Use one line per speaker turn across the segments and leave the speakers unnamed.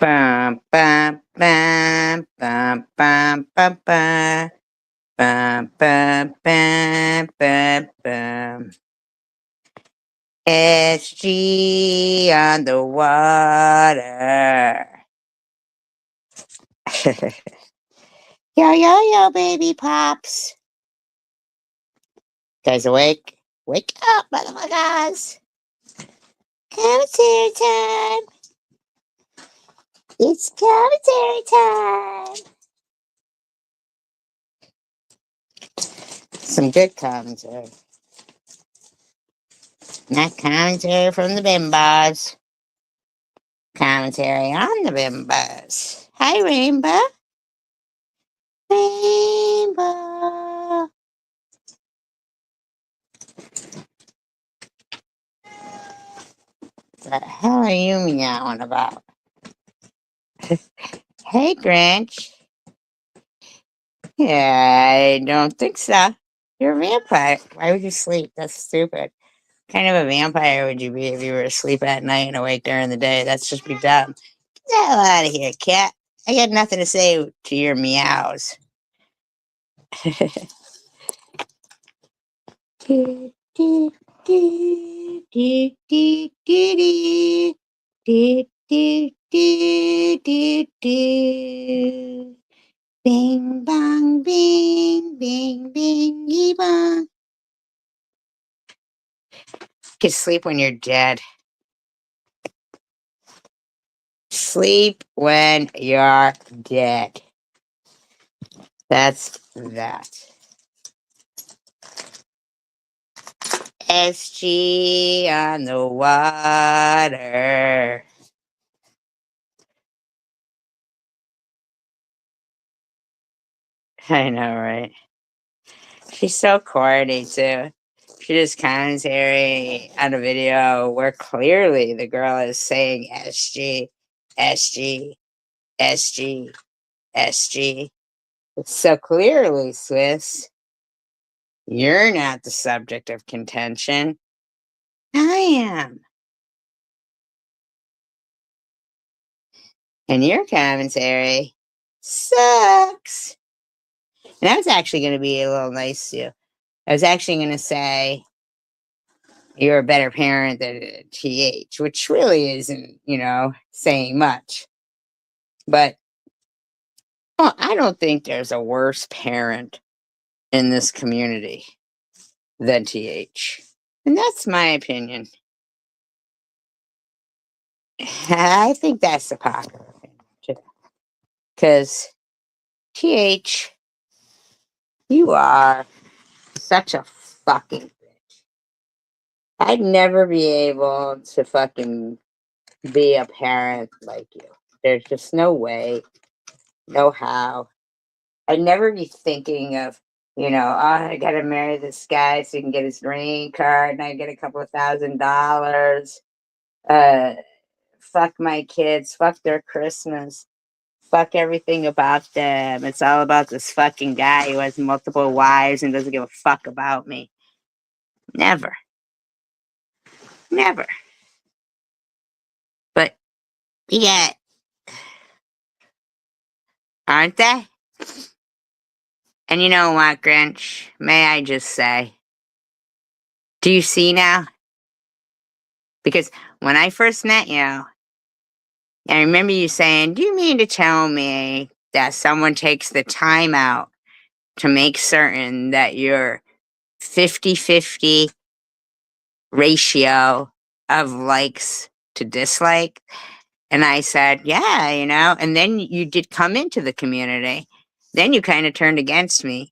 Bum, bum, bum, bum, bum, bum, bum. Bum, bum, bum, bum, bum. SG on the water. Yo, yo, yo, baby pops. Guys awake? Wake up, motherfuckers. Commentary time. It's commentary time. Some good commentary. Not commentary from the bimbos. Commentary on the bimbos. Hi, Rainbow. Rainbow. What the hell are you meowing about? Hey, Grinch. Yeah, I don't think so. You're a vampire. Why would you sleep? That's stupid. What kind of a vampire would you be if you were asleep at night and awake during the day? That's just be dumb. Get the hell out of here, cat. I got nothing to say to your meows. Do, do, do, do, do, do, do, do, do, do, do. Bing bong bing bing bingy bong. You can sleep when you're dead. Sleep when you're dead. That's that. SG on the water. I know, right? She's so corny, too. She does commentary on a video where clearly the girl is saying SG, SG, SG, SG. So clearly, Swiss, you're not the subject of contention. I am. And your commentary sucks. And I was actually going to be a little nice to you. I was actually going to say you're a better parent than TH, which really isn't, saying much. But I don't think there's a worse parent in this community than TH. And that's my opinion. I think that's the popular opinion, too. Because TH, you are such a fucking bitch. I'd never be able to fucking be a parent like you. There's just no way, no how. I'd never be thinking of, oh, I gotta marry this guy so he can get his green card and I get a couple of $1,000. Uh, Fuck my kids, fuck their Christmas, fuck everything about them. It's all about this fucking guy who has multiple wives and doesn't give a fuck about me. Never. Never. But yeah, aren't they? And you know what, Grinch? May I just say, do you see now? Because when I first met you, I remember you saying, do you mean to tell me that someone takes the time out to make certain that you're 50-50 ratio of likes to dislike? And I said, yeah, and then you did come into the community. Then you kind of turned against me.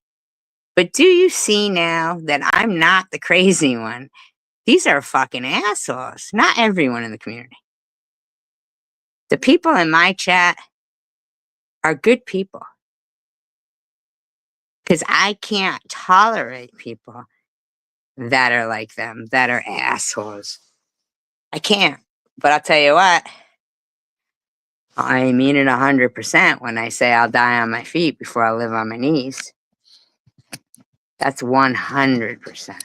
But do you see now that I'm not the crazy one? These are fucking assholes. Not everyone in the community. The people in my chat are good people. Because I can't tolerate people that are like them, that are assholes. I can't. But I'll tell you what, I mean it 100% when I say I'll die on my feet before I live on my knees. That's 100%.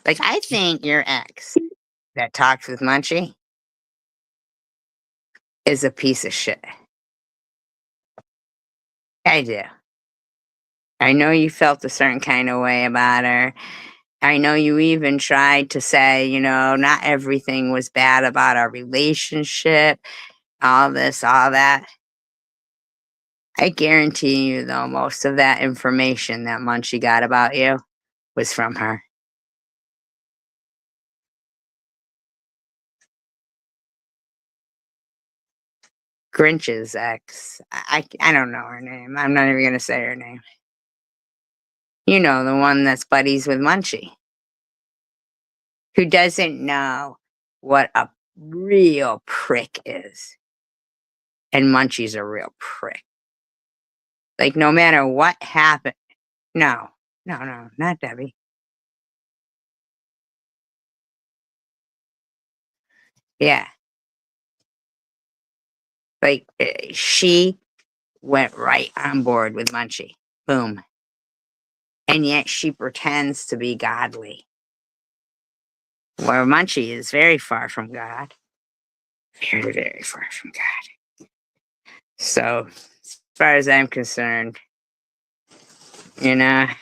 Like, I think your ex that talks with Munchie is a piece of shit. I do. I know you felt a certain kind of way about her. I know you even tried to say, not everything was bad about our relationship, all this, all that. I guarantee you, though, most of that information that Munchie got about you was from her. Grinch's ex. I don't know her name. I'm not even going to say her name. You know, the one that's buddies with Munchie, who doesn't know what a real prick is. And Munchie's a real prick. Like, no matter what happened. No, no, not Debbie. Yeah. Like, she went right on board with Munchie. Boom. And yet she pretends to be godly. Where Munchie is very far from God. Very, very far from God. So, as far as I'm concerned, yeah,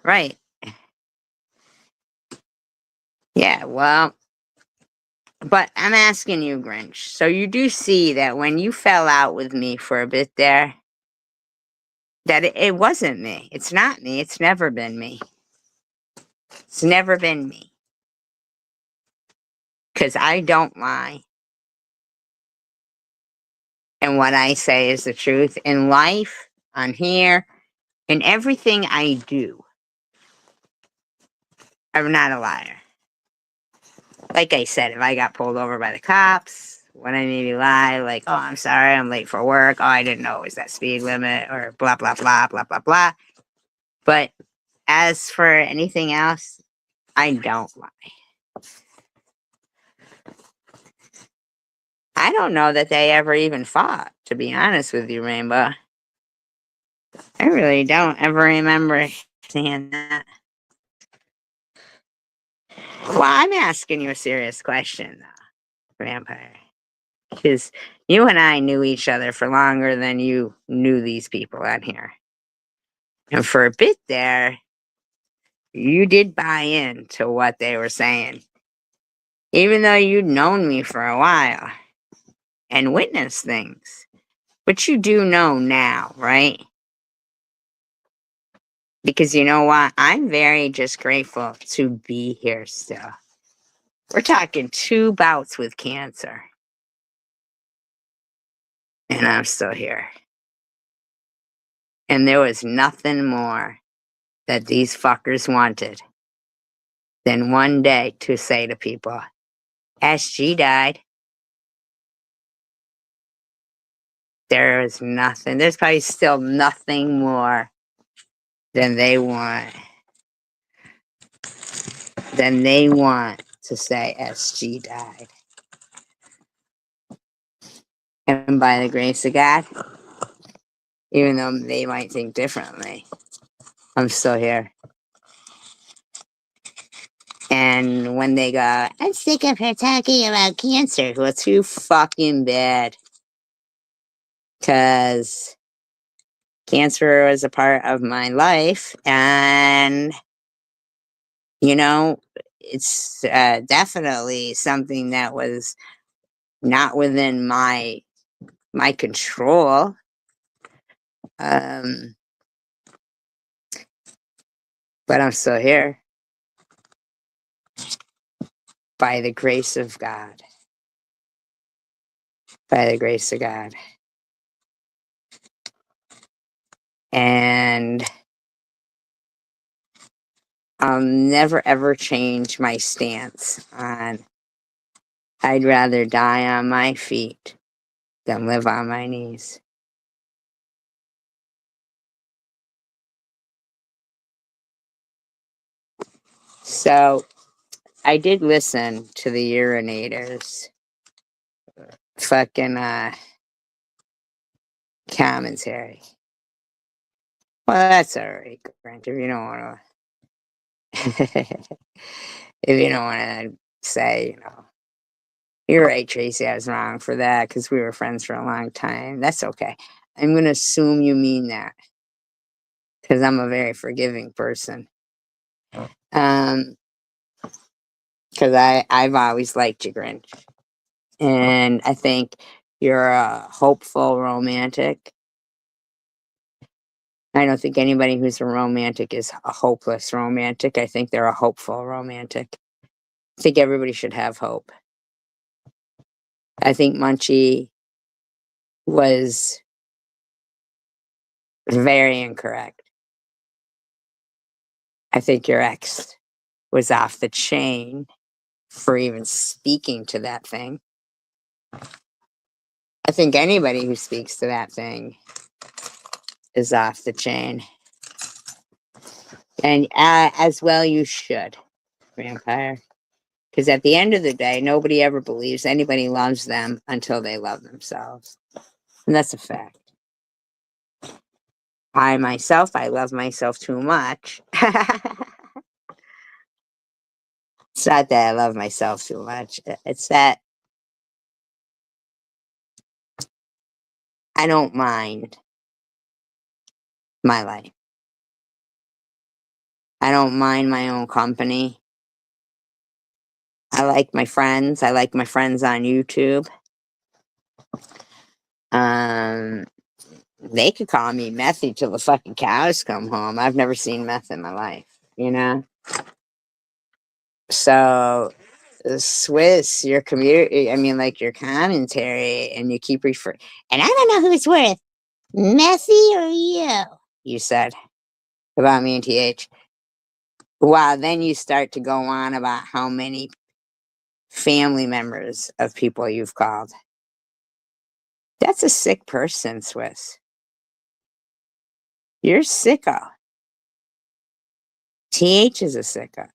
right. Yeah, well, but I'm asking you, Grinch. So you do see that when you fell out with me for a bit there, that it wasn't me. It's not me. It's never been me. It's never been me. Because I don't lie. And what I say is the truth. In life, on here, in everything I do, I'm not a liar. Like I said, if I got pulled over by the cops, when I maybe lie, like, oh, I'm sorry, I'm late for work. Oh, I didn't know it was that speed limit, or blah, blah, blah, blah, blah, blah. But as for anything else, I don't lie. I don't know that they ever even fought, to be honest with you, Rainbow. I really don't ever remember seeing that. Well, I'm asking you a serious question, though, Vampire. Because you and I knew each other for longer than you knew these people on here. And for a bit there, you did buy into what they were saying. Even though you'd known me for a while and witnessed things. But you do know now, right? Because you know what? I'm very just grateful to be here still. We're talking 2 bouts with cancer. And I'm still here. And there was nothing more that these fuckers wanted than one day to say to people, SG died. There is nothing. There's probably still nothing more than they want. Than they want to say SG died. And by the grace of God, even though they might think differently, I'm still here. And when they go, I'm sick of her talking about cancer. Well, too fucking bad. Because cancer was a part of my life. And, it's definitely something that was not within my control. But I'm still here. By the grace of God. By the grace of God. And I'll never ever change my stance on I'd rather die on my feet than live on my knees. So I did listen to the urinators fucking commentary. Well, that's alright, Grant, if you don't want to if you don't want to say, You're right, Tracy. I was wrong for that because we were friends for a long time. That's okay. I'm going to assume you mean that because I'm a very forgiving person. Um, because I've always liked you, Grinch. And I think you're a hopeful romantic. I don't think anybody who's a romantic is a hopeless romantic. I think they're a hopeful romantic. I think everybody should have hope. I think Munchie was very incorrect. I think your ex was off the chain for even speaking to that thing. I think anybody who speaks to that thing is off the chain. And as well, you should, vampire. Because at the end of the day, nobody ever believes anybody loves them until they love themselves. And that's a fact. I love myself too much. It's not that I love myself too much. It's that I don't mind my life. I don't mind my own company. I like my friends. I like my friends on YouTube. Um, they could call me methy till the fucking cows come home. I've never seen meth in my life, you know? So, Swiss, your community, I mean, like your commentary, and you keep referring, and I don't know who's worse, Messy or you said about me and TH. Wow, then you start to go on about how many family members of people you've called. That's a sick person, Swiss. You're sicko. TH is a sicko.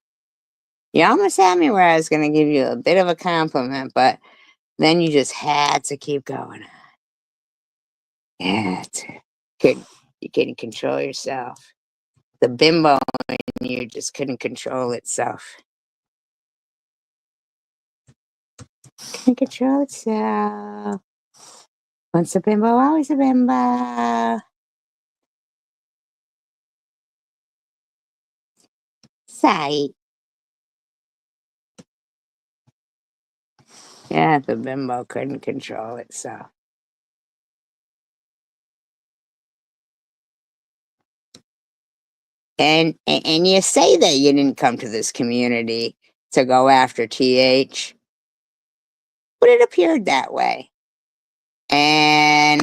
You almost had me where I was going to give you a bit of a compliment, but then you just had to keep going on. Yeah, you couldn't control yourself. The bimbo in you just couldn't control itself. Couldn't control itself. Once a bimbo, always a bimbo. Sight. Yeah, the bimbo couldn't control itself. And you say that you didn't come to this community to go after TH, but it appeared that way. And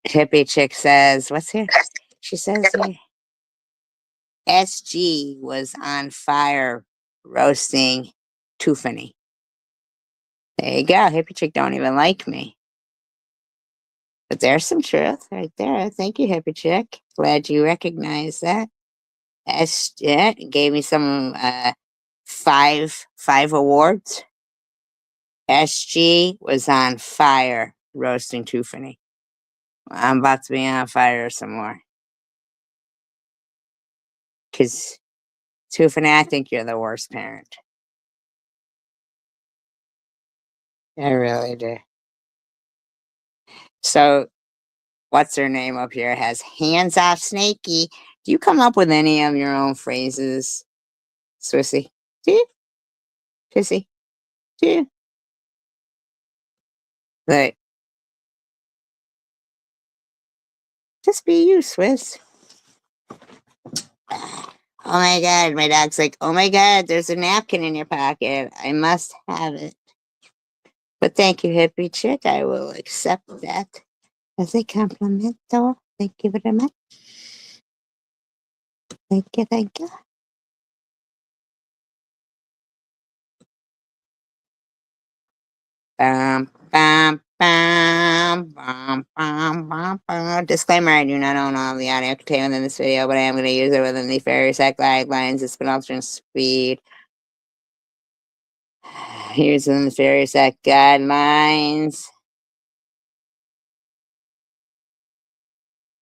hippie chick says, what's here? She says here, SG was on fire roasting Tiffany. There you go. Hippie chick don't even like me. But there's some truth right there. Thank you, hippie chick. Glad you recognize that. Yeah, gave me some five awards. SG was on fire roasting Tiffany. I'm about to be on fire some more. Because Tiffany, I think you're the worst parent. I really do. So, what's her name up here has hands off Snakey. Do you come up with any of your own phrases, Swissy? Do you? Pissy? Do you? Like, just be you, Swiss. Oh my God, my dog's like, oh my God, there's a napkin in your pocket. I must have it. But thank you, hippie chick. I will accept that as a compliment, though. Thank you very much. Thank you, thank you. Disclaimer, I do not own all the audio contained within this video, but I am going to use it within the various act guidelines. It's been alternate speed. Here's the Nefarious Act guidelines.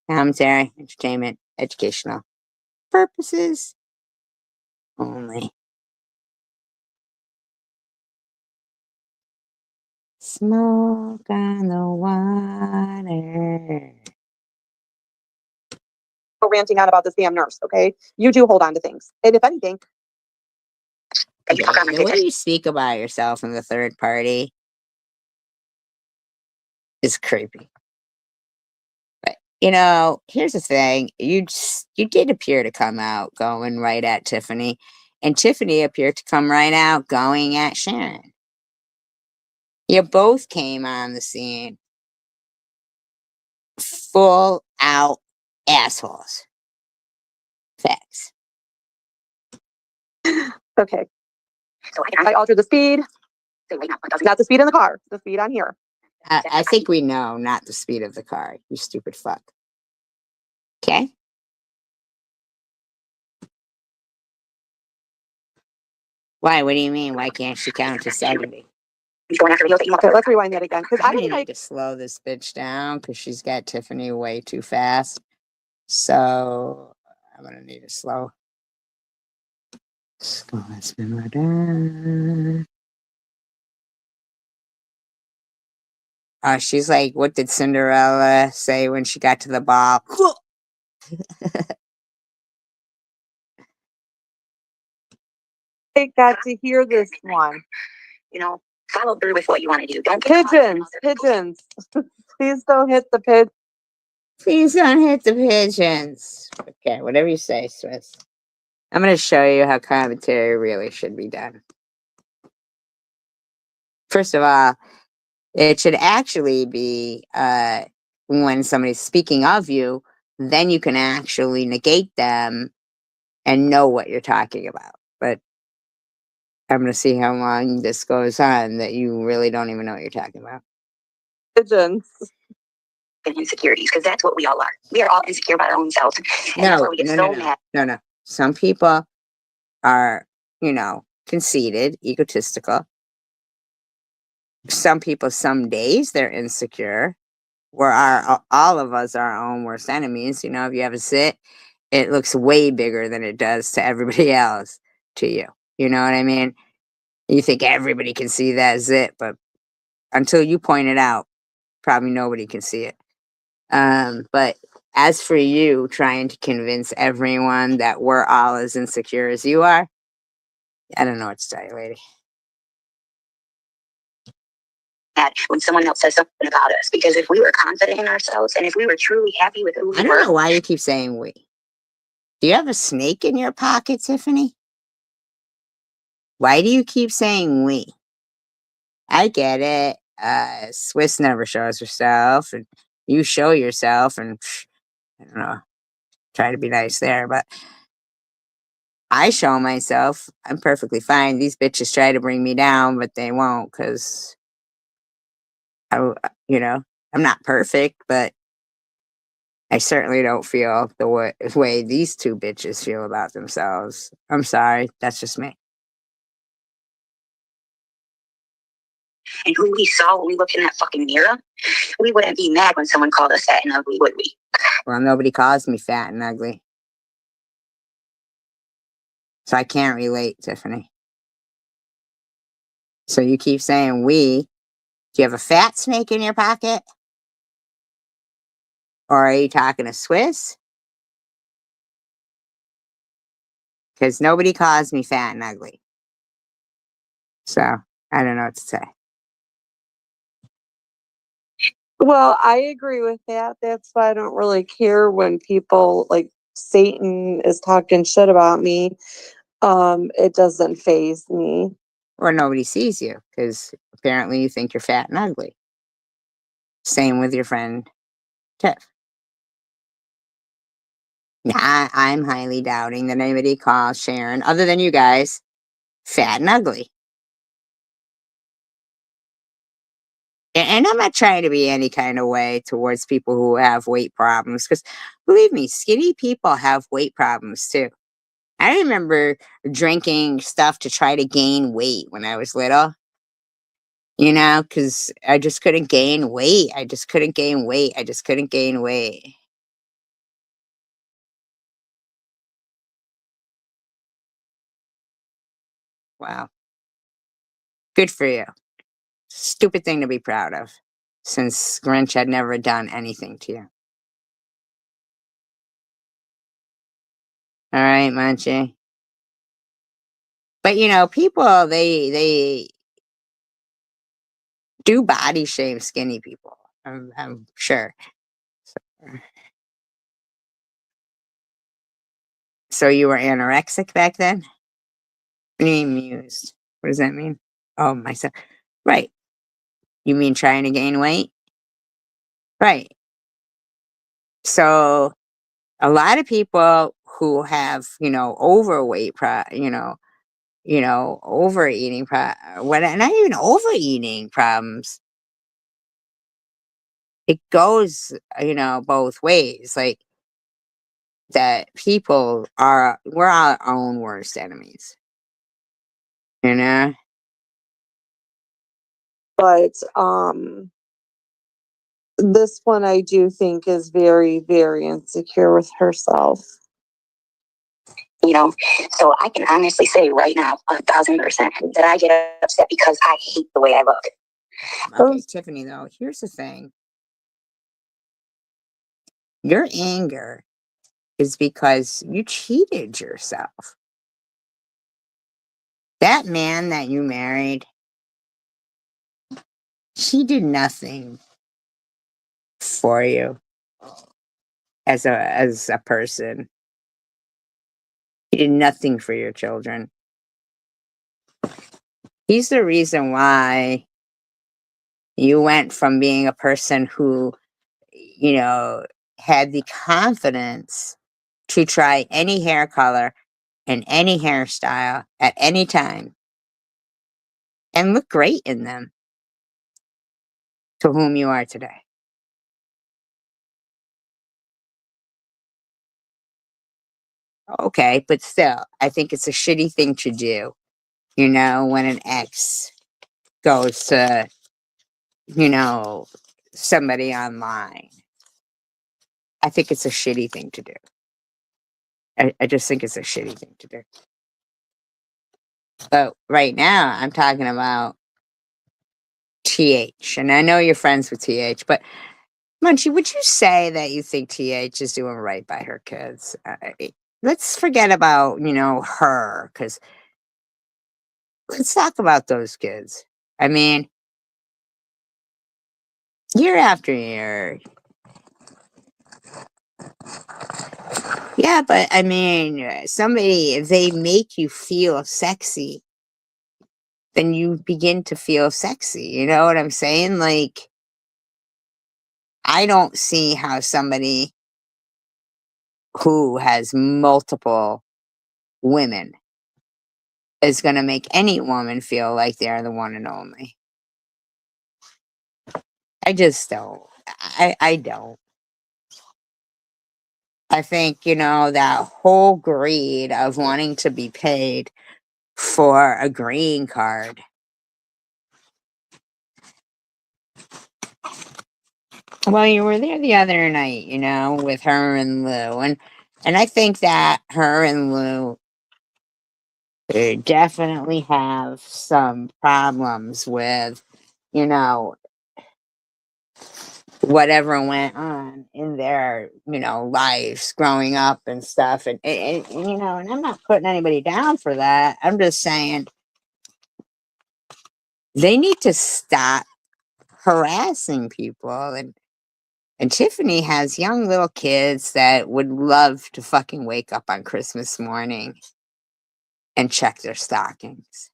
Commentary, entertainment, educational purposes only. smoke on the water.
Ranting on about this damn nurse, okay? You do hold on to things. And if anything,
Yeah, the way you speak about yourself in the third party is creepy. But here's the thing: you did appear to come out going right at Tiffany, and Tiffany appeared to come right out going at Sharon. You both came on the scene full out assholes. Facts.
okay. So I altered the speed. Not the speed in the car, the speed on here.
I think we know, not the speed of the car. You stupid fuck. Okay. Why? What do you mean? Why can't she count to 70?
Okay, let's rewind that again. Because I
need to slow this bitch down because she's got Tiffany way too fast. So I'm gonna need to slow. Let's spin her down. She's like, what did Cinderella say when she got to the ball?
I got to hear this one.
Follow through with what you want to do. Don't
pigeons. Please don't hit the pigeons.
Please don't hit the pigeons. Okay, whatever you say, Swiss. I'm going to show you how commentary really should be done. First of all, it should actually be when somebody's speaking of you, then you can actually negate them and know what you're talking about. But I'm going to see how long this goes on that you really don't even know what you're talking about.
Pigeons.
And insecurities, because that's what we all are. We are all insecure about our own selves. And that's why we get so mad.
No. Some people are, conceited, egotistical. Some people, some days, they're insecure. We're all of us our own worst enemies. If you have a zit, it looks way bigger than it does to everybody else to you. You know what I mean? You think everybody can see that zit, but until you point it out, probably nobody can see it. But as for you trying to convince everyone that we're all as insecure as you are, I don't know what to tell you, lady.
When someone else says something about us, because if we were confident in ourselves and if we were truly happy with who we were.
I don't know why you keep saying we. Do you have a snake in your pocket, Tiffany? Why do you keep saying we? I get it. Swiss never shows herself, and you show yourself, and I don't know, try to be nice there, but I show myself. I'm perfectly fine. These bitches try to bring me down, but they won't because I'm not perfect, but I certainly don't feel the way these two bitches feel about themselves. I'm sorry. That's just me.
And who we saw when we looked in that fucking mirror, we wouldn't be mad when someone called us fat and ugly, would we?
Well, nobody calls me fat and ugly. So I can't relate, Tiffany. So you keep saying we. Do you have a fat snake in your pocket? Or are you talking to Swiss? Because nobody calls me fat and ugly. So I don't know what to say.
Well, I agree with that. That's why I don't really care when people like Satan is talking shit about me. It doesn't faze me.
Or nobody sees you because apparently you think you're fat and ugly. Same with your friend Tiff. I'm highly doubting that anybody calls Sharon, other than you guys, fat and ugly. And I'm not trying to be any kind of way towards people who have weight problems, because believe me, skinny people have weight problems too. I remember drinking stuff to try to gain weight when I was little, because I just couldn't gain weight. I just couldn't gain weight. I just couldn't gain weight. Wow. Good for you. Stupid thing to be proud of, since Grinch had never done anything to you. All right, Munchie. But people they do body shame skinny people. I'm sure. So you were anorexic back then? What do you mean mused? What does that mean? Oh, myself. Right. You mean trying to gain weight? Right. So a lot of people who have, overweight, overeating, what, not even overeating problems. It goes, both ways. Like that we're our own worst enemies, you know?
But this one I do think is very, very insecure with herself.
So I can honestly say right now, 1,000%, that I get upset because I hate the way I look.
Okay, Tiffany, though, here's the thing. Your anger is because you cheated yourself. That man that you married, he did nothing for you as a person. He did nothing for your children. He's the reason why you went from being a person who, had the confidence to try any hair color and any hairstyle at any time and look great in them, to whom you are today. Okay, but still, I think it's a shitty thing to do, when an ex goes to, somebody online. I think it's a shitty thing to do. I just think it's a shitty thing to do. But right now, I'm talking about TH. And I know you're friends with TH, but Munchie, would you say that you think TH is doing right by her kids? Let's forget about, her, because let's talk about those kids. I mean, year after year. Yeah, but I mean, if they make you feel sexy, then you begin to feel sexy. You know what I'm saying? Like, I don't see how somebody who has multiple women is going to make any woman feel like they're the one and only. I just don't. I don't. I think, that whole greed of wanting to be paid for a green card. Well, you were there the other night, with her and Lou. And I think that her and Lou definitely have some problems with, you know, whatever went on in their, lives growing up and stuff. And I'm not putting anybody down for that. I'm just saying they need to stop harassing people. And Tiffany has young little kids that would love to fucking wake up on Christmas morning and check their stockings.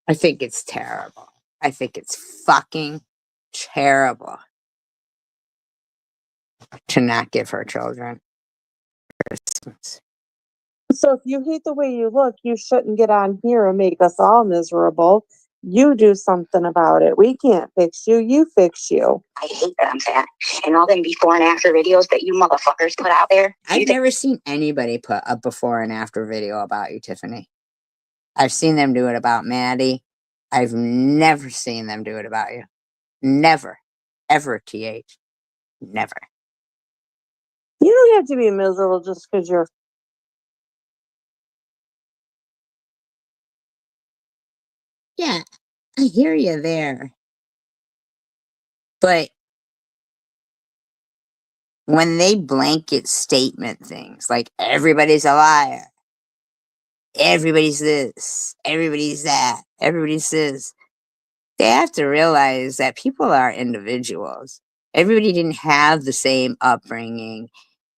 I think it's terrible. I think it's fucking terrible to not give her children Christmas.
So if you hate the way you look, you shouldn't get on here and make us all miserable. You do something about it. We can't fix you. You fix you.
I hate that I'm fat. And all them before and after videos that you motherfuckers put out there.
I've never seen anybody put a before and after video about you, Tiffany. I've seen them do it about Maddie. I've never seen them do it about you. Never. Ever, TH. Never.
You don't have to be miserable just because you're.
Yeah. I hear you there. But when they blanket statement things like everybody's a liar, everybody's this, everybody's that, everybody's this, they have to realize that people are individuals. Everybody didn't have the same upbringing.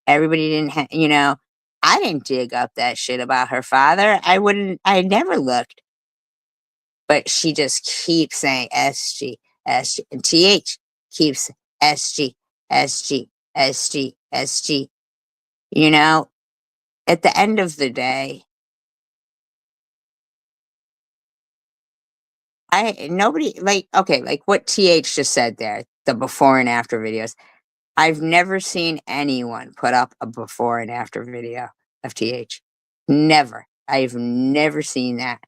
Everybody didn't have, I didn't dig up that shit about her father. I never looked. But she just keeps saying SG, SG, and TH keeps SG, SG, SG, SG. You know, at the end of the day, nobody, like, okay, like what TH just said there, the before and after videos. I've never seen anyone put up a before and after video of TH. Never. I've never seen that.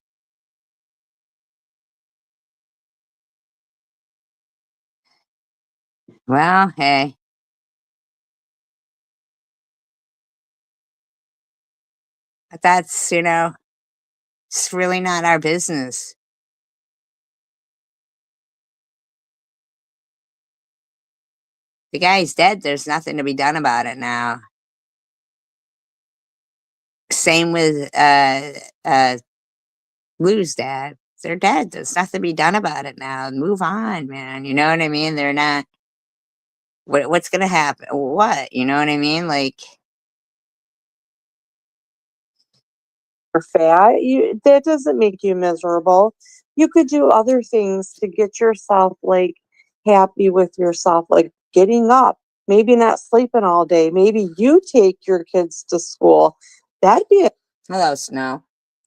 Well, hey, but that's, it's really not our business. The guy's dead. There's nothing to be done about it now. Same with Lou's dad. They're dead. There's nothing to be done about it now. Move on, man. You know what I mean? They're not. What's gonna happen? What? You know what I mean? Like,
You're fat, that doesn't make you miserable. You could do other things to get yourself like happy with yourself, like getting up, maybe not sleeping all day. Maybe you take your kids to school. That'd be
hello, Snow.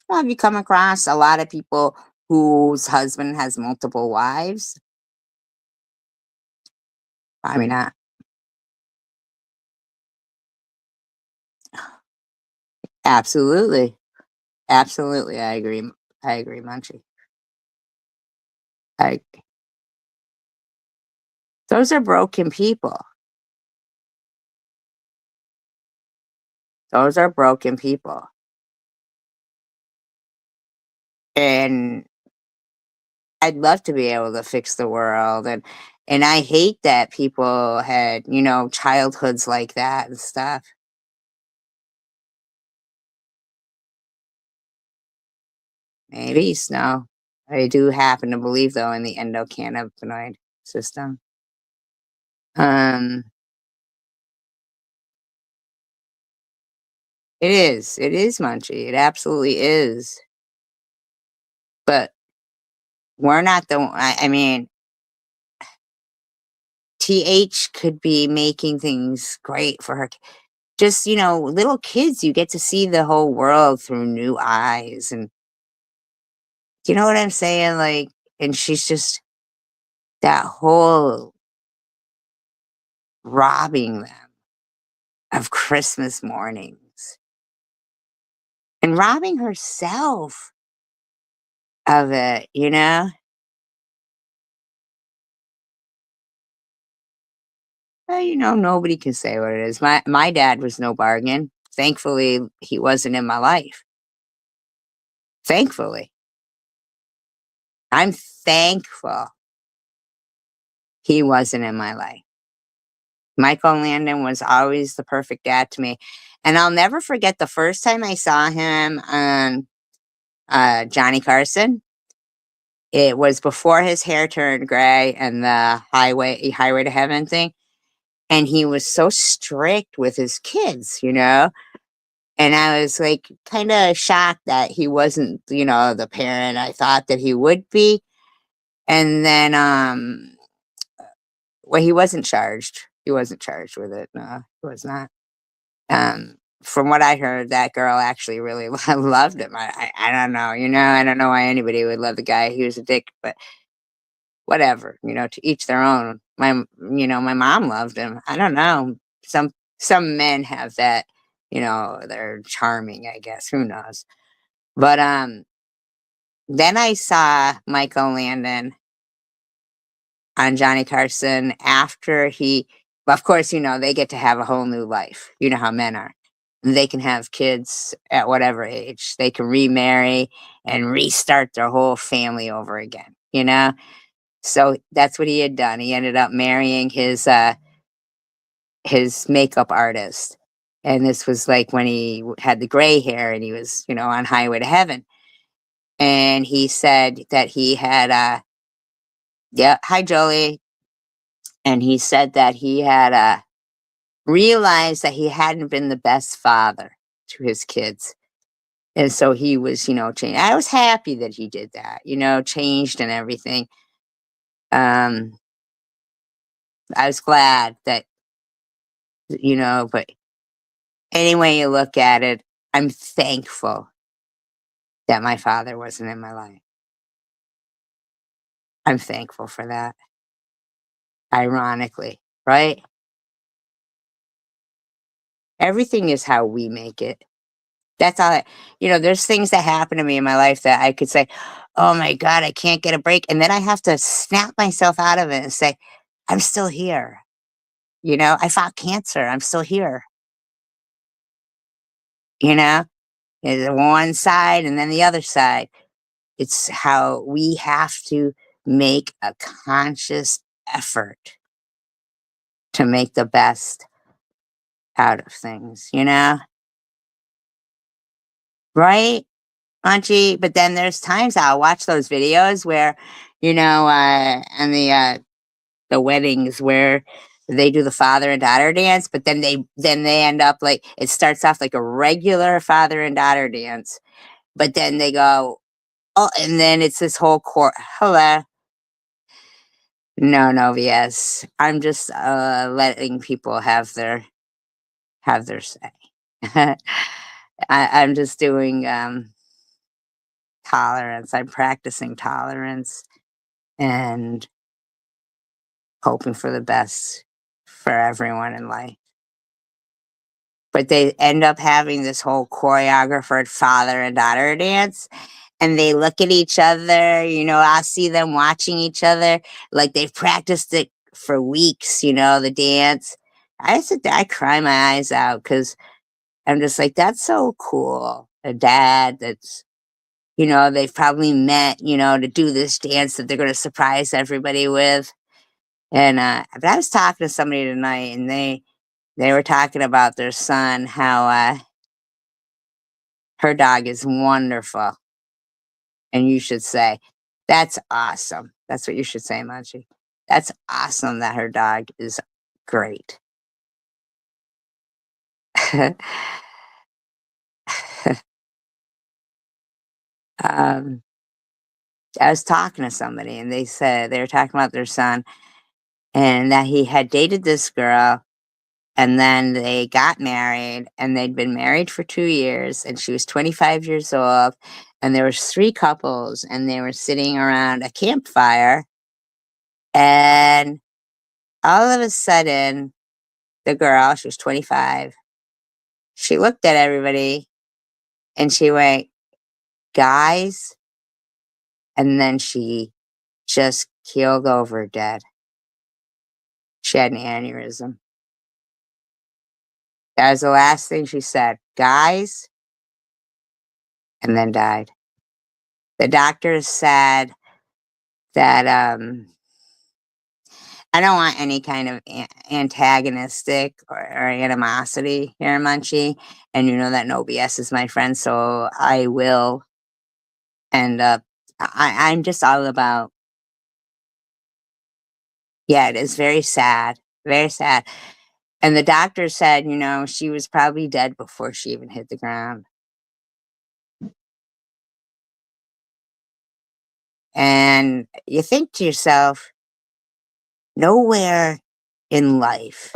Well, have you come across a lot of people whose husband has multiple wives? Probably not. Absolutely. Absolutely. I agree. I agree, Munchie. I, those are broken people. Those are broken people. And I'd love to be able to fix the world, and I hate that people had, childhoods like that and stuff. Maybe, Snow. I do happen to believe, though, in the endocannabinoid system. Um, it is. It is, Munchie. It absolutely is. But we're not the I mean, TH could be making things great for her. Just, little kids, you get to see the whole world through new eyes. And you know what I'm saying? Like, and she's just that whole robbing them of Christmas mornings and robbing herself of it. Well, nobody can say what it is. My dad was no bargain. Thankfully, he wasn't in my life. Thankfully. I'm thankful he wasn't in my life. Michael Landon was always the perfect dad to me. And I'll never forget the first time I saw him on Johnny Carson. It was before his hair turned gray and the highway to heaven thing. And he was so strict with his kids. And I was like kind of shocked that he wasn't, the parent I thought that he would be. And then well, he wasn't charged. He wasn't charged with it. No, he was not. From what I heard, that girl actually really loved him. I don't know, I don't know why anybody would love the guy. He was a dick, but whatever, to each their own. My mom loved him. I don't know. Some men have that, they're charming, I guess. Who knows? But then I saw Michael Landon on Johnny Carson after well, of course, they get to have a whole new life. You know how men are. They can have kids at whatever age. They can remarry and restart their whole family over again. you know? So that's what he had done. He ended up marrying his makeup artist. And this was like when he had the gray hair and he was, on highway to heaven. And he said that he had yeah, hi Jolie. And he said that he had realized that he hadn't been the best father to his kids. And so he was, changed. I was happy that he did that, changed and everything. I was glad that, but any way you look at it, I'm thankful that my father wasn't in my life. I'm thankful for that. Ironically, right? Everything is how we make it. That's all there's things that happen to me in my life that I could say, oh my God, I can't get a break. And then I have to snap myself out of it and say, I'm still here. I fought cancer. I'm still here. There's one side and then the other side. It's how we have to make a conscious effort to make the best out of things, right? Auntie, but then there's times I'll watch those videos where, and the weddings where they do the father and daughter dance, but then they end up like it starts off like a regular father and daughter dance, but then they go, oh, and then it's this whole hello. No, yes. I'm just letting people have their say. I'm just doing tolerance. I'm practicing tolerance and hoping for the best for everyone in life. But they end up having this whole choreographed father and daughter dance. And they look at each other, I'll see them watching each other like they've practiced it for weeks, the dance. I sit there, I cry my eyes out because I'm just like, that's so cool. A dad that's, they've probably met, to do this dance that they're going to surprise everybody with. And but I was talking to somebody tonight, and they were talking about their son, how her dog is wonderful, and you should say, "That's awesome." That's what you should say, Manchi. That's awesome that her dog is great. um, I was talking to somebody, and they said they were talking about their son, and that he had dated this girl. And then they got married, and they'd been married for 2 years, and she was 25 years old, and there was 3 couples, and they were sitting around a campfire, and all of a sudden, the girl, she was 25, she looked at everybody, and she went, "Guys," and then she just keeled over dead. She had an aneurysm. That was the last thing she said, "Guys," and then died. The doctors said that I don't want any kind of antagonistic or animosity here, Munchie. And you know that No BS is my friend, so I will end up. I'm just all about. Yeah, it is very sad, very sad. And the doctor said, she was probably dead before she even hit the ground. And you think to yourself, nowhere in life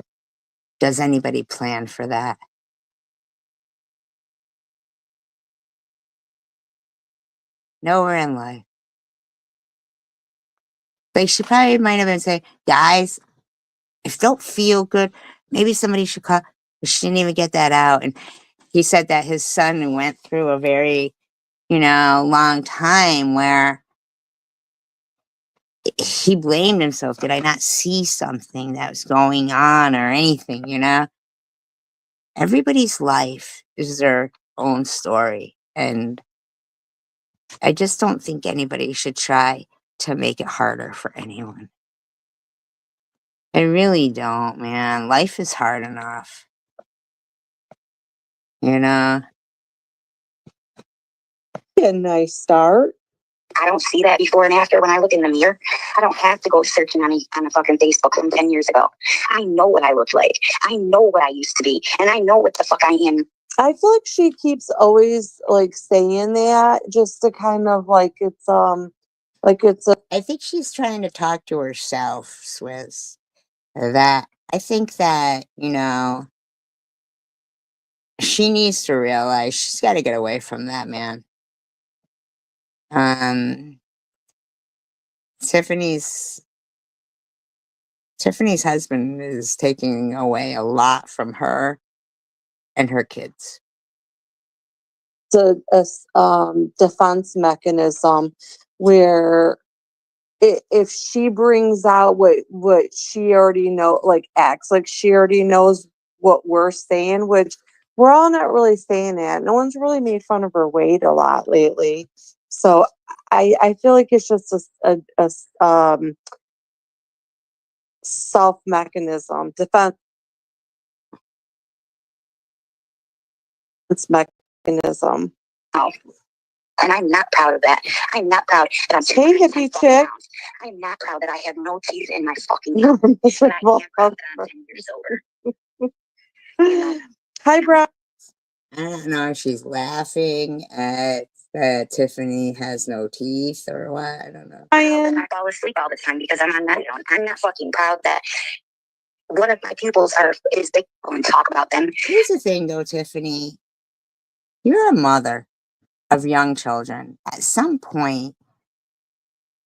does anybody plan for that. Nowhere in life. Like she probably might have been saying, guys, if don't feel good, maybe somebody should call. But she didn't even get that out. And he said that his son went through a very, long time where he blamed himself. Did I not see something that was going on or anything, Everybody's life is their own story. And I just don't think anybody should try to make it harder for anyone. I really don't, man. Life is hard enough. You know?
A nice start.
I don't see that before and after when I look in the mirror. I don't have to go searching on a fucking Facebook from 10 years ago. I know what I look like. I know what I used to be. And I know what the fuck I am.
I feel like she keeps always like saying that just to kind of like it's a
I think she's trying to talk to herself, Swizz. That I think that, she needs to realize she's got to get away from that man. Um, Tiffany's husband is taking away a lot from her and her kids.
defense mechanism where if she brings out what she already know, like acts like she already knows what we're saying, which we're all not really saying that. No one's really made fun of her weight a lot lately. So I feel like it's just a self mechanism, defense mechanism.
Oh. And I'm not proud of that. I'm not proud that I'm
Hey, hippie chick.
I'm not proud that I have no teeth in my fucking mouth. And I am proud that I'm 10 years sober.
Hi, Brown.
I don't know if she's laughing at that Tiffany has no teeth or what. I don't know.
I fall asleep all the time because I'm on methadone. I'm not fucking proud that one of my pupils is big and talk about them.
Here's the thing, though, Tiffany. You're a mother of young children. At some point,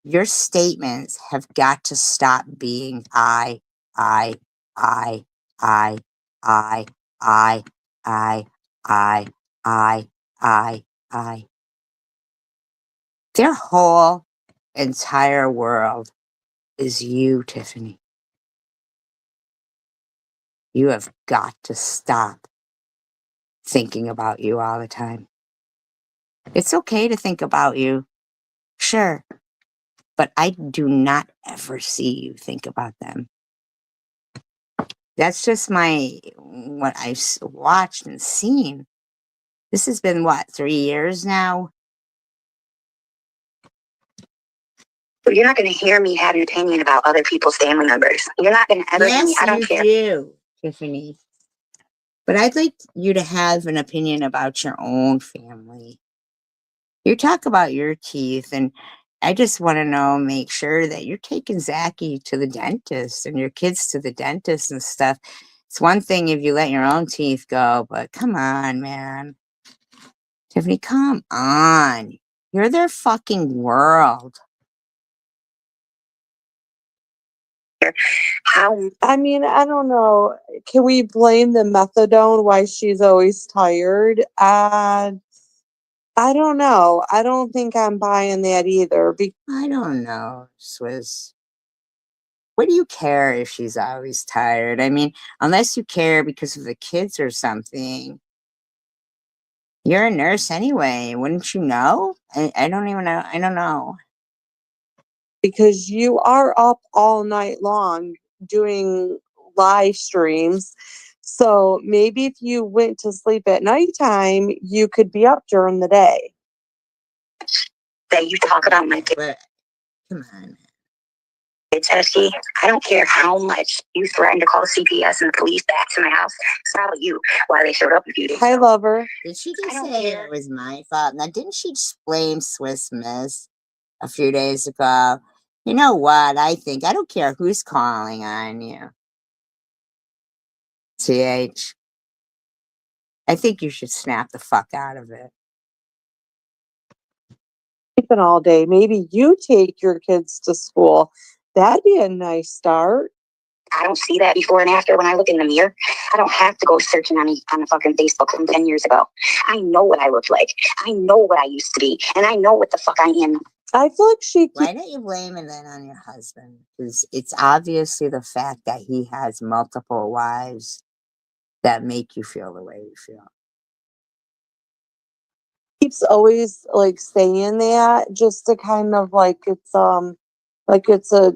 your statements have got to stop being I, I, I, I, I, I, I, I. Their whole entire world is you, Tiffany. You have got to stop thinking about you all the time. It's okay to think about you, sure, but I do not ever see you think about them. That's just what I've watched and seen. This has been, what, 3 years now?
You're not going to hear me have an opinion about other people's family members. You're not going to ever hear me. I don't care.
Yes, you do, Tiffany. But I'd like you to have an opinion about your own family. You talk about your teeth, and I just want to make sure that you're taking Zachy to the dentist and your kids to the dentist and stuff. It's one thing if you let your own teeth go, but come on, man. Tiffany, come on. You're their fucking world.
How?
I mean, I don't know. Can we blame the methadone why she's always tired? I don't know. I don't think I'm buying that either.
I don't know, Swizz. What do you care if she's always tired? I mean, unless you care because of the kids or something. You're a nurse anyway, wouldn't you know? I don't even know. I don't know.
Because you are up all night long doing live streams. So maybe if you went to sleep at nighttime, you could be up during the day.
That you talk about my kids.
But come on.
It's Esky. I don't care how much you threaten to call CPS and the police back to my house. It's probably you why they showed up a few days
Hi,
ago.
lover.
Did she just say it was my fault? Now, didn't she just blame Swiss Miss a few days ago? You know what? I don't care who's calling on you. TH. I think you should snap the fuck out of it.
Sleeping all day. Maybe you take your kids to school. That'd be a nice start.
I don't see that before and after when I look in the mirror. I don't have to go searching on a fucking Facebook from 10 years ago. I know what I look like. I know what I used to be. And I know what the fuck I am.
I feel like she.
Why don't you blame it then on your husband? Because it's obviously the fact that he has multiple wives that make you feel the way you feel.
keeps always like saying that just to kind of like it's a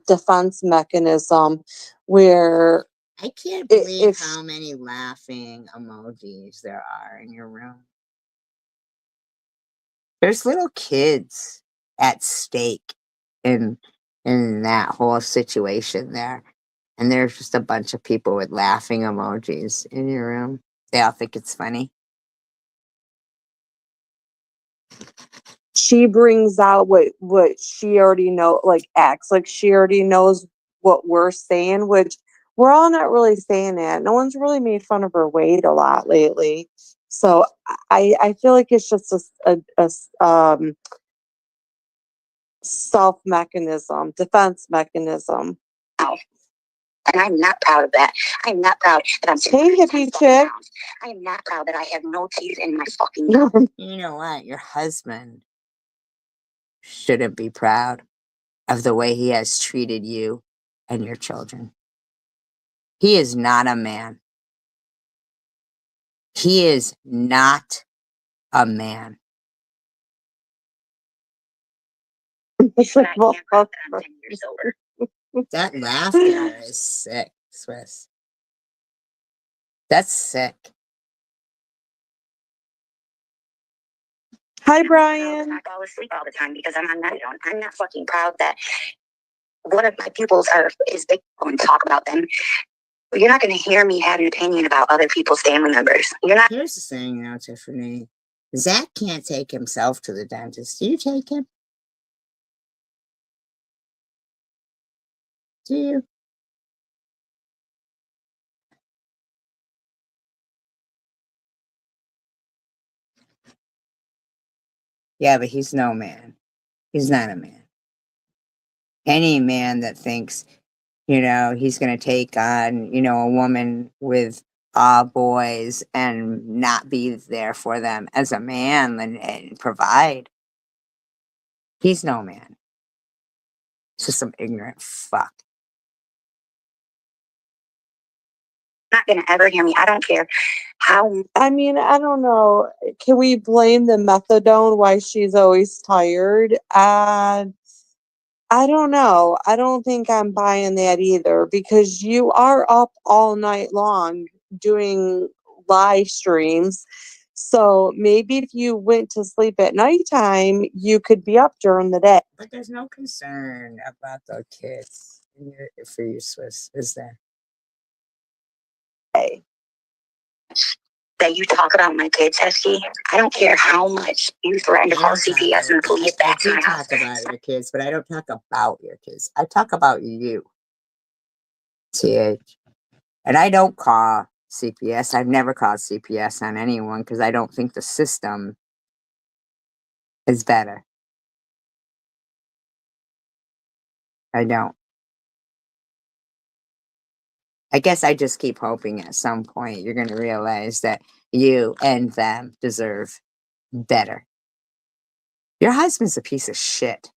defense mechanism where
I can't believe
if
how many laughing emojis there are in your room. There's little kids at stake in that whole situation there. And there's just a bunch of people with laughing emojis in your room. They all think it's funny.
she brings out what she already know, like acts like she already knows what we're saying, which we're all not really saying that. No one's really made fun of her weight a lot lately. So I feel like it's just a self mechanism, defense mechanism.
Ow. And I'm not proud of that. I'm not proud that I'm
Hey, hippie chick.
I am not proud that I have no teeth in my fucking mouth.
You know what? Your husband shouldn't be proud of the way he has treated you and your children. He is not a man. He is not a man.
It's like, well,
I'm 10 years sober.
That laughter is sick, Swiss. That's sick.
Hi, Brian.
I fall asleep all the time because I'm on methadone. I'm not fucking proud that one of my pupils is big and talk about them. You're not going to hear me have an opinion about other people's family members. You're not.
Here's the thing now, Tiffany. Zach can't take himself to the dentist. Do you take him? Do you? Yeah, but he's no man. He's not a man. Any man that thinks, he's going to take on, a woman with all boys and not be there for them as a man and provide, he's no man. It's just some ignorant fuck.
Not going to ever hear me. I don't care how.
I mean, I don't know. Can we blame the methadone why she's always tired? I don't know. I don't think I'm buying that either because you are up all night long doing live streams. So maybe if you went to sleep at nighttime, you could be up during the day.
But there's no concern about the kids for you, Swiss, is there?
That you talk about my kids, Hesky. I don't care how much you threaten to call CPS and the police back to my house.
I talk about your kids, but I don't talk about your kids. I talk about you, TH. And I don't call CPS. I've never called CPS on anyone because I don't think the system is better. I don't. I guess I just keep hoping at some point you're going to realize that you and them deserve better. Your husband's a piece of shit.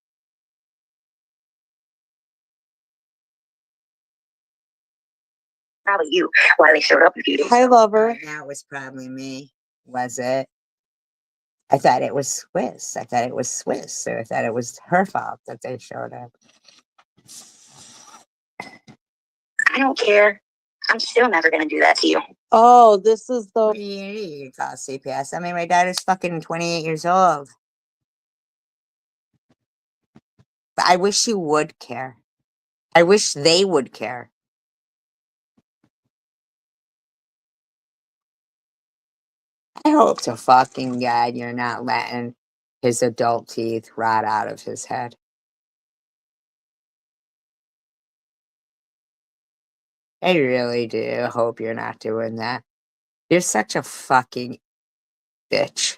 Probably you, why they showed up a few days
Hi,
ago.
lover.
That was probably me. Was it? I thought it was Swiss. So I thought it was her fault that they showed up.
I don't care. I'm still never going to do that to you.
Oh, this is the.
You can call CPS. I mean, my daughter's fucking 28 years old. But I wish you would care. I wish they would care. I hope to fucking God you're not letting his adult teeth rot out of his head. I really do hope you're not doing that. You're such a fucking bitch.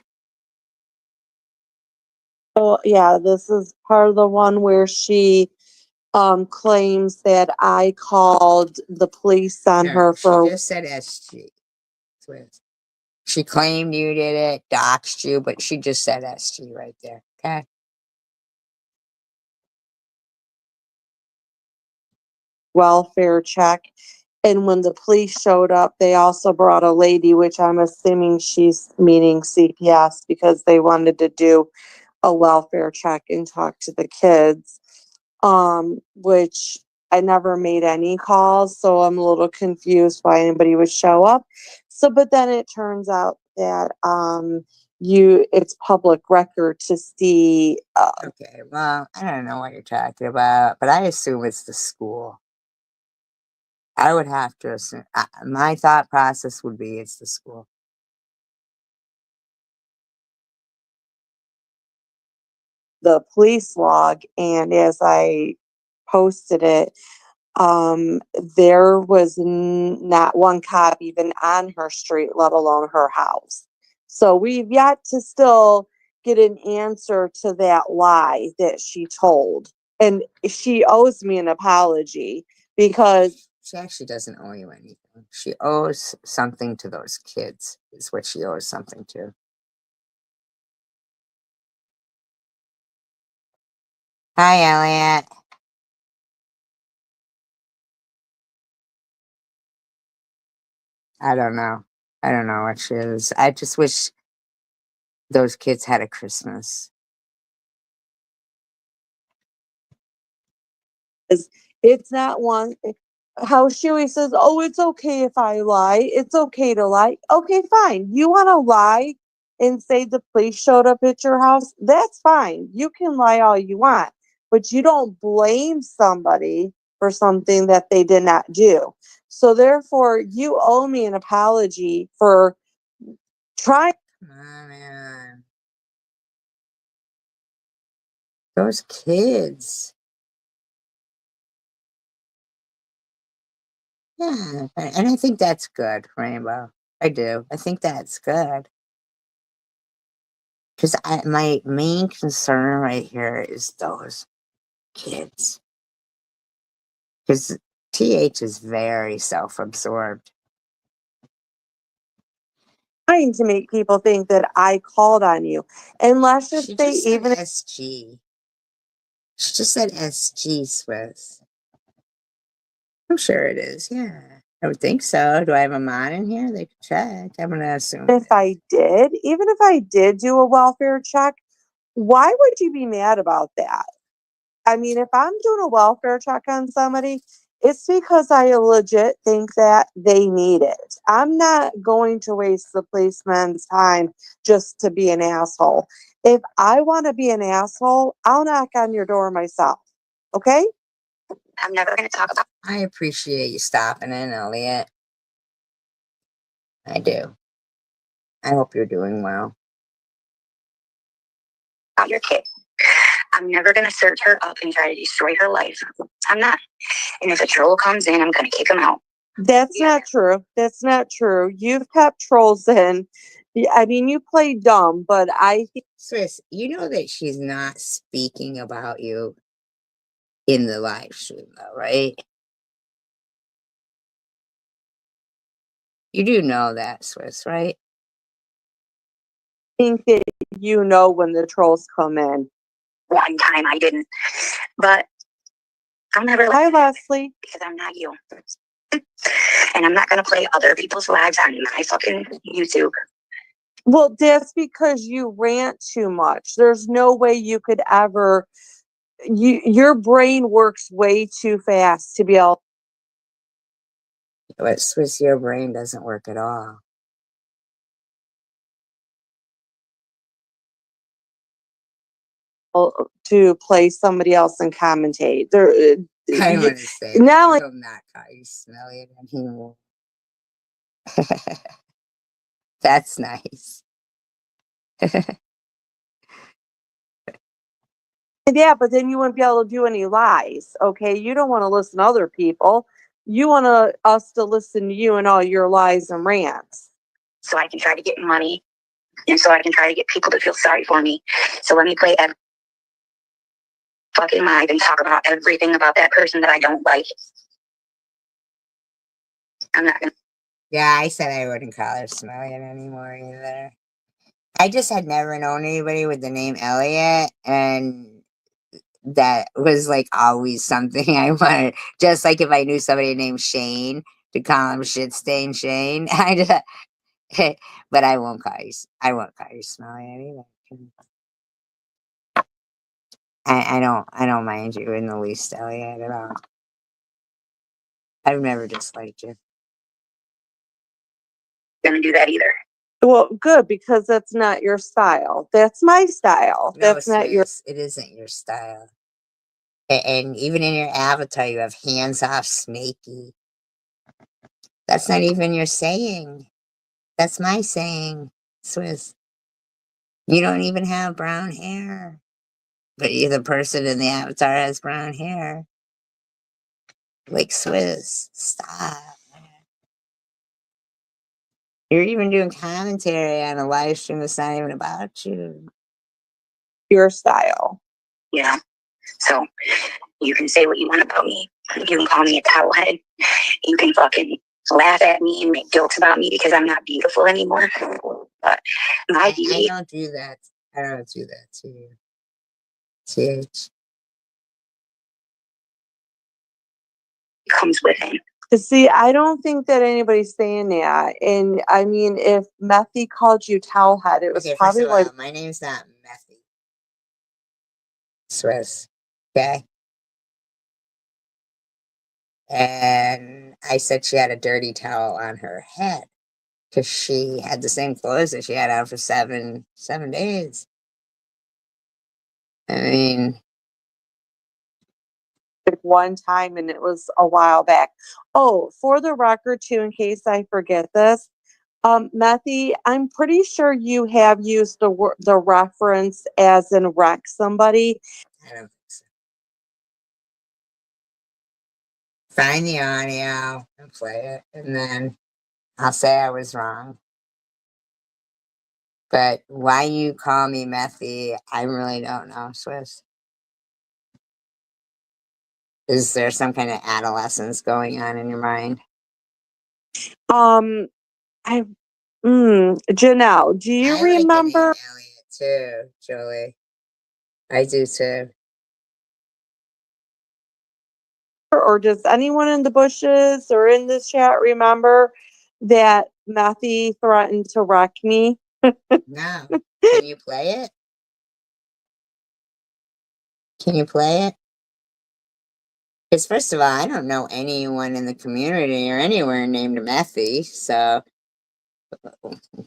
Oh, yeah, this is part of the one where she claims that I called the police on her for.
She just said SG. She claimed you did it, doxed you, but she just said SG right there. Okay.
Welfare check. And when the police showed up, they also brought a lady, which I'm assuming she's meaning CPS, because they wanted to do a welfare check and talk to the kids. Which I never made any calls, so I'm a little confused why anybody would show up. So, but then it turns out that it's public record to see.
Okay, well, I don't know what you're talking about, but I assume it's the school. I would have to assume. My thought process would be it's the school.
The police log, and as I posted it, there was not one cop even on her street, let alone her house. So we've yet to still get an answer to that lie that she told. And she owes me an apology because
She actually doesn't owe you anything. She owes something to those kids, is what she owes something to. Hi, Elliot. I don't know. I don't know what she is. I just wish those kids had a Christmas.
it's not one. How she always says, "Oh, it's okay if I lie. It's okay to lie." Okay, fine. You want to lie and say the police showed up at your house? That's fine. You can lie all you want, but you don't blame somebody for something that they did not do. So therefore, you owe me an apology for trying.
Come on, man. Those kids. Yeah, and I think that's good, Rainbow. I do. I think that's good. Because my main concern right here is those kids. Because TH is very self-absorbed.
Trying to make people think that I called on you. And let's just
She
say,
just said
even if
SG. She just said SG, Swiss. I'm sure it is, yeah. I would think so. Do I have a mod in here? They could check. I'm going to assume.
even if I did do a welfare check, why would you be mad about that? I mean, if I'm doing a welfare check on somebody, it's because I legit think that they need it. I'm not going to waste the policeman's time just to be an asshole. If I want to be an asshole, I'll knock on your door myself. Okay?
I'm never going to talk
I appreciate you stopping in, Elliot. I do. I hope you're doing well.
about your kid. I'm never going to search her up and try to destroy her life. I'm not. And if a troll comes in, I'm going to kick him out.
That's not true. That's not true. You've kept trolls in. I mean, you play dumb, but I think
Swiss, you know that she's not speaking about you in the live stream, though, right? You do know that, Swiss, right?
that you know when the trolls come in.
One time I didn't. But I'll never
Hi,
let that happen
Leslie.
because I'm not you. And I'm not going to play other people's lives on my fucking YouTube.
Well, that's because you rant too much. There's no way you could ever. Your brain works way too fast to be able
But Swiss, your brain doesn't work at all.
to play somebody else and commentate.
I want to say,
now,
I will not call you smelly anymore. That's nice.
yeah, but then you wouldn't be able to do any lies. Okay, you don't want to listen to other people. You want us to listen to you and all your lies and rants.
So I can try to get money. And so I can try to get people to feel sorry for me. So let me play every fucking live and talk about everything about that person that I don't like. I'm not going to.
Yeah, I said I wouldn't call her smelly anymore either. I just had never known anybody with the name Elliot, and that was like always something I wanted. Just like if I knew somebody named Shane, to call him shit stain Shane. I just, but I won't call you. I won't call you smelly either. I don't mind you in the least, Elliot, at all. I've never disliked you.
Gonna do that either.
Well, good, because that's not your style. That's my style.
No,
That's not your.
it isn't your style. And even in your avatar, you have hands off snaky. That's not even your saying. That's my saying, Swiss. You don't even have brown hair. But you, the person in the avatar, has brown hair. Like Swiss. Stop. You're even doing commentary on a live stream that's not even about you.
Your style.
Yeah. So you can say what you want about me. You can call me a towelhead. You can fucking laugh at me and make jokes about me because I'm not beautiful anymore. But my beauty.
I don't do that. I don't do that to you. TH.
Comes with him.
See, I don't think that anybody's saying that. And I mean, if Methy called you towelhead, it was
Okay,
probably
first of all,
like,
my name's not Methy. Swiss. Okay? And I said she had a dirty towel on her head because she had the same clothes that she had on for seven days. I mean,
one time, and it was a while back. Oh, for the record, too, in case I forget this, Methy, I'm pretty sure you have used the reference as in wreck somebody.
I don't think so. Find the audio and play it, and then I'll say I was wrong. But why you call me Methy, I really don't know, Swiss. Is there some kind of adolescence going on in your mind?
I Janelle, do you
I like the name
remember?
Elliot too, Jolie. I do too.
Or does anyone in the bushes or in this chat remember that Methy threatened to wreck me?
No. Can you play it? Can you play it? Because first of all, I don't know anyone in the community or anywhere named Methy. So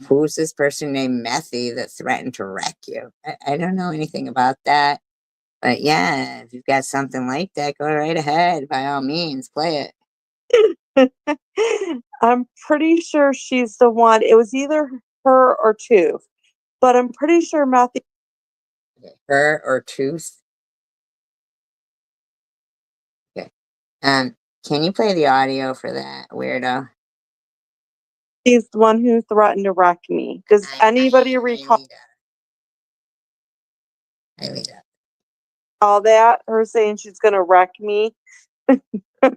who's this person named Methy that threatened to wreck you? I don't know anything about that. But yeah, if you've got something like that, go right ahead. By all means, play it.
I'm pretty sure she's the one. It was either her or Tooth, but I'm pretty sure Methy.
Okay. Her or Tooth? Okay. Can you play the audio for that weirdo?
She's the one who threatened to wreck me. Does anybody recall all that? Her saying she's going to wreck me?
My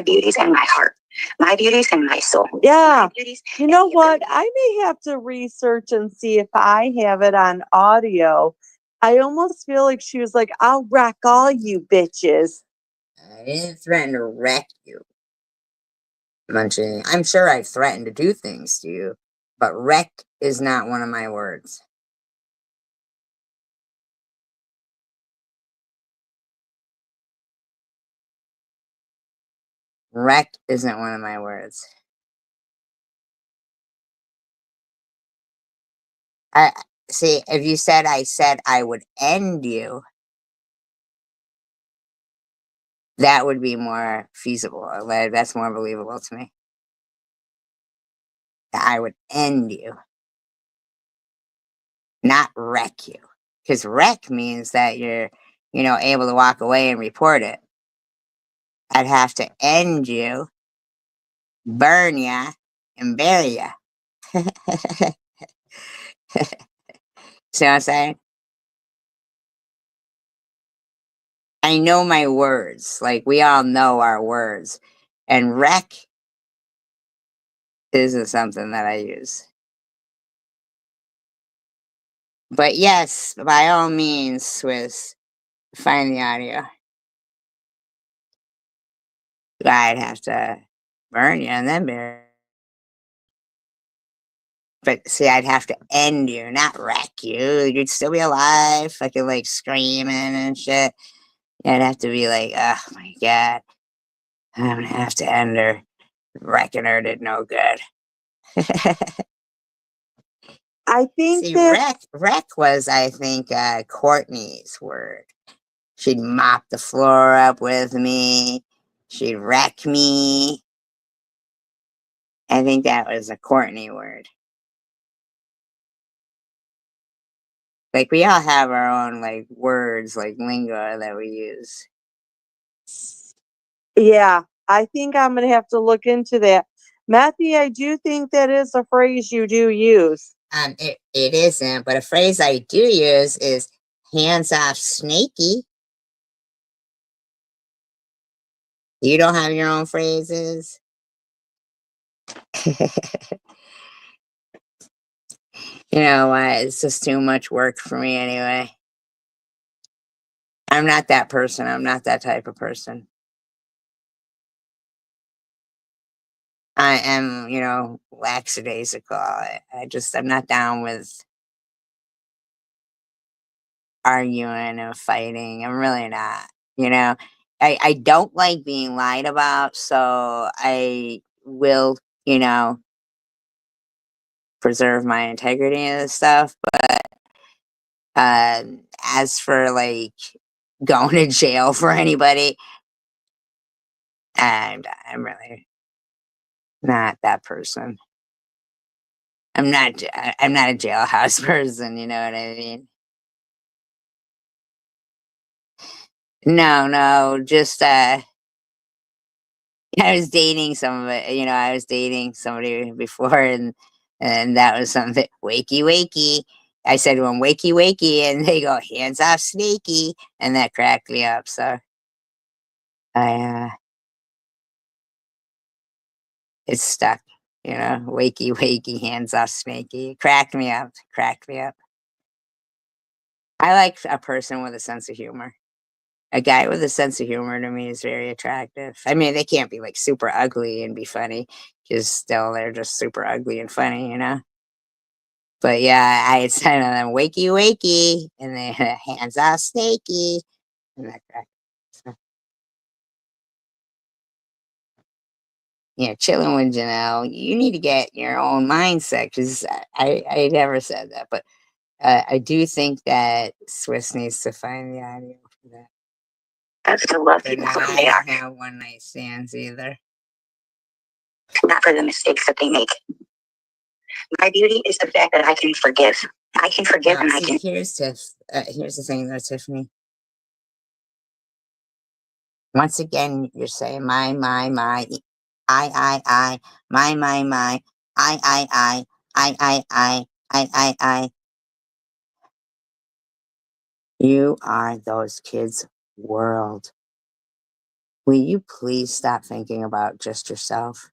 beauty's in my heart. My beauty's in my soul.
Yeah. You know what? I may have to research and see if I have it on audio. I almost feel like she was like, I'll wreck all you bitches.
I didn't threaten to wreck you. Munchie. I'm sure I've threatened to do things to you, but wreck is not one of my words. Wreck isn't one of my words. I see, if you said I would end you, that would be more feasible. That's more believable to me. That I would end you, not wreck you. Because wreck means that you're, able to walk away and report it. I'd have to end you, burn ya, and bury ya. See what I'm saying? I know my words. Like, we all know our words. And wreck isn't something that I use. But yes, by all means, Swiss, find the audio. I'd have to burn you and then bury. But see, I'd have to end you, not wreck you. You'd still be alive, fucking like screaming and shit. I'd have to be like, oh my god, I'm gonna have to end her. Wrecking her did no good.
I think
See,
that
wreck was, I think, Courtney's word. She'd mop the floor up with me. She'd wreck me. I think that was a Courtney word. Like, we all have our own, like, words, like lingo that we use.
yeah, I think I'm gonna have to look into that. Matthew, I do think that is a phrase you do use.
It isn't, but a phrase I do use is hands off snaky. You don't have your own phrases? You know what? It's just too much work for me anyway. I'm not that person. I'm not that type of person. I am, lackadaisical. I'm not down with arguing and fighting. I'm really not, you know. I don't like being lied about, so I will, preserve my integrity and stuff. But as for like going to jail for anybody, and I'm really not that person. I'm not a jailhouse person, you know what I mean? No, no, just I was dating I was dating somebody before, and that was something wakey wakey. I said to him wakey wakey, and they go hands off snaky, and that cracked me up. So I it's stuck, wakey wakey, hands off snaky. It cracked me up, cracked me up. I like a person with a sense of humor. A guy with a sense of humor to me is very attractive. I mean, they can't be like super ugly and be funny, because still they're just super ugly and funny, you know? But yeah, I had said to them, wakey wakey, and then hands off snaky, and that crack. So, yeah, chilling with Janelle, you need to get your own mindset, because I never said that, but I do think that Swiss needs to find the audio for that.
I still love
But
people
no,
for who
I
they are,
don't have one night stands either.
not for the mistakes that they make. My beauty is the fact that I can forgive. I can forgive
Now,
and I
see,
can.
here's here's the thing though, Tiffany. Once again, you're saying my, I, my, I. You are those kids' world. Will you please stop thinking about just yourself?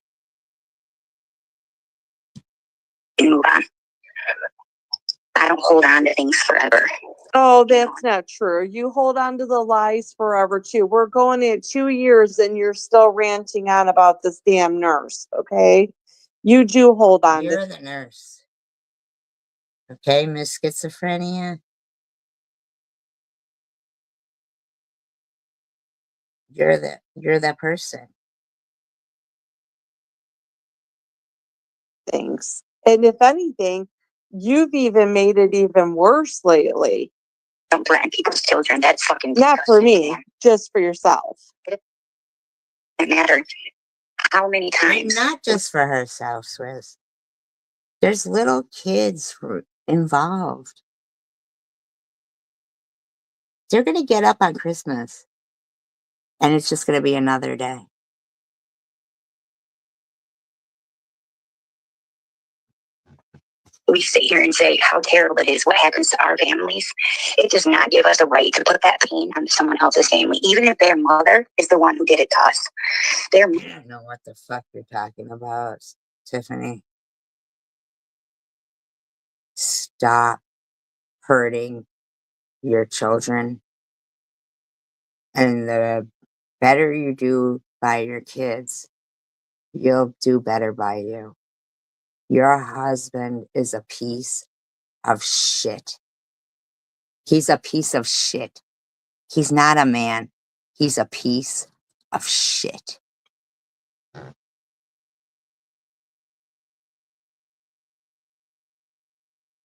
Move on. I don't hold on to things forever.
Oh, that's not true. You hold on to the lies forever too. We're going at 2 years and you're still ranting on about this damn nurse, okay? You do hold on to
You're the nurse. Okay, Miss Schizophrenia? You're that person.
things. And if anything, you've even made it even worse lately.
Don't threaten people's children. That's fucking
Not for
disgusting,
me,
man.
just for yourself.
It mattered how many
And
times.
not just for herself, Swiss. There's little kids involved. They're going to get up on Christmas, and it's just going to be another day.
We sit here and say how terrible it is what happens to our families. It does not give us a right to put that pain on someone else's family, even if their mother is the one who did it to us.
I don't know what the fuck you're talking about, Tiffany. Stop hurting your children. And the better you do by your kids, you'll do better by you. Your husband is a piece of shit. He's a piece of shit. He's not a man. He's a piece of shit.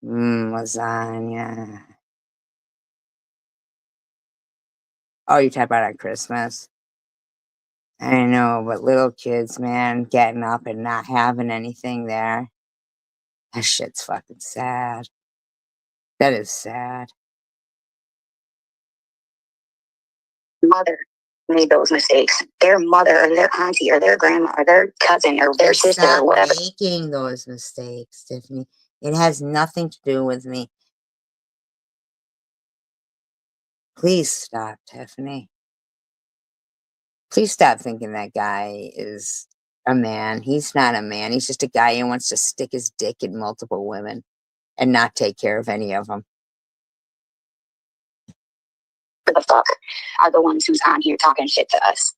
Lasagna. Oh, you talk about on Christmas? I know, but little kids, man, getting up and not having anything there. That shit's fucking sad. That is sad.
Mother made those mistakes. Their mother or their auntie or their grandma or their cousin or their sister
Stop
or whatever.
making those mistakes, Tiffany. It has nothing to do with me. Please stop, Tiffany. Please stop thinking that guy is a man. He's not a man. He's just a guy who wants to stick his dick in multiple women and not take care of any of them.
The fuck are the ones who's on here talking shit to us?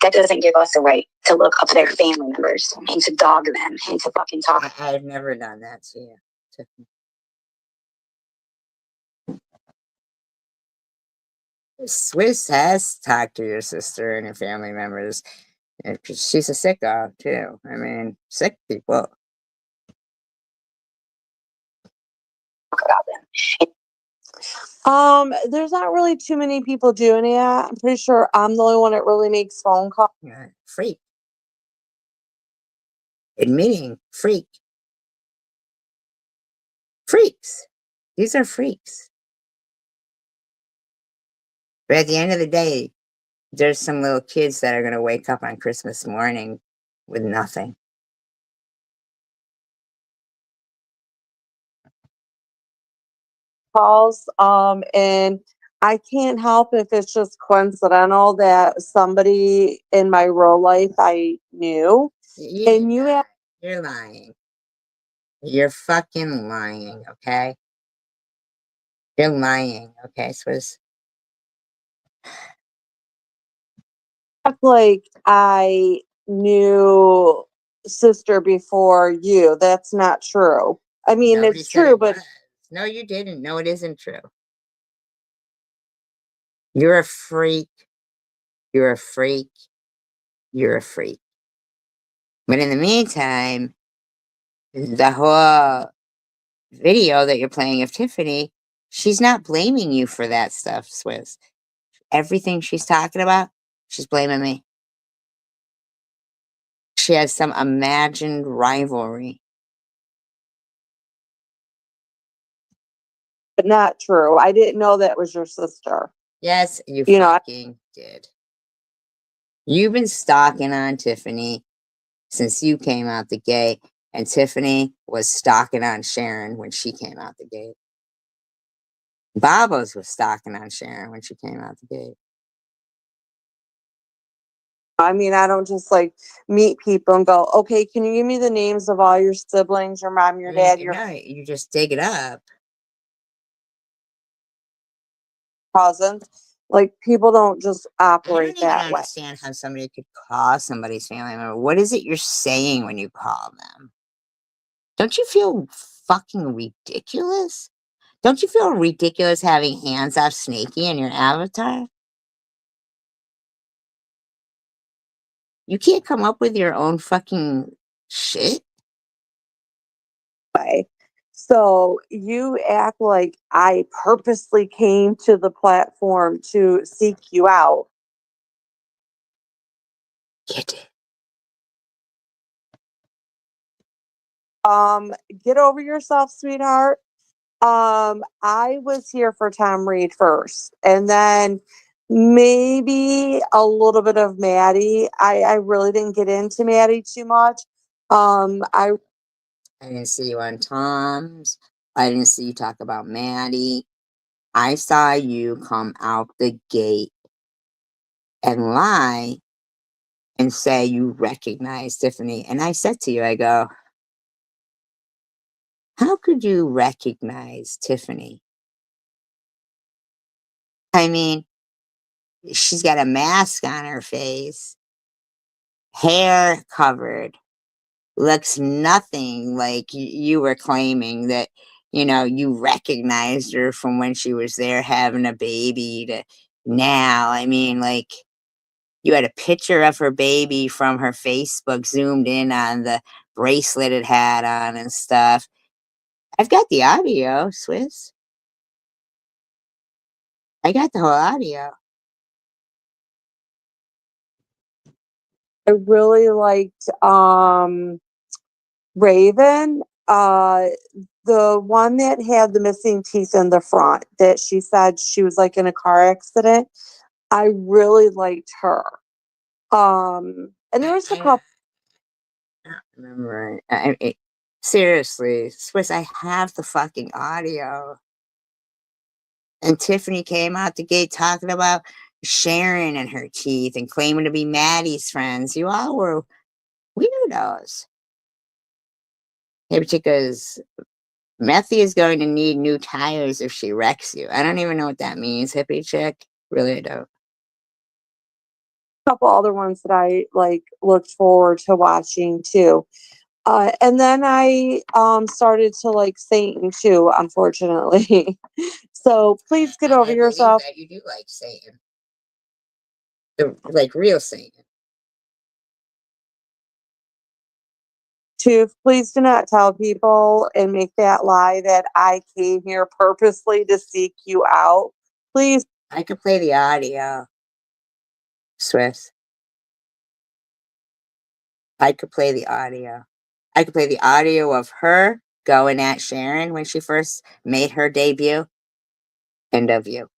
That doesn't give us a right to look up their family members and to dog them and to fucking talk.
I've never done that to you, Tiffany. Swiss has talked to your sister and your family members. She's a sicko too. I mean, sick people.
About them.
There's not really too many people doing it. I'm pretty sure I'm the only one that really makes phone calls.
Freak. Admitting freak. Freaks. These are freaks. But at the end of the day, there's some little kids that are going to wake up on Christmas morning with nothing.
Calls. And I can't help if it's just coincidental that somebody in my real life I knew. And you have
You're lying. You're fucking lying, okay? You're lying, okay, Swiss?
like I knew sister before you. That's not true. I mean,
Nobody
it's
said
true,
it
but
was. No, you didn't. No, it isn't true. You're a freak. You're a freak. You're a freak. But in the meantime, the whole video that you're playing of Tiffany, she's not blaming you for that stuff, Swiss. Everything she's talking about, she's blaming me. She has some imagined rivalry.
not true. I didn't know that was your sister.
Yes, you
You know,
fucking did. You've been stalking on Tiffany since you came out the gate, and Tiffany was stalking on Sharon when she came out the gate. Babos was stalking on Sharon when she came out the gate.
I mean, I don't just like meet people and go, okay, can you give me the names of all your siblings, your mom, your dad, your
No, you just dig it up.
cousins? Like, people don't just
I
operate
don't even
that way.
understand how somebody could call somebody's family member. What is it you're saying when you call them? Don't you feel fucking ridiculous? Don't you feel ridiculous having hands off Snakey in your avatar? You can't come up with your own fucking shit?
Way. So you act like I purposely came to the platform to seek you out.
Get it.
Get over yourself, sweetheart. I was here for Tom Reed first, and then maybe a little bit of Maddie. I really didn't get into Maddie too much. I
didn't see you on Tom's. I didn't see you talk about Maddie. I saw you come out the gate and lie and say you recognize Tiffany. And I said to you, I go, how could you recognize Tiffany? I mean, she's got a mask on her face. hair covered, looks nothing like you were claiming that, you recognized her from when she was there having a baby to now. I mean, like, you had a picture of her baby from her Facebook zoomed in on the bracelet it had on and stuff. I've got the audio, Swiss. I got the whole audio.
I really liked Raven, the one that had the missing teeth in the front, that she said she was like in a car accident. I really liked her. And there was a couple.
I don't remember. Seriously, Swiss, I have the fucking audio. And Tiffany came out the gate talking about Sharon and her teeth and claiming to be Maddie's friends. You all were weirdos. Because Methy is going to need new tires if she wrecks you. I don't even know what that means, hippie chick. Really, I don't.
Couple other ones that I like looked forward to watching too. And then I started to like Satan too, unfortunately. So please get over
I
yourself.
believe that you do like Satan. Like real Satan.
To please do not tell people and make that lie that I came here purposely to seek you out. Please.
I could play the audio. Swiss. I could play the audio. I could play the audio of her going at Sharon when she first made her debut. And of you.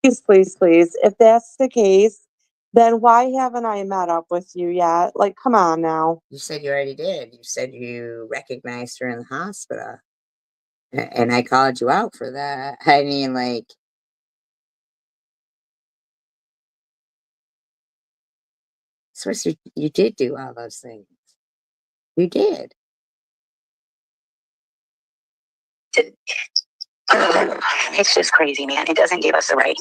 Please, please, please. If that's the case, then why haven't I met up with you yet? Like, come on now.
You said you already did. You said you recognized her in the hospital. And I called you out for that. I mean, like, Swiss, you did do all those things. You did.
It's just crazy, man. It doesn't give us the right,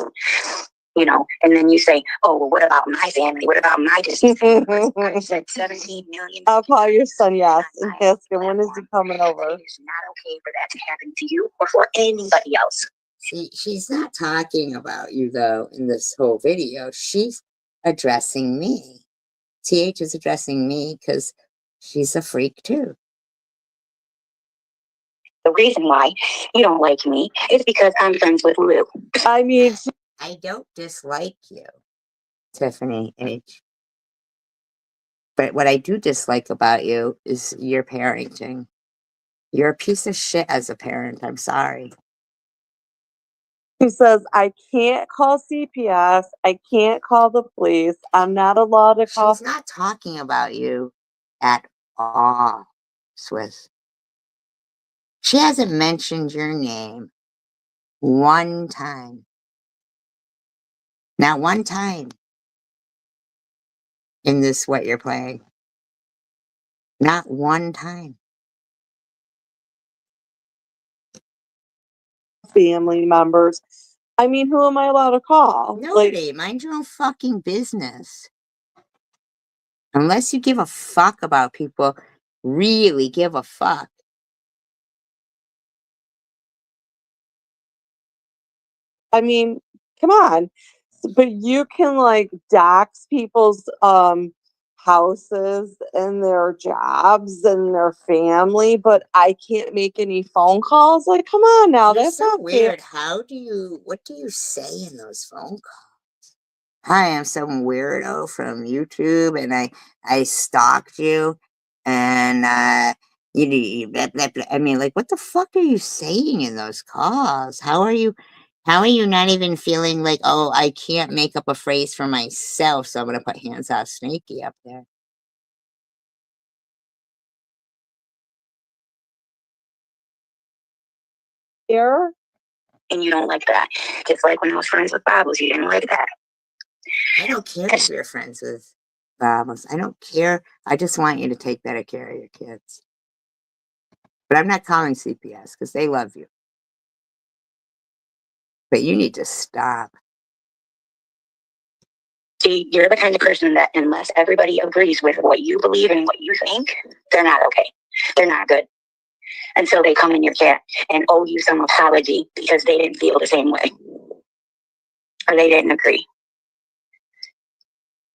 And then you say, "Oh, well, what about my family? What about my distance?" I said 17 million.
I'll call your son, yes, and ask him when is he coming over.
It's not okay for that to happen to you or for anybody else.
See, she's not talking about you, though, in this whole video. She's addressing me. TH is addressing me because she's a freak, too.
The reason why you don't like me is because I'm friends with Lou.
I mean,
I don't dislike you, Tiffany H. But what I do dislike about you is your parenting. You're a piece of shit as a parent. I'm sorry.
he says, I can't call CPS. I can't call the police. I'm not allowed to call.
She's not talking about you at all, Swiss. She hasn't mentioned your name one time. Not one time in this what you're playing. Not one time.
Family members. I mean, who am I allowed to call?
Nobody. Mind your own fucking business. Unless you give a fuck about people, really give a fuck.
I mean, come on. But you can like dox people's houses and their jobs and their family, but I can't make any phone calls. Like, come on now,
You're
that's
so
not
weird.
fair.
What do you say in those phone calls? Hi, I'm some weirdo from YouTube and I stalked you and blah, blah, blah. I mean, like, what the fuck are you saying in those calls? How are you not even feeling like, oh, I can't make up a phrase for myself, so I'm gonna put hands off Snaky up there?
Here,
And you don't like that. Just like when I was friends with Bibles, you didn't like that.
I don't care if you're friends with Babos. I don't care. I just want you to take better care of your kids. But I'm not calling CPS because they love you. But you need to stop.
See, you're the kind of person that unless everybody agrees with what you believe and what you think, they're not okay. They're not good. Until they come in your chat and owe you some apology because they didn't feel the same way. Or they didn't agree.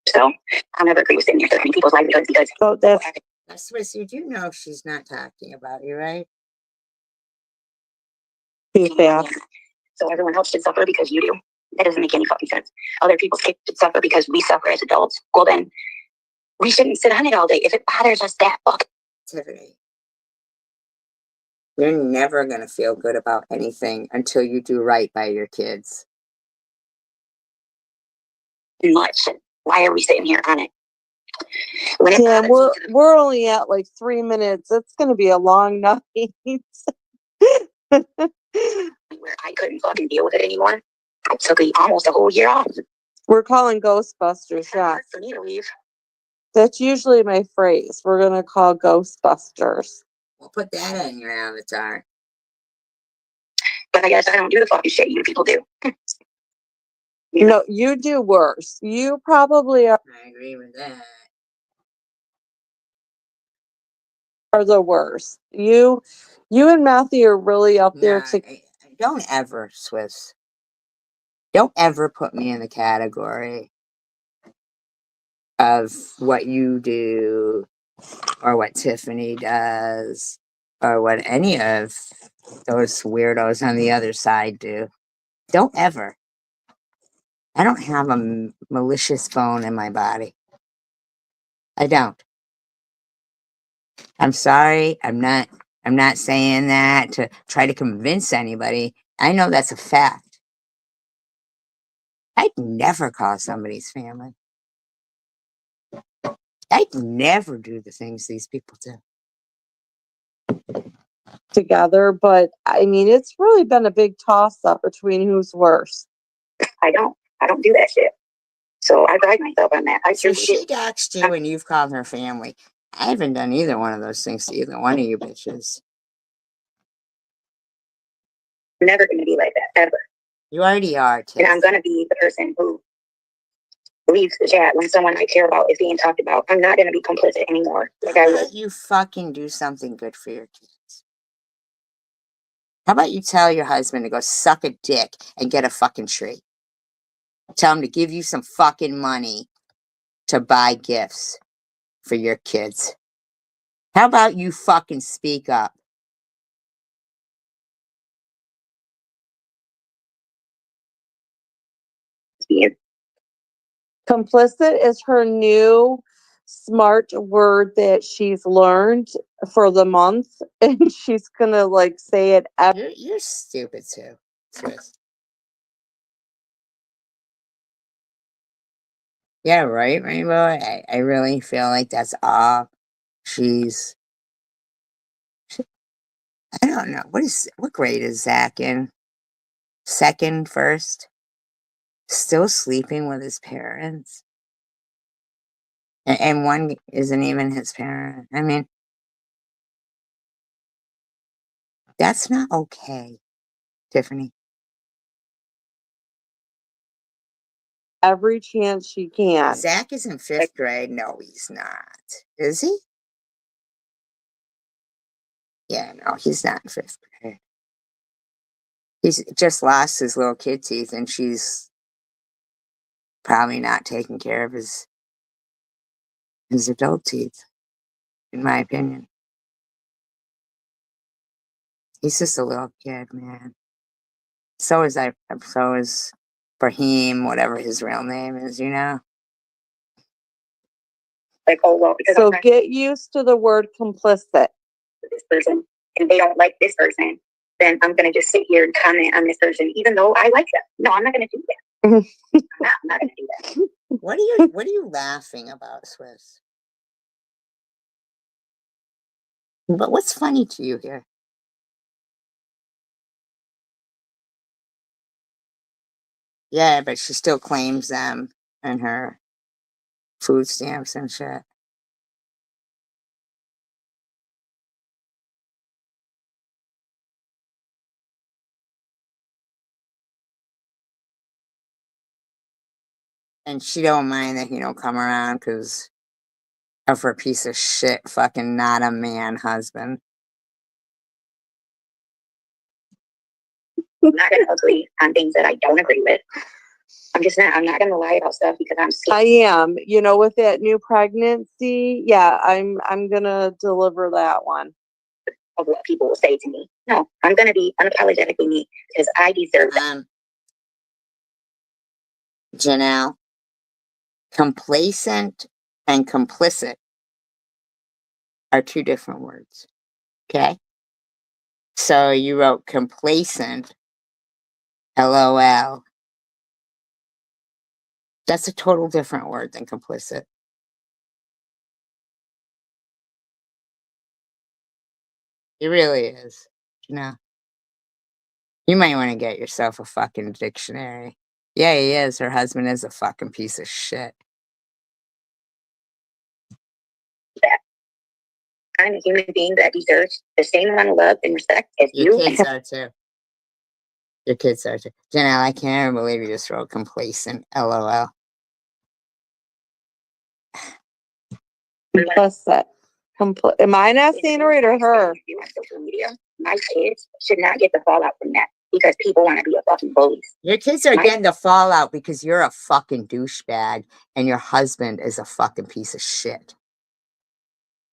So I'll never agree with sitting here threatening people's livelihoods because
So that's
Swiss, you do know she's not talking about you, right?
too fast.
So everyone else should suffer because you do. That doesn't make any fucking sense. Other people should suffer because we suffer as adults. Well then, we shouldn't sit on it all day if it bothers us that fuck.
Tiffany, you're never going to feel good about anything until you do right by your kids.
Much. Why are we sitting here on it?
Yeah, we're only at like 3 minutes. It's gonna be a long night.
Where I couldn't fucking deal with it anymore. I took almost a whole year off.
We're calling Ghostbusters, yeah.
For me to leave.
That's usually my phrase. We're gonna call Ghostbusters.
We'll put that on your avatar.
But I guess I don't do the fucking shit you people do.
No, you do worse. You probably
I agree with that.
are the worst. You and Matthew are really up there to
Don't ever, Swiss. Don't ever put me in the category of what you do or what Tiffany does or what any of those weirdos on the other side do. Don't ever. I don't have a malicious bone in my body. I don't. I'm sorry. I'm not saying that to try to convince anybody. I know that's a fact. I'd never call somebody's family. I'd never do the things these people do.
together, but I mean, it's really been a big toss up between who's worse.
I don't do that shit. So I pride myself on that.
So she doxed you and you've called her family. I haven't done either one of those things to either one of you bitches.
I'm never going to be like that, ever.
You already are, Tiff.
And I'm going to be the person who leaves the chat when someone I care about is being talked about. I'm not going to be complicit anymore. Like I was.
You fucking do something good for your kids. How about you tell your husband to go suck a dick and get a fucking tree? Tell him to give you some fucking money to buy gifts for your kids. How about you fucking speak up?
Complicit is her new smart word that she's learned for the month, and she's gonna like say it every.
You're stupid too, Swiss. Yeah, right, Rainbow. I really feel like that's all she's. I don't know. What grade is Zach in? Second, first? Still sleeping with his parents? And one isn't even his parent. I mean, that's not okay, Tiffany.
Every chance she can.
Zach is in fifth grade. No, he's not. Is he? Yeah, no, he's not in fifth grade. He's just lost his little kid teeth, and she's probably not taking care of his adult teeth, in my opinion. He's just a little kid, man. So is Brahim, whatever his real name is, you know?
Like, oh, well, because
so get used to the word complicit.
This person, and they don't like this person, then I'm going to just sit here and comment on this person, even though I like them. No, I'm not going to do that. I'm not going to do that.
What are you laughing about, Swiss? But what's funny to you here? Yeah, but she still claims them and her food stamps and shit. And she don't mind that he don't come around because of her piece of shit fucking not a man husband.
I'm not going to agree on things that I don't agree with. I'm just not. I'm not going to lie about stuff because I'm scared.
I am. You know, with that new pregnancy, yeah, I'm gonna deliver that one.
Of what people will say to me. No, I'm going to be unapologetically me because I deserve that.
Janelle, complacent and complicit are two different words. Okay? So you wrote complacent, LOL. That's a total different word than complicit. It really is. Janelle. You might want to get yourself a fucking dictionary. Yeah, he is. Her husband is a fucking piece of shit.
I'm a human being that deserves the same amount of love and respect as
Your
you.
kids are too. Your kids are too. Janelle, I can't even believe you just wrote complacent, LOL.
Complicit. Am I not saying it right or her?
On social media, my kids should not get the fallout from that because people want to be a fucking bullies.
Your kids are getting the fallout because you're a fucking douchebag and your husband is a fucking piece of shit.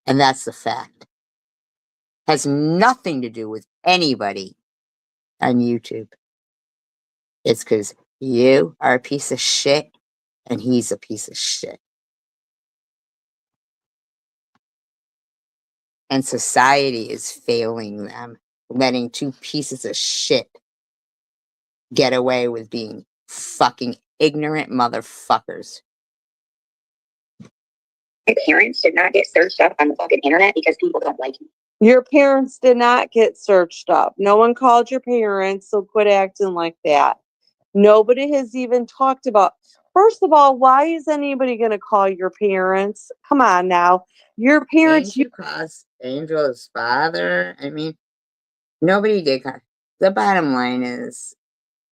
And that's the fact. Has nothing to do with anybody on YouTube. It's because you are a piece of shit and he's a piece of shit. And society is failing them, letting two pieces of shit get away with being fucking ignorant motherfuckers.
My parents should not get searched up on the fucking internet because people don't like me.
Your parents did not get searched up. No one called your parents, so quit acting like that. Nobody has even talked about. First of all, why is anybody going to call your parents? Come on now. Your parents.
Angel calls Angel's father. I mean, nobody did. The bottom line is,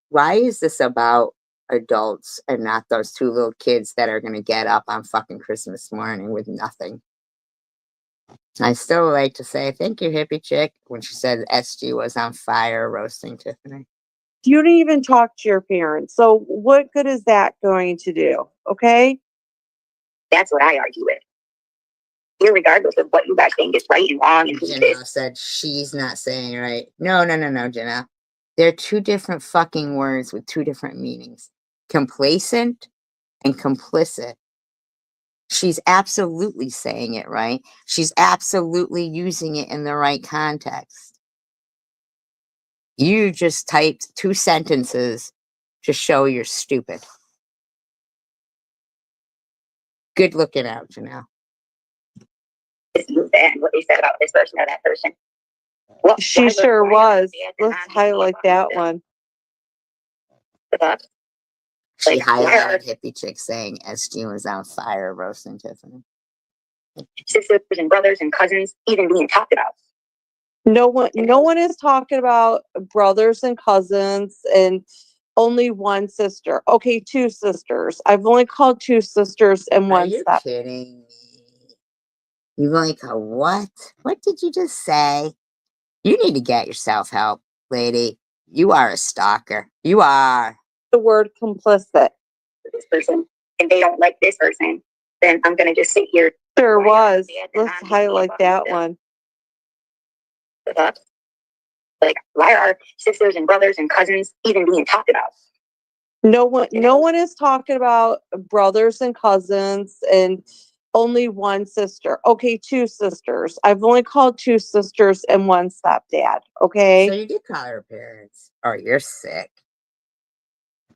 why is this about adults and not those two little kids that are going to get up on fucking Christmas morning with nothing? I still like to say thank you, hippie chick, when she said SG was on fire roasting Tiffany.
You didn't even talk to your parents. So what good is that going to do? Okay?
That's what I argue with. Irregardless of what you guys think is right and wrong and who
Janelle said she's not saying right. No, Janelle. They're two different fucking words with two different meanings. Complacent and complicit. She's absolutely saying it right. She's absolutely using it in the right context. You just typed two sentences to show you're stupid. Good looking out, Janelle.
And what they said about this person or that person. Well,
She sure was. Let's highlight that one.
She highlighted hippie chick saying SG was on fire roasting Tiffany.
Sisters and brothers and cousins even being talked about.
No one is talking about brothers and cousins and only one sister. Okay, two sisters. I've only called two sisters and one step.
Are you kidding me? You like a what? What did you just say? You need to get yourself help, lady. You are a stalker. You are.
The word complicit.
This person, and they don't like this person, then I'm gonna just sit here.
Sure was. Let's highlight that one.
Like, why are sisters and brothers and cousins even being talked about?
No one is talking about brothers and cousins and only one sister. Okay, two sisters. I've only called two sisters and one stepdad. Okay.
So you did call her parents. Oh, you're sick.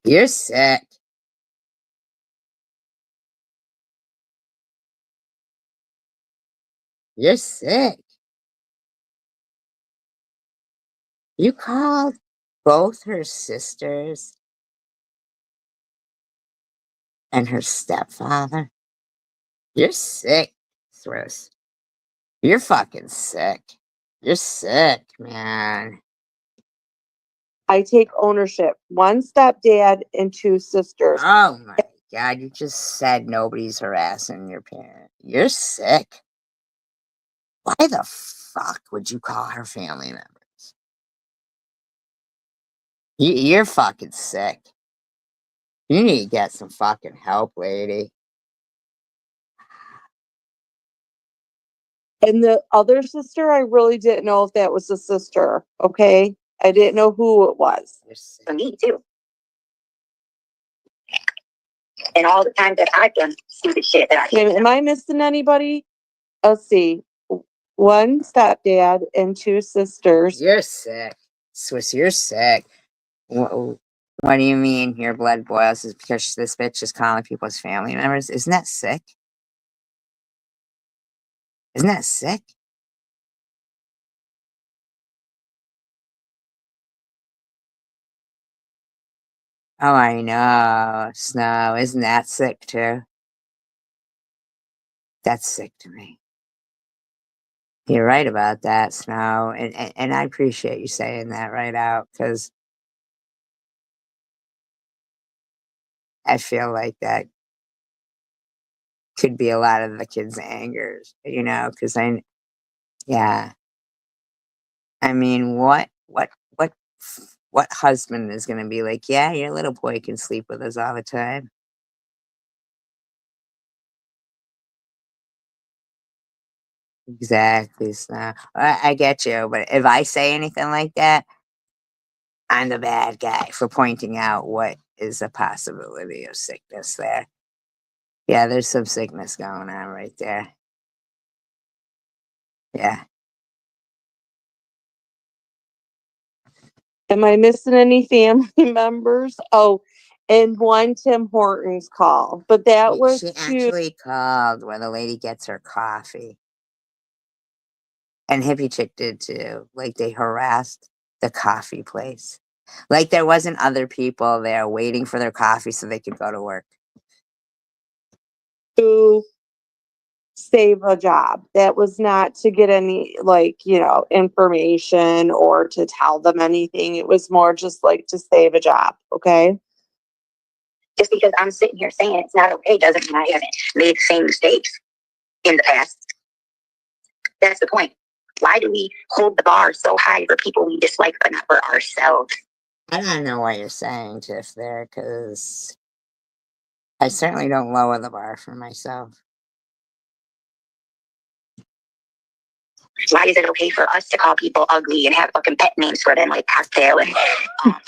You're sick. You're sick. You called both her sisters and her stepfather. You're sick, Thris. You're fucking sick. You're sick, man.
I take ownership. One stepdad and two sisters.
Oh my God, you just said nobody's harassing your parent. You're sick. Why the fuck would you call her family members? You're fucking sick. You need to get some fucking help, lady.
And the other sister, I really didn't know if that was a sister. Okay. I didn't know who it was.
You're sick.
For me too. And all the times that I've done stupid shit that I
Okay, am I missing anybody? Let's see. One stepdad and two sisters.
You're sick. Swiss, you're sick. What do you mean your blood boils is because this bitch is calling people's family members? Isn't that sick? Isn't that sick? Oh, I know. Snow, isn't that sick too? That's sick to me. You're right about that, Snow. And I appreciate you saying that right out because I feel like that could be a lot of the kids' angers, because yeah. I mean, what husband is going to be like, yeah, your little boy can sleep with us all the time? Exactly, Snow. I get you, but if I say anything like that, I'm the bad guy for pointing out what is a possibility of sickness there. Yeah, there's some sickness going on right there. Yeah.
Am I missing any family members? Oh, and one Tim Hortons call. But that was
She
to
actually called where the lady gets her coffee. And Hippie Chick did too. Like they harassed the coffee place. Like there wasn't other people there waiting for their coffee so they could go to work.
save a job. That was not to get any information or to tell them anything. It was more just like to save a job. Okay.
just because I'm sitting here saying it's not okay doesn't mean I haven't made the same mistakes in the past. That's the point. Why do we hold the bar so high for people we dislike but not for ourselves?
I don't know what you're saying, Tiff, there, because I certainly don't lower the bar for myself.
Why is it okay for us to call people ugly and have fucking pet names for them like cocktail and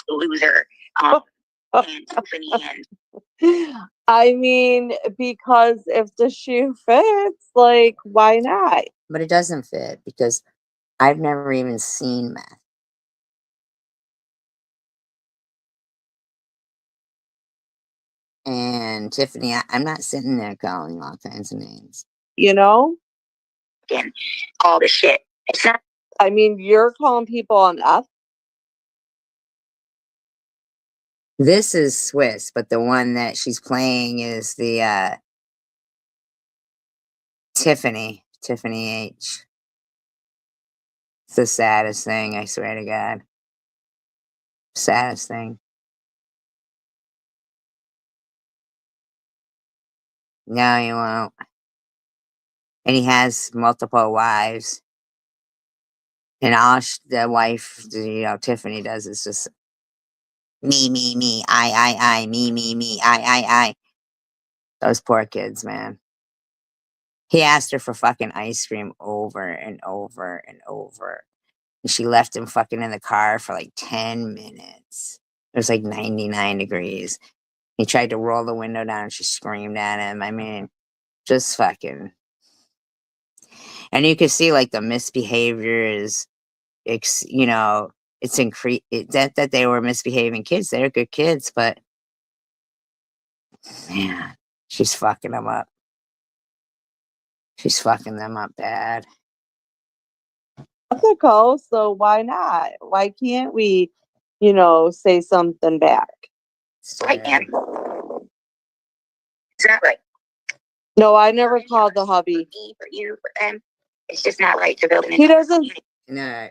loser and Tiffany and
I mean, because if the shoe fits, like, why not?
But it doesn't fit because I've never even seen meth. And Tiffany, I'm not sitting there calling all kinds of names.
You know?
and all this shit? It's not.
I mean, you're calling people on F.
This is Swiss, but the one that she's playing is the Tiffany H. It's the saddest thing, I swear to God. Saddest thing. No, you won't. And he has multiple wives. And all the wife, Tiffany does is just me, I, me, I. Those poor kids, man. He asked her for fucking ice cream over and over and over. And she left him fucking in the car for like 10 minutes. It was like 99 degrees. He tried to roll the window down and she screamed at him. I mean, just fucking. And you can see like the misbehavior is, it's increased. That they were misbehaving kids. They're good kids, but man, she's fucking them up. She's fucking them up bad.
Ethical, so why not? Why can't we, say something back?
Right, and it's not right.
No, I never called the hubby.
For me, for you, for them, it's just not right to build an.
He doesn't.
No,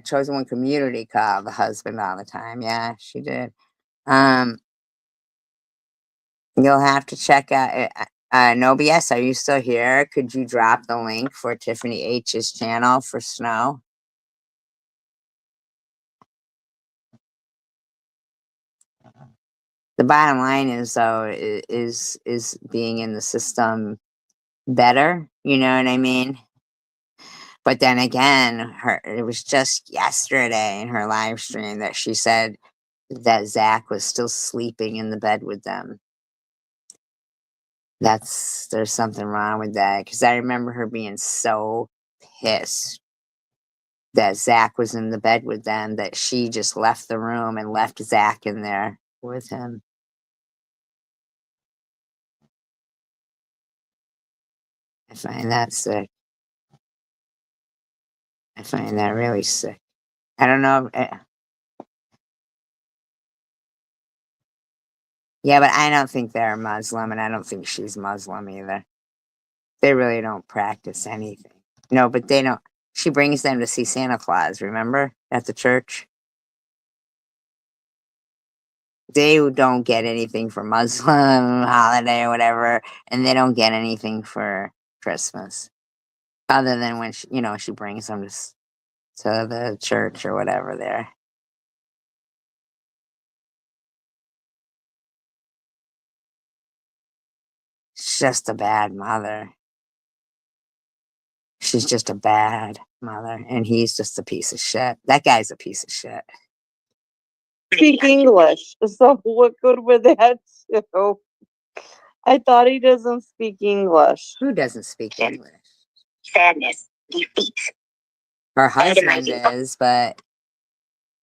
Chosen One Community called the husband all the time. Yeah, she did. You'll have to check out. No BS. Are you still here? Could you drop the link for Tiffany H's channel for Snow? The bottom line is, though, is being in the system better. You know what I mean? But then again, it was just yesterday in her live stream that she said that Zach was still sleeping in the bed with them. There's something wrong with that, because I remember her being so pissed that Zach was in the bed with them that she just left the room and left Zach in there with him. I find that sick. I find that really sick. I don't know. Yeah, but I don't think they're Muslim, and I don't think she's Muslim either. They really don't practice anything. No, but they don't. She brings them to see Santa Claus, remember? At the church. They don't get anything for Muslim holiday or whatever, and they don't get anything for Christmas. Other than when she brings them to the church or whatever there. She's just a bad mother. She's just a bad mother, and he's just a piece of shit. That guy's a piece of shit.
Speak English. So what good would that do? I thought he doesn't speak English.
Who doesn't speak English?
Sadness, defeat.
Her husband is, but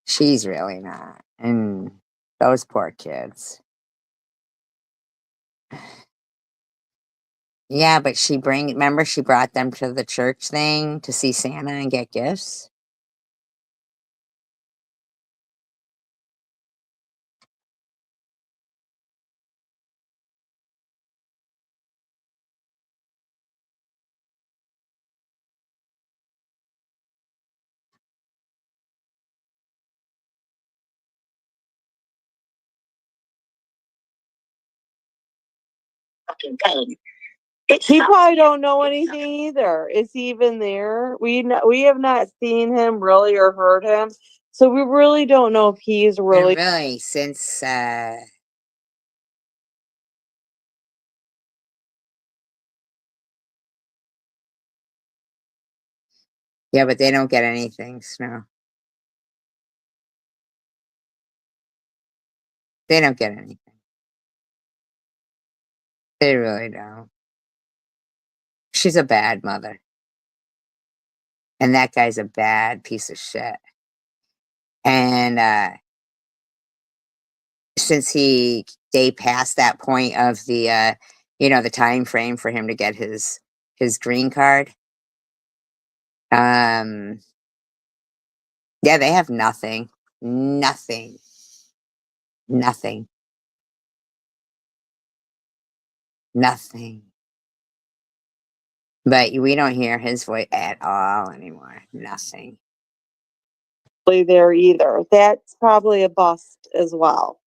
she's really not. And those poor kids. Yeah, but remember she brought them to the church thing to see Santa and get gifts?
Fucking pain.
He probably don't know anything either. Is he even there? We have not seen him really or heard him, so we really don't know if he's really.
And really, since yeah, but they don't get anything, Snow. They don't get anything. They really don't. She's a bad mother. And that guy's a bad piece of shit. And since they passed that point of the time frame for him to get his green card, yeah, they have nothing. Nothing. Nothing. Nothing. But we don't hear his voice at all anymore. Nothing.
There either. That's probably a bust as well.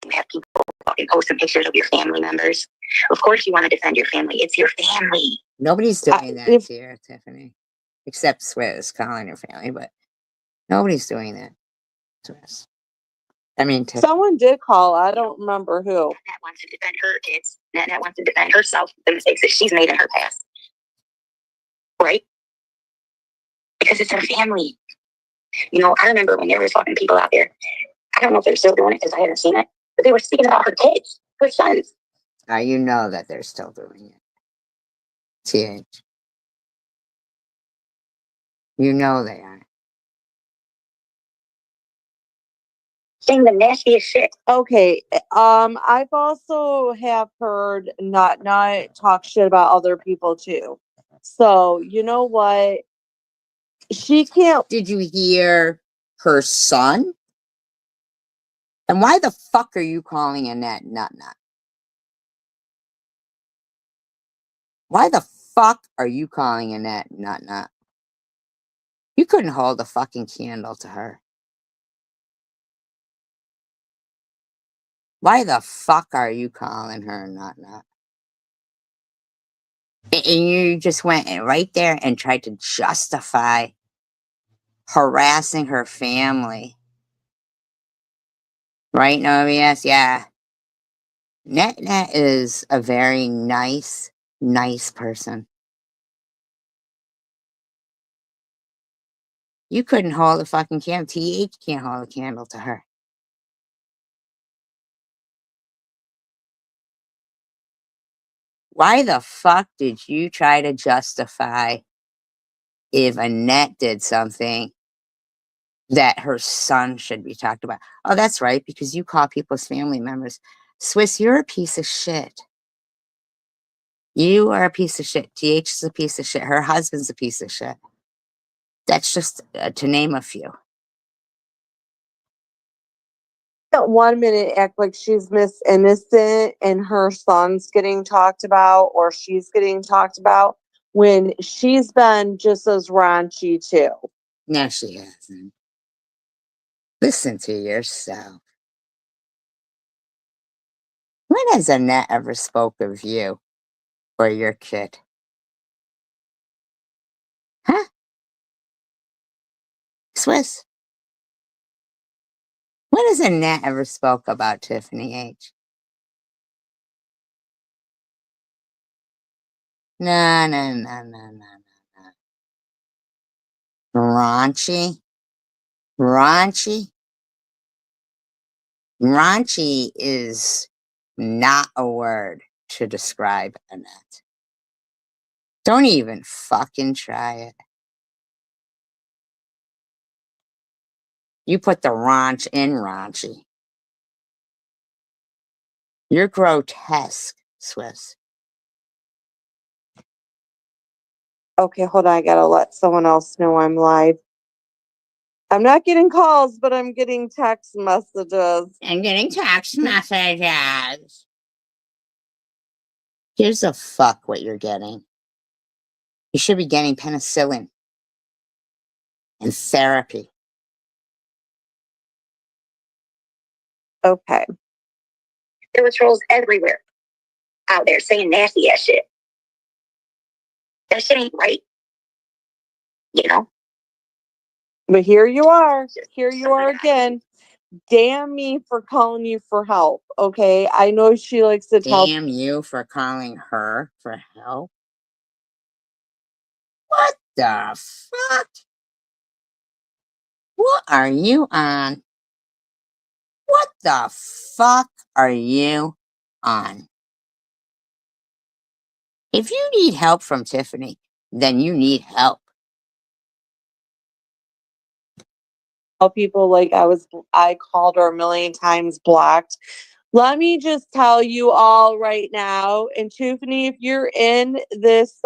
You have people fucking posting pictures of your family members. Of course you want to defend your family. It's your family.
Nobody's doing that here, Tiffany. Except Swizz calling her family, but nobody's doing that. Swizz. I mean,
someone did call. I don't remember who.
Nat wants to defend her kids. Nat wants to defend herself, the mistakes that she's made in her past. Right? Because it's her family. I remember when there was fucking people out there. I don't know if they're still doing it because I haven't seen it, but they were speaking about her kids, her sons.
You know that they're still doing it. TH. You know they are.
Saying the nastiest shit.
Okay. I've also have heard not talk shit about other people too. So you know what? She can't.
Did you hear her son? And why the fuck are you calling Annette nut? Why the fuck are you calling Annette nut? You couldn't hold a fucking candle to her. Why the fuck are you calling her not? And you just went right there and tried to justify harassing her family. Right, Novias? Yeah. Net is a very nice person. You couldn't hold a fucking candle. TH can't hold a candle to her. Why the fuck did you try to justify if Annette did something that her son should be talked about? Oh, that's right, because you call people's family members. Swiss, you're a piece of shit. You are a piece of shit. TH is a piece of shit. Her husband's a piece of shit. That's just to name a few.
At 1 minute act like she's Miss Innocent and her son's getting talked about or she's getting talked about when she's been just as raunchy too.
No, she hasn't. Listen to yourself. When has Annette ever spoke of you or your kid? Huh? Swiss? When has Annette ever spoke about Tiffany H? No, no, no, no, no, no. Raunchy? Raunchy? Raunchy is not a word to describe Annette. Don't even fucking try it. You put the raunch in raunchy. You're grotesque, Swiss.
Okay, hold on. I gotta let someone else know I'm live. I'm not getting calls, but I'm getting text messages.
I'm getting text messages. Here's a fuck what you're getting. You should be getting penicillin and therapy.
Okay.
There were trolls everywhere out there saying nasty ass shit. That shit ain't right. You know?
But here you are. Here you are again. Damn me for calling you for help. Okay. I know she likes to tell.
Damn you for calling her for help. What the fuck? What are you on? What the fuck are you on? If you need help from Tiffany, then you need help.
People like I called her a million times blocked. Let me just tell you all right now, and Tiffany, if you're in this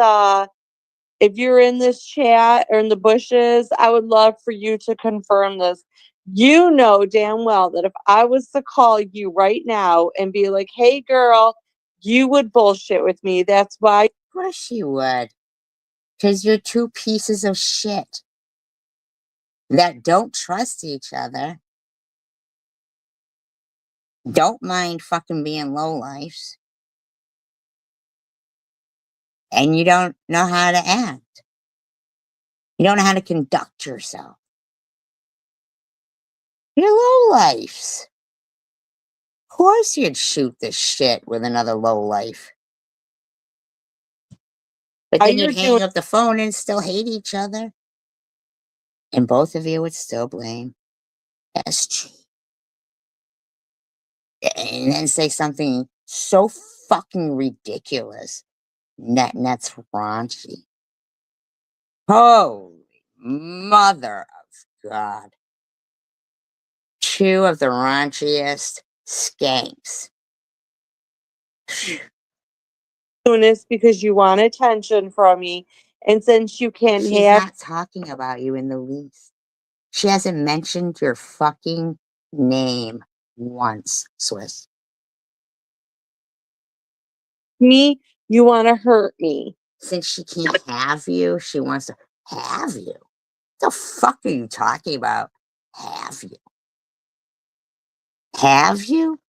chat or in the bushes, I would love for you to confirm this. You know damn well that if I was to call you right now and be like, hey girl, you would bullshit with me. That's why.
Of course she would. Because you're two pieces of shit that don't trust each other, don't mind fucking being lowlifes, and you don't know how to act. You don't know how to conduct yourself. You're lowlifes. Of course you'd shoot the shit with another lowlife. But then you'd hang up the phone and still hate each other. And both of you would still blame SG. And then say something so fucking ridiculous. Net's raunchy. Holy mother of God. Two of the raunchiest skanks.
Doing this because you want attention from me. And since you can't
She's
have.
not talking about you in the least. She hasn't mentioned your fucking name once, Swiss.
Me, you want to hurt me.
Since she can't have you, she wants to have you. What the fuck are you talking about? Have you? Have you?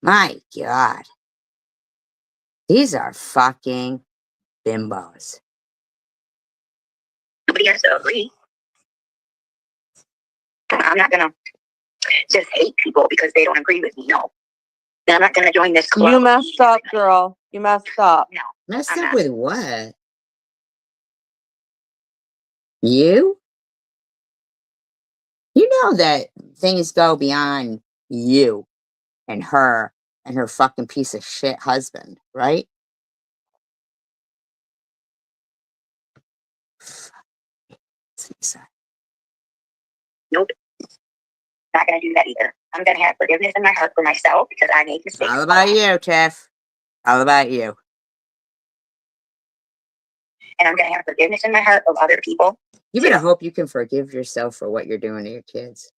My God. These are fucking bimbos.
Nobody has to agree. I'm not gonna just hate people because they don't agree with me. No. And I'm not gonna join this club.
You messed up, girl. You messed up.
No.
Messed
I'm
up
not.
with what? You? You know that things go beyond you and her fucking piece of shit husband, right?
Nope. Not gonna do that either. I'm gonna have forgiveness in my heart for myself because I made mistakes.
All about you, Tiff. All about you.
And I'm gonna have forgiveness in my heart of other people.
You better hope you can forgive yourself for what you're doing to your kids.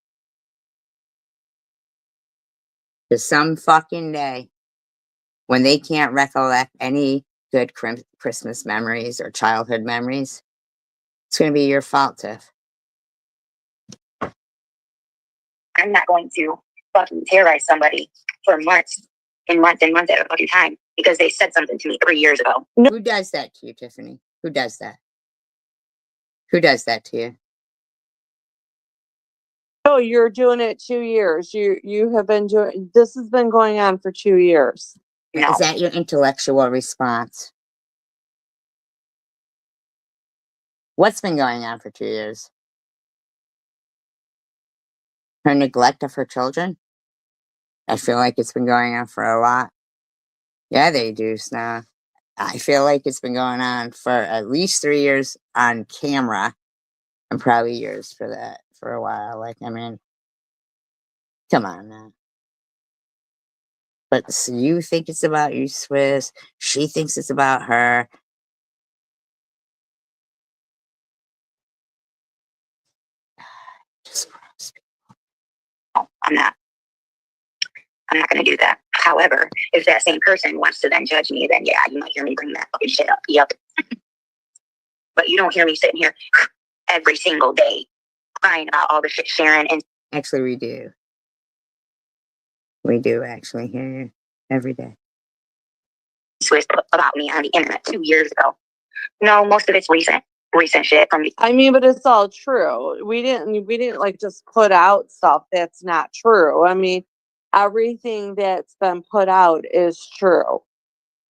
Because some fucking day, when they can't recollect any good Christmas memories or childhood memories, it's going to be your fault, Tiff.
I'm not going to fucking terrorize somebody for months and months and months at a fucking time because they said something to me 3 years ago.
Who does that to you, Tiffany? Who does that? Who does that to you?
No, you're doing it 2 years. You have been doing this has been going on for 2 years.
No.
Is that your intellectual response? What's been going on for 2 years? Her neglect of her children? I feel like it's been going on for a lot. Yeah, they do, Snow. I feel like it's been going on for at least 3 years on camera, and probably years for that for a while. Like, I mean, come on now. But so you think it's about you, Swiss. She thinks it's about her. Just gross.
No, I'm not. I'm not going to do that. However, if that same person wants to then judge me, then yeah, you might hear me bring that fucking shit up. Yep. But you don't hear me sitting here every single day crying about all the shit Sharon and
Actually, we do. We do actually hear you every day.
Swiss put about me on the internet 2 years ago. No, most of it's recent shit from me.
I mean, but it's all true. We didn't like just put out stuff that's not true. I mean, everything that's been put out is true.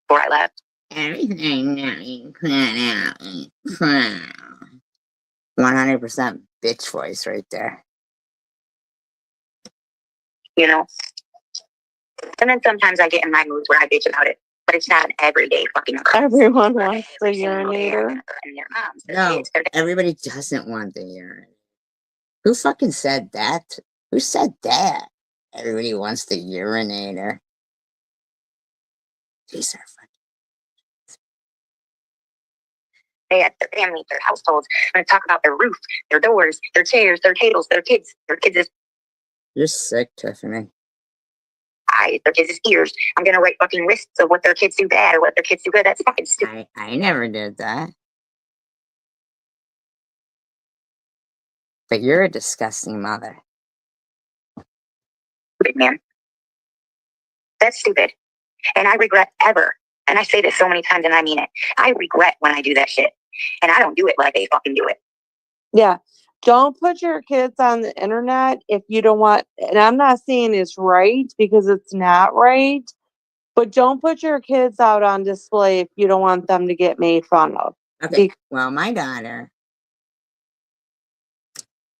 Before I left.
Everything that you put out is true. 100% bitch voice right there.
You know? And then sometimes I get in my moods where I bitch about it. But it's not an everyday fucking occurrence.
Everyone wants the urinator.
And their moms, their
No,
kids,
everybody doesn't want the urine. Who fucking said that? Who said that? Everybody wants the urinator. These are fucking.
they had their families, their households. I'm going to talk about their roof, their doors, their chairs, their tables, their kids. Their kids is
You're sick, Tiffany.
eyes, their kids is ears. I'm going to write fucking lists of what their kids do bad or what their kids do good. That's fucking stupid,
I never did that. But you're a disgusting mother.
man. That's stupid. And I regret ever. And I say this so many times and I mean it. I regret when I do that shit. And I don't do it like they fucking do it.
Yeah. Don't put your kids on the internet if you don't want, and I'm not saying it's right because it's not right, but don't put your kids out on display if you don't want them to get made fun of.
Okay, well, my daughter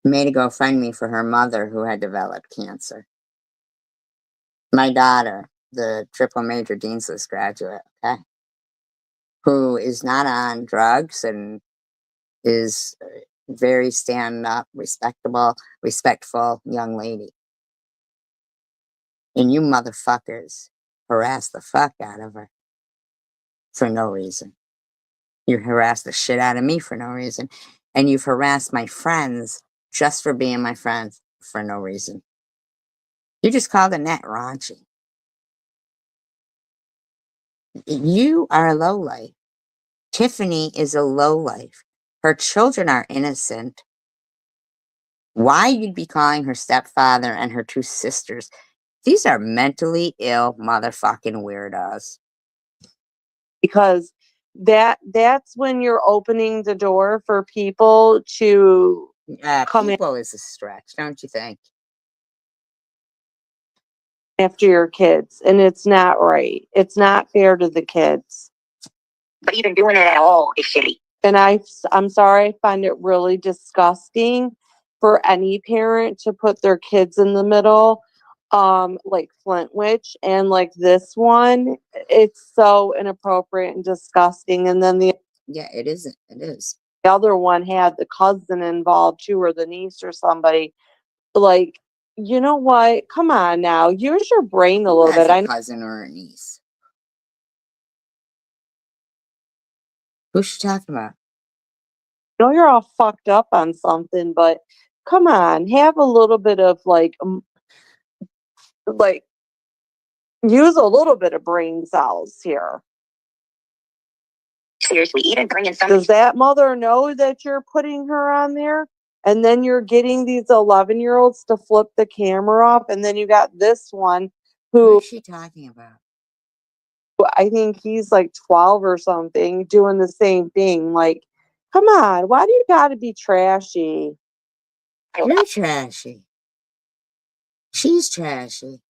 made a GoFundMe for her mother who had developed cancer. My daughter, the triple major Dean's List graduate, okay, who is not on drugs and is a very stand-up, respectful young lady. And you motherfuckers harassed the fuck out of her for no reason. You harassed the shit out of me for no reason. And you've harassed my friends just for being my friends for no reason. You just called Annette raunchy. You are a lowlife. Tiffany is a lowlife. Her children are innocent. Why you'd be calling her stepfather and her two sisters These are mentally ill motherfucking weirdos.
Because that's when you're opening the door for people to come in
People is a stretch, don't you think?
after your kids, and it's not right. It's not fair to the kids.
But even doing it at all is shitty.
And I'm sorry, I find it really disgusting for any parent to put their kids in the middle, like Flintwich and like this one. It's so inappropriate and disgusting. And then the
Yeah, it isn't. It is.
other one had the cousin involved too, or the niece or somebody. Like, you know what? Come on now, use your brain a
Who
little
has
bit.
a
I
cousin or a niece? Who's she talking about?
know you're all fucked up on something, but come on, have a little bit of like use a little bit of brain cells here.
Seriously, even bringing some.
Does that mother know that you're putting her on there? And then you're getting these 11-year-olds to flip the camera off, and then you got this one
Who
who
is she talking about?
I think he's like 12 or something, doing the same thing. Like, come on, why do you gotta be trashy?
You're trashy. She's trashy.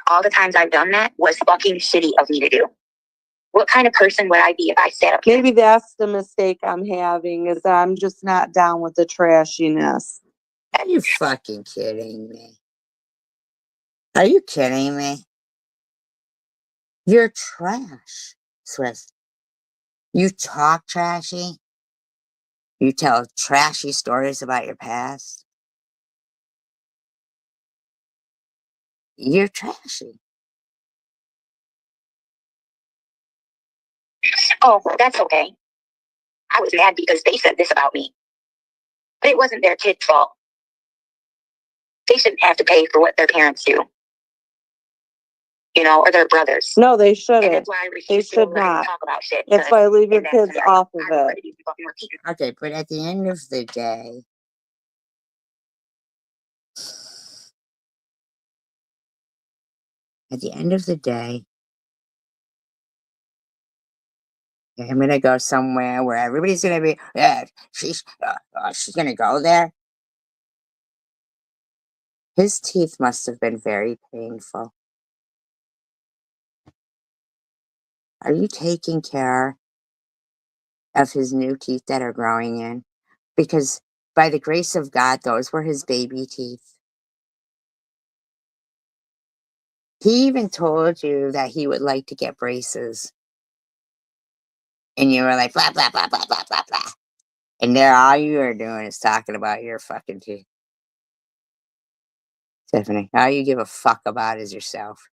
All the times I've done that was fucking shitty of me to do. What kind of person would I be if I sat up here?
Maybe that's the mistake I'm having, is that I'm just not down with the trashiness.
Are you fucking kidding me? Are you kidding me? You're trash, Swiss. You talk trashy. You tell trashy stories about your past. You're trashy.
Oh, that's okay. I was mad because they said this about me. But it wasn't their kid's fault. They shouldn't have to pay for what their parents do. You know, or their brothers.
No, they
And
shouldn't.
that's why I
They
refuse to
should
go around and
not.
talk about shit.
That's why I leave your
in that
kids
scenario,
off of
I don't
it.
let it be fucking repeat.
Okay, but at the end of the day, I'm gonna go somewhere where everybody's gonna be, yeah, she's gonna go there. His teeth must have been very painful. Are you taking care of his new teeth that are growing in? Because by the grace of God, those were his baby teeth. He even told you that he would like to get braces. And you were like, blah, blah, blah, blah, blah, blah, blah. And there, all you are doing is talking about your fucking teeth. Tiffany, all you give a fuck about is yourself.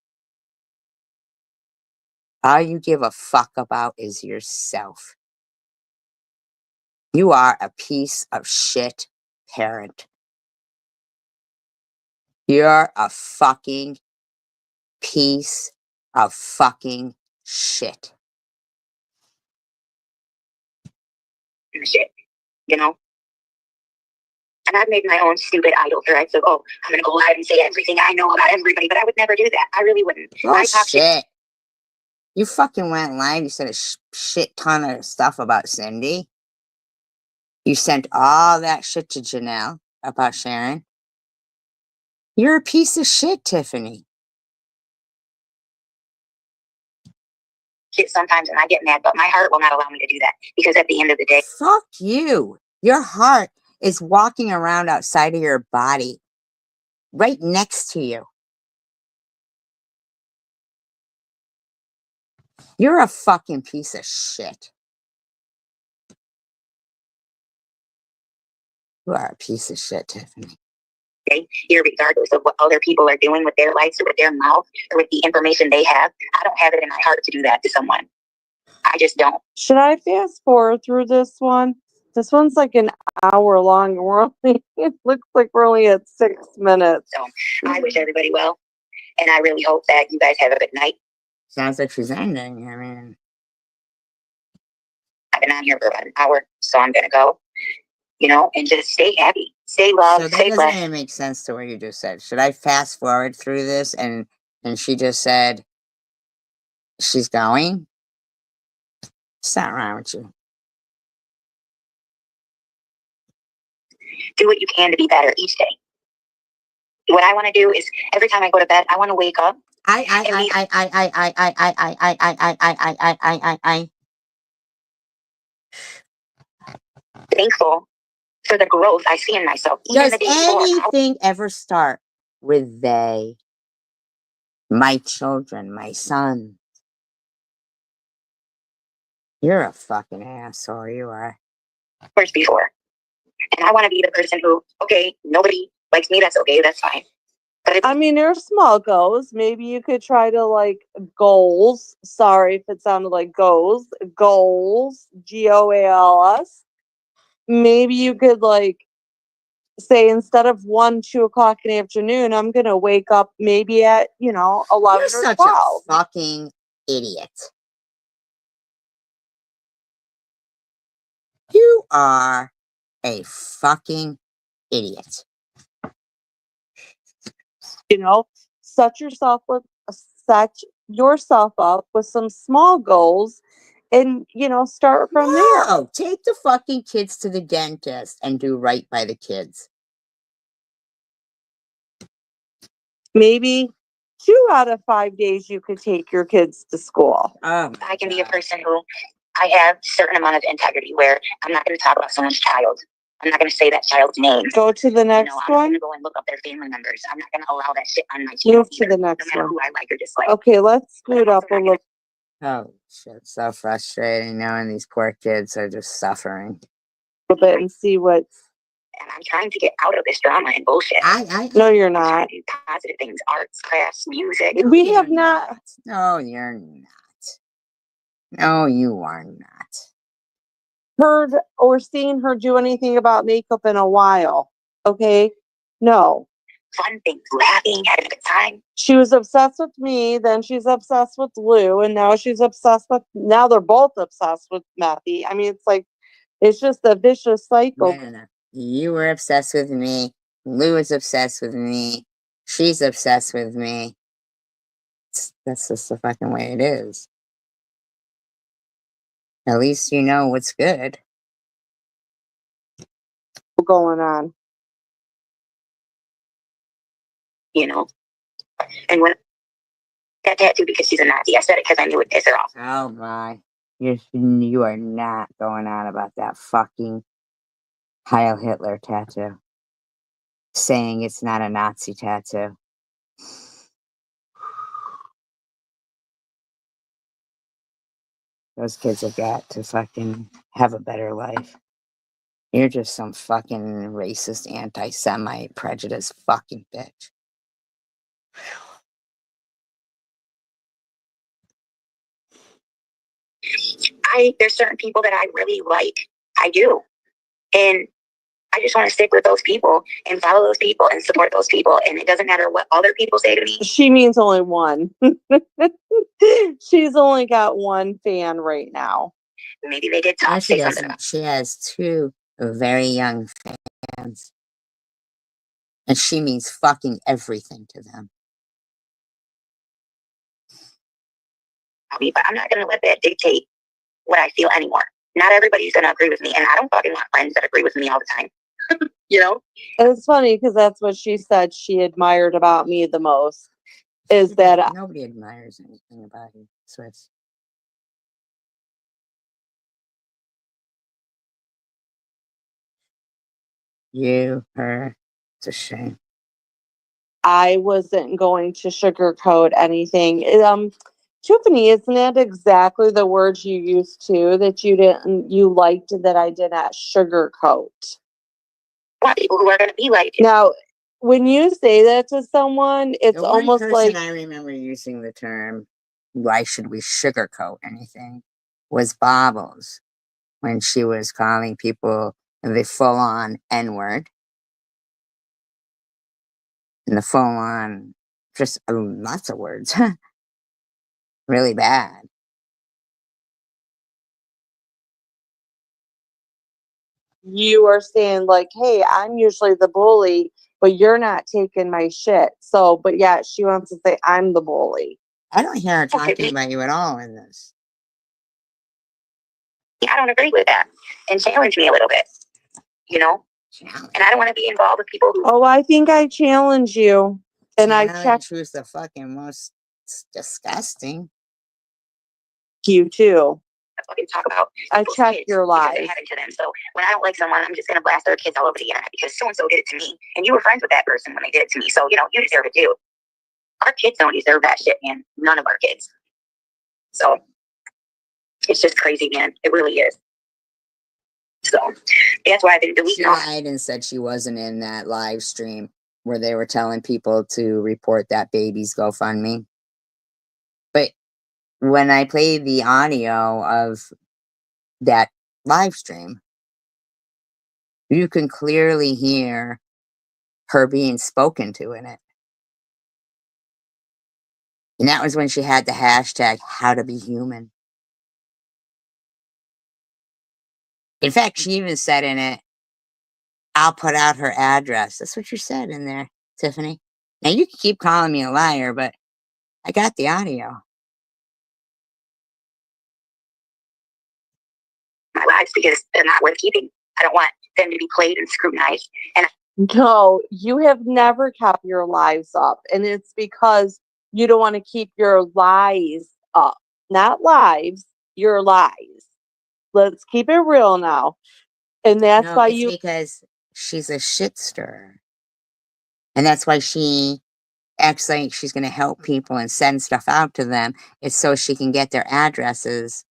All you give a fuck about is yourself. You are a piece of shit parent. You're a fucking piece of fucking shit.
Shit, you know? And I've made my own stupid idol threats of, oh, I'm going to go live and say everything I know about everybody, but I would never do that. I really wouldn't. I talk
shit. You fucking went live. You said a shit ton of stuff about Cindy. You sent all that shit to Janelle about Sharon. You're a piece of shit, Tiffany.
shit sometimes and I get mad, but my heart will not allow me to do that because at the end of the day,
Fuck you. Your heart is walking around outside of your body, right next to you. You're a fucking piece of shit. You are a piece of shit, Tiffany.
regardless of what other people are doing with their lives or with their mouth or with the information they have, I don't have it in my heart to do that to someone. I just don't.
Should I fast forward through this one? This one's like an hour long. It looks like we're only at 6 minutes.
So I wish everybody well. And I really hope that you guys have a good night.
Sounds like she's ending. I mean,
been on here for about an hour, so I'm gonna go, and just stay happy, stay loved,
So that
stay
doesn't
blessed.
even make sense to what you just said. Should I fast forward through this and she just said she's going? What's not wrong with you?
Do what you can to be better each day. What I want to do is every time I go to bed, I want to wake up thankful for the growth I see in myself. Even
Does
the day before.
anything ever start with they? My children, my son. You're a fucking asshole, you are.
First before. And I want to be the person who, okay, nobody likes me, that's okay, that's fine. But
I mean, there's small goals. Maybe you could try to like goals. Sorry if it sounded like goals. Goals. GOALS. Maybe you could like say instead of 1, 2 o'clock in the afternoon, I'm gonna wake up maybe at 11
You're
or
such
12.
a fucking idiot. You are a fucking idiot.
Set yourself up with some small goals and start from there.
No, take the fucking kids to the dentist and do right by the kids.
Maybe 2 out of 5 days you could take your kids to school.
I can be a person who I have a certain amount of integrity where I'm not going to talk about someone's child. I'm not going to say that child's name.
Go to the next
I'm not
one.
going to go and look up their family members. I'm not going to allow that shit on my channel.
Move to the next
no matter
one.
who I like or dislike.
Okay, let's scoot up a little.
Oh shit, so frustrating knowing these poor kids are just suffering.
Bit and see what.
And I'm trying to get out of this drama and bullshit.
No, you're not.
Do positive things, arts, crafts, music.
We have not.
No, you're not. No, you are not.
Heard or seen her do anything about makeup in a while. Okay, no.
Fun things, laughing, having a good time.
She was obsessed with me, then she's obsessed with Lou, and now now they're both obsessed with Matthew. I mean, it's just a vicious cycle.
No. You were obsessed with me. Lou is obsessed with me. She's obsessed with me. That's just the fucking way it is. At least you know what's good.
Going on.
And when that tattoo because she's a Nazi, I said it because I knew it pissed her off.
Oh my. You are not going on about that fucking Heil Hitler tattoo. Saying it's not a Nazi tattoo. Those kids have got to fucking have a better life. You're just some fucking racist, anti-Semite, prejudiced fucking bitch.
There's certain people that I really like. I do. And I just want to stick with those people and follow those people and support those people. And it doesn't matter what other people say to me.
She means only one. She's only got one fan right now.
Maybe they did talk.
She doesn't. She has 2 very young fans. And she means fucking everything to them.
me,
but I'm not going to let that dictate what I feel anymore. Not everybody's going to agree with me, and I don't fucking want friends that agree with me all the time. You know?
It's funny because that's what she said she admired about me the most. Is that
nobody admires anything about you, Swiss. You, her, it's a shame.
I wasn't going to sugarcoat anything. Tiffany, isn't that exactly the words you used to that you liked that I did not sugarcoat?
I want people who are going to be like you.
Now, when you say that to someone, it's
The
almost
one
like
person I remember using the term, why should we sugarcoat anything, was Bobbles when she was calling people the full-on N-word. And the full-on, just lots of words. Really bad.
you are saying like, hey, I'm usually the bully, but you're not taking my shit. So, but yeah, she wants to say I'm the bully.
I don't hear her
Okay,
talking about you at all in this.
I don't agree with that. And challenge me a little bit, you know?
Challenge.
And I don't want to be involved with people who.
Oh, I think I challenge you. And I checked
Who's the fucking most disgusting.
you too.
Fucking talk about.
I check
Kids
your
because
lies.
it happened to them. So when I don't like someone, I'm just gonna blast their kids all over the internet because so and so did it to me, and you were friends with that person when they did it to me. So you know you deserve it too. Our kids don't deserve that shit, man. None of our kids. So it's just crazy, man. It really is. So that's why I've been deleting.
She lied and said she wasn't in that live stream where they were telling people to report that baby's GoFundMe. But when I played the audio of that live stream, you can clearly hear her being spoken to in it. And that was when she had the hashtag how to be human. In fact, she even said in it, I'll put out her address. That's what you said in there, Tiffany. Now you can keep calling me a liar, but I got the audio.
My lives because they're not worth keeping. I don't want them to be played and scrutinized. And
No, you have never kept your lives up. And it's because you don't want to keep your lies up. Not lives, your lies. Let's keep it real now. And that's
No,
why
it's
you
because she's a shit stirrer. And that's why she acts like she's going to help people and send stuff out to them. It's so she can get their addresses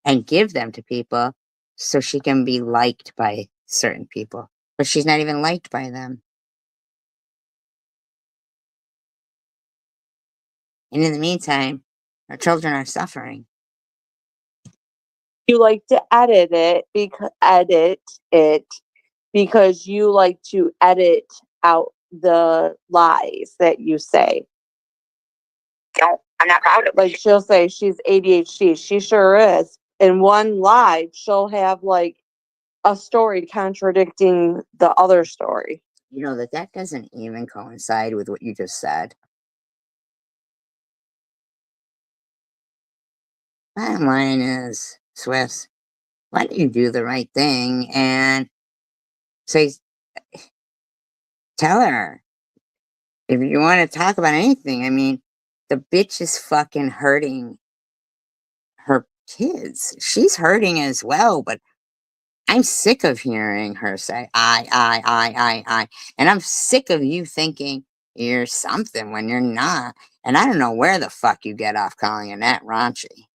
and give them to people so she can be liked by certain people. But she's not even liked by them. And in the meantime, our children are suffering.
you like to edit it because you like to edit out the lies that you say.
I'm not proud of it.
Like she'll say she's ADHD. She sure is. In one live, she'll have like a story contradicting the other story.
You know that doesn't even coincide with what you just said. Bottom line is, Swiss, why don't you do the right thing and say, tell her if you want to talk about anything. I mean, the bitch is fucking hurting her kids. She's hurting as well, but I'm sick of hearing her say, I. And I'm sick of you thinking you're something when you're not. And I don't know where the fuck you get off calling Annette raunchy.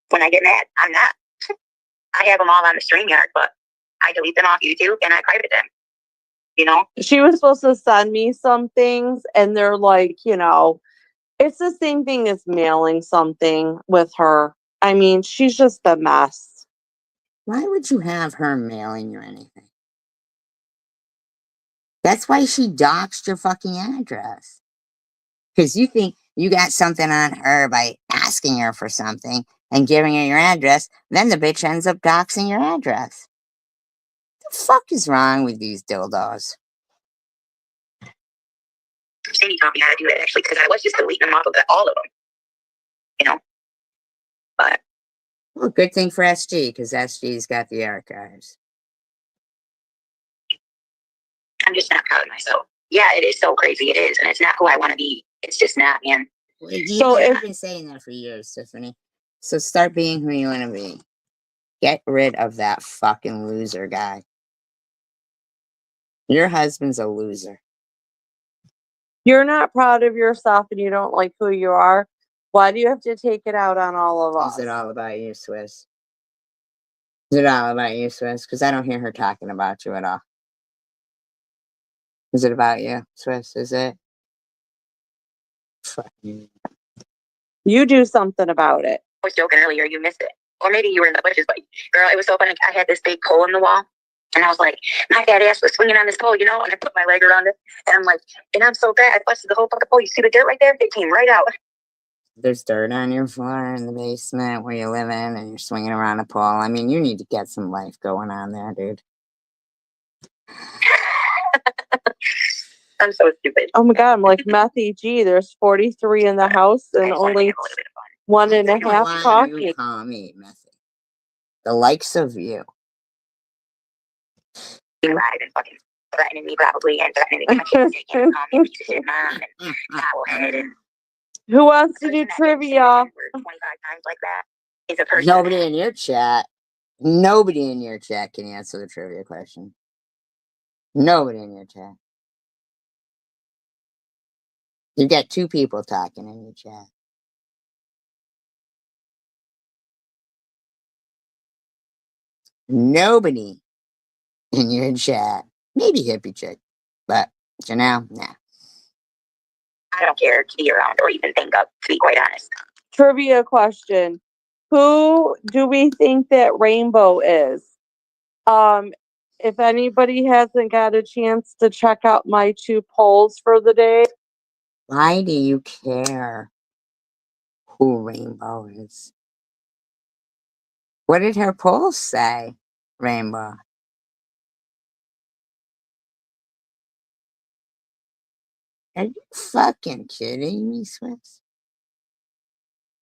When I get mad, I'm not. I have them all on the StreamYard, but I delete them off YouTube and I private them. You know?
She was supposed to send me some things, and they're like, it's the same thing as mailing something with her. I mean, she's just a mess.
Why would you have her mailing you anything? That's why she doxed your fucking address. Because you think you got something on her by asking her for something and giving her your address, then the bitch ends up doxing your address. The fuck is wrong with these dildos?
Jamie taught me how to do it actually because I was just deleting them off of all of them. You know? But
well, good thing for SG because SG's got the archives.
I'm just not proud of myself. Yeah, it is so crazy. It is. And it's not who I want to be. It's just not, man.
Well, you've been saying that for years, Tiffany. So start being who you want to be. Get rid of that fucking loser guy. Your husband's a loser.
You're not proud of yourself and you don't like who you are. Why do you have to take it out on all of us?
Is it all about you, Swiss? Is it all about you, Swiss? Because I don't hear her talking about you at all. Is it about you, Swiss? Is it? Fuck you.
You do something about it.
I was joking earlier, you missed it. Or maybe you were in the bushes, but girl, it was so funny. I had this big pole in the wall. And I was like, my fat ass was swinging on this pole, and I put my leg around it. And I'm like, and I'm so fat, I busted the whole fucking pole. You see the dirt right there? It came right out.
there's dirt on your floor in the basement where you live in and you're swinging around a pole. I mean, you need to get some life going on there, dude.
I'm so stupid.
Oh my God, I'm like Meth EG. There's 43 in the house and only one and a half
Why
talking.
you call me messy? The likes of you.
You lied and fucking threatening me probably and threatening to get my kids taken and call me a piece of shit mom and towelhead and
Who wants to do trivia?
25 times like that is a person.
Nobody in your chat. Nobody in your chat can answer the trivia question. Nobody in your chat. You got two people talking in your chat. Nobody in your chat. Maybe hippie chick, but Janelle, nah.
I don't care to be around or even think of, to be quite honest.
Trivia question. Who do we think that Rainbow is? If anybody hasn't got a chance to check out my 2 polls for the day.
Why do you care who Rainbow is? What did her polls say, Rainbow? Are you fucking kidding me, Swiss?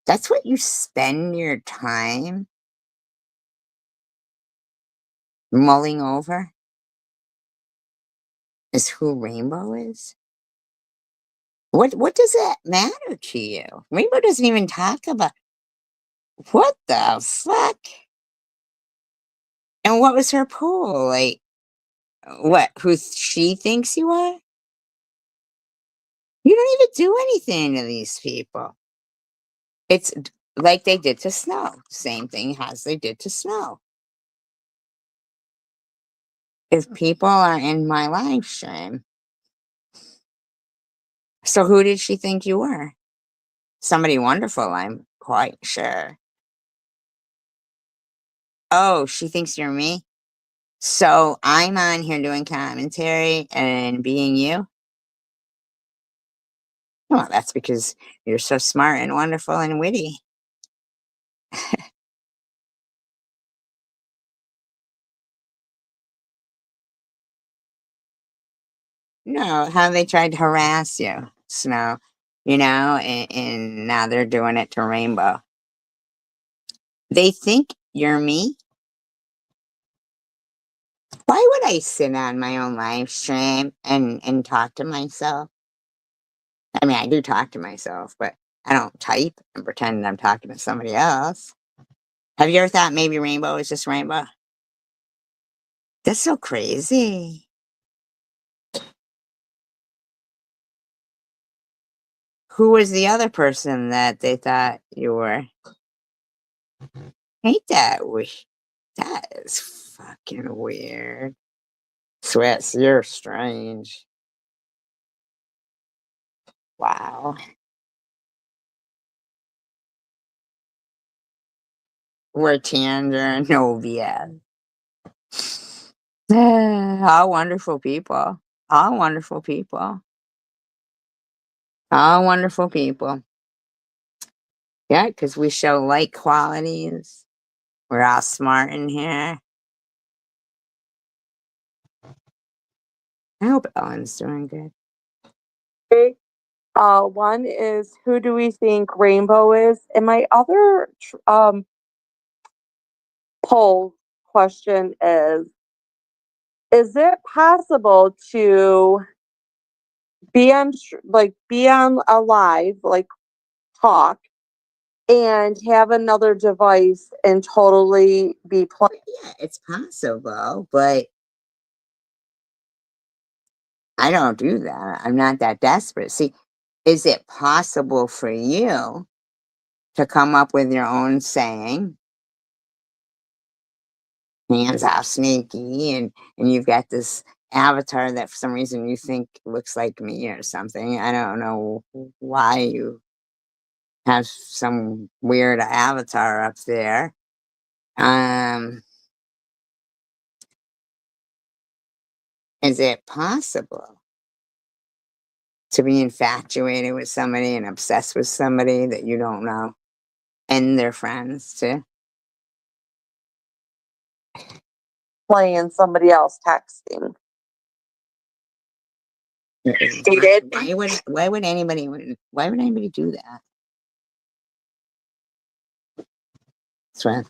That's what you spend your time mulling over? Is who Rainbow is? What does that matter to you? Rainbow doesn't even talk about what the fuck? And what was her poll? Like, what? Who she thinks you are? You don't even do anything to these people. It's like they did to Snow. Same thing as they did to Snow. If people are in my live stream, so who did she think you were? Somebody wonderful, I'm quite sure. Oh, she thinks you're me? So I'm on here doing commentary and being you? Well, that's because you're so smart and wonderful and witty. No, how they tried to harass you, Snow, and now they're doing it to Rainbow. They think you're me? Why would I sit on my own live stream and talk to myself? I mean, I do talk to myself, but I don't type and pretend I'm talking to somebody else. Have you ever thought maybe Rainbow is just Rainbow? That's so crazy. Who was the other person that they thought you were? Ain't that weird? That is fucking weird. Sweats, you're strange. Wow. We're Tandra and Novia. All wonderful people. All wonderful people. All wonderful people. Yeah, because we show like qualities. We're all smart in here. I hope Ellen's doing good.
Okay. One is who do we think Rainbow is? And my other poll question is it possible to be on a live, like talk, and have another device and totally be playing?
Yeah, it's possible, but I don't do that. I'm not that desperate. See, is it possible for you to come up with your own saying? Hands off sneaky, and you've got this avatar that for some reason you think looks like me or something. I don't know why you have some weird avatar up there. Is it possible to be infatuated with somebody and obsessed with somebody that you don't know and their friends too.
Playing somebody else texting.
You did?
Why would anybody do that? Swear.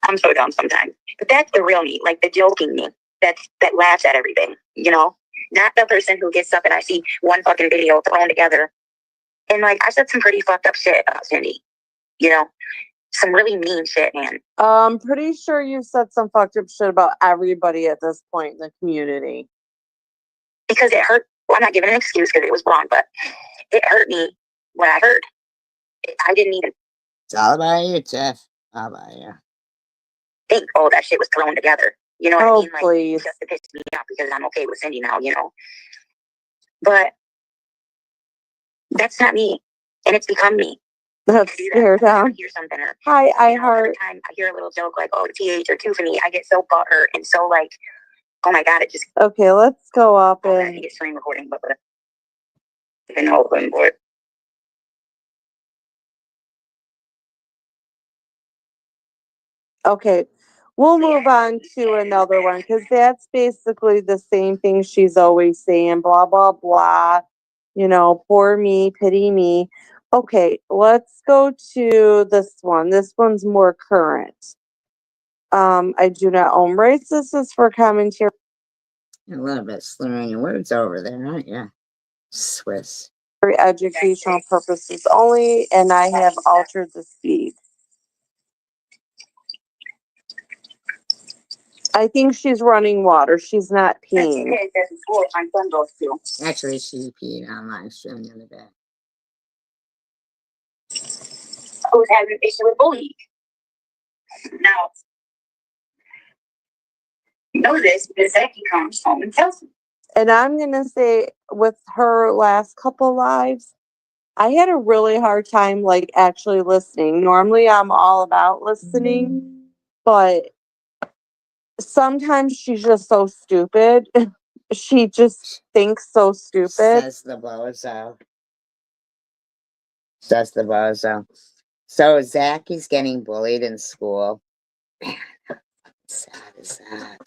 I'm so dumb sometimes. But that's the real me, like the joking me. That laughs at everything, you know? Not the person who gets up and I see one fucking video thrown together. And like I said some pretty fucked up shit about Cindy. You know? Some really mean shit, man.
I'm pretty sure you said some fucked up shit about everybody at this point in the community.
Because it hurt. Well, I'm not giving an excuse because it was wrong, but it hurt me when I heard. I didn't even
It's all about you, Jeff. All about you.
think, oh, that shit was thrown together. You know what I mean? Like,
Please.
just to piss me off because I'm okay with Cindy now, you know? But that's not me. And it's become me.
That's scare down.
I hear something. Or,
Hi, I
every
heart.
time I hear a little joke like, oh, TH or two for me, I get so butthurt and so like, oh my God, it just.
Okay, let's go up
I
and.
think it's screen recording, but an open board.
Okay, we'll move on to another one because that's basically the same thing she's always saying, blah, blah, blah. You know, poor me, pity me. Okay, let's go to this one. This one's more current. I do not own rights. This is for commentary.
A little bit slurring your words over there, aren't you? Swiss.
For educational purposes only, and I have altered the speed. I think she's running water. She's not peeing.
Actually, she peed on live stream the other day.
Who's having an issue with bullying? Now, you know this because Becky comes home and tells me.
And I'm going to say with her last couple lives, I had a really hard time like actually listening. Normally I'm all about listening, but sometimes she's just so stupid. She just thinks so stupid.
Says the bozo. Says the bozo. So Zach is getting bullied in school. Man, how sad is that?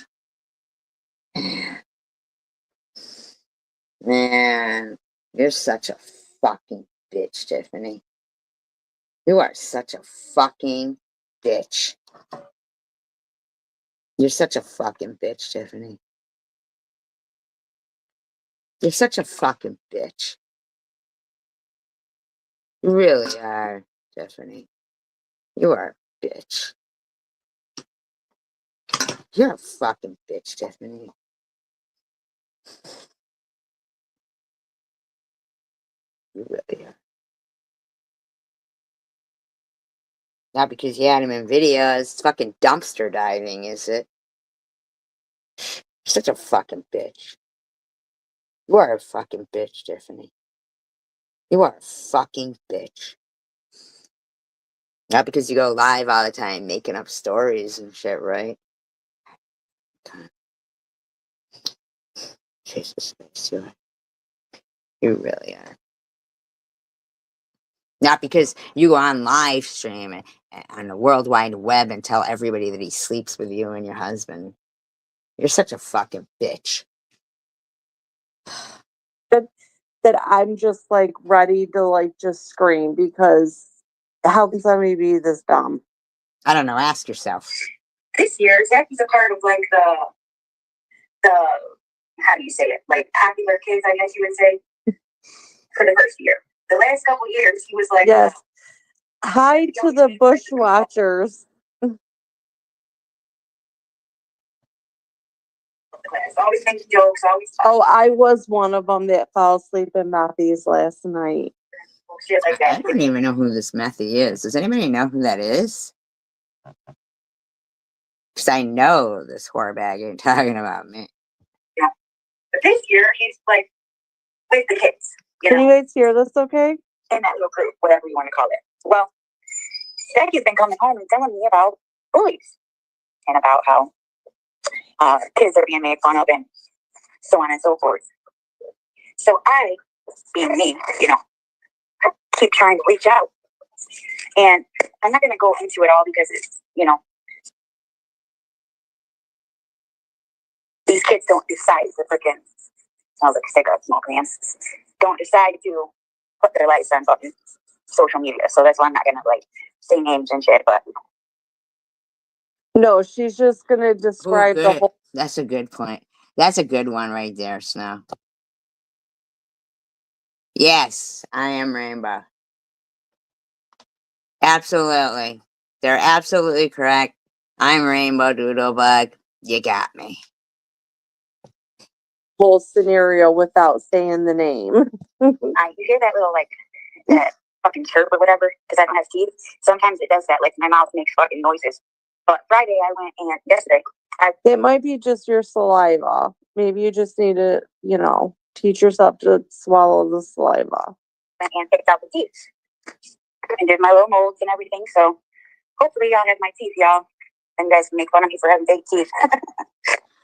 Man, you're such a fucking bitch, Tiffany. You are such a fucking bitch. You're such a fucking bitch, Tiffany. You're such a fucking bitch. You really are, Tiffany. You are a bitch. You're a fucking bitch, Tiffany. You really are. Not because you had him in videos. It's fucking dumpster diving, is it? You're such a fucking bitch. You are a fucking bitch, Tiffany. You are a fucking bitch. Not because you go live all the time making up stories and shit, right? Jesus Christ, you really are. Not because you go on live stream on the World Wide Web and tell everybody that he sleeps with you and your husband. You're such a fucking bitch.
That I'm just like ready to like just scream because how can somebody be this dumb?
I don't know. Ask yourself.
This year, Zacky's a part of like the how do you say it? Like popular kids, I guess you would say, for the first year. The last couple years, he was like,
yes. Hi to the bushwatchers.
Always making jokes, always.
Oh, I was one of them that fell asleep in Matthew's last night.
Shit like that.
I don't even know who this Methy is. Does anybody know who that is? Because I know this whorebag ain't talking about me.
Yeah. But this year, he's like with the kids.
Can you guys hear this okay?
In that little group, whatever you want to call it. Well, Zacky's been coming home and telling me about bullies and about how kids are being made fun of and so on and so forth. So I being me, keep trying to reach out. And I'm not going to go into it all because it's, these kids don't decide to freaking, sounds like a cigarette smoke, man, don't decide to put their lives on fucking social media. So that's why I'm not going to say names and shit, but.
No, she's just gonna describe the whole.
That's a good point. That's a good one right there, Snow. Yes, I am Rainbow. Absolutely. They're absolutely correct. I'm Rainbow Doodlebug. You got me.
Whole scenario without saying the name.
You hear that little that fucking chirp or whatever because I don't have teeth. Sometimes it does that. Like my mouth makes fucking noises. But Friday I went and yesterday
it might be just your saliva. Maybe you just need to, teach yourself to swallow the saliva.
And picked out the teeth and did my little molds and everything. So hopefully y'all have my teeth, y'all. And you guys can make fun of me for having fake teeth.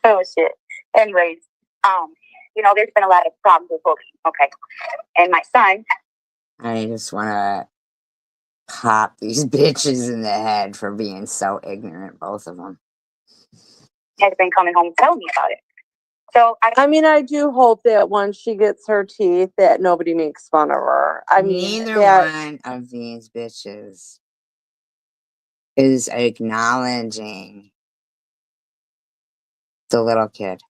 Oh shit. Anyways, there's been a lot of problems with bullying. Okay. And my son.
I just want to pop these bitches in the head for being so ignorant, both of them.
Has been coming home telling me about it. So
I do hope that once she gets her teeth, that nobody makes fun of her.
Neither one of these bitches is acknowledging the little kid.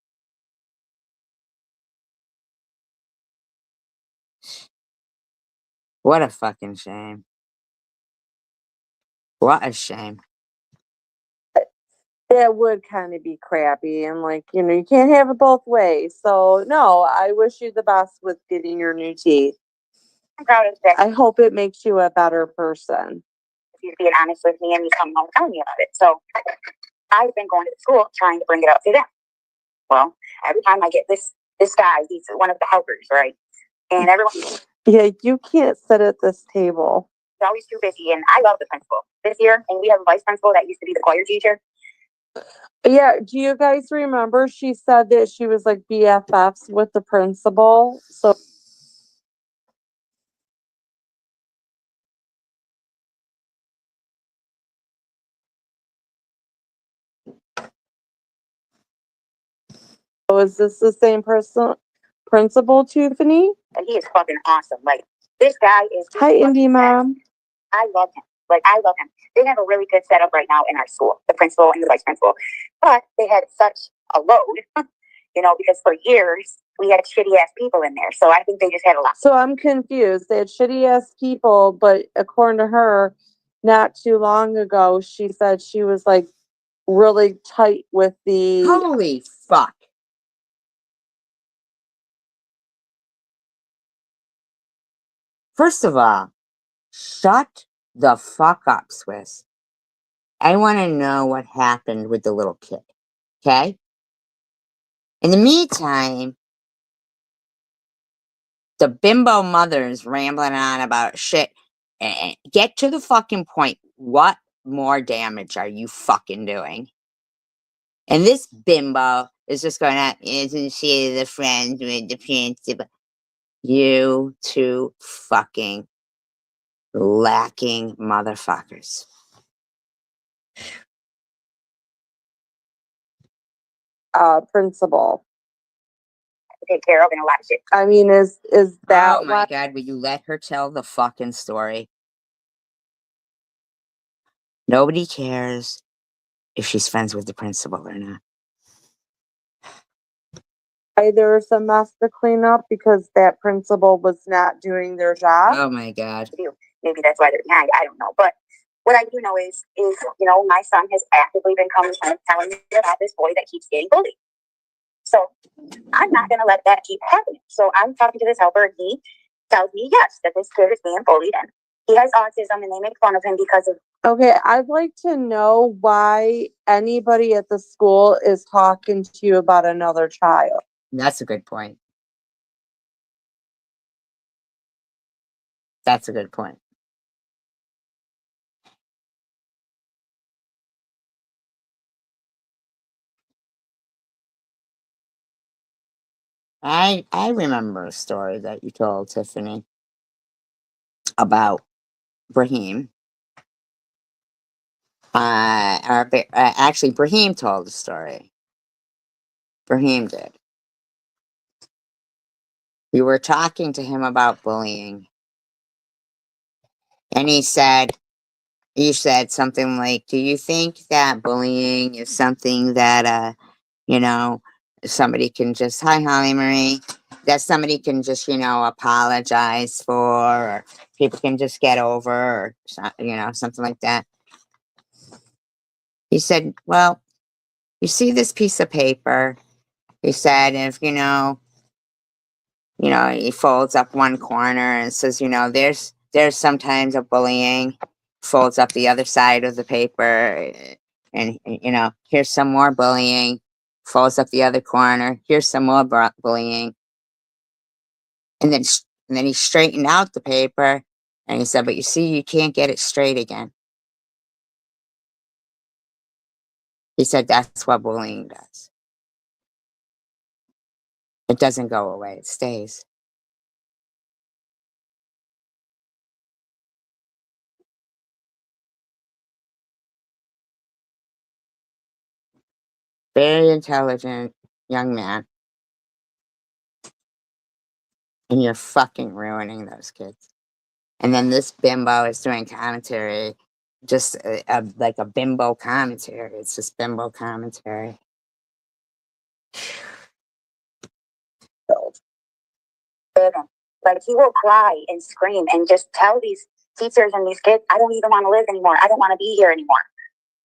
What a fucking shame. What a shame.
That would kind of be crappy. And you can't have it both ways. So no, I wish you the best with getting your new teeth.
I'm proud of that.
I hope it makes you a better person.
He's being honest with me and he's coming home telling me about it. So I've been going to school trying to bring it up to them. Well, every time I get this guy, he's one of the helpers, right? And everyone.
Yeah, you can't sit at this table.
He's always too busy, and I love the principal. This year, and we have a vice principal that used to be the choir teacher.
Yeah, do you guys remember she said that she was like BFFs with the principal? So is this the same principal, Tiffany?
And he is fucking awesome. Like, this guy is.
Hi, Indie Mom.
I love him. I love him. They have a really good setup right now in our school, the principal and the vice principal. But they had such a load, because for years we had shitty ass people in there. So I think they just had a lot.
So I'm confused. They had shitty ass people, but according to her, not too long ago, she said she was really tight with the.
Holy fuck. First of all, shut the fuck up, Swiss. I want to know what happened with the little kid. Okay? In the meantime, the bimbo mother's rambling on about shit. And get to the fucking point. What more damage are you fucking doing? And this bimbo is just going out, isn't she the friend with the principal? You two fucking lacking motherfuckers.
Principal.
Take care of and a lot of shit.
I mean, is that
oh my god, will you let her tell the fucking story? Nobody cares if she's friends with the principal or not.
There's a mess to clean up because that principal was not doing their job.
Oh my god.
Maybe that's why they're behind. I don't know. But what I do know is my son has actively been coming home telling me about this boy that keeps getting bullied. So I'm not going to let that keep happening. So I'm talking to this helper, and he tells me, yes, that this kid is being bullied, and he has autism, and they make fun of him because of.
Okay, I'd like to know why anybody at the school is talking to you about another child.
That's a good point. That's a good point. I remember a story that you told Tiffany about Brahim. Actually, Brahim told the story. Brahim did. You were talking to him about bullying, and you said something like, "Do you think that bullying is something that you know, somebody can just hi Holly Marie, that somebody can just apologize for, or people can just get over, or something like that?" He said, "Well, you see this piece of paper." He said, "If he folds up one corner and says, there's sometimes a bullying," folds up the other side of the paper, and, here's some more bullying, folds up the other corner, here's some more bullying. And then he straightened out the paper and he said, "But you see, you can't get it straight again." He said, "That's what bullying does. It doesn't go away, it stays." Very intelligent young man. And you're fucking ruining those kids. And then this bimbo is doing commentary, just like a bimbo commentary. It's just bimbo commentary.
Like he will cry and scream and just tell these teachers and these kids, "I don't even want to live anymore. I don't want to be here anymore."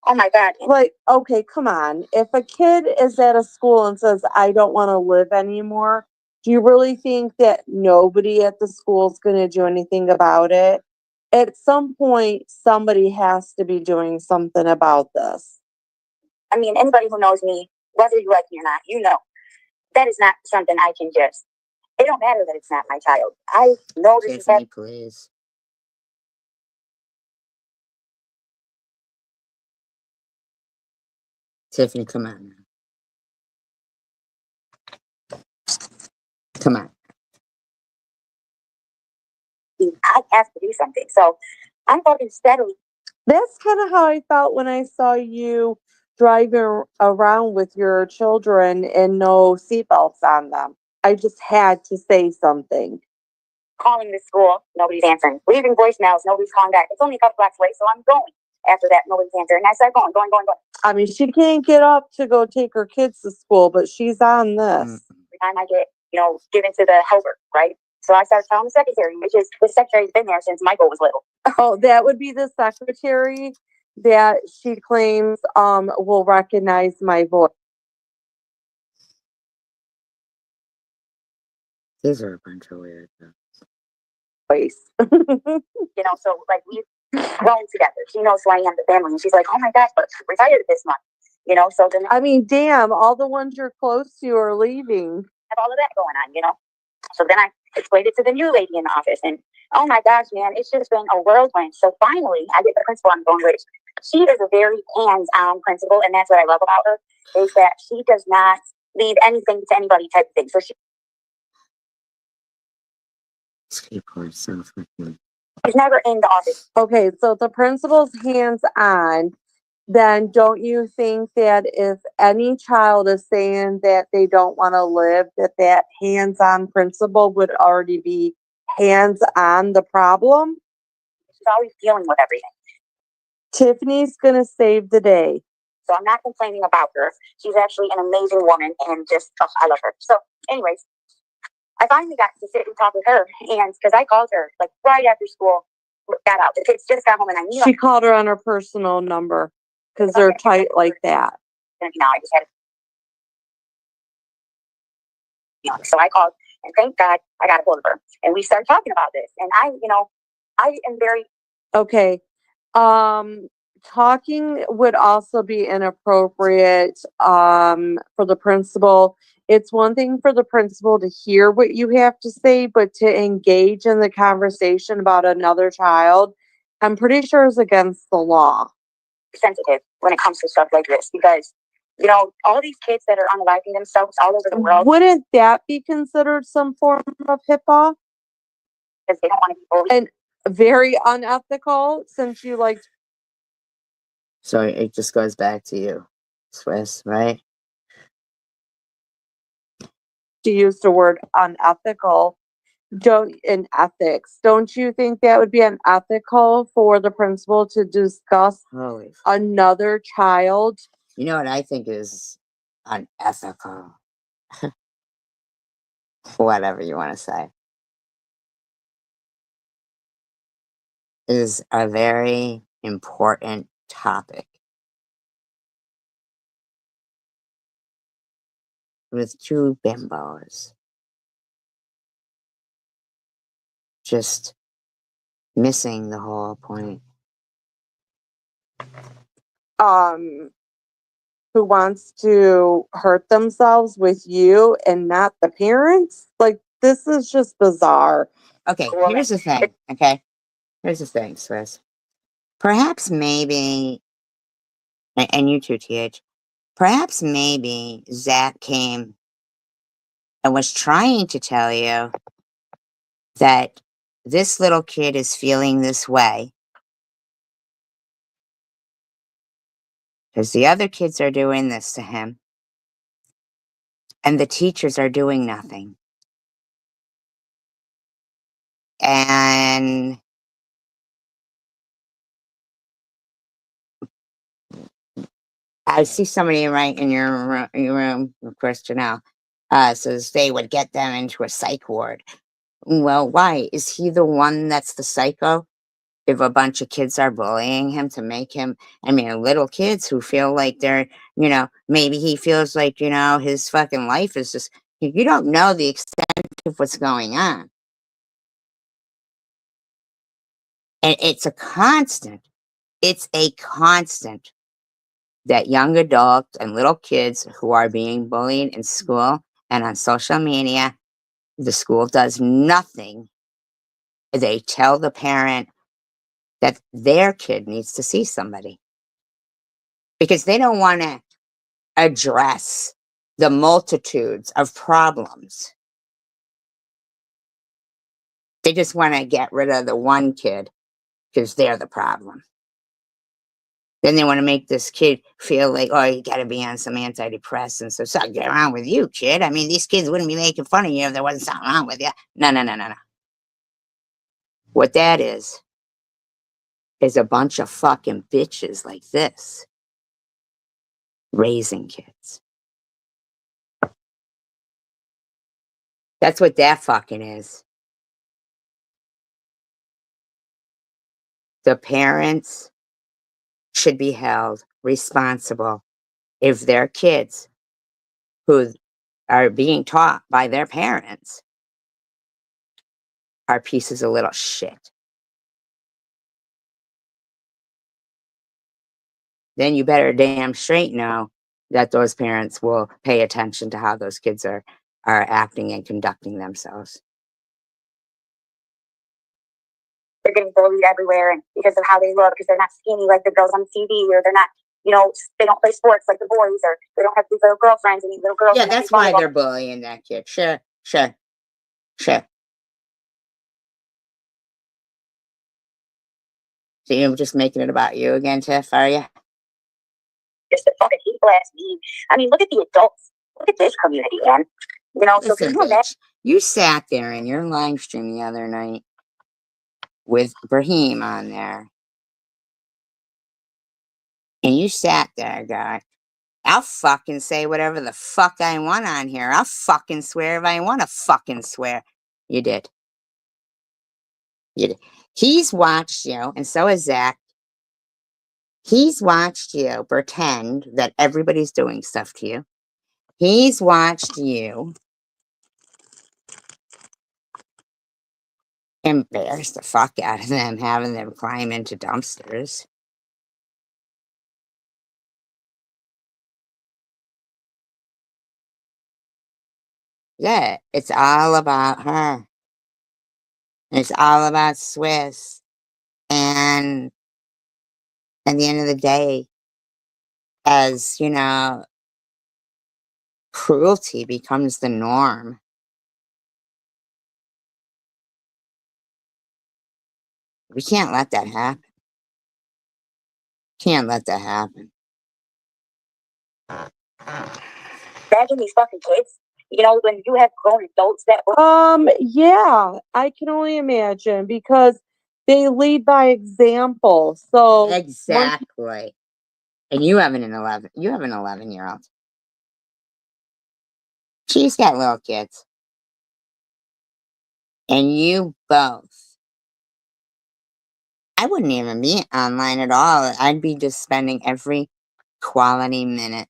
Oh my God.
Like, okay, come on. If a kid is at a school and says, "I don't want to live anymore," do you really think that nobody at the school is going to do anything about it? At some point, somebody has to be doing something about this.
I mean, anybody who knows me, whether you like me or not, that is not something I can just. It don't matter that it's not my child. I know this
Tiffany,
is
please. Tiffany, come on now. Come on.
I have to do something. So I'm fucking steadily.
That's kind of how I felt when I saw you driving around with your children and no seatbelts on them. I just had to say something.
Calling the school, nobody's answering. Leaving voicemails, nobody's calling back. It's only a couple blocks away, so I'm going. After that, nobody's answering. And I started going.
I mean, she can't get up to go take her kids to school, but she's on this.
Every time I get, given to the helper, right? So I started telling the secretary, which is the secretary's been there since Michael was little.
Oh, that would be the secretary that she claims will recognize my voice.
These are a bunch of weird stuff.
So like we've grown together. She knows who I am, the family, and she's like, "Oh my gosh, but we're retired this month." So then
I mean, damn, all the ones you're close to are leaving.
Have all of that going on. So then I explained it to the new lady in the office, and oh my gosh, man, it's just been a whirlwind. So finally, I get the principal on the phone, which she is a very hands-on principal, and that's what I love about her, is that she does not leave anything to anybody type of thing. So she's never in the office.
Okay, so the principal's hands-on. Then don't you think that if any child is saying that they don't want to live, that hands-on principal would already be hands-on the problem?
She's always dealing with everything.
Tiffany's going to save the day.
So I'm not complaining about her. She's actually an amazing woman, and just, I love her. So anyways, I finally got to sit and talk with her, and because I called her like right after school got out. The kids just got home, and I knew
she called her on her personal number because they're tight like that.
Now I just had so I called, and thank God I got a hold of her, and we started talking about this. And I am very
okay. Talking would also be inappropriate for the principal. It's one thing for the principal to hear what you have to say, but to engage in the conversation about another child, I'm pretty sure is against the law.
Sensitive when it comes to stuff like this, because all these kids that are unaliving themselves all over the world.
Wouldn't that be considered some form of HIPAA?
Because they don't want to be bullied.
And very unethical, since you like.
So it just goes back to you, Swiss, right?
To use the word unethical, in ethics, don't you think that would be unethical for the principal to discuss another child?
You know what I think is unethical? Whatever you want to say. Is a very important topic. With two bimbos. Just missing the whole point.
Who wants to hurt themselves with you and not the parents? Like, this is just bizarre.
Okay, here's the thing, okay? Here's the thing, Swiss. Perhaps maybe, and you too, TH, perhaps maybe Zach came and was trying to tell you that this little kid is feeling this way because the other kids are doing this to him and the teachers are doing nothing. And I see somebody right in your room, of course, Janelle, says they would get them into a psych ward. Well, why? Is he the one that's the psycho? If a bunch of kids are bullying him to make him, I mean, little kids who feel like they're, maybe he feels like, his fucking life is just, you don't know the extent of what's going on. And it's a constant that young adults and little kids who are being bullied in school and on social media, the school does nothing. They tell the parent that their kid needs to see somebody because they don't want to address the multitudes of problems. They just want to get rid of the one kid because they're the problem. Then they want to make this kid feel like, oh, you got to be on some antidepressants. So something wrong with you, kid. I mean, these kids wouldn't be making fun of you if there wasn't something wrong with you. No. What that is a bunch of fucking bitches like this raising kids. That's what that fucking is. The parents should be held responsible if their kids who are being taught by their parents are pieces of little shit. Then you better damn straight know that those parents will pay attention to how those kids are acting and conducting themselves.
They're getting bullied everywhere and because of how they look, because they're not skinny like the girls on TV, or they're not, they don't play sports like the boys, or they don't have these little girlfriends and these little girls.
Yeah, that's why they're bullying that kid. Sure. So you're just making it about you again, Tiff, are you?
Just a fucking heat blast me. I mean, look at the adults. Look at this community, man.
Listen, bitch, you sat there in your live stream the other night with Brahim on there. And you sat there, guy. I'll fucking say whatever the fuck I want on here. I'll fucking swear if I want to fucking swear. You did. He's watched you, and so has Zach. He's watched you pretend that everybody's doing stuff to you. He's watched you embarrass the fuck out of them, having them climb into dumpsters. Yeah, it's all about her. It's all about Swiss. And at the end of the day, as cruelty becomes the norm. We can't let that happen. Can't let that happen.
Imagine these fucking kids. When you have grown adults that
Yeah, I can only imagine because they lead by example. So
Exactly. And you have an 11-year-old. She's got little kids. And you both. I wouldn't even be online at all. I'd be just spending every quality minute.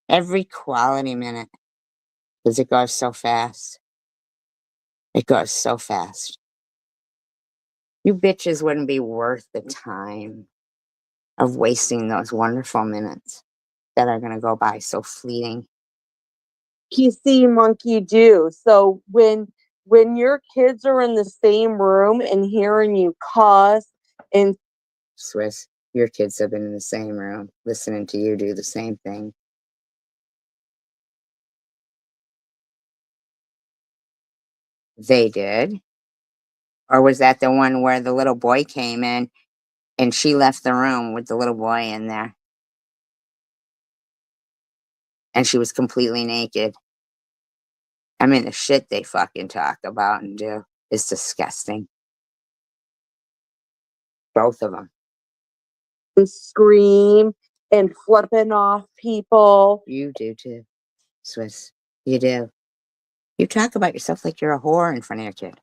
Every quality minute. Because it goes so fast. It goes so fast. You bitches wouldn't be worth the time of wasting those wonderful minutes that are going to go by so fleeting.
you see, monkey do. So when your kids are in the same room and hearing you cuss and
Swiss, your kids have been in the same room listening to you do the same thing. They did. Or was that the one where the little boy came in and she left the room with the little boy in there? And she was completely naked. I mean, the shit they fucking talk about and do is disgusting. Both of them.
scream and flipping off people.
You do too, Swiss. You do. You talk about yourself like you're a whore in front of your kid.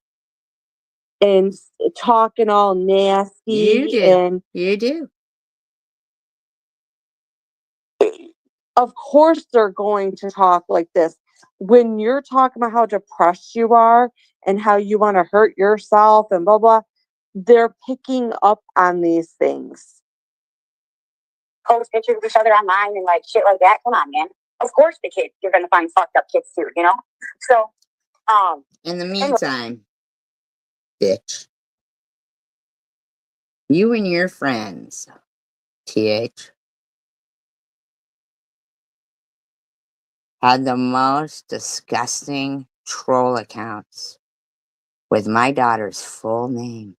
And talking all nasty.
You do.
And
You do.
of course they're going to talk like this. When you're talking about how depressed you are and how you want to hurt yourself and blah blah, they're picking up on these things.
post pictures of each other online and like shit like that. Come on, man. Of course the kids, you're gonna find fucked up kids too, So
In the meantime, bitch, you and your friends, TH, had the most disgusting troll accounts with my daughter's full name.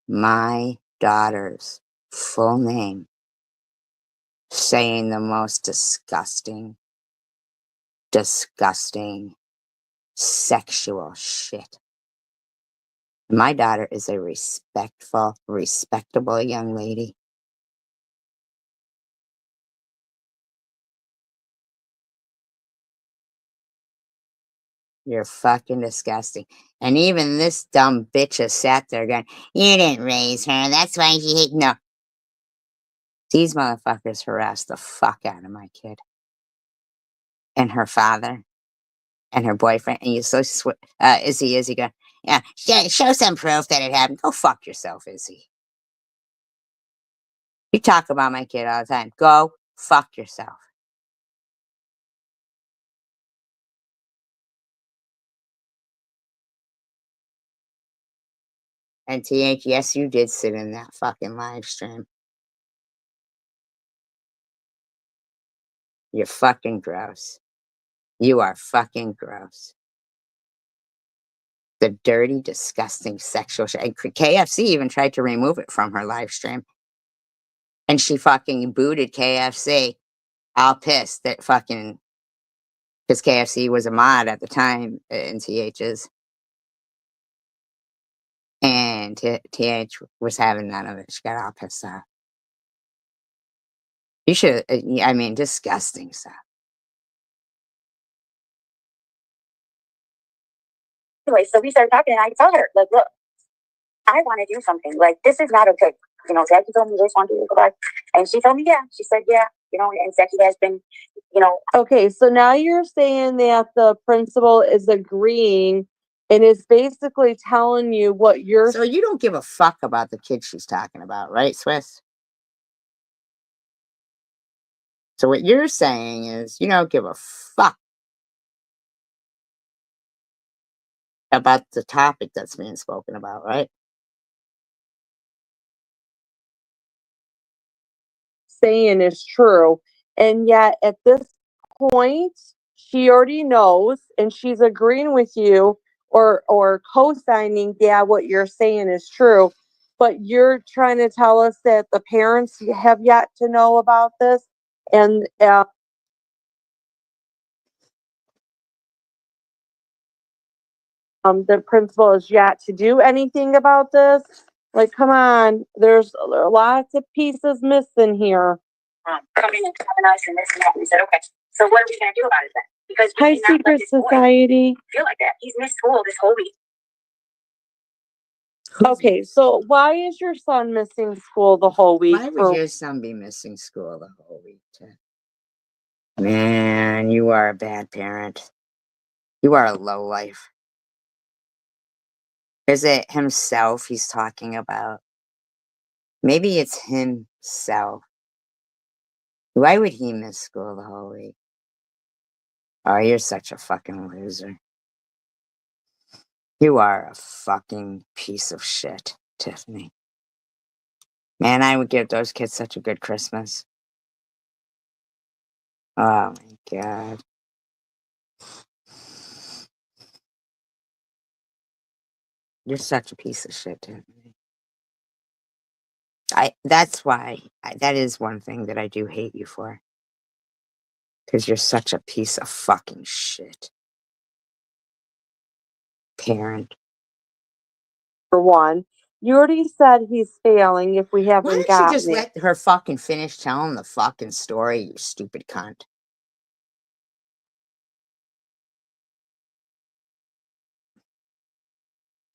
My daughter's full name. Saying the most disgusting, sexual shit. My daughter is a respectful, respectable young lady. You're fucking disgusting. And even this dumb bitch has sat there going, you didn't raise her. That's why she hate. No. These motherfuckers harassed the fuck out of my kid. And her father. And her boyfriend. And you so Izzy going, yeah, show some proof that it happened. Go fuck yourself, Izzy. You talk about my kid all the time. Go fuck yourself. And TH, yes, you did sit in that fucking live stream. You're fucking gross. You are fucking gross. The dirty, disgusting sexual shit. And KFC even tried to remove it from her live stream. And she fucking booted KFC. All pissed that fucking, because KFC was a mod at the time in TH's. And TH was having none of it. She got all pissed off. You should, I mean, disgusting stuff.
anyway, so we started talking and I tell her, like, look, I want to do something. Like, this is not okay. Jackie told me this one to go back. And she told me, yeah. She said, yeah, and Jackie has been,
Okay, so now you're saying that the principal is agreeing and is basically telling you what you're.
So you don't give a fuck about the kid she's talking about, right, Swiss? So what you're saying is you don't give a fuck about the topic that's being spoken about, right?
saying is true. And yet at this point, she already knows and she's agreeing with you or co-signing, yeah, what you're saying is true. But you're trying to tell us that the parents have yet to know about this, and the principal is yet to do anything about this. Like, come on, there are lots of pieces missing here.
Coming and telling us and this and that. And we said, okay, so what are we going to do about it then? Because we
Hi,
cannot let
secret
this boy
society.
feel like that. He's missed school this whole week.
Okay, so why is your son missing school the whole week?
Why would your son be missing school the whole week? Man, you are a bad parent. You are a lowlife. Is it himself he's talking about? Maybe it's himself. Why would he miss school the whole week? Oh, you're such a fucking loser. You are a fucking piece of shit, Tiffany. Man, I would give those kids such a good Christmas. Oh my God. You're such a piece of shit, Tiffany. That's why, that is one thing that I do hate you for. Because you're such a piece of fucking shit. Parent.
For one, you already said he's failing if we
Why
haven't
don't you
gotten
just
it.
let her fucking finish telling the fucking story, you stupid cunt?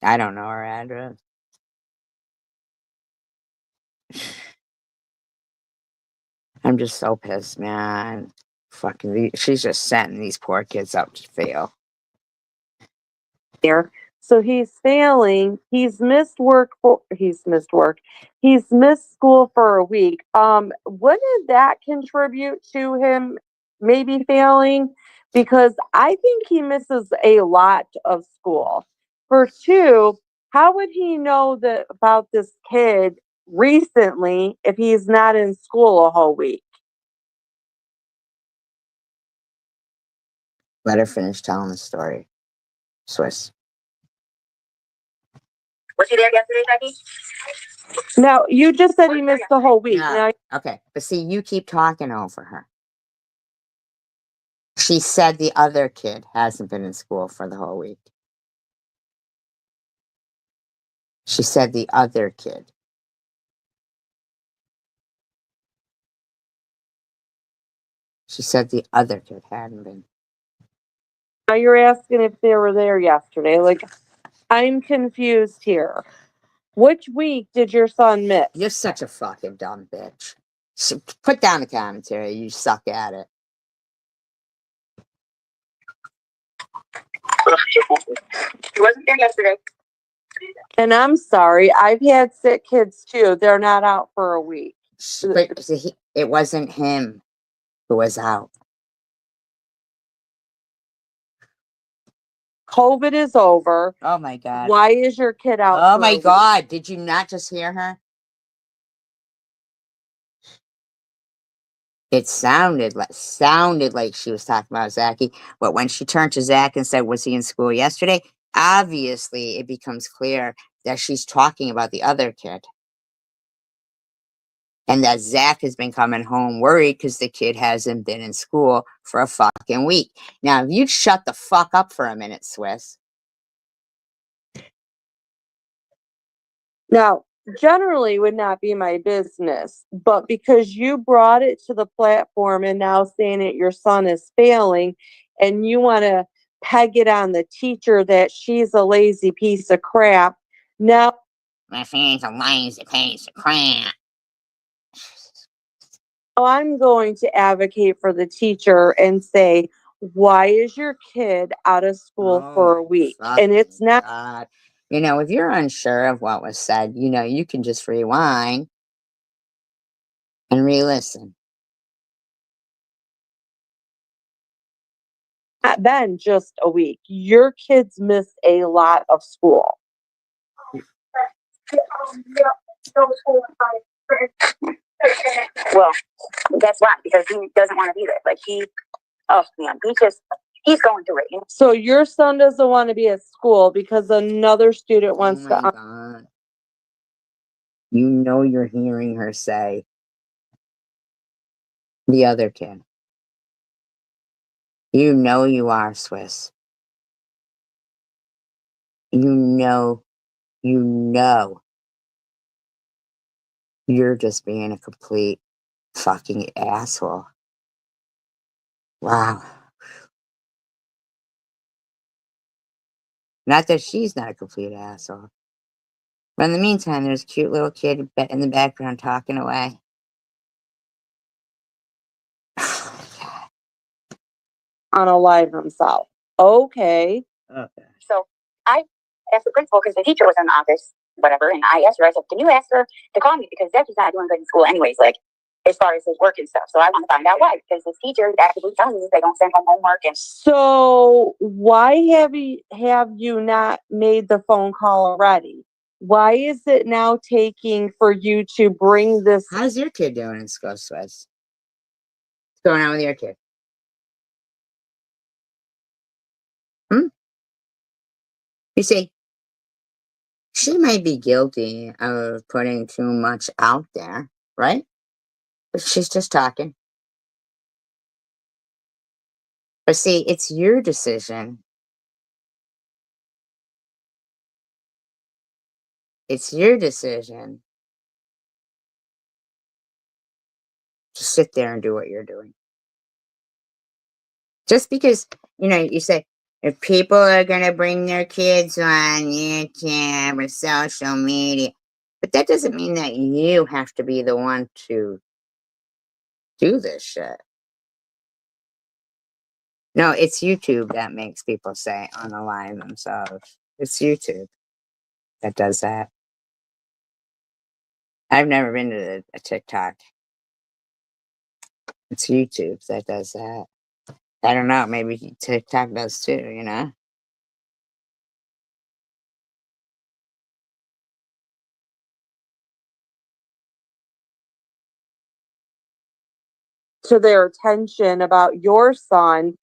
I don't know her address. I'm just so pissed, man. Fucking, she's just setting these poor kids up to fail.
There. So he's failing. He's missed work. He's missed school for a week. Wouldn't that contribute to him maybe failing? Because I think he misses a lot of school. For two, how would he know that about this kid recently if he's not in school a whole week?
Let her finish telling the story. Swiss.
Was he there yesterday, Becky?
Now, you just said he missed the whole week.
Yeah.
Now,
Okay, but see, you keep talking over her. She said the other kid hasn't been in school for the whole week. She said the other kid. She said the other kid hadn't been.
now you're asking if they were there yesterday. Like, I'm confused here. Which week did your son miss?
You're such a fucking dumb bitch. Put down the commentary. You suck at it.
He wasn't there yesterday.
And I'm sorry, I've had sick kids too. They're not out for a week.
But see, it wasn't him who was out.
COVID is over.
Oh my God.
Why is your kid out?
Oh
for
my
a week?
God. Did you not just hear her? It sounded like she was talking about Zachy, but when she turned to Zach and said, "Was he in school yesterday?" Obviously, it becomes clear that she's talking about the other kid, and that Zach has been coming home worried because the kid hasn't been in school for a fucking week. Now, if you'd shut the fuck up for a minute, Swiss.
Now, generally would not be my business, but because you brought it to the platform and now saying that your son is failing and you want to peg it on the teacher that she's a lazy piece of crap. Now,
She's a lazy piece of crap.
I'm going to advocate for the teacher and say, why is your kid out of school for a week? And it's not.
God. You know, if you're unsure of what was said, you know, you can just rewind and re-listen.
Not been just a week. Your kids miss a lot of school.
Well, guess what? Because he doesn't want to be there. Like oh man, he's going through it. You know?
So your son doesn't want to be at school because another student wants
Oh my
to.
God. You know you're hearing her say the other kid. You know you are, Swiss. You know you're just being a complete fucking asshole. Wow. Not that she's not a complete asshole. But in the meantime, there's a cute little kid in the background talking away.
Unalive himself. Okay.
Okay.
So I asked the principal because the teacher was in the office, whatever, and I asked her, I said, can you ask her to call me? Because Zach is not doing good in school anyways, like as far as his work and stuff. So I want to find out why, because his teacher is actively telling me they don't send home homework. And
So why have you not made the phone call already? Why is it now taking for you to bring this?
How's your kid doing in school, Swiss? What's going on with your kid? You see, she might be guilty of putting too much out there, right? But she's just talking. But see, it's your decision. It's your decision to sit there and do what you're doing. Just because, you say, if people are going to bring their kids on YouTube or social media, but that doesn't mean that you have to be the one to do this shit. No, it's YouTube that makes people say unalive themselves. It's YouTube that does that. I've never been to a TikTok. It's YouTube that does that. I don't know. Maybe TikTok does too.
To their attention about your son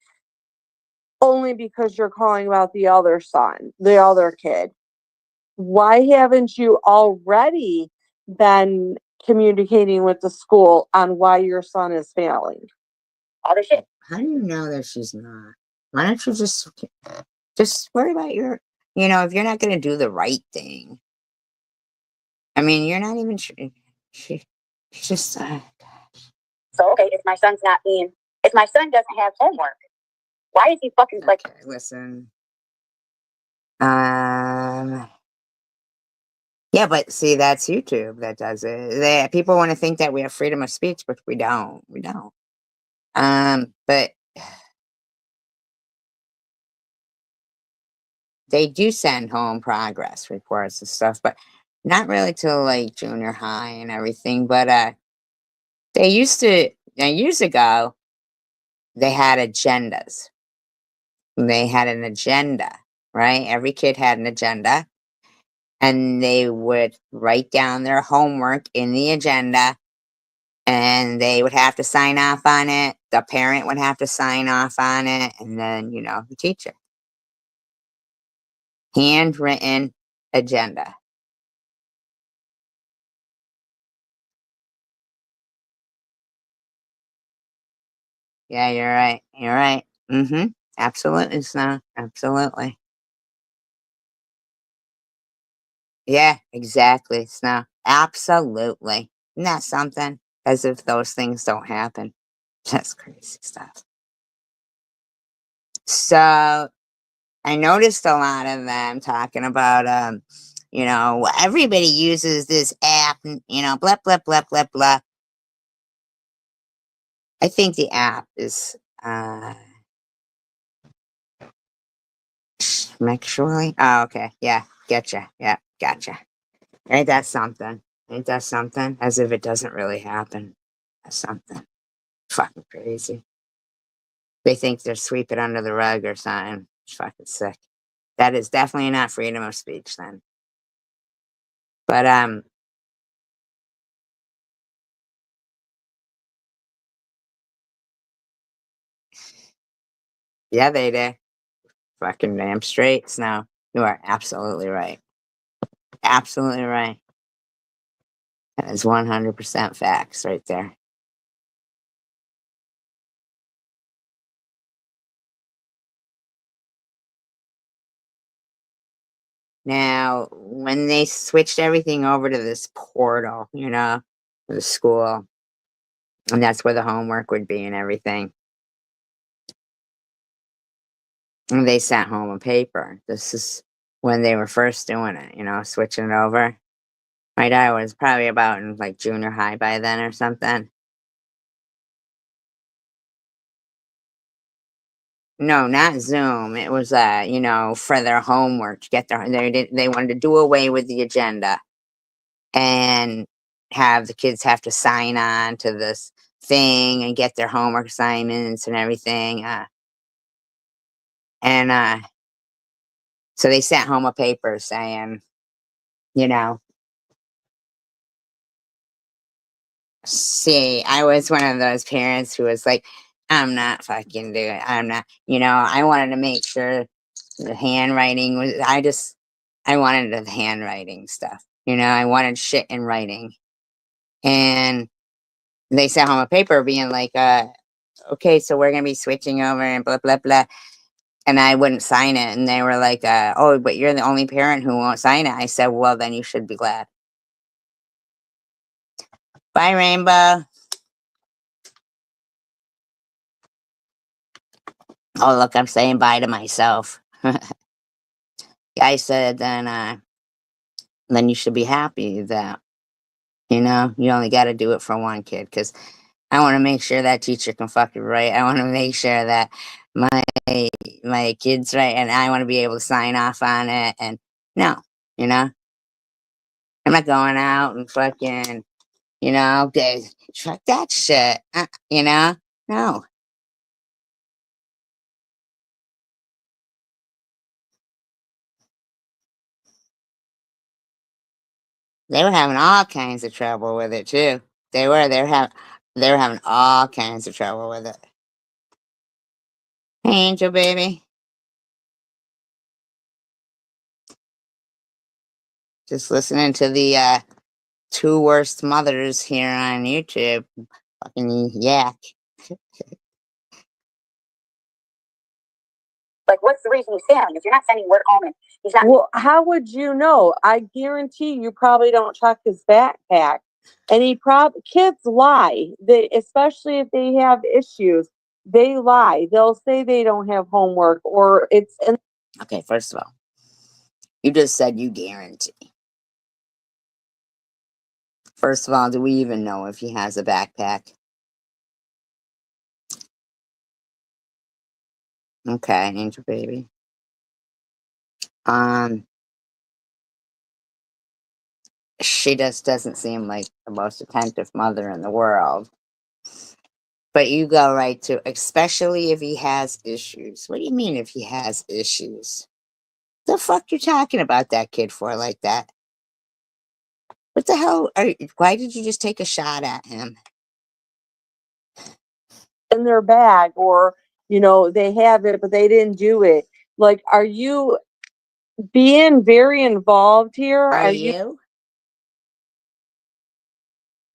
only because you're calling about the other son, the other kid. Why haven't you already been communicating with the school on why your son is failing?
all this shit.
How do you know that she's not? Why don't you just worry about if you're not going to do the right thing? I mean, you're not even sure. She's just,
So okay, if my son doesn't have homework, why is he fucking like?
okay, listen. Yeah, but see, that's YouTube that does it. People want to think that we have freedom of speech, but we don't. We don't. But they do send home progress reports and stuff, but not really till like junior high and everything. But they used to years ago. They had agendas. They had an agenda, right? Every kid had an agenda, and they would write down their homework in the agenda, and they would have to sign off on it. The parent would have to sign off on it, and then the teacher. Handwritten agenda. Yeah, you're right. You're right. Absolutely, Snow. Absolutely. Yeah, exactly, Snow. Absolutely. Isn't that something? As if those things don't happen. That's crazy stuff. So I noticed a lot of them talking about everybody uses this app and blah blah blah blah blah. I think the app is McSorley. Oh, okay. Yeah, getcha. Yeah, gotcha. Ain't that something? Ain't that something? As if it doesn't really happen. That's something. Fucking crazy. They think they're sweeping under the rug or something. It's fucking sick. That is definitely not freedom of speech then. But Yeah, they do. Fucking damn straight, Snow. You are absolutely right. Absolutely right. That is 100% facts right there. Now, when they switched everything over to this portal, the school, and that's where the homework would be and everything, and they sent home a paper. This is when they were first doing it, switching it over. My dad was probably about in like junior high by then or something. No, not Zoom. It was for their homework to get they wanted to do away with the agenda and have the kids have to sign on to this thing and get their homework assignments and everything. And so they sent home a paper saying, you know, see, I was one of those parents who was like, I'm not fucking doing it. I'm not, I wanted to make sure the handwriting was, I wanted the handwriting stuff. I wanted shit in writing. And they sent home a paper being like, okay, so we're going to be switching over and blah, blah, blah. And I wouldn't sign it. And they were like, oh, but you're the only parent who won't sign it. I said, well, then you should be glad. Bye, Rainbow. Oh, look, I'm saying bye to myself. I said, then you should be happy that, you only got to do it for one kid. Because I want to make sure that teacher can fucking write. I want to make sure that my my kid's right, and I want to be able to sign off on it. And no, I'm not going out and fucking, fuck that shit. No. They were having all kinds of trouble with it too. They were having all kinds of trouble with it. Hey, Angel baby. Just listening to the two worst mothers here on YouTube. Fucking yak.
Like, what's the reason he's failing? If you're not sending work home and he's not.
Well, how would you know? I guarantee you probably don't check his backpack. And kids lie. Especially if they have issues, they lie. They'll say they don't have homework or it's in.
Okay, first of all, you just said you guarantee. First of all, do we even know if he has a backpack? Okay, Angel baby. She just doesn't seem like the most attentive mother in the world. But you go right to, especially if he has issues. What do you mean if he has issues? The fuck you talking about that kid for like that? What the hell? Why did you just take a shot at him?
In their bag, or they have it but they didn't do it. Like, are you being very involved here?
Are you?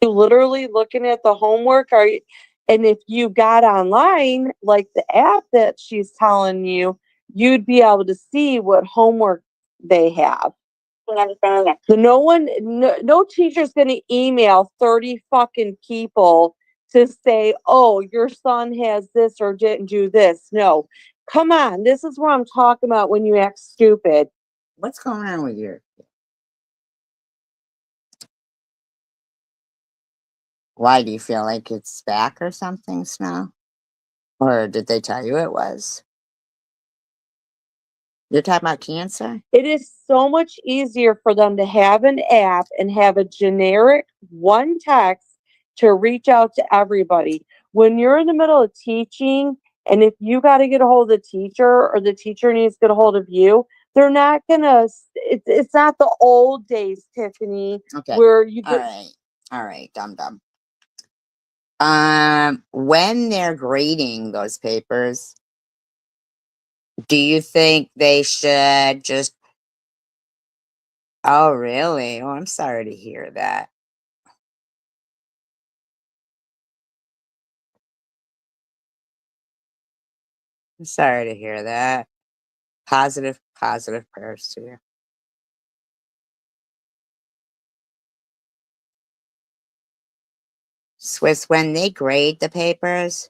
You literally looking at the homework? Are you? And if you got online, like the app that she's telling you, you'd be able to see what homework they have. So no teacher's going to email 30 fucking people to say, oh, your son has this or didn't do this. No, come on. This is what I'm talking about when you act stupid.
What's going on with your? Why do you feel like it's back or something, Snow? Or did they tell you it was? You're talking about cancer?
It is so much easier for them to have an app and have a generic one text to reach out to everybody. When you're in the middle of teaching, and if you got to get a hold of the teacher or the teacher needs to get a hold of you, they're not gonna. It's not the old days, Tiffany,
Okay.
where you
All
could.
right. All right. Dumb. When they're grading those papers, Do you think they should just? Oh, really? Oh, I'm sorry to hear that. I'm sorry to hear that. Positive, positive prayers to you. Swiss, when they grade the papers,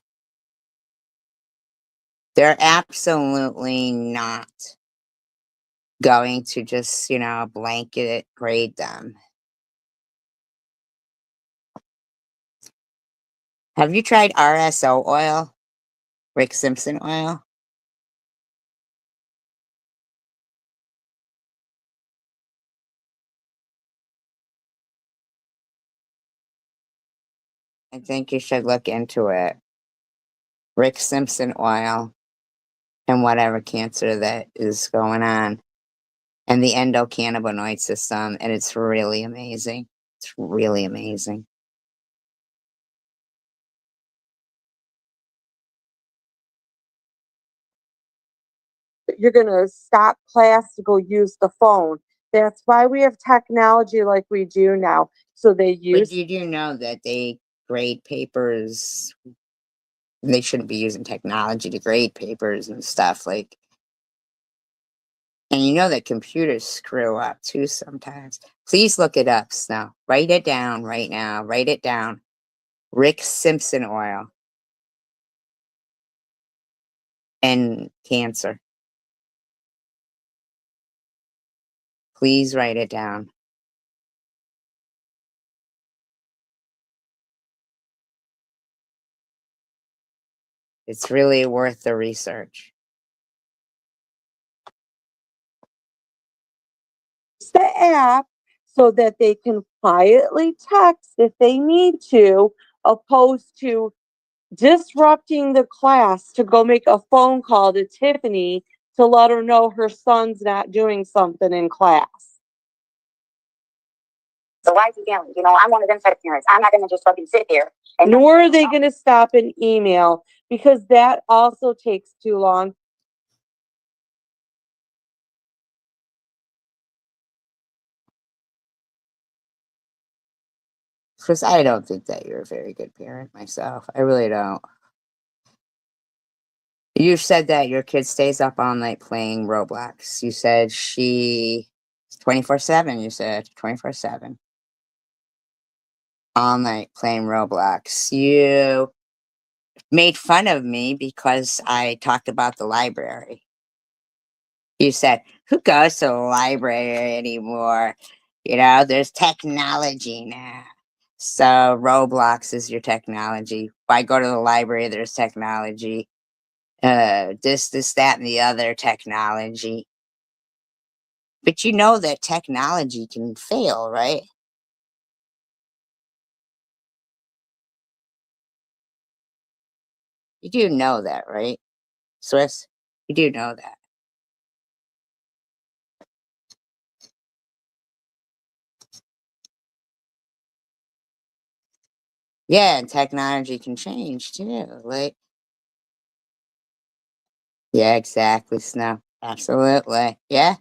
they're absolutely not going to just, blanket grade them. Have you tried RSO oil? Rick Simpson oil? I think you should look into it. Rick Simpson oil and whatever cancer that is going on, and the endocannabinoid system, and it's really amazing. It's really amazing.
You're going to stop class to go use the phone. That's why we have technology like we do now. So they
But
use
you do know that they grade papers. They shouldn't be using technology to grade papers and stuff like. And you know that computers screw up too sometimes. Please look it up, Snow. Write it down right now. Write it down. Rick Simpson oil and cancer. Please write it down. It's really worth the research.
the app so that they can quietly text if they need to, opposed to disrupting the class to go make a phone call to Tiffany to let her know her son's not doing something in class.
So why is he yelling? I'm one of them type of parents. I'm not going to just fucking sit here.
Nor are they going to stop an email because that also takes too long.
Chris, I don't think that you're a very good parent myself. I really don't. You said that your kid stays up all night playing Roblox. You said she 24/7. You said 24/7. All night playing Roblox. You made fun of me because I talked about the library. You said, who goes to the library anymore? There's technology now. So Roblox is your technology. Why go to the library? There's technology. This, that, and the other technology. But you know that technology can fail, right? You do know that, right? Swiss, you do know that. Yeah, and technology can change too. Like, yeah, exactly, Snow. Absolutely. Yeah.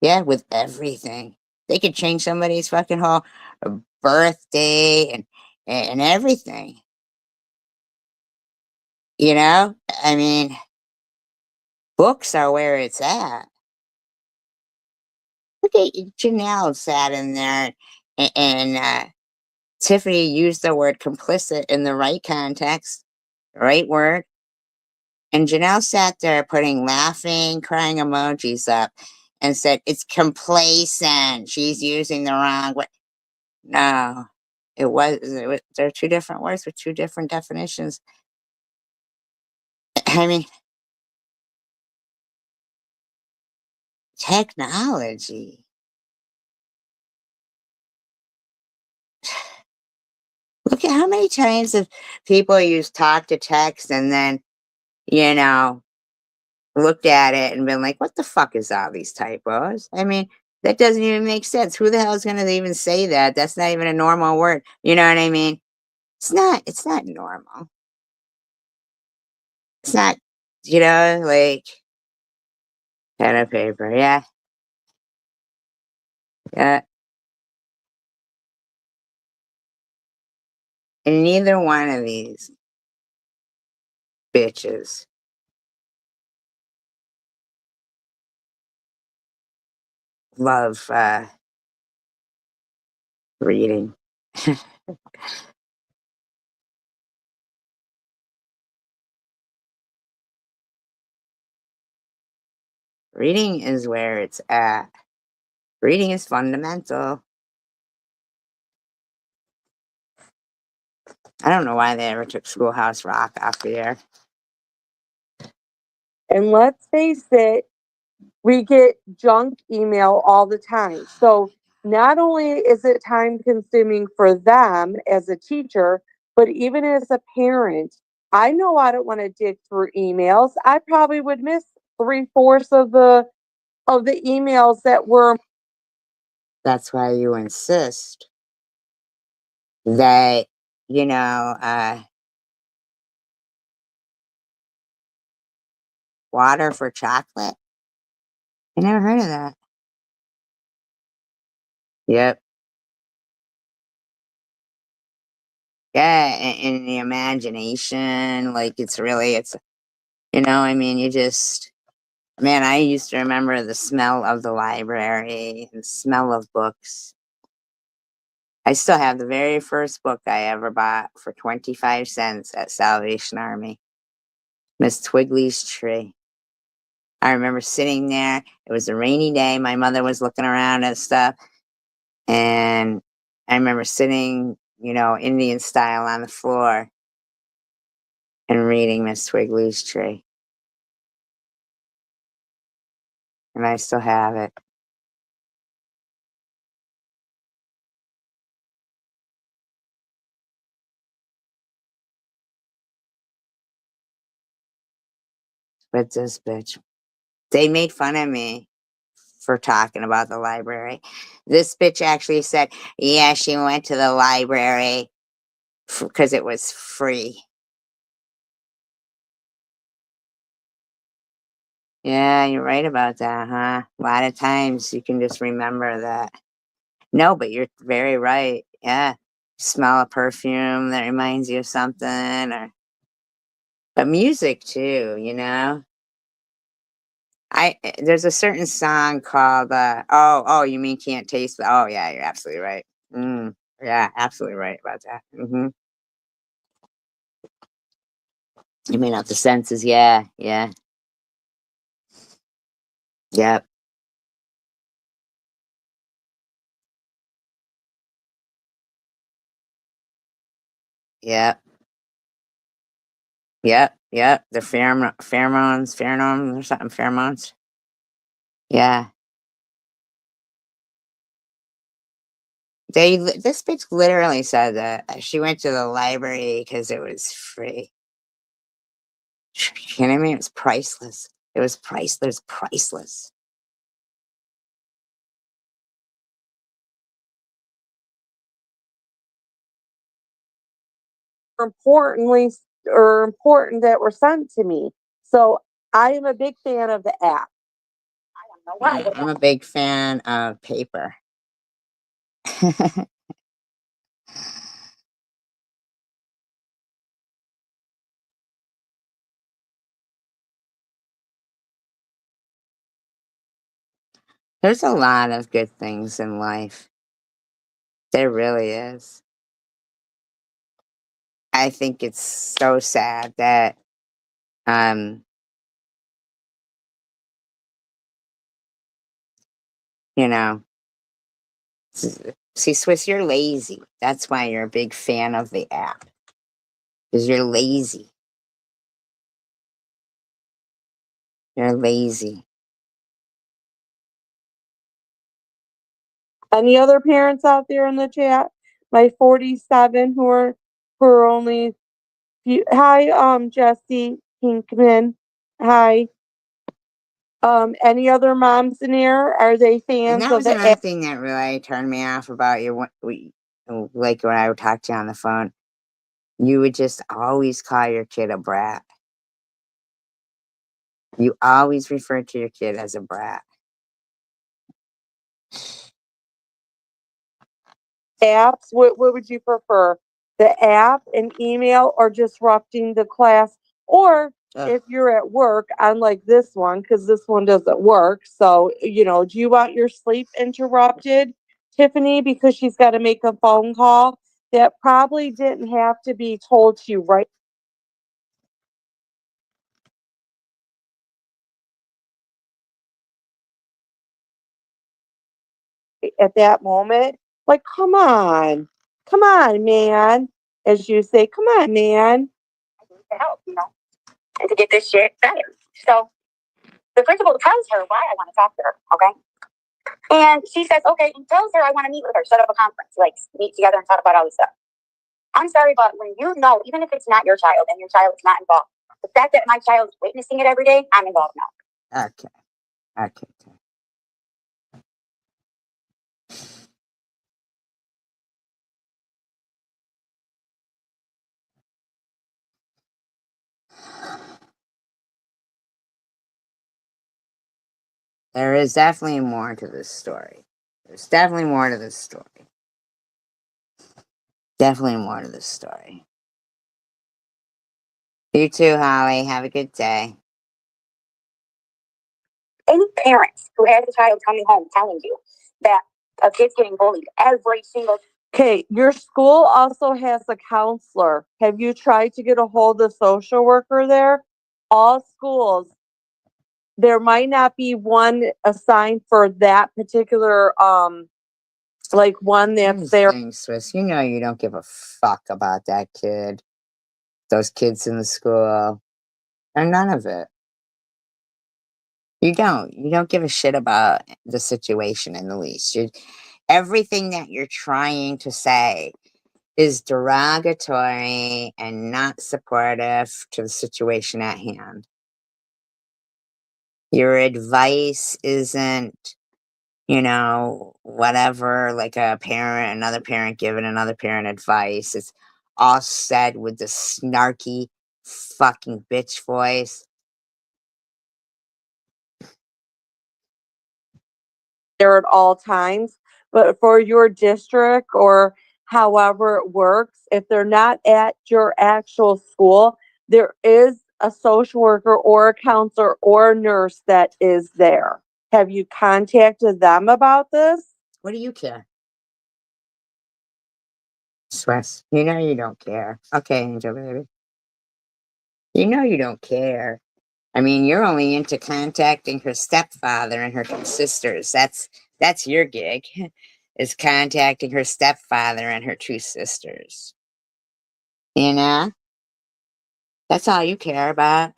Yeah, with everything. They could change somebody's fucking whole birthday and everything. I mean, books are where it's at. Look at Janelle sat in there and Tiffany used the word complicit in the right context, right word. And Janelle sat there putting laughing, crying emojis up and said, it's complacent. She's using the wrong word. No, they're two different words with two different definitions. I mean, technology. Look at how many times have people use talk to text and then, you know, looked at it and been like, what the fuck is all these typos? I mean, that doesn't even make sense. Who the hell is going to even say that? That's not even a normal word. You know what I mean? It's not normal. It's not, like, Pen and paper. Yeah. Yeah. And neither one of these bitches love reading. Reading is where it's at. Reading is fundamental. I don't know why they ever took Schoolhouse Rock off the air.
And let's face it, we get junk email all the time. So not only is it time consuming for them as a teacher, but even as a parent, I know I don't want to dig through emails. I probably would miss 3/4 of the emails that were.
That's why you insist that, water for chocolate. I never heard of that. Yep. Yeah, in the imagination, like I mean, man, I used to remember the smell of the library and the smell of books. I still have the very first book I ever bought for 25 cents at Salvation Army, Miss Twiggly's Tree. I remember sitting there. It was a rainy day. My mother was looking around at stuff. And I remember sitting, Indian style on the floor and reading Miss Twiggly's Tree. And I still have it. But this bitch, they made fun of me for talking about the library. This bitch actually said, yeah, she went to the library because it was free. Yeah, you're right about that, huh? A lot of times you can just remember that. No, but you're very right. Yeah. Smell a perfume that reminds you of something, but music too, there's a certain song called you mean can't taste oh yeah, you're absolutely right. Yeah, absolutely right about that. You mean not the senses, yeah, yeah. Yep, yep, yep. The pheromones or something, pheromones. Yeah. This bitch literally said that she went to the library because it was free. You kidding me? It was priceless. It was priceless, priceless.
Importantly or important that were sent to me. So I am a big fan of the app. I don't know why.
I'm a big fan of paper. There's a lot of good things in life. There really is. I think it's so sad that um, you know, see, Swiss, you're lazy. That's why you're a big fan of the app. Because you're lazy. You're lazy.
Any other parents out there in the chat? My 47 who are only few. Hi, Jesse Pinkman. Hi. Any other moms in here? Are they
And
fans
that
of
was
the
another
app?
thing that really turned me off about you. Like when I would talk to you on the phone, you would just always call your kid a brat. You always refer to your kid as a brat.
Apps, what would you prefer? The app, an email, or disrupting the class? Or
Ugh.
if you're at work, unlike this one, because this one doesn't work. So, do you want your sleep interrupted, Tiffany, because she's got to make a phone call? That probably didn't have to be told to you right at that moment. Like, come on, man. As you say, come on, man.
To help, and to get this shit better. So the principal tells her why I want to talk to her, okay? And she says, okay, and tells her I want to meet with her, set up a conference, like meet together and talk about all this stuff. I'm sorry, but when even if it's not your child and your child is not involved, the fact that my child is witnessing it every day, I'm involved now.
Okay. There is definitely more to this story. There's definitely more to this story. Definitely more to this story. You too, Holly. Have a good day.
Any parents who has a child coming home telling you that a kid's getting bullied every single
Okay, your school also has a counselor. Have you tried to get a hold of the social worker there? All schools, there might not be one assigned for that particular like one that's there.
Swiss, you know you don't give a fuck about that kid. Those kids in the school. Or none of it. You don't. You don't give a shit about the situation in the least. Everything that you're trying to say is derogatory and not supportive to the situation at hand. Your advice isn't, whatever, like another parent giving another parent advice. It's all said with the snarky fucking bitch voice.
There at all times. But for your district or however it works, if they're not at your actual school, there is a social worker or a counselor or a nurse that is there. Have you contacted them about this?
What do you care? Swiss, you know you don't care. Okay, Angel baby. You know you don't care. I mean, you're only into contacting her stepfather and her two sisters. That's your gig, is contacting her stepfather and her two sisters. You know? That's all you care about.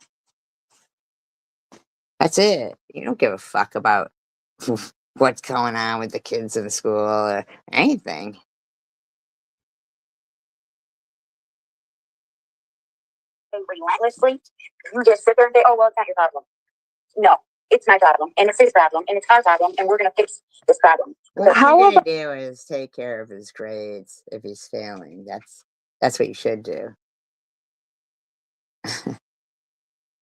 That's it. You don't give a fuck about what's going on with the kids in school or anything.
Relentlessly, you just sit there and say, oh, well, it's not your problem. No, it's my problem, and it's his problem, and it's our problem, and we're going to fix this problem.
What you're going to do is take care of his grades if he's failing. That's what you should do.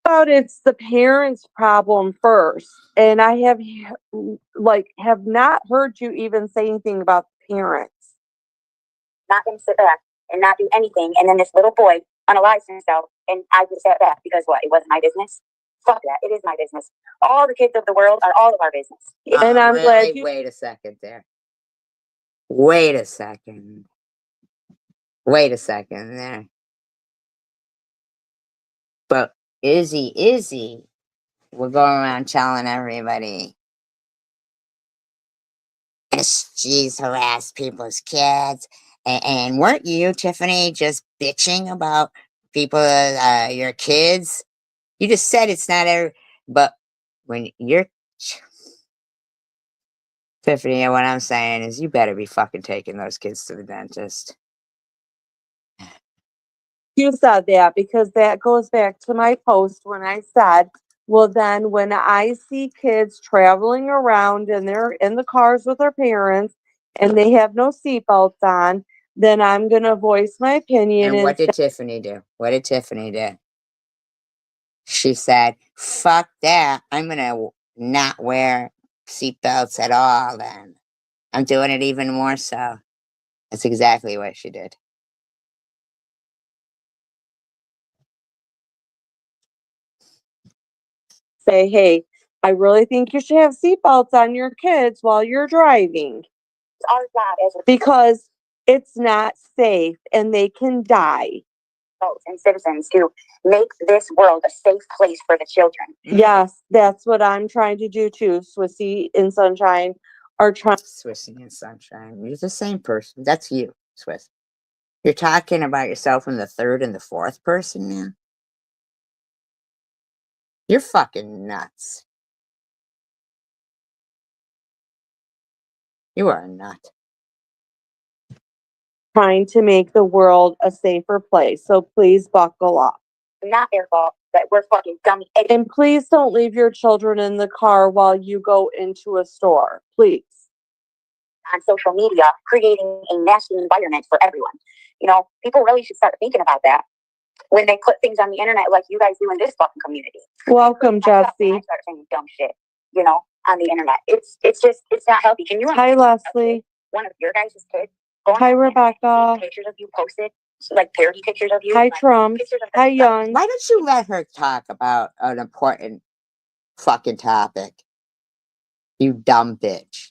About it's the parents' problem first, and I have not heard you even say anything about the parents.
Not going to sit back and not do anything, and then this little boy unalives himself, and I just sat back because what? It wasn't my business. Fuck that! It is my business. All the kids of the world are all of our business.
And I'm glad you.
Wait a second there. Wait a second. Wait a second there. But Izzy, we're going around telling everybody SGs harass people's kids. And weren't you, Tiffany, just bitching about people, your kids? You just said it's not every, but when you're Tiffany, what I'm saying is you better be fucking taking those kids to the dentist.
You said that because that goes back to my post when I said, well, then when I see kids traveling around and they're in the cars with their parents and they have no seatbelts on, then I'm going to voice my opinion.
And what did Tiffany do? What did Tiffany do? She said, fuck that. I'm going to not wear seatbelts at all then. I'm doing it even more so. That's exactly what she did.
Say, hey, I really think you should have seatbelts on your kids while you're driving.
It's our job as
Because it's not safe and they can die.
adults and citizens to make this world a safe place for the children.
Yes, that's what I'm trying to do too. Swissy and Sunshine are trying.
Swissy and Sunshine. You're the same person. That's you, Swiss. You're talking about yourself in the third and the fourth person now? You're fucking nuts. You are a nut.
Trying to make the world a safer place. So please buckle up.
Not their fault that we're fucking dummy idiots
And please don't leave your children in the car while you go into a store. Please.
on social media, creating a nasty environment for everyone. You know, people really should start thinking about that when they put things on the internet like you guys do in this fucking community.
Welcome, Jesse.
I start saying dumb shit, you know, on the internet. It's not healthy. Can you
Hi, Leslie.
one of your guys' kids?
Hi, Rebecca.
Pictures of you posted, like parody pictures of you.
Hi,
like,
Trump. Hi, Young.
Why don't you let her talk about an important fucking topic? You dumb bitch.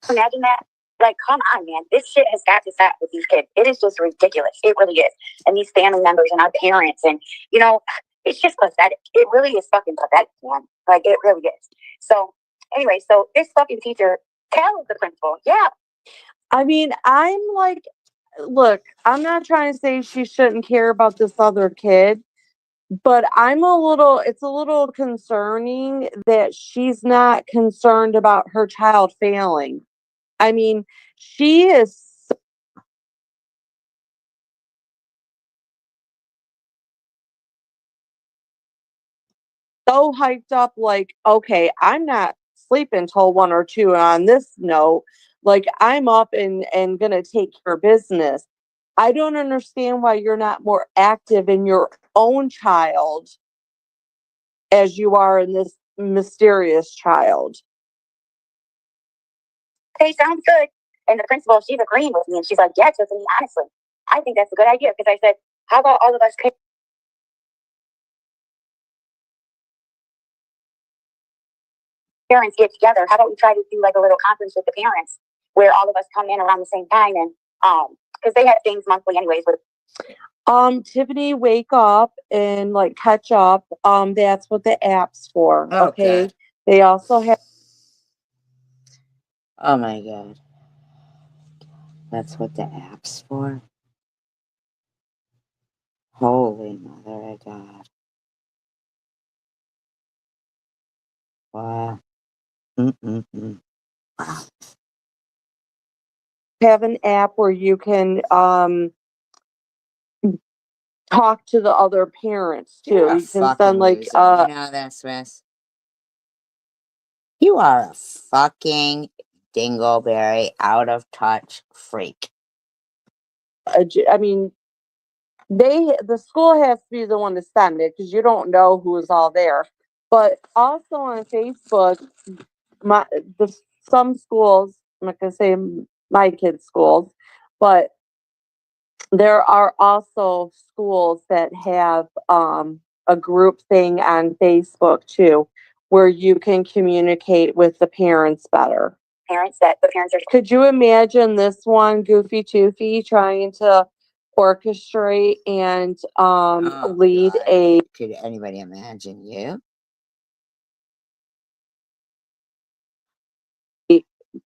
Imagine that. Like, come on, man. This shit has got to stop with these kids. It is just ridiculous. It really is. And these family members and our parents, and, you know, it's just pathetic. It really is fucking pathetic, man. Like, it really is. So, anyway, so this fucking teacher tells the principal, yeah.
I mean, I'm like, look, I'm not trying to say she shouldn't care about this other kid, but it's a little concerning that she's not concerned about her child failing. I mean, she is so hyped up, like, okay, I'm not sleeping till 1 or 2 on this note. Like, I'm up and gonna take care of business. I don't understand why you're not more active in your own child as you are in this mysterious child.
Okay, sounds good. And the principal, she's agreeing with me, and she's like, yeah, Tiffany, honestly, I think that's a good idea. Because I said, how about all of us parents get together? How about we try to do like a little conference with the parents where all of us come in around the same time, and because they have things monthly anyways with
Tiffany, wake up and like catch up. That's what the app's for. Okay.
Okay.
They also have.
Oh my god. That's what the app's for? Holy mother of God. Wow. Mm-mm-mm. Wow.
Have an app where you can talk to the other parents too.
You're a
You can
fucking
send like
loser. You know that, Swiss? You are a fucking dingleberry, out of touch freak.
I mean, the school has to be the one to send it because you don't know who is all there. But also on Facebook, some schools, I'm not gonna say my kids' schools, but there are also schools that have a group thing on Facebook too, where you can communicate with the parents better.
parents that the parents are.
Could you imagine this one, Goofy Toofy, trying to orchestrate and lead
God.
a
Could anybody imagine you?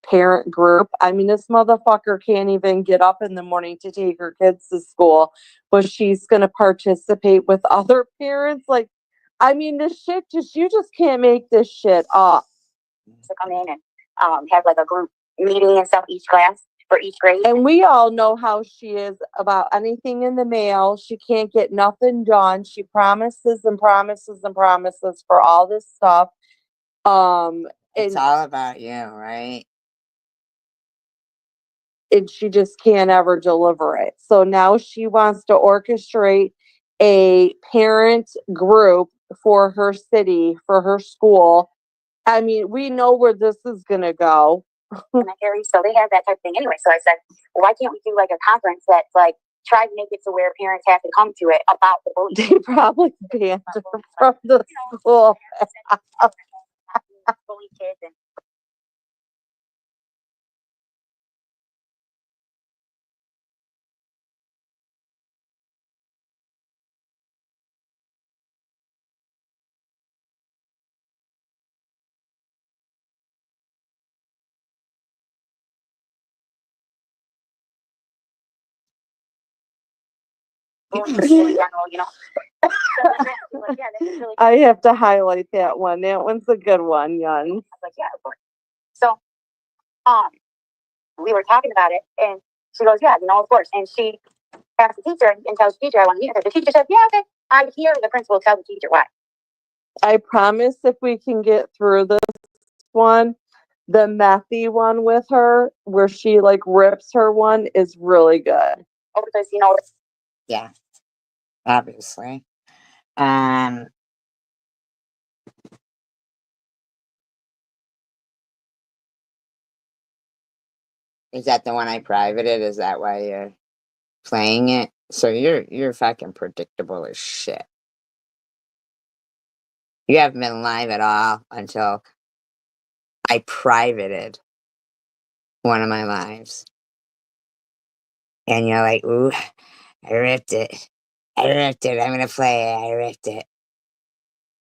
parent group? I mean, this motherfucker can't even get up in the morning to take her kids to school, but she's going to participate with other parents. Like, I mean, this shit you just can't make this shit up.
To come in and have like a group meeting and stuff each class for each grade.
And we all know how she is about anything in the mail. She can't get nothing done. She promises and promises and promises for all this stuff.
It's all about you, right?
And she just can't ever deliver it. So now she wants to orchestrate a parent group for her city, for her school. I mean, we know where this is going to go.
So they have that type of thing anyway. So I said, well, why can't we do like a conference that's like try to make it to where parents have to come to it about the bullying?
They probably banned her from the school.
Bully kids and bullying in general, you know.
I have to highlight that one. That one's a good one, Yun.
I was like, yeah, of course. So, we were talking about it, and she goes, yeah, you know, of course. And she asked the teacher and tells the teacher I want to meet her. The teacher said, yeah, okay. I'm here. The principal tells the teacher why.
I promise if we can get through this one, the methy one with her, where she like rips her one, is really good.
Oh, because you know.
Yeah, obviously. Is that the one I privated? Is that why you're playing it? So you're fucking predictable as shit. You haven't been live at all until I privated one of my lives. And you're like, ooh, I ripped it. I ripped it. I'm gonna play it. I ripped it.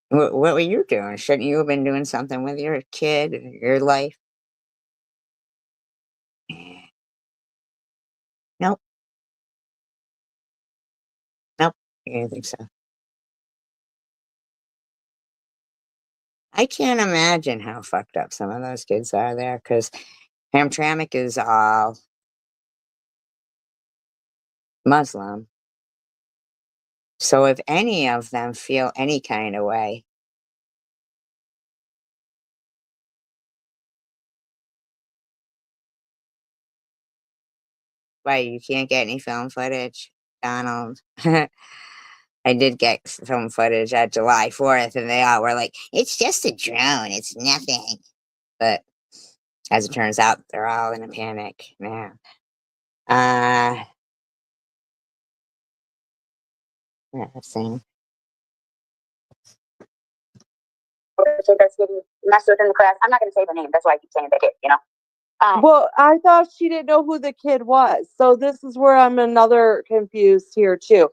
What were you doing? Shouldn't you have been doing something with your kid and your life? Nope. Nope. I didn't think so. I can't imagine how fucked up some of those kids are there because Hamtramck is all Muslim. So if any of them feel any kind of way, why you can't get any film footage, Donald? I did get film footage at July 4th, and they all were like, it's just a drone, it's nothing. But as it turns out, they're all in a panic now. Let's see.
Kid that's getting messed with in the class. I'm not going to say the name. That's why I keep saying the kid, you know.
Well, I thought she didn't know who the kid was. So this is where I'm another confused here too.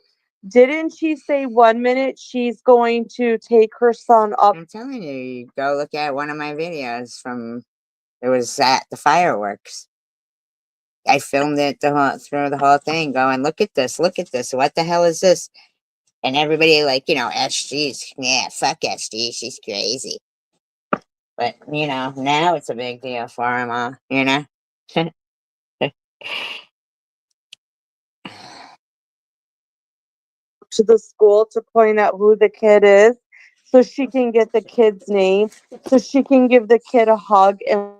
Didn't she say 1 minute she's going to take her son up?
I'm telling you, go look at one of my videos from, it was at the fireworks. I filmed it through the whole thing going, look at this, what the hell is this? And everybody like, SG's, yeah, fuck SG, she's crazy. But, now it's a big deal for him all,
To the school to point out who the kid is so she can get the kid's name, so she can give the kid a hug and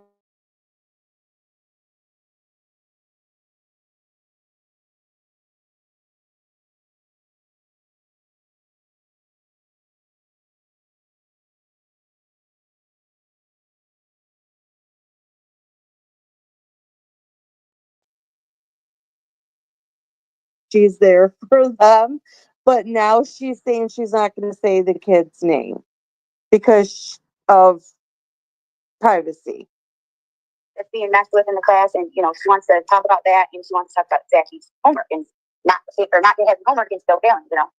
she's there for them. But now she's saying she's not going to say the kid's name because of privacy.
That's being messed with in the class, and you know she wants to talk about that, and she wants to talk about Zaki's homework and not to have homework and still failing. You know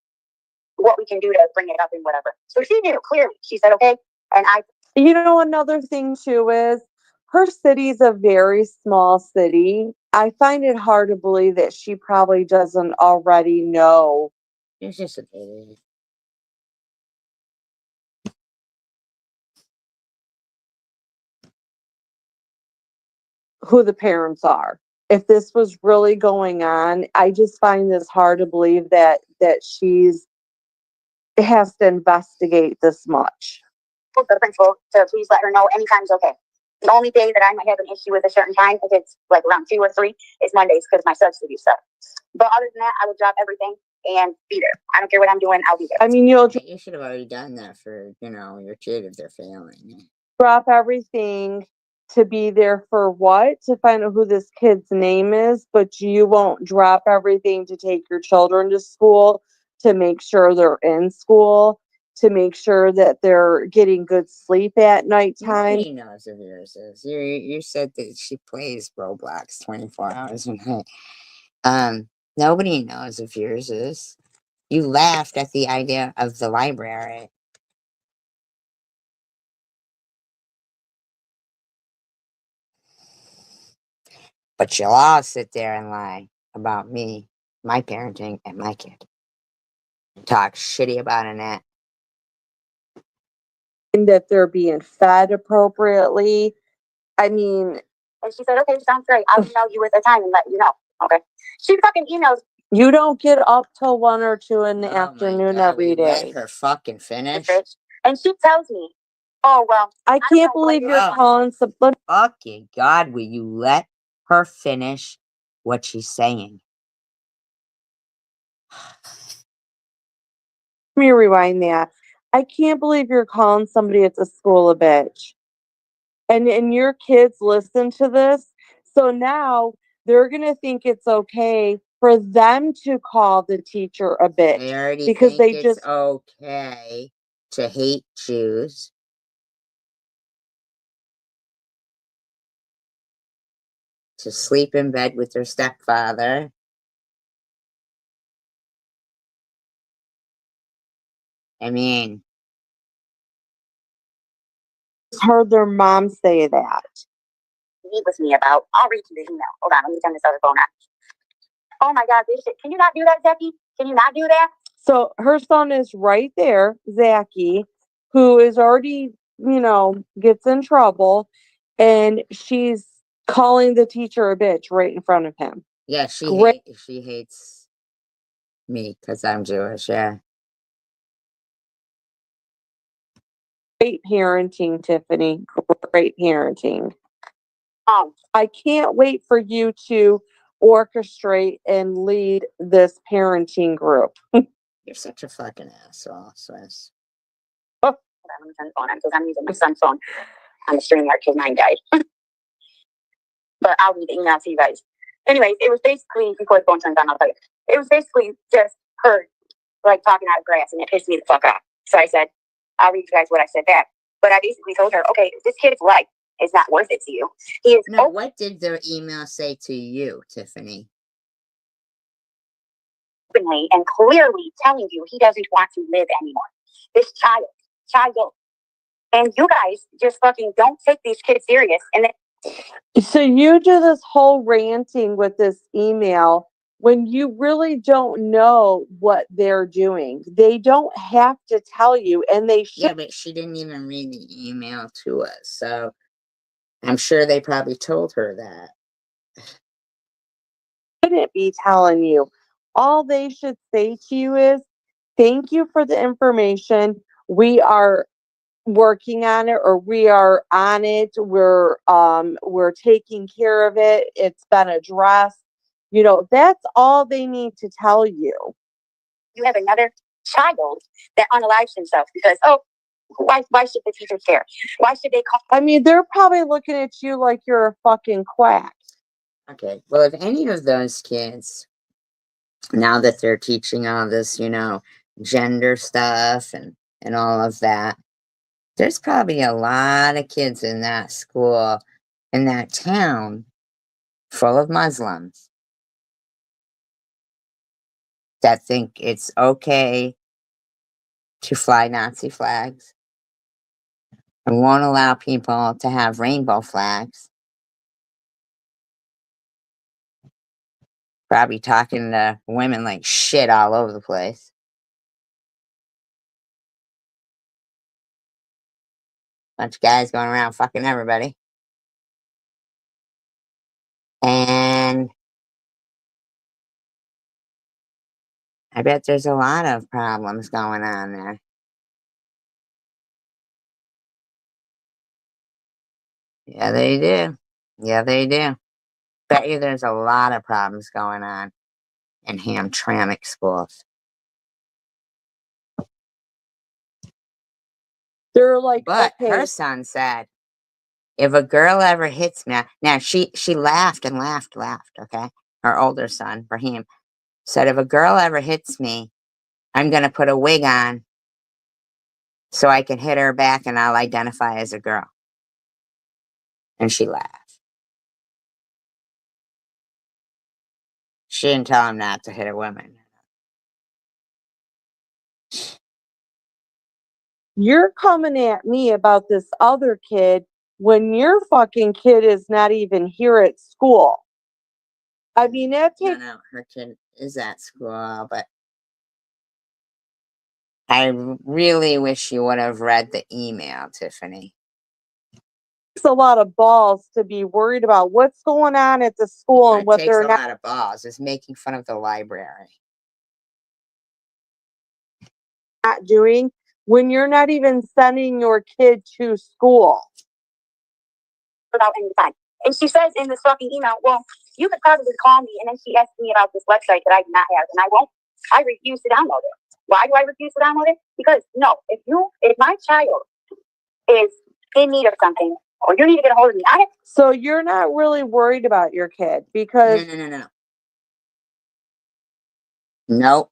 what we can do to bring it up and whatever. So she knew clearly. She said, "Okay," and I.
Another thing too is her city's a very small city. I find it hard to believe that she probably doesn't already know.
It's just a baby.
Who the parents are. If this was really going on, I just find this hard to believe that she's has to investigate this much.
The principal to please let her know anytime's okay. The only day that I might have an issue with a certain time, if it's like around 2 or 3, is Mondays because my subsidy stuff. But other than that, I would drop everything and be there. I don't care what I'm doing, I'll be there.
I mean,
You should have already done that for, your kid if they're failing.
drop everything to be there for what? To find out who this kid's name is, but you won't drop everything to take your children to school, to make sure they're in school, to make sure that they're getting good sleep at nighttime.
Nobody knows if yours is. You said that she plays Roblox 24 hours a night. Nobody knows if yours is. You laughed at the idea of the library. But you'll all sit there and lie about me, my parenting, and my kid. Talk shitty about Annette.
That they're being fed appropriately. I mean,
And she said, okay, sounds great. I'll email you with a time and let you know. Okay. She fucking emails.
you don't get up till 1 or 2 in the
Oh my
afternoon
God,
every
we let
day.
her fucking
the
finish.
fridge, and she tells me, oh, well,
I
don't
can't
know what
believe
it
you're
is.
calling some. Let
Fucking God, will you let her finish what she's saying?
me rewind that. I can't believe you're calling somebody at the school a bitch. And your kids listen to this. So now they're gonna think it's okay for them to call the teacher a
They
bitch
already
because
think
they
it's
just
okay to hate Jews. To sleep in bed with their stepfather. I mean,
heard their mom say that.
meet with me about. I'll read you the email. Hold on, let me turn this other phone on. Oh my God, this shit. Can you not do that, Zeki? Can you not do that?
So her son is right there, Zachy, who is already, gets in trouble, and she's calling the teacher a bitch right in front of him.
yeah, she hates me because I'm Jewish, yeah.
Great parenting, Tiffany. Great parenting.
Um,
I can't wait for you to orchestrate and lead this parenting group.
You're such a fucking asshole, Swiss.
hold on, let me turn the phone on because I'm using my son's phone on the stream because mine died. But I'll read the email to you guys. Anyways, it was basically, before the phone turns on, I'll tell you. It was basically just her, like, talking out of grass, and it pissed me the fuck off. So I said, I'll read you guys what I said back. But I basically told her, okay, this kid's life is not worth it to you. He is
No, what did the email say to you, Tiffany?
openly and clearly telling you he doesn't want to live anymore. This child. And you guys just fucking don't take these kids serious. And then
So you do this whole ranting with this email when you really don't know what they're doing. They don't have to tell you, and they
Yeah, but she didn't even read the email to us, so I'm sure they probably told her that.
shouldn't be telling you. All they should say to you is, thank you for the information. We are working on it, or we are on it. We're taking care of it. It's been addressed. That's all they need to tell you.
you have another child that unalives himself because, oh, why should the teachers care? Why should they call?
I mean, they're probably looking at you like you're a fucking quack.
Okay, well, if any of those kids, now that they're teaching all this, gender stuff and all of that, there's probably a lot of kids in that school, in that town, full of Muslims that think it's okay to fly Nazi flags and won't allow people to have rainbow flags. Probably talking to women like shit all over the place. Bunch of guys going around fucking everybody. And I bet there's a lot of problems going on there. Yeah, they do. Yeah, they do. Bet you there's a lot of problems going on in Hamtramck schools.
They're like,
But
okay,
her son said, if a girl ever hits me, now she laughed and laughed. Okay, her older son, Raheem, said, if a girl ever hits me, I'm gonna put a wig on so I can hit her back and I'll identify as a girl. And she laughed. She didn't tell him not to hit a woman.
you're coming at me about this other kid when your fucking kid is not even here at school. I mean, that
No,
takes
no, her kid is at school, but I really wish you would have read the email, Tiffany.
a lot of balls to be worried about what's going on at the school and
It
what
takes
they're
a
not
lot of balls. It's making fun of the library.
doing when you're not even sending your kid to school.
Without any time. And she says in this fucking email, well, you could probably call me. And then she asked me about this website that I do not have, and I won't. I refuse to download it. Why do I refuse to download it? Because no, if my child is in need of something, or you need to get a hold of me,
So you're not really worried about your kid
No,
because
no, no, no. Nope.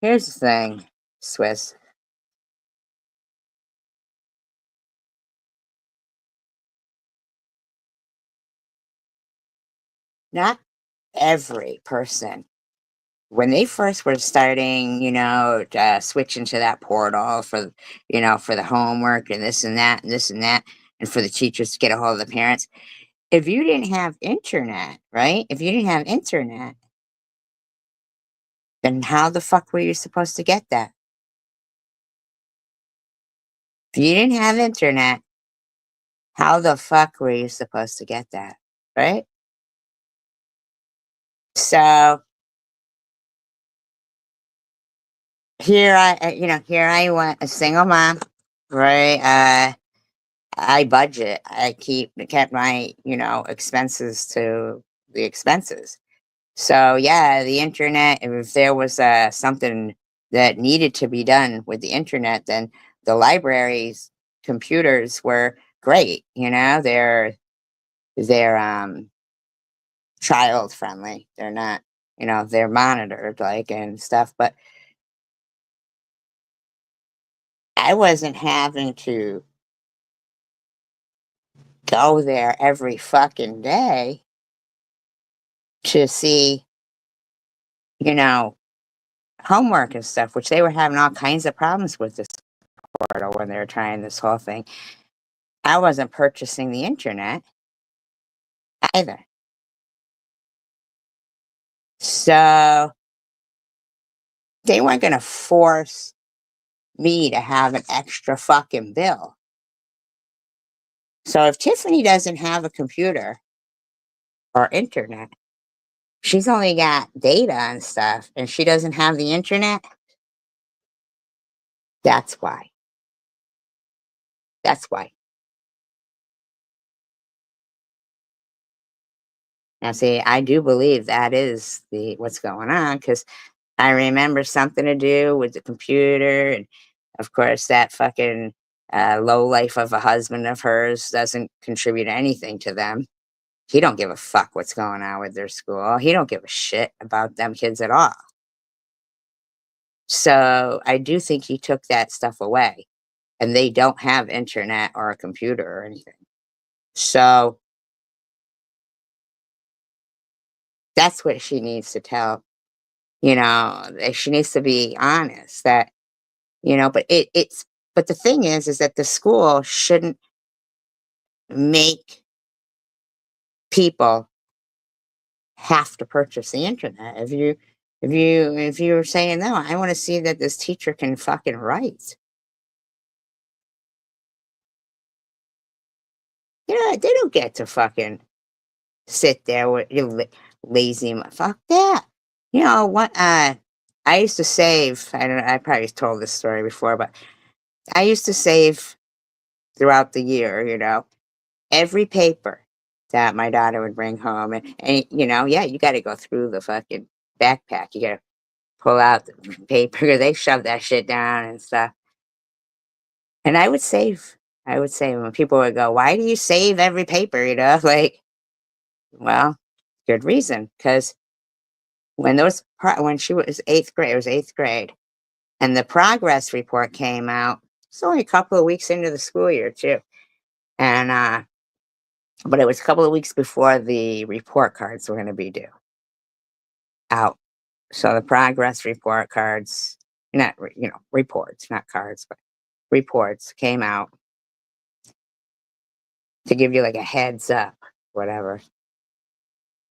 Here's the thing, Swiss. Not every person, when they first were starting, switching to that portal for, for the homework and this and that and this and that, and for the teachers to get a hold of the parents. If you didn't have internet, right? If you didn't have internet, then how the fuck were you supposed to get that? If you didn't have internet, how the fuck were you supposed to get that? Right? So here I went, a single mom, right? I budget. I kept my, expenses to the expenses. So yeah, the internet, if there was something that needed to be done with the internet, then the library's computers were great, they're child friendly. They're not, they're monitored like and stuff, but I wasn't having to go there every fucking day to see, you know, homework and stuff, which they were having all kinds of problems with this portal when they were trying this whole thing. I wasn't purchasing the internet either. So they weren't going to force me to have an extra fucking bill. So if Tiffany doesn't have a computer or internet, she's only got data and stuff, and she doesn't have the internet. That's why. That's why. Now, see, I do believe that is the what's going on because I remember something to do with the computer, and of course, that fucking low life of a husband of hers doesn't contribute anything to them. He don't give a fuck what's going on with their school. He don't give a shit about them kids at all. So I do think he took that stuff away, and they don't have internet or a computer or anything. So that's what she needs to tell. She needs to be honest that but but the thing is that the school shouldn't make people have to purchase the internet. If you're saying no, I want to see that this teacher can fucking write. They don't get to fucking sit there with you lazy fuck that. You know what? I used to save. I don't. I probably told this story before, but I used to save throughout the year. Every paper that my daughter would bring home, and yeah, you got to go through the fucking backpack. You got to pull out the paper. They shove that shit down and stuff. And I would say when people would go, why do you save every paper? Like, well, good reason. Because when she was eighth grade, it was eighth grade, and the progress report came out. It's only a couple of weeks into the school year, too. And, but it was a couple of weeks before the report cards were going to be due out. So the progress report cards, not, reports, not cards, but reports came out to give you like a heads up, whatever.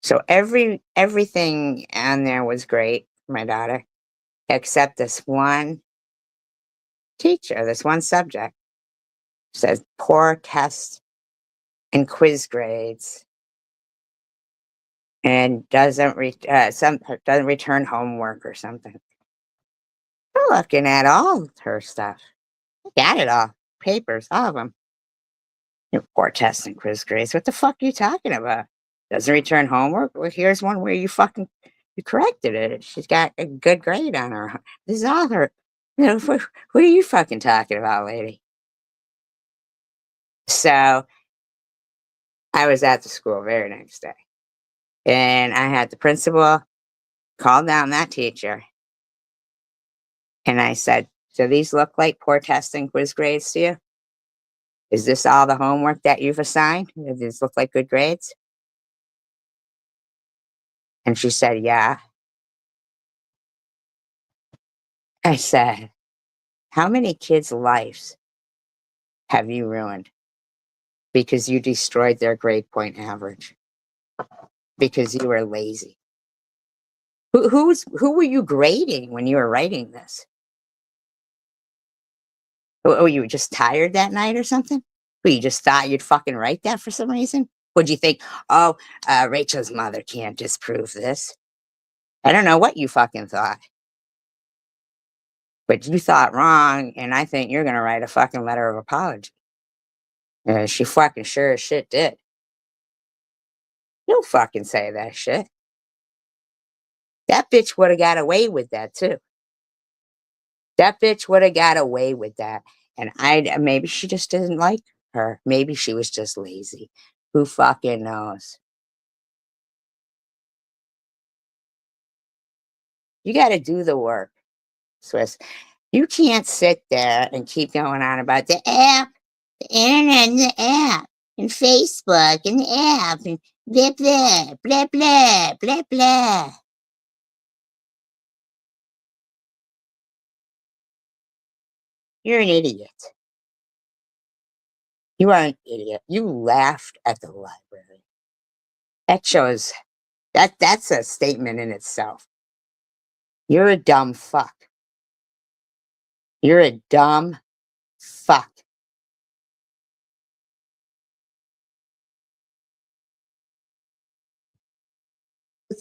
So everything on there was great for my daughter, except this one teacher, this one subject says poor test and quiz grades, and doesn't return homework or something. I'm looking at all her stuff. I got it all, papers, all of them. Poor test and quiz grades. What the fuck are you talking about? Doesn't return homework? Well, here's one where you corrected it. She's got a good grade on her. This is all her. What are you fucking talking about, lady? So I was at the school very next day, and I had the principal call down that teacher, and I said, "So these look like poor test and quiz grades to you? Is this all the homework that you've assigned? Does these look like good grades?" And she said, "Yeah." I said, "How many kids' lives have you ruined because you destroyed their grade point average because you were lazy? Who were you grading when you were writing this? Oh, you were just tired that night or something? Well, you just thought you'd fucking write that for some reason? Would you think, oh, Rachel's mother can't disprove this? I don't know what you fucking thought, but you thought wrong, and I think you're gonna write a fucking letter of apology." She fucking sure as shit did. Don't fucking say that shit. That bitch would have got away with that too. That bitch would have got away with that. And maybe she just didn't like her. Maybe she was just lazy. Who fucking knows? You got to do the work, Swiss. You can't sit there and keep going on about the app, the internet, and the app, and Facebook, and the app, and blah, blah, blah, blah, blah, blah. You're an idiot. You are an idiot. You laughed at the library. That shows that's a statement in itself. You're a dumb fuck. You're a dumb fuck.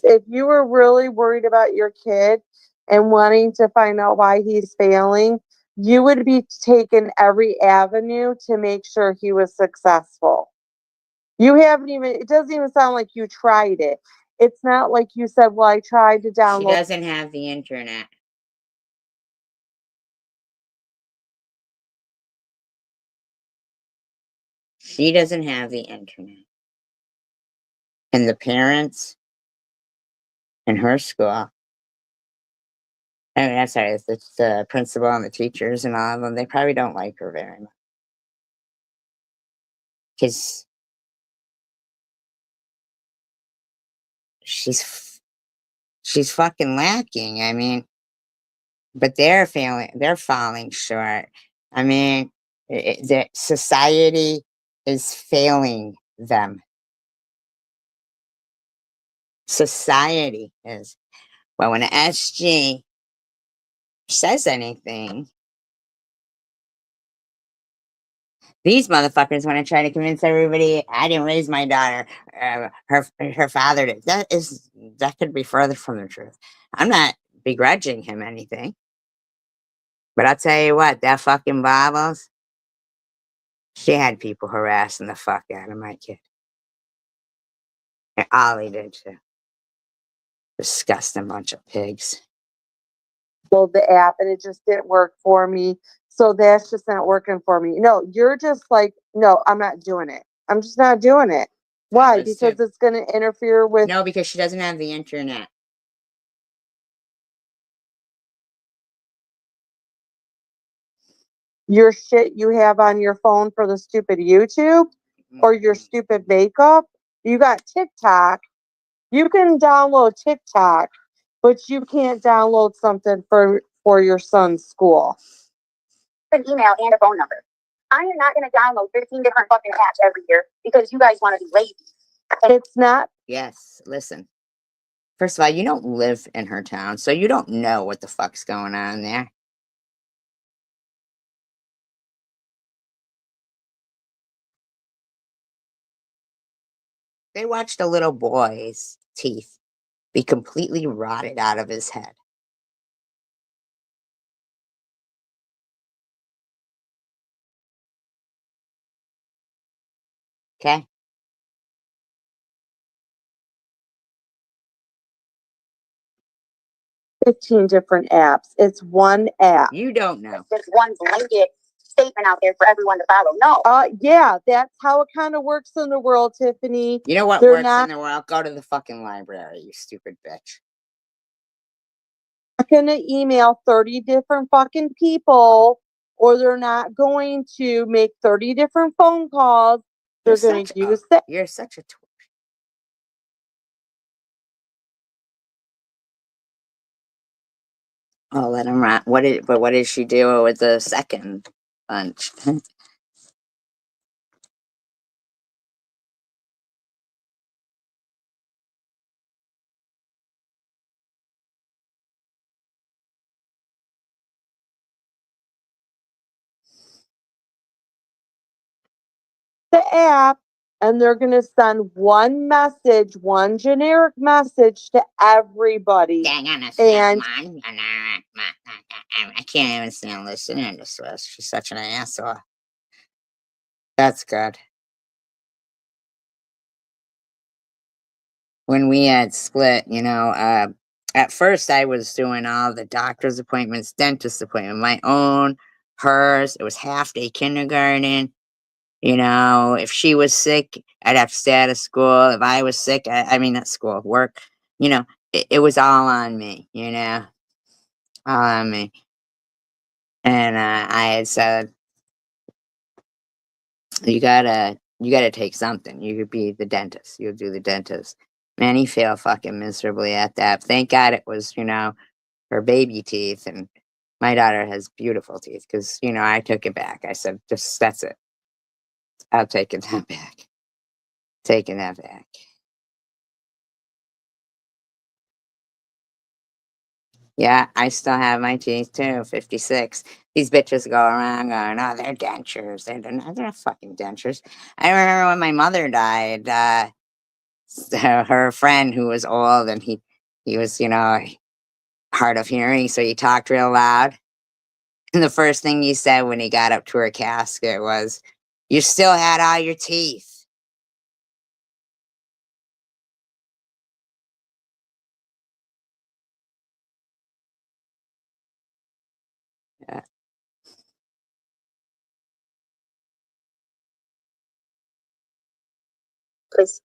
If you were really worried about your kid and wanting to find out why he's failing, you would be taking every avenue to make sure he was successful. You haven't even, it doesn't even sound like you tried it. It's not like you said, well, I tried to
She
download.
doesn't have the internet. She doesn't have the internet. And the parents in her school, I mean, I'm sorry, it's the principal and the teachers and all of them, they probably don't like her very much. Because she's fucking lacking. I mean, but they're falling short. I mean, the society is failing them. Society is. Well, when SG says anything, these motherfuckers want to try to convince everybody I didn't raise my daughter. Her father did. That could be further from the truth. I'm not begrudging him anything, but I'll tell you what, that fucking Bobbles, she had people harassing the fuck out of my kid. And Ollie did too. Disgusting bunch of pigs.
the app and it just didn't work for me. So that's just not working for me. No, you're just like, no, I'm not doing it. I'm just not doing it. Why?
was
Because
too.
it's going to interfere with
No, because she doesn't have the internet.
your shit you have on your phone for the stupid YouTube or your stupid makeup. You got TikTok. You can download TikTok, but you can't download something for your son's school.
An email and a phone number. I am not going to download 15 different fucking apps every year because you guys want to be lazy.
It's not.
Yes, listen. First of all, you don't live in her town, so you don't know what the fuck's going on there. They watched a little boy's teeth be completely rotted out of his head. Okay?
15 different apps. It's one app.
You don't know.
There's one blanket statement out there for everyone to follow. No.
Yeah, that's how it kind of works in the world, Tiffany.
You know what
They're
works
not
in the world? Go to the fucking library, you stupid bitch.
going to email 30 different fucking people, or they're not going to make 30 different phone calls. They're going to use that.
You're such a twit. Oh, let him rot. What did she do with the second bunch?
The app, and they're going to send one message, one generic message to everybody. And
I can't even stand listening to this. She's such an asshole. That's good. When we had split, at first I was doing all the doctor's appointments, dentist appointment, my own, hers. It was half day kindergarten. If she was sick, I'd have to stay out of school. If I was sick, I mean, not school, work, it was all on me, all on me. And I had said, you gotta take something. You could be the dentist. You'll do the dentist. Man, he failed fucking miserably at that. Thank God it was, her baby teeth, and my daughter has beautiful teeth because, I took it back. I said, just, that's it. I'll take it that back. Taking that back. Yeah, I still have my teeth too, 56. These bitches go around going, oh, they're dentures. They're not fucking dentures. I remember when my mother died, her friend who was old, and he was, hard of hearing, so he talked real loud. And the first thing he said when he got up to her casket was, you still had all your teeth. Yeah.
Because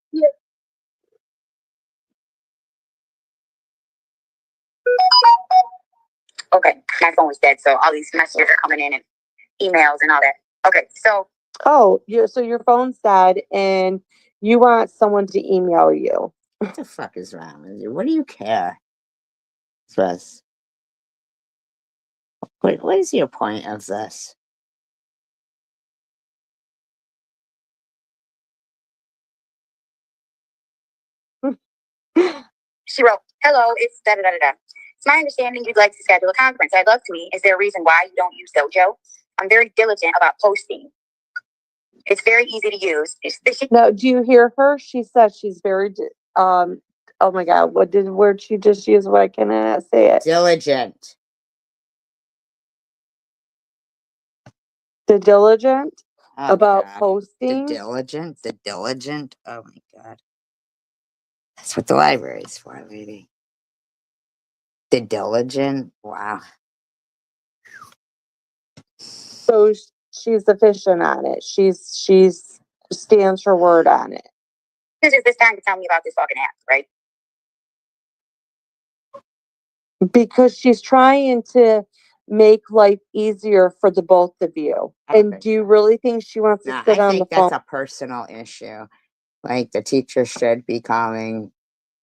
okay, my phone was dead, so all these messages are coming in and emails and all that. Okay, so
so your phone's dead and you want someone to email you.
What the fuck is wrong with you? What do you care? Stress. What is your point of this?
she wrote, "Hello, it's da da da da da. It's my understanding you'd like to schedule a conference. I'd love to meet. Is there a reason why you don't use Dojo? I'm very diligent about posting. It's very easy to use."
Now, do you hear her? She says she's very oh my god, what word she just use? Why can't I say it?
Diligent.
The diligent about
God.
posting.
The diligent. Oh my god. That's what the library is for, lady. The diligent. Wow.
So she's efficient on it. She's stands her word on it.
This is this time to tell me about this fucking app, right?
Because she's trying to make life easier for the both of you. And do you really think she wants to sit on the phone?
That's a personal issue. Like the teacher should be calling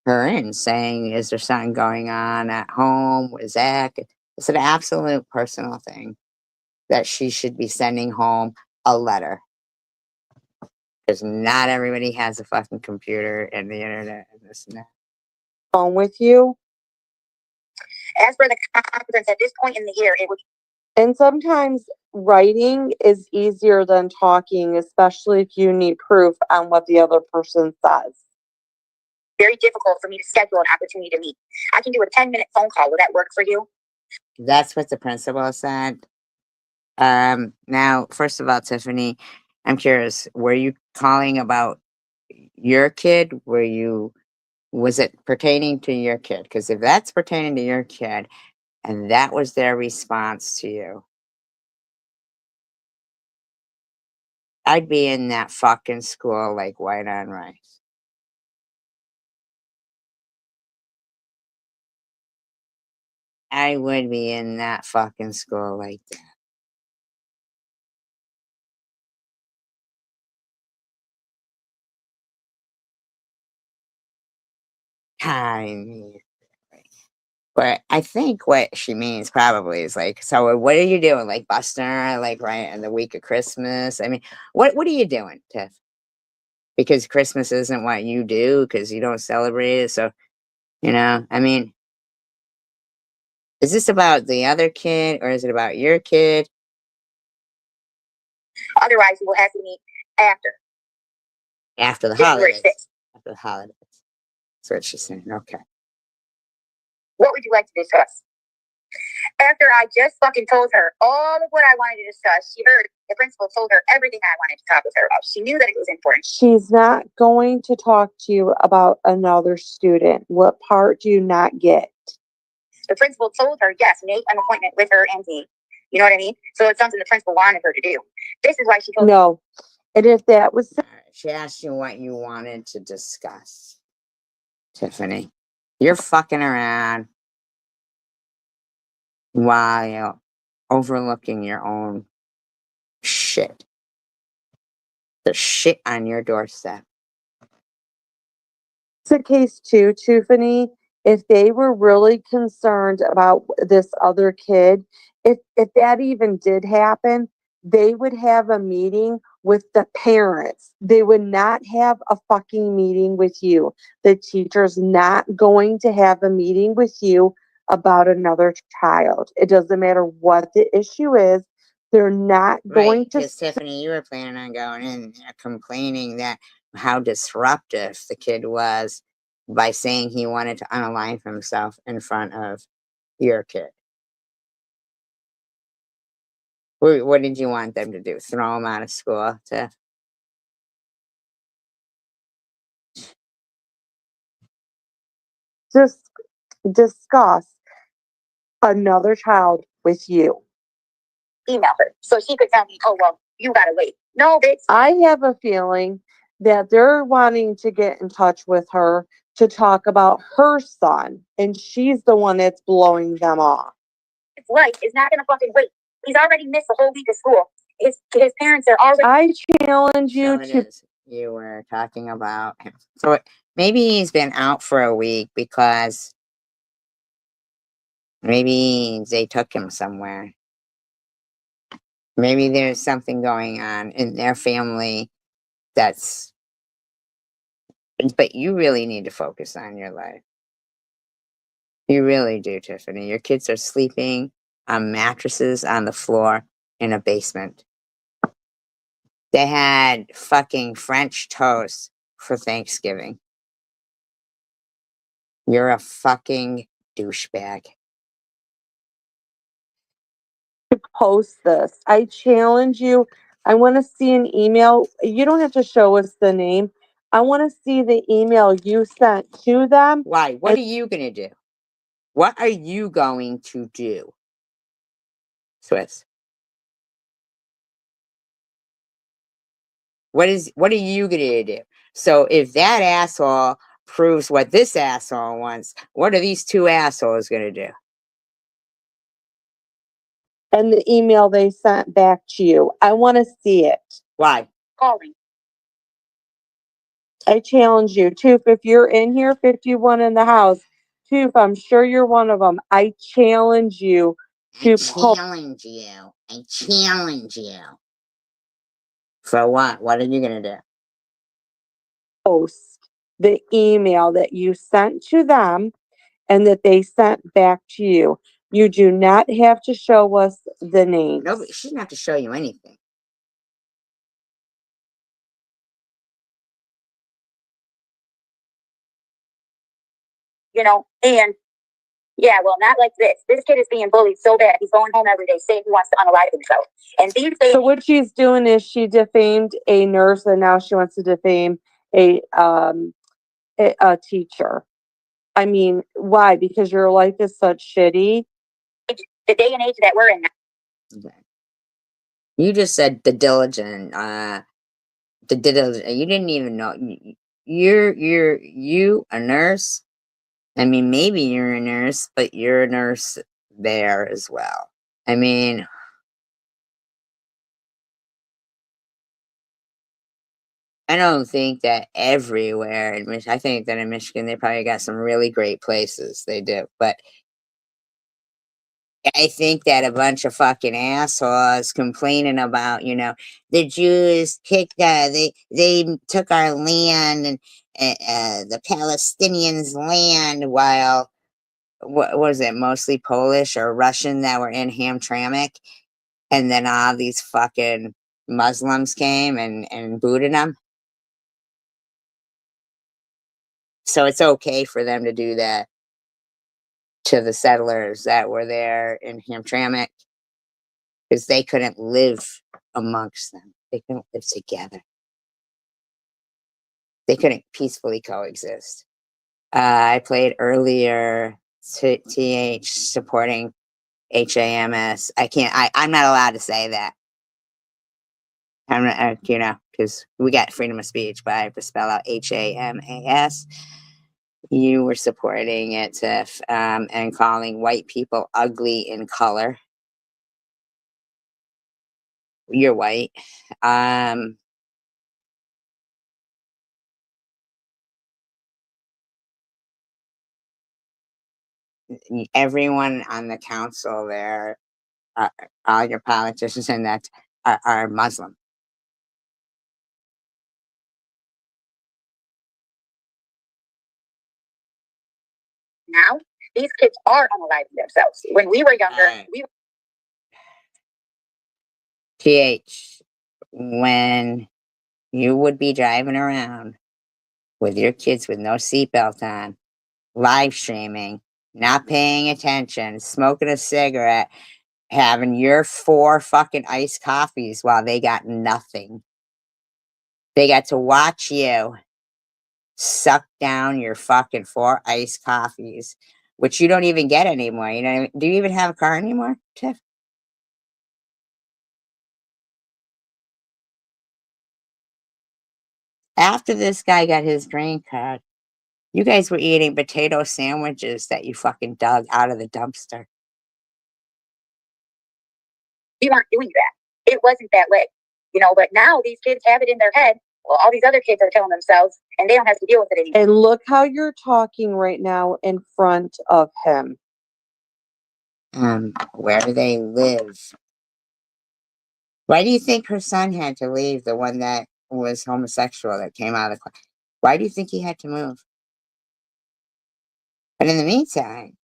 her in saying, is there something going on at home with Zach? It's an absolute personal thing that she should be sending home a letter. Because not everybody has a fucking computer and the internet and this and that.
Phone with you.
As for the conference, at this point in the year, it would.
And sometimes writing is easier than talking, especially if you need proof on what the other person says.
Very difficult for me to schedule an opportunity to meet. I can do a 10-minute phone call. Will that work for you?
That's what the principal said. Now, first of all, Tiffany, I'm curious, were you calling about your kid? Was it pertaining to your kid? Because if that's pertaining to your kid and that was their response to you, I'd be in that fucking school like white on rice. I would be in that fucking school like that. I mean, but I think what she means probably is like, so what are you doing? Like busting her, like right in the week of Christmas? I mean, what are you doing, Tiff? Because Christmas isn't what you do because you don't celebrate it. So, I mean, is this about the other kid or is it about your kid?
Otherwise, you will have to meet after.
After the
January
holidays.
6th.
After the holidays. That's what she's saying. Okay.
What would you like to discuss? After I just fucking told her all of what I wanted to discuss, she heard the principal told her everything I wanted to talk with her about. She knew that it was important.
She's not going to talk to you about another student. What part do you not get?
The principal told her, yes, make an appointment with her and me. You know what I mean? So it's something the principal wanted her to do. This is why she told
No. And if that was...
She asked you what you wanted to discuss, Tiffany. You're fucking around while overlooking your own shit. The shit on your doorstep.
It's a case too, Tiffany. If they were really concerned about this other kid, if that even did happen, they would have a meeting with the parents. They would not have a fucking meeting with you. The teacher's not going to have a meeting with you about another child. It doesn't matter what the issue is. They're not going to.
Because Tiffany, you were planning on going in there complaining that how disruptive the kid was by saying he wanted to unalign himself in front of your kid. What did you want them to do? Throw him out of school?
Just discuss another child with you.
email her so she could tell me, oh, well, you gotta wait. No, bitch.
I have a feeling that they're wanting to get in touch with her to talk about her son, and she's the one that's blowing them off.
His life is not gonna fucking wait. He's already missed a whole week of school. His parents are already.
I challenge you to.
You were talking about him. So maybe he's been out for a week because maybe they took him somewhere. Maybe there's something going on in their family but you really need to focus on your life. You really do, Tiffany. Your kids are sleeping on mattresses on the floor in a basement. They had fucking French toast for Thanksgiving. You're a fucking douchebag.
Post this. I challenge you. I want to see an email. You don't have to show us the name. I want to see the email you sent to them.
Why? What are you going to do? What are you going to do, Swiss? What are you gonna do? So if that asshole proves what this asshole wants, what are these two assholes gonna do?
And the email they sent back to you. I want to see it.
Why?
Calling.
I challenge you, Toof, if you're in here, 51 in the house, Toof, I'm sure you're one of them. I challenge you to
challenge you. I challenge you. For what? What are you gonna do?
post the email that you sent to them and that they sent back to you. You do not have to show us the names.
Nobody. She doesn't have to show you anything.
And yeah, well, not like this. This kid is being bullied so bad. He's going home every day saying he wants to unalive himself. And these days,
So what she's doing is she defamed a nurse and now she wants to defame a teacher. I mean, why? Because your life is such shitty.
the day and age that we're in now.
Okay. You just said the diligent. The diligent. You didn't even know. You a nurse. I mean, maybe you're a nurse, but you're a nurse there as well. I mean, I don't think that everywhere in Michigan. I think that in Michigan they probably got some really great places. They do, but I think that a bunch of fucking assholes complaining about, the Jews kicked, they took our land and the Palestinians' land, while what was it, mostly Polish or Russian that were in Hamtramck, and then all these fucking Muslims came and booted them. So it's okay for them to do that to the settlers that were there in Hamtramck, because they couldn't live amongst them. They couldn't live together. They couldn't peacefully coexist. I played earlier TH supporting HAMS. I can't, I'm not allowed to say that. I'm not, because we got freedom of speech, but I have to spell out HAMAS. You were supporting it, Tiff, and calling white people ugly in color. You're white. Everyone on the council there, all your politicians and that are Muslim.
Now, these kids are unaliving themselves. When we were younger,
TH, when you would be driving around with your kids with no seatbelt on, live streaming, not paying attention, smoking a cigarette, having your 4 fucking iced coffees while they got nothing. They got to watch you suck down your fucking 4 iced coffees, which you don't even get anymore. Do you even have a car anymore, Tiff? After this guy got his green card, you guys were eating potato sandwiches that you fucking dug out of the dumpster.
we weren't doing that. It wasn't that way. But now these kids have it in their head. Well, all these other kids are killing themselves and they don't have to deal with it anymore.
And look how you're talking right now in front of him.
Where they live. Why do you think her son had to leave, the one that was homosexual that came out of the class? Why do you think he had to move? But in the meantime,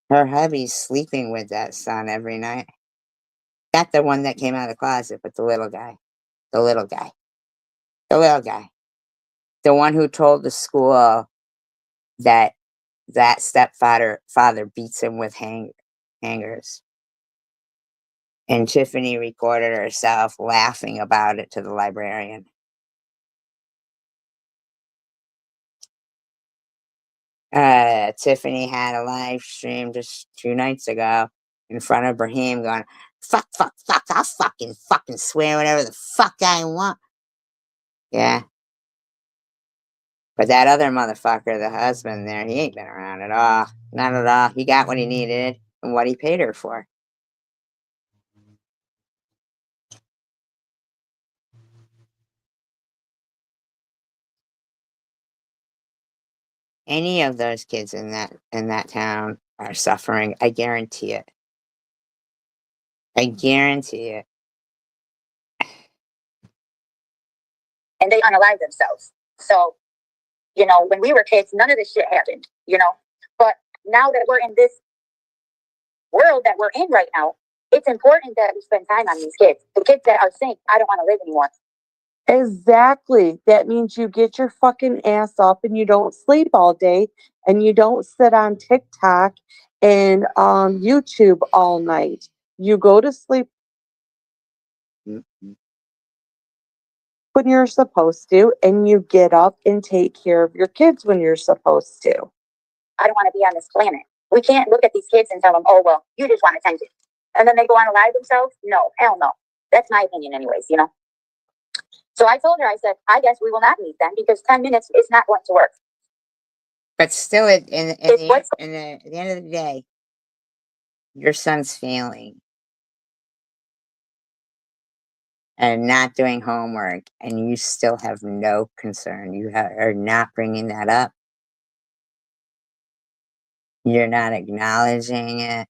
her hubby's sleeping with that son every night. Not the one that came out of the closet, but the little guy. The little guy. The little guy. The one who told the school that father beats him with hangers. And Tiffany recorded herself laughing about it to the librarian. Tiffany had a live stream just 2 nights ago in front of Brahim going, Fuck, fuck, fuck. I'll fucking swear whatever the fuck I want. Yeah. But that other motherfucker, the husband there, he ain't been around at all. Not at all. He got what he needed and what he paid her for. Any of those kids in that town are suffering. I guarantee it. I guarantee it.
And they unalive themselves. So, when we were kids, none of this shit happened, But now that we're in this world that we're in right now, it's important that we spend time on these kids. The kids that are saying, I don't want to live anymore.
Exactly. That means you get your fucking ass up and you don't sleep all day and you don't sit on TikTok and YouTube all night. You go to sleep when you're supposed to, and you get up and take care of your kids when you're supposed to.
I don't want to be on this planet. We can't look at these kids and tell them, oh, well, you just want attention. And then they go on to lie themselves? No, hell no. That's my opinion anyways, So I told her, I said, I guess we will not meet then because 10 minutes is not going to work.
But still, at the end of the day, your son's failing and not doing homework, and you still have no concern. You are not bringing that up. You're not acknowledging it.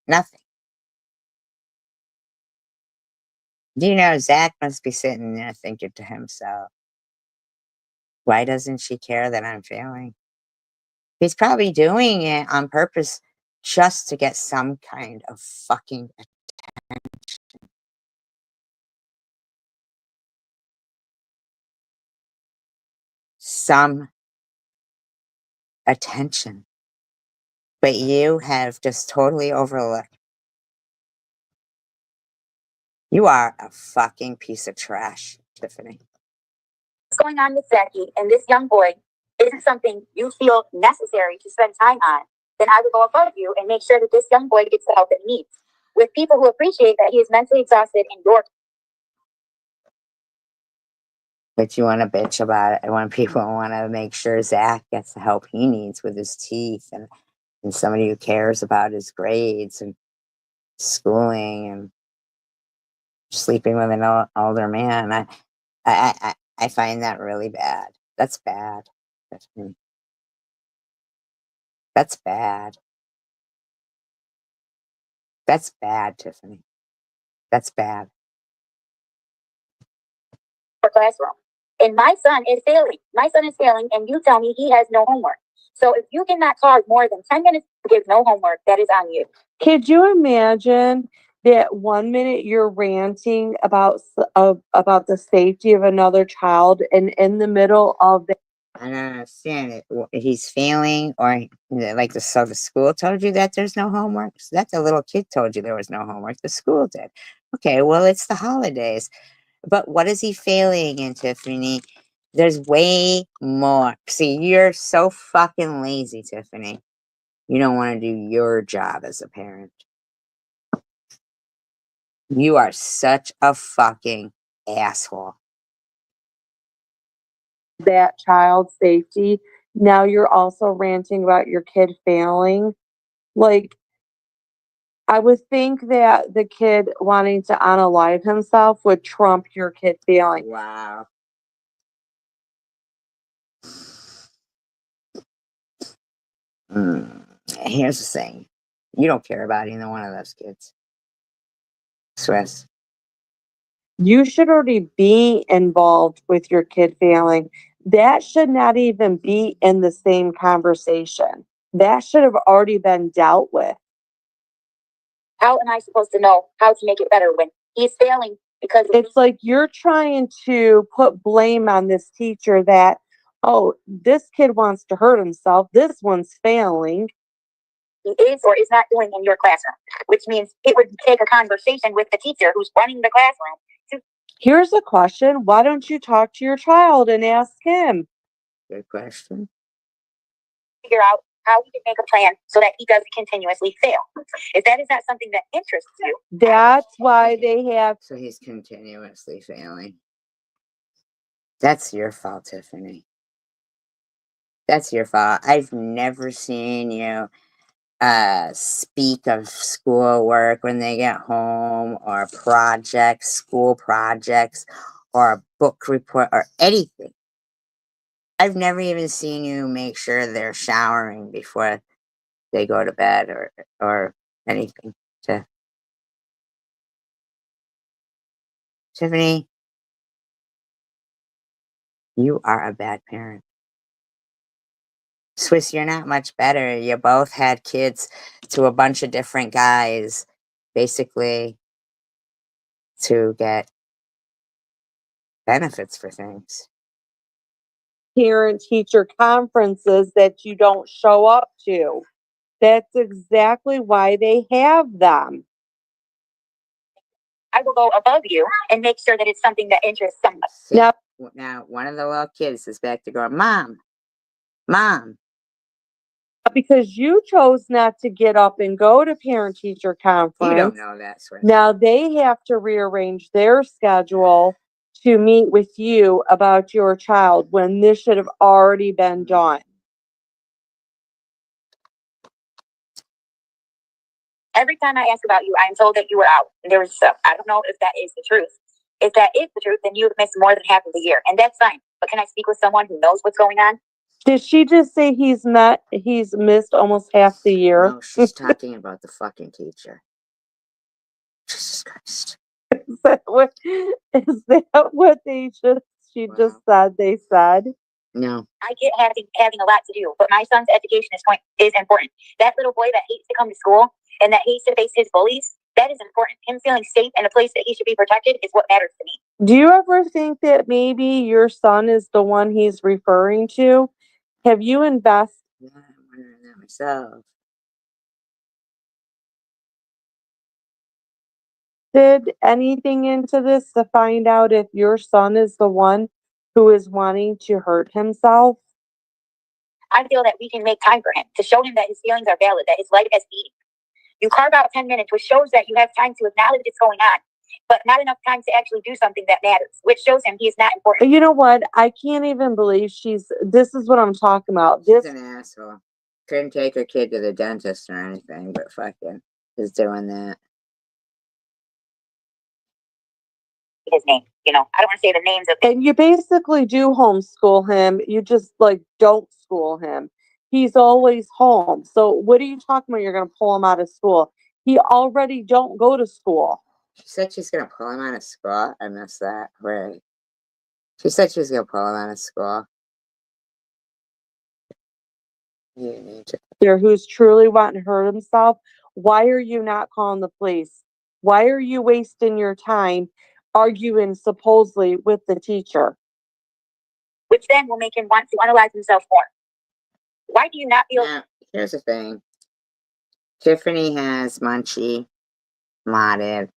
Nothing. Do you know Zach must be sitting there thinking to himself, why doesn't she care that I'm failing? He's probably doing it on purpose just to get some kind of fucking attention. Some attention. But you have just totally overlooked. You are a fucking piece of trash, Tiffany.
What's going on with Zachy and this young boy isn't something you feel necessary to spend time on, then I would go above you and make sure that this young boy gets the help that he needs. With people who appreciate that he is mentally exhausted and your.
But you want to bitch about it when people want to make sure Zach gets the help he needs with his teeth and somebody who cares about his grades and schooling and sleeping with an older man. I find that really bad. That's bad. That's bad. That's bad, Tiffany. That's bad.
Classroom. And my son is failing. My son is failing, and you tell me he has no homework. So if you cannot cause more than 10 minutes to give no homework, that is on you.
Could you imagine that 1 minute you're ranting about the safety of another child, and in the middle of the
I don't understand it. He's failing, or like the school told you that there's no homework. So that the little kid told you there was no homework. The school did. Okay, well, it's the holidays. But what is he failing in, Tiffany? There's way more. See, you're so fucking lazy, Tiffany. You don't want to do your job as a parent. You are such a fucking asshole.
that child's safety. Now you're also ranting about your kid failing. Like, I would think that the kid wanting to unalive himself would trump your kid failing.
Wow. Here's the thing. You don't care about either one of those kids. Swiss.
You should already be involved with your kid failing. That should not even be in the same conversation. That should have already been dealt with.
How am I supposed to know how to make it better when he's failing? Because
it's like you're trying to put blame on this teacher that, oh, this kid wants to hurt himself. This one's failing.
He is or is not doing in your classroom, which means it would take a conversation with the teacher who's running the classroom.
Here's a question. Why don't you talk to your child and ask him?
Good question.
Figure out how we can make a plan so that he doesn't continuously fail. If that is not something that interests you,
That's why they have.
So he's continuously failing. That's your fault, Tiffany. That's your fault. I've never seen you speak of schoolwork when they get home, or projects, school projects, or a book report, or anything. I've never even seen you make sure they're showering before they go to bed, or anything. Tiffany, you are a bad parent. Swiss, you're not much better. You both had kids to a bunch of different guys, basically to get benefits for things.
Parent teacher conferences that you don't show up to. That's exactly why they have them.
I will go above you and make sure that it's something that interests somebody.
See,
Now,
now one of the little kids is back to going, Mom, Mom.
because you chose not to get up and go to parent teacher
You don't
conference,
know that, Swiss.
now they have to rearrange their schedule to meet with you about your child when this should have already been done.
Every time I ask about you, I am told that you were out. And there was I don't know if that is the truth. If that is the truth, then you've missed more than half of the year, and that's fine. But can I speak with someone who knows what's going on?
Did she just say he's missed almost half the year?
No, she's talking about the fucking teacher. Jesus Christ.
Is that what she just said they said?
No.
I get having a lot to do, but my son's education is important. That little boy that hates to come to school and that hates to face his bullies, that is important. Him feeling safe and a place that he should be protected is what matters to me.
Do you ever think that maybe your son is the one he's referring to? Have you invested?
Yeah, I'm wondering that myself.
Did anything into this to find out if your son is the one who is wanting to hurt himself?
I feel that we can make time for him to show him that his feelings are valid, that his life has meaning. You carve out 10 minutes, which shows that you have time to acknowledge what's going on, but not enough time to actually do something that matters, which shows him he is not important.
You know what? I can't even believe this is what I'm talking about.
She's an asshole. Couldn't take her kid to the dentist or anything, but fucking is doing that.
His name, I don't want to say the names of.
And you basically do homeschool him. You just don't school him. He's always home. So what are you talking about? You're going to pull him out of school. He already don't go to school.
She said she's going to pull him out of school. I missed that. Where? She said she was going to pull him out of school. You need to.
There, who's truly wanting to hurt himself. Why are you not calling the police? Why are you wasting your time arguing supposedly with the teacher?
Which then will make him want to analyze himself more. Why do you not feel?
Now, here's the thing. Tiffany has Munchie modded.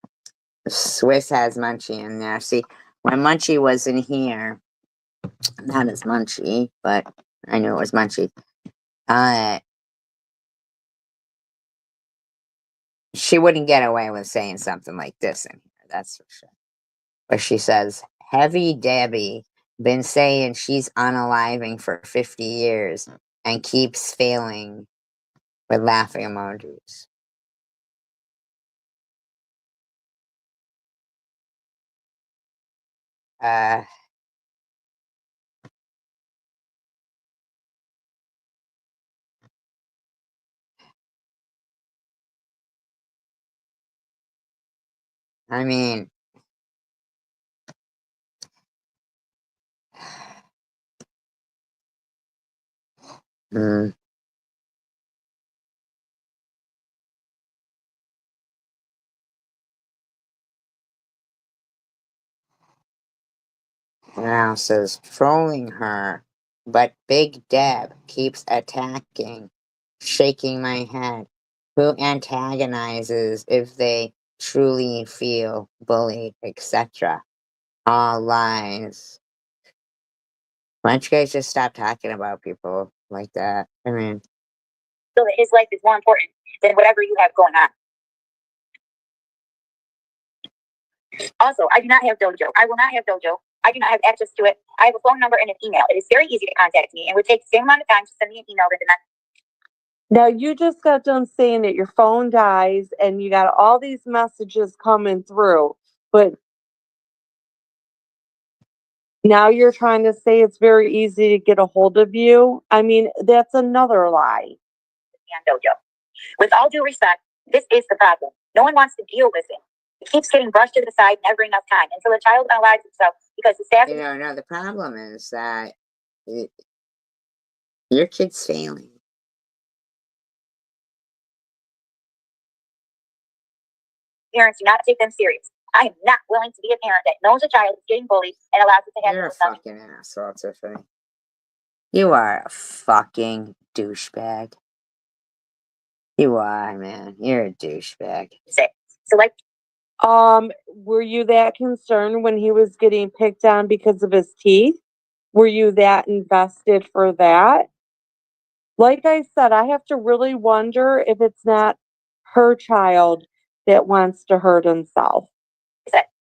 Swiss has Munchie in there. See, when Munchie was in here, not as Munchie, but I knew it was Munchie. She wouldn't get away with saying something like this in here, that's for sure. Where she says, Heavy Debbie been saying she's unaliving for 50 years and keeps failing with laughing emojis. I mean, mm, now says trolling her, but Big Deb keeps attacking, shaking my head. Who antagonizes if they truly feel bullied, etc. All lies. Why don't you guys just stop talking about people like that? I mean,
feel that his life is more important than whatever you have going on. Also, I do not have Dojo. I will not have Dojo. I do not have access to it. I have a phone number and an email. It is very easy to contact me and would take the same amount of time to send me an email than to not.
Now, you just got done saying that your phone dies and you got all these messages coming through, but now you're trying to say it's very easy to get a hold of you. I mean, that's another lie.
Dojo. With all due respect, this is the problem. No one wants to deal with it. It keeps getting brushed to the side, never enough time, until a child unalives himself because the staff.
No, the problem is that your kid's failing.
Parents do not take them serious. I am not willing to be a parent that knows a child is getting bullied and allows it to happen.
You're a fucking asshole, Tiffany. You are a fucking douchebag. You are, man. You're a douchebag.
So, like,
were you that concerned when he was getting picked on because of his teeth? Were you that invested for that? Like I said, I have to really wonder if it's not her child that wants to hurt himself.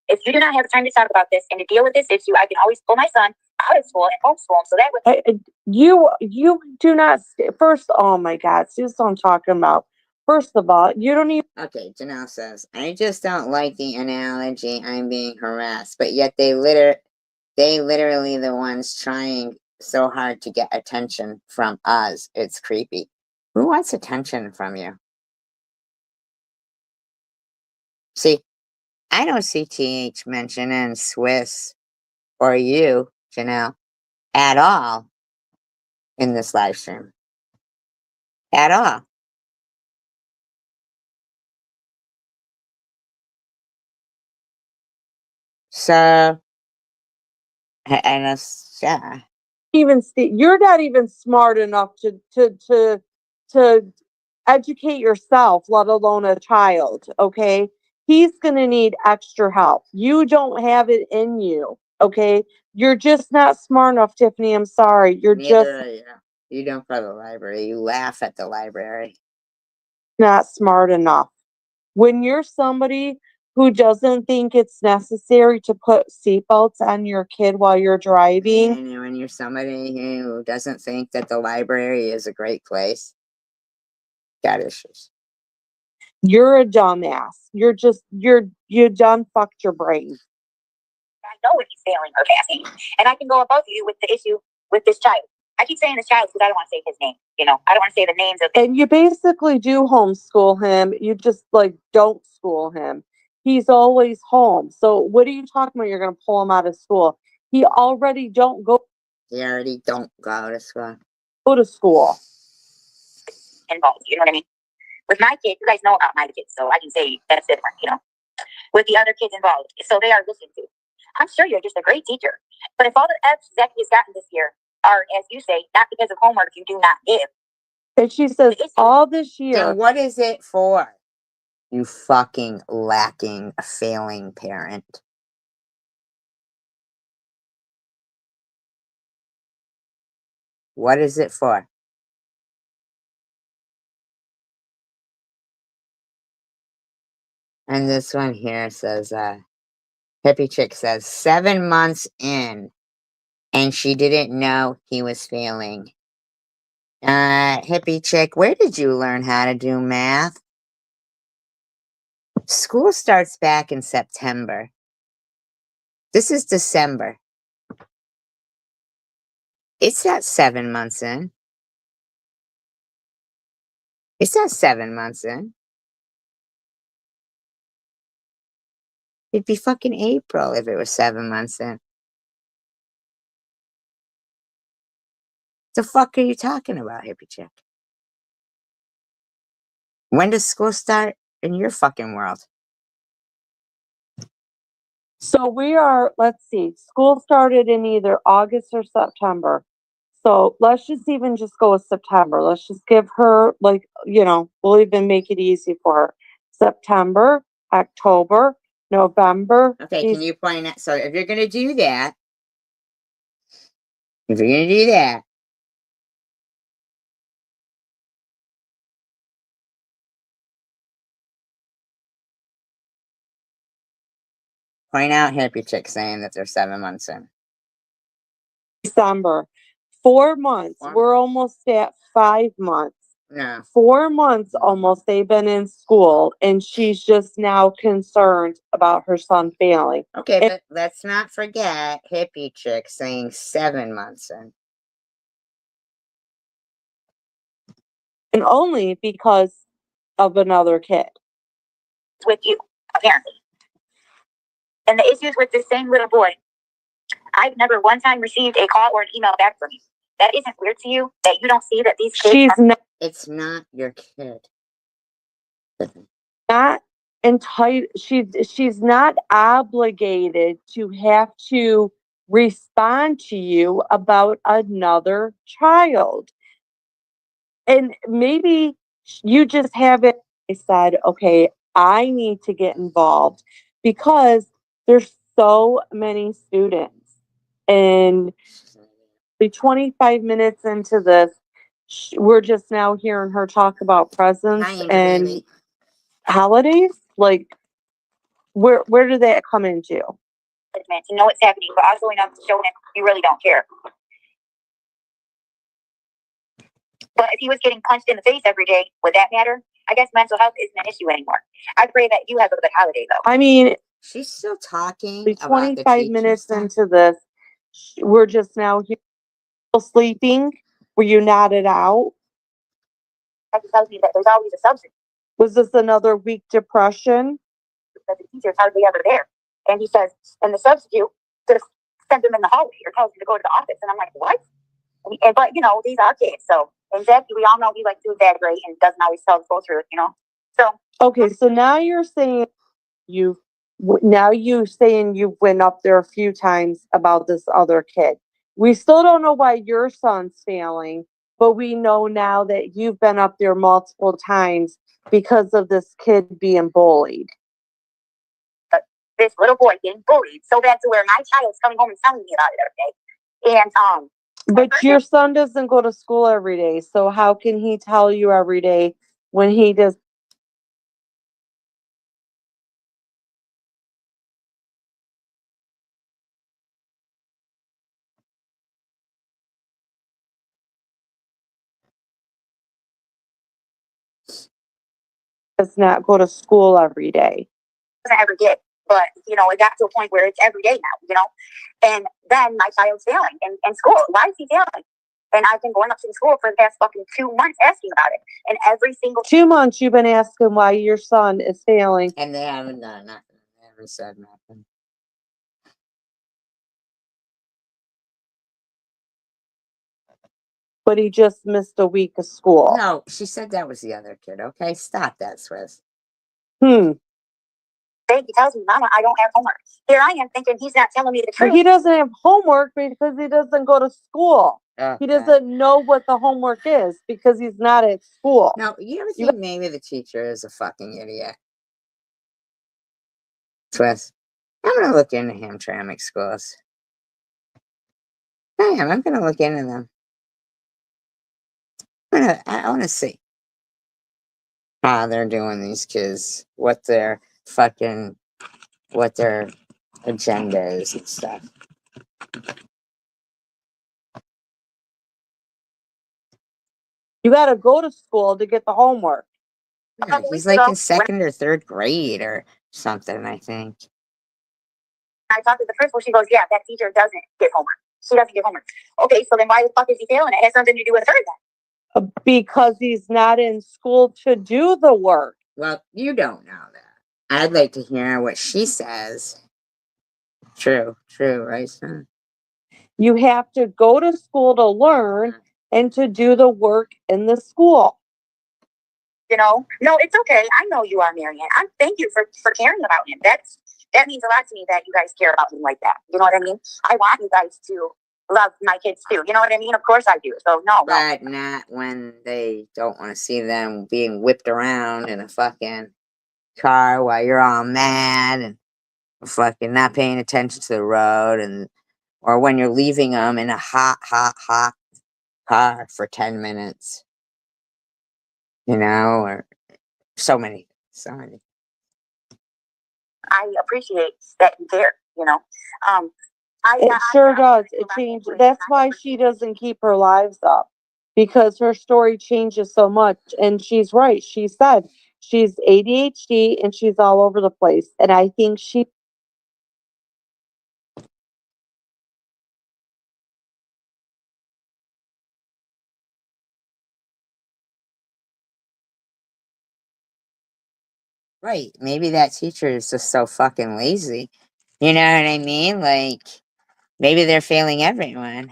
If you do not have time to talk about this and to deal with this issue, I can always pull my son out of school and homeschool him. So that would
you do not first. Oh my God, see what I'm talking about. First of all, you don't even.
Okay, Janelle says, I just don't like the analogy I'm being harassed, but yet they literally the ones trying so hard to get attention from us. It's creepy. Who wants attention from you? See, I don't see TH mentioning Swiss or you, Janelle, at all in this live stream. At all. So, and it's, yeah.
Even you're not even smart enough to educate yourself, let alone a child. Okay, he's gonna need extra help. You don't have it in you. Okay, you're just not smart enough, Tiffany. I'm sorry. You're just
Neither are you. You don't go to the library. You laugh at the library.
not smart enough. When you're somebody who doesn't think it's necessary to put seatbelts on your kid while you're driving,
And when you're somebody who doesn't think that the library is a great place, got issues.
you're a dumbass. You done fucked your brain.
I know when he's failing or passing, and I can go above you with the issue with this child. I keep saying this child because I don't want to say his name. You know, I don't want to say the names of.
And you basically do homeschool him. You just like don't school him. He's always home. So what are you talking about? You're gonna pull him out of school. He already don't go
He already don't go to school.
to school.
Involved, you know what I mean? With my kids, you guys know about my kids, so I can say that's different, you know. With the other kids involved, so they are listened to. I'm sure you're just a great teacher, but if all the F's Zach has gotten this year are, as you say, not because of homework you do not give.
And she says all this year.
Then what is it for? You fucking lacking, failing parent. What is it for? And this one here says, Hippie Chick says, 7 months in, and she didn't know he was failing. Hippie Chick, where did you learn how to do math? School starts back in September. This is December. It's not 7 months in. It's not 7 months in. It'd be fucking April if it was 7 months in. The fuck are you talking about, Hippie Chick? When does school start in your fucking world?
So we are, let's see, school started in either August or September. So let's just even just go with September. Let's just give her, like, we'll even make it easy for her. September, October, November.
Okay, can you point out? So if you're going to do that, if you're going to do that, Point out hippie chick saying that they're 7 months in.
December. 4 months.
4
We're almost at 5 months.
No.
4 months almost they've been in school, and she's just now concerned about her son failing.
Okay, but let's not forget hippie chick saying 7 months in.
And only because of another kid.
With you, apparently. And the issues with this same little boy, I've never one time received a call or an email back from you. That isn't weird to you that you don't see that these kids
It's not your kid.
Not entitled. She's not obligated to have to respond to you about another child. And maybe you just haven't said, okay, I need to get involved, because there's so many students. And the 25 minutes into this, we're just now hearing her talk about presents
Hi, Angel
and
baby.
holidays. Like, where did that come into?
to know what's happening, but also enough to show him you really don't care. But if he was getting punched in the face every day, would that matter? I guess mental health isn't an issue anymore. I pray that you have a good holiday, though.
I mean,
She's still talking
the
about the
25 minutes
stuff.
into this, we're just now here sleeping. Were you nodded out?
That tells me that there's always a substance.
Was this another week depression?
That the teacher's hardly ever there. And he says, and the substitute just sends him in the hallway or tells him to go to the office. And I'm like, what? But, these are kids. So, and Zach, we all know he likes to exaggerate and doesn't always tell us the truth, So.
Okay, so now you're saying you went up there a few times about this other kid. We still don't know why your son's failing, but we know now that you've been up there multiple times because of this kid being bullied.
This little boy getting bullied so bad to where my child's coming home and telling me about it every day. And
but your son doesn't go to school every day, so how can he tell you every day when he does? Does not go to school every day.
Doesn't ever get, but it got to a point where it's every day now, and then my child's failing in school. Why is he failing? And I've been going up to the school for the past fucking 2 months asking about it. And every single
2 months you've been asking why your son is failing.
And they haven't done nothing. They haven't said nothing.
But he just missed a week of school.
No, she said that was the other kid. Okay, stop that, Swiss.
He tells me, Mama, I don't have homework. Here I am thinking he's not telling me the truth.
He doesn't have homework because he doesn't go to school.
Okay.
He doesn't know what the homework is because he's not at school.
No, you ever think maybe the teacher is a fucking idiot? Swiss, I'm gonna look into Hamtramck schools. I am. I'm gonna look into them. I want to see how they're doing these kids, what their agenda is and stuff.
You got to go to school to get the homework.
Yeah, he's like in second or third grade or something, I think.
I talked to the principal. She goes, yeah, that teacher doesn't get homework. She doesn't get homework. Okay, so then why the fuck is he failing? It has something to do with her then.
Because he's not in school to do the work.
Well, you don't know that. I'd like to hear what she says. True, right, son?
You have to go to school to learn and to do the work in the school.
No, it's okay. I know you are, Marianne. Thank you for caring about him. That means a lot to me that you guys care about him like that. You know what I mean? I want you guys to love my kids too. You know what I mean? Of course I do. So no.
But not when they don't want to see them being whipped around in a fucking car while you're all mad and fucking not paying attention to the road, or when you're leaving them in a hot car for 10 minutes. Or so many.
I appreciate that you care, you know.
It sure does. It changes. That's why she doesn't keep her lives up, because her story changes so much. And she's right. She said she's ADHD and she's all over the place. And I think she,
Right. Maybe that teacher is just so fucking lazy. You know what I mean? Like, maybe they're failing everyone.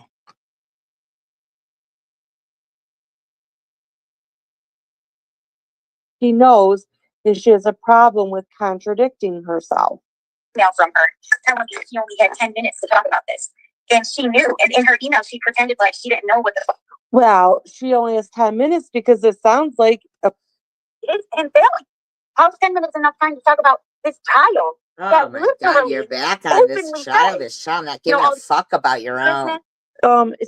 she knows that she has a problem with contradicting herself.
Email from her telling me she only had 10 minutes to talk about this. And she knew. And in her email, she pretended like she didn't know what the fuck.
Well, she only has 10 minutes because it sounds like
It's and failing. How's 10 minutes enough time to talk about this child?
Oh my God, you're back on this childish child, not giving a fuck about your own.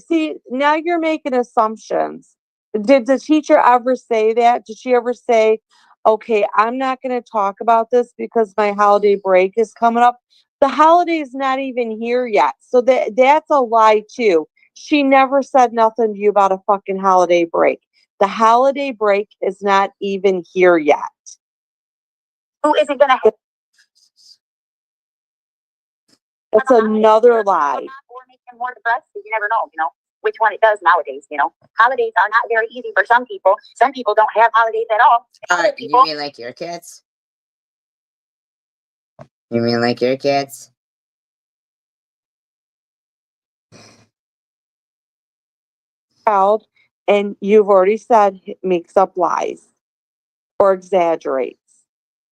See, now you're making assumptions. Did the teacher ever say that? Did she ever say, okay, I'm not going to talk about this because my holiday break is coming up? The holiday's not even here yet. So that's a lie too. She never said nothing to you about a fucking holiday break. The holiday break is not even here yet.
Who isn't going to have
It's another lie.
or make them more depressed? You never know, you know, which one it does nowadays, you know. Holidays are not very easy for some people. Some people don't have holidays at all.
You mean like your kids? You mean like your kids?
Child, and you've already said makes up lies or exaggerates.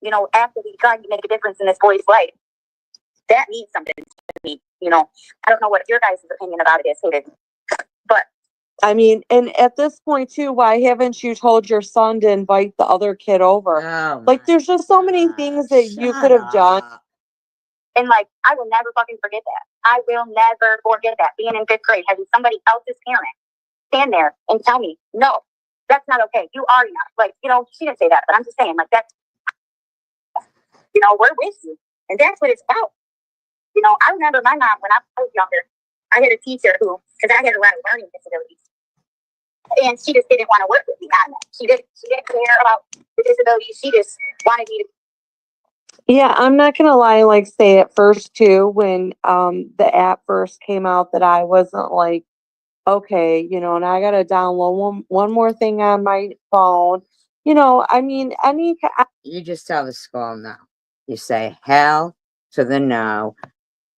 You know, after we try to make a difference in this boy's life, that means something to me. You know, I don't know what your guys' opinion about it is, Hayden, but
I mean, and at this point too, why haven't you told your son to invite the other kid over?
Oh,
like, there's just so many things that you could have done.
And like, I will never fucking forget that. I will never forget that. Being in 5th grade, having somebody else's parent stand there and tell me, no, that's not okay. You are not. Like, you know, she didn't say that, but I'm just saying, like, that's, you know, we're with you. And that's what it's about. You know, I remember my mom when I was younger, I had a teacher who, because I had a lot of learning disabilities, and she just didn't want to work with me on that. She didn't care about the disabilities. She just wanted me to.
Yeah, I'm not gonna lie, like say at first too, when the app first came out, that I wasn't like, okay, you know, and I gotta download one more thing on my phone. You know, I mean,
You just tell the school no. You say hell to the no.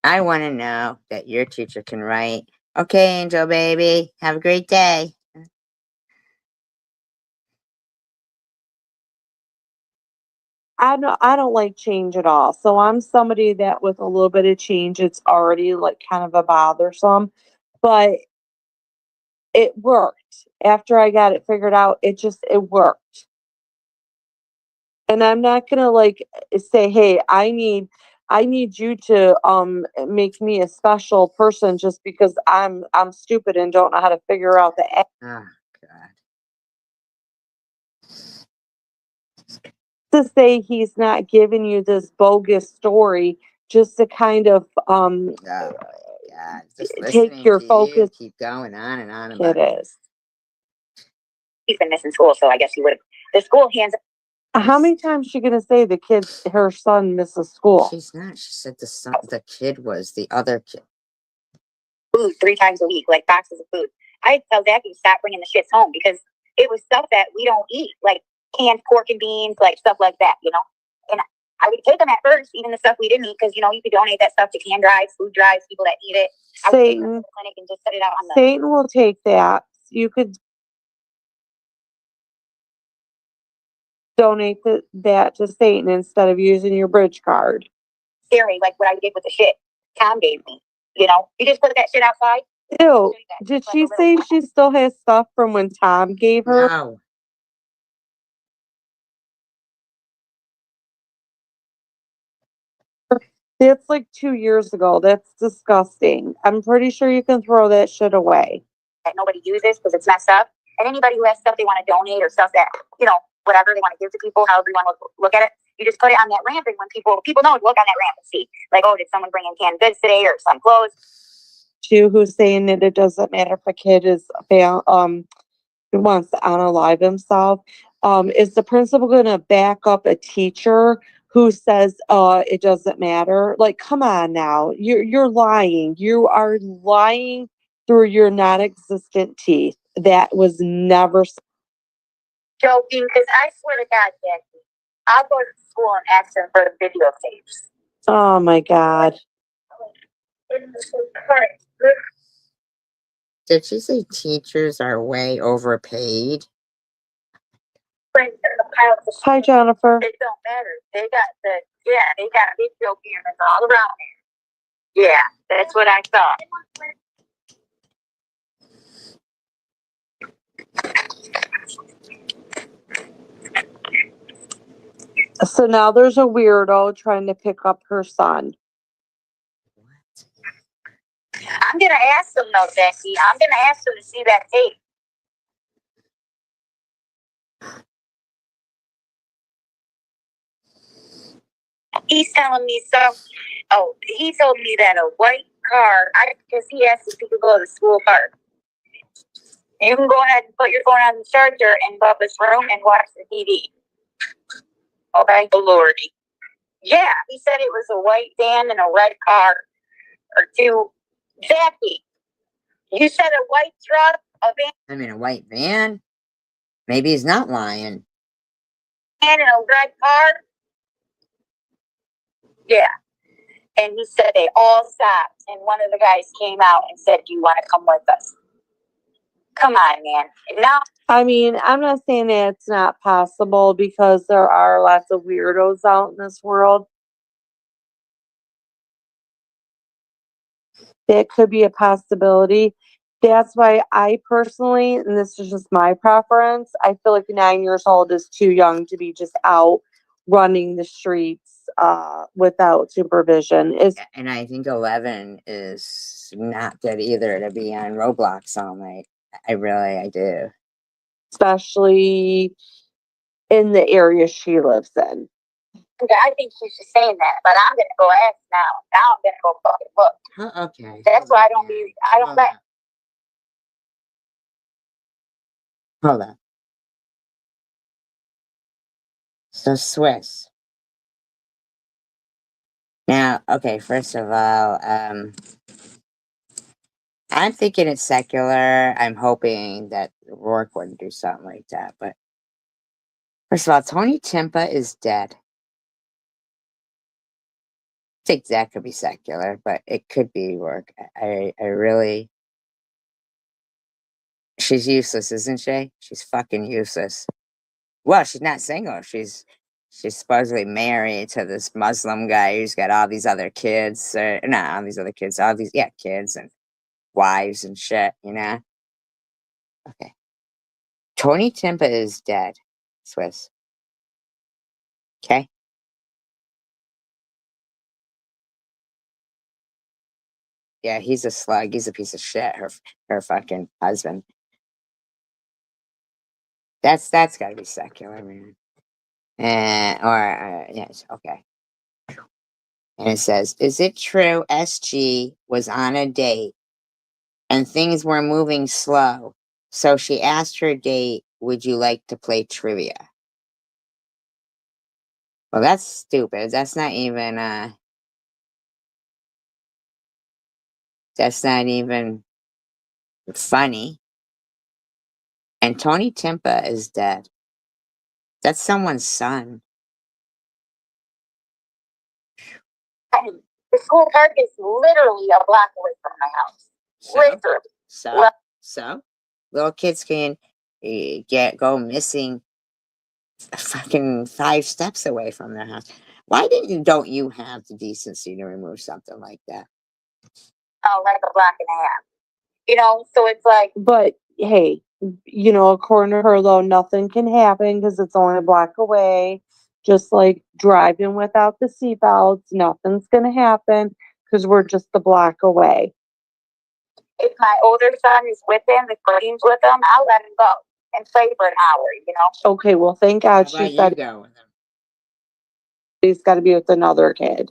I want to know that your teacher can write, okay, Angel baby, have a great day.
I don't like change at all. So I'm somebody that with a little bit of change, it's already like kind of a bothersome, but it worked. After I got it figured out, it worked. And I'm not gonna like say, hey, I need you to make me a special person just because I'm stupid and don't know how to figure out the app.
Oh God.
To say he's not giving you this bogus story just to kind of
Oh God. Just
take your focus.
Keep going on and on
It is.
He's been missing school, so I guess he would have. The school hands.
How many times is she gonna say her son misses school?
She's not. She said the kid was the other kid.
Food 3 times a week, like boxes of food. I tell Zachy to stop bringing the shits home because it was stuff that we don't eat, like canned pork and beans, like stuff like that, you know. And I would take them at first, even the stuff we didn't eat, because you know you could donate that stuff to can drives, food drives, people that need it. I would take them to the clinic and just set it out on the.
Satan will take that. You could donate that to Satan instead of using your bridge card.
Scary, like what I did with the shit Tom gave me. You know, you just put that shit outside.
Ew. Did she say she still has stuff from when Tom gave her?
No.
That's like 2 years ago. That's disgusting. I'm pretty sure you can throw that shit away.
That nobody uses because it's messed up. And anybody who has stuff they want to donate or stuff that, you know, whatever they want to give to people, however you want to look at it, You just put it on that ramp, and when people know, look on that ramp and see, like, oh, did someone bring in canned goods today or some clothes?
Too, who's saying that it doesn't matter if a kid is who wants to unalive himself. Is the principal going to back up a teacher who says it doesn't matter? Like, come on now, you're lying. You are lying through your non-existent teeth. That was never
Joking, because I swear to God, Jackie, I'll go to school and ask them for the videotapes.
Oh my God.
Did she say teachers are way overpaid?
Hi, Jennifer.
It don't matter. They got video cameras all around here. Yeah, that's what I thought.
So now there's a weirdo trying to pick up her son.
I'm gonna ask them though, Becky. I'm gonna ask them to see that tape. He's telling me he told me that a white car, because he asked if he could go to the school park. You can go ahead and put your phone on the charger in Bubba's room and watch the TV. Okay? Oh, Lordy. Yeah, he said it was a white van and a red car. Or two. Jackie, you said a white truck, a van.
I mean, a white van? Maybe he's not lying.
And a red car? Yeah. And he said they all stopped. And one of the guys came out and said, do you want to come with us? Come on, man. No.
I mean, I'm not saying that it's not possible because there are lots of weirdos out in this world. That could be a possibility. That's why I personally, and this is just my preference, I feel like 9 years old is too young to be just out running the streets without supervision.
And I think 11 is not good either to be on Roblox all night. I do.
Especially in the area she lives in.
I think she's just saying that, but I'm gonna go ask now. Now I'm gonna go fucking look.
Huh, okay.
That's why I don't let.
Hold on. So Swiss. Now, okay, first of all, I'm thinking it's secular. I'm hoping that Rourke wouldn't do something like that. But first of all, Tony Timpa is dead. I think that could be secular, but it could be Rourke. I really. She's useless, isn't she? She's fucking useless. Well, she's not single. She's supposedly married to this Muslim guy who's got all these other kids. Not all these other kids, all these kids and wives and shit, you know? Okay. Tony Timpa is dead, Swiss. Okay? Yeah, he's a slug. He's a piece of shit. Her fucking husband. That's gotta be secular, man. Yes, okay. And it says, is it true SG was on a date and things were moving slow? So she asked her date, would you like to play trivia? Well, that's stupid. That's not even funny. And Tony Timpa is dead. That's someone's son.
The school park is literally a block away from my house. Literally.
So little kids can go missing fucking 5 steps away from their house. Why don't you have the decency to remove something like that?
Oh, like a block and a half. You know, so it's like.
But hey, you know, according to her though, nothing can happen because it's only a block away. Just like driving without the seatbelts, nothing's gonna happen because we're just a block away.
If my older son is with him, if Green's with him, I'll let him go and play for an hour, you know?
Okay, well, thank God
How about
she said.
you go with him?
He's got to be with another kid.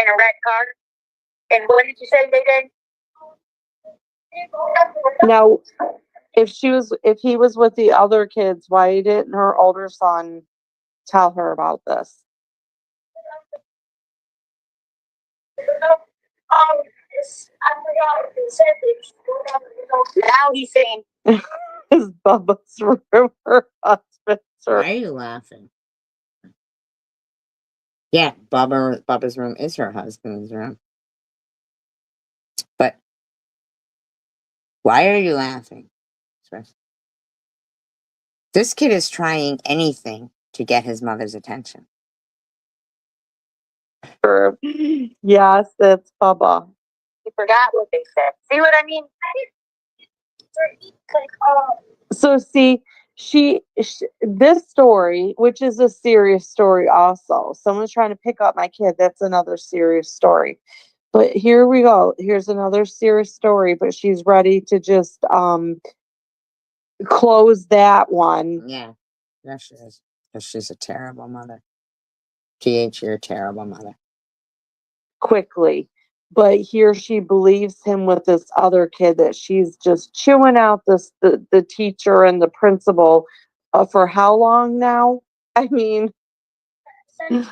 In a red car. And what did you say they did?
Now, if he was with the other kids, why didn't her older son tell her about this?
Now he's saying,
Is Bubba's room her husband's
Why
room?
are you laughing? Yeah, Bubba's room is her husband's room. But why are you laughing? This kid is trying anything to get his mother's attention.
Yes, that's Bubba.
you forgot what they said. See what I mean?
So see, this story, which is a serious story also. Someone's trying to pick up my kid. That's another serious story. But here we go. Here's another serious story, but she's ready to just close that one.
Yeah, yes, she is. Because she's a terrible mother. TH, you're a terrible mother.
Quickly. But here she believes him with this other kid that she's just chewing out the teacher and the principal for how long now? I mean, and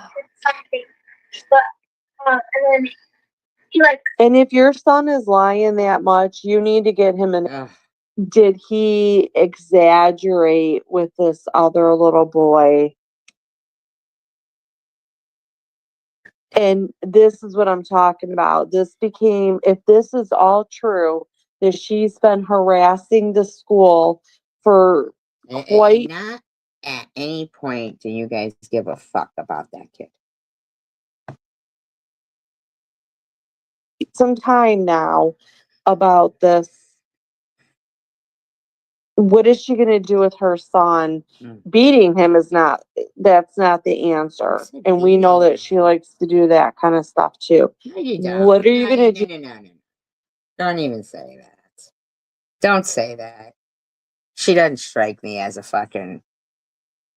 if your son is lying that much, you need to get him an.
Ugh.
Did he exaggerate with this other little boy? And this is what I'm talking about. If this is all true, that she's been harassing the school for quite
not at any point do you guys give a fuck about that kid.
some time now about this. What is she going to do with her son? Beating him that's not the answer. And we know that she likes to do that kind of stuff too.
No, you don't.
What are you going to do?
No. Don't even say that. Don't say that. She doesn't strike me as a fucking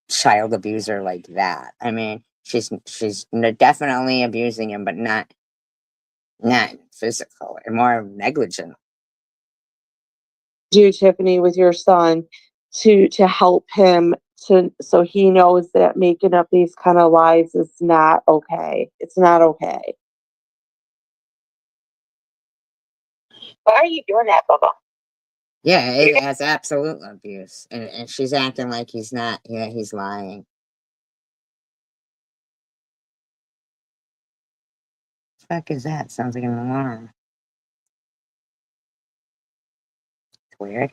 child abuser like that. I mean, she's definitely abusing him, but not physical and more negligent.
Do, Tiffany, with your son to help him so he knows that making up these kind of lies is not okay. It's not okay.
Why are you doing that, Bubba?
Yeah, it has absolute abuse, and she's acting like he's not. Yeah, he's lying. What the fuck is that? Sounds like an alarm. It's weird.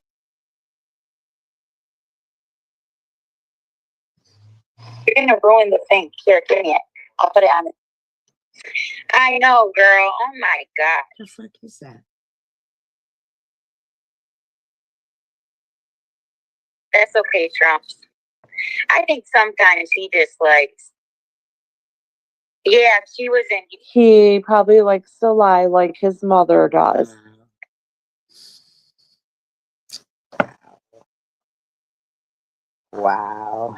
You're gonna ruin the thing. Here, give me it. I'll put it on it. I know, girl. Oh my god.
What the fuck is that?
That's okay, Trumps. I think sometimes he just likes. Yeah, she was in.
He probably likes to lie like his mother does.
Wow.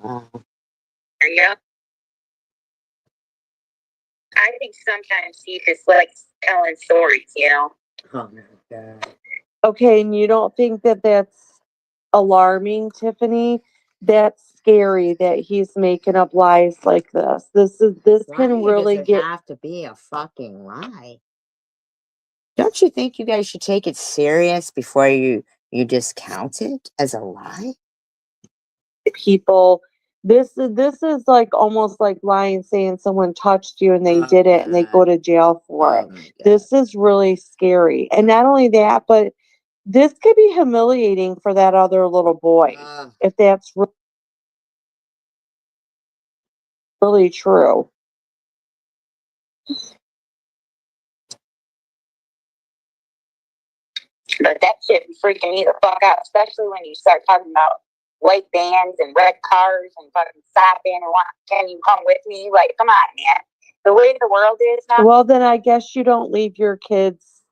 Yeah. I think sometimes he just likes telling stories, you know.
Oh my god.
Okay, and you don't think that that's alarming, Tiffany? That's scary that he's making up lies like this. This can really get.
Have to be a fucking lie. Don't you think you guys should take it serious before you discount it as a lie?
People, this is like almost like lying, saying someone touched you and they did it and they go to jail for it. This is really scary. And not only that, but this could be humiliating for that other little boy if that's really true.
But that shit be freaking me the fuck out, especially when you start talking about white vans and red cars and fucking stopping and can you come with me? Like, come on, man. The way the world is now.
Well, then I guess you don't leave your kids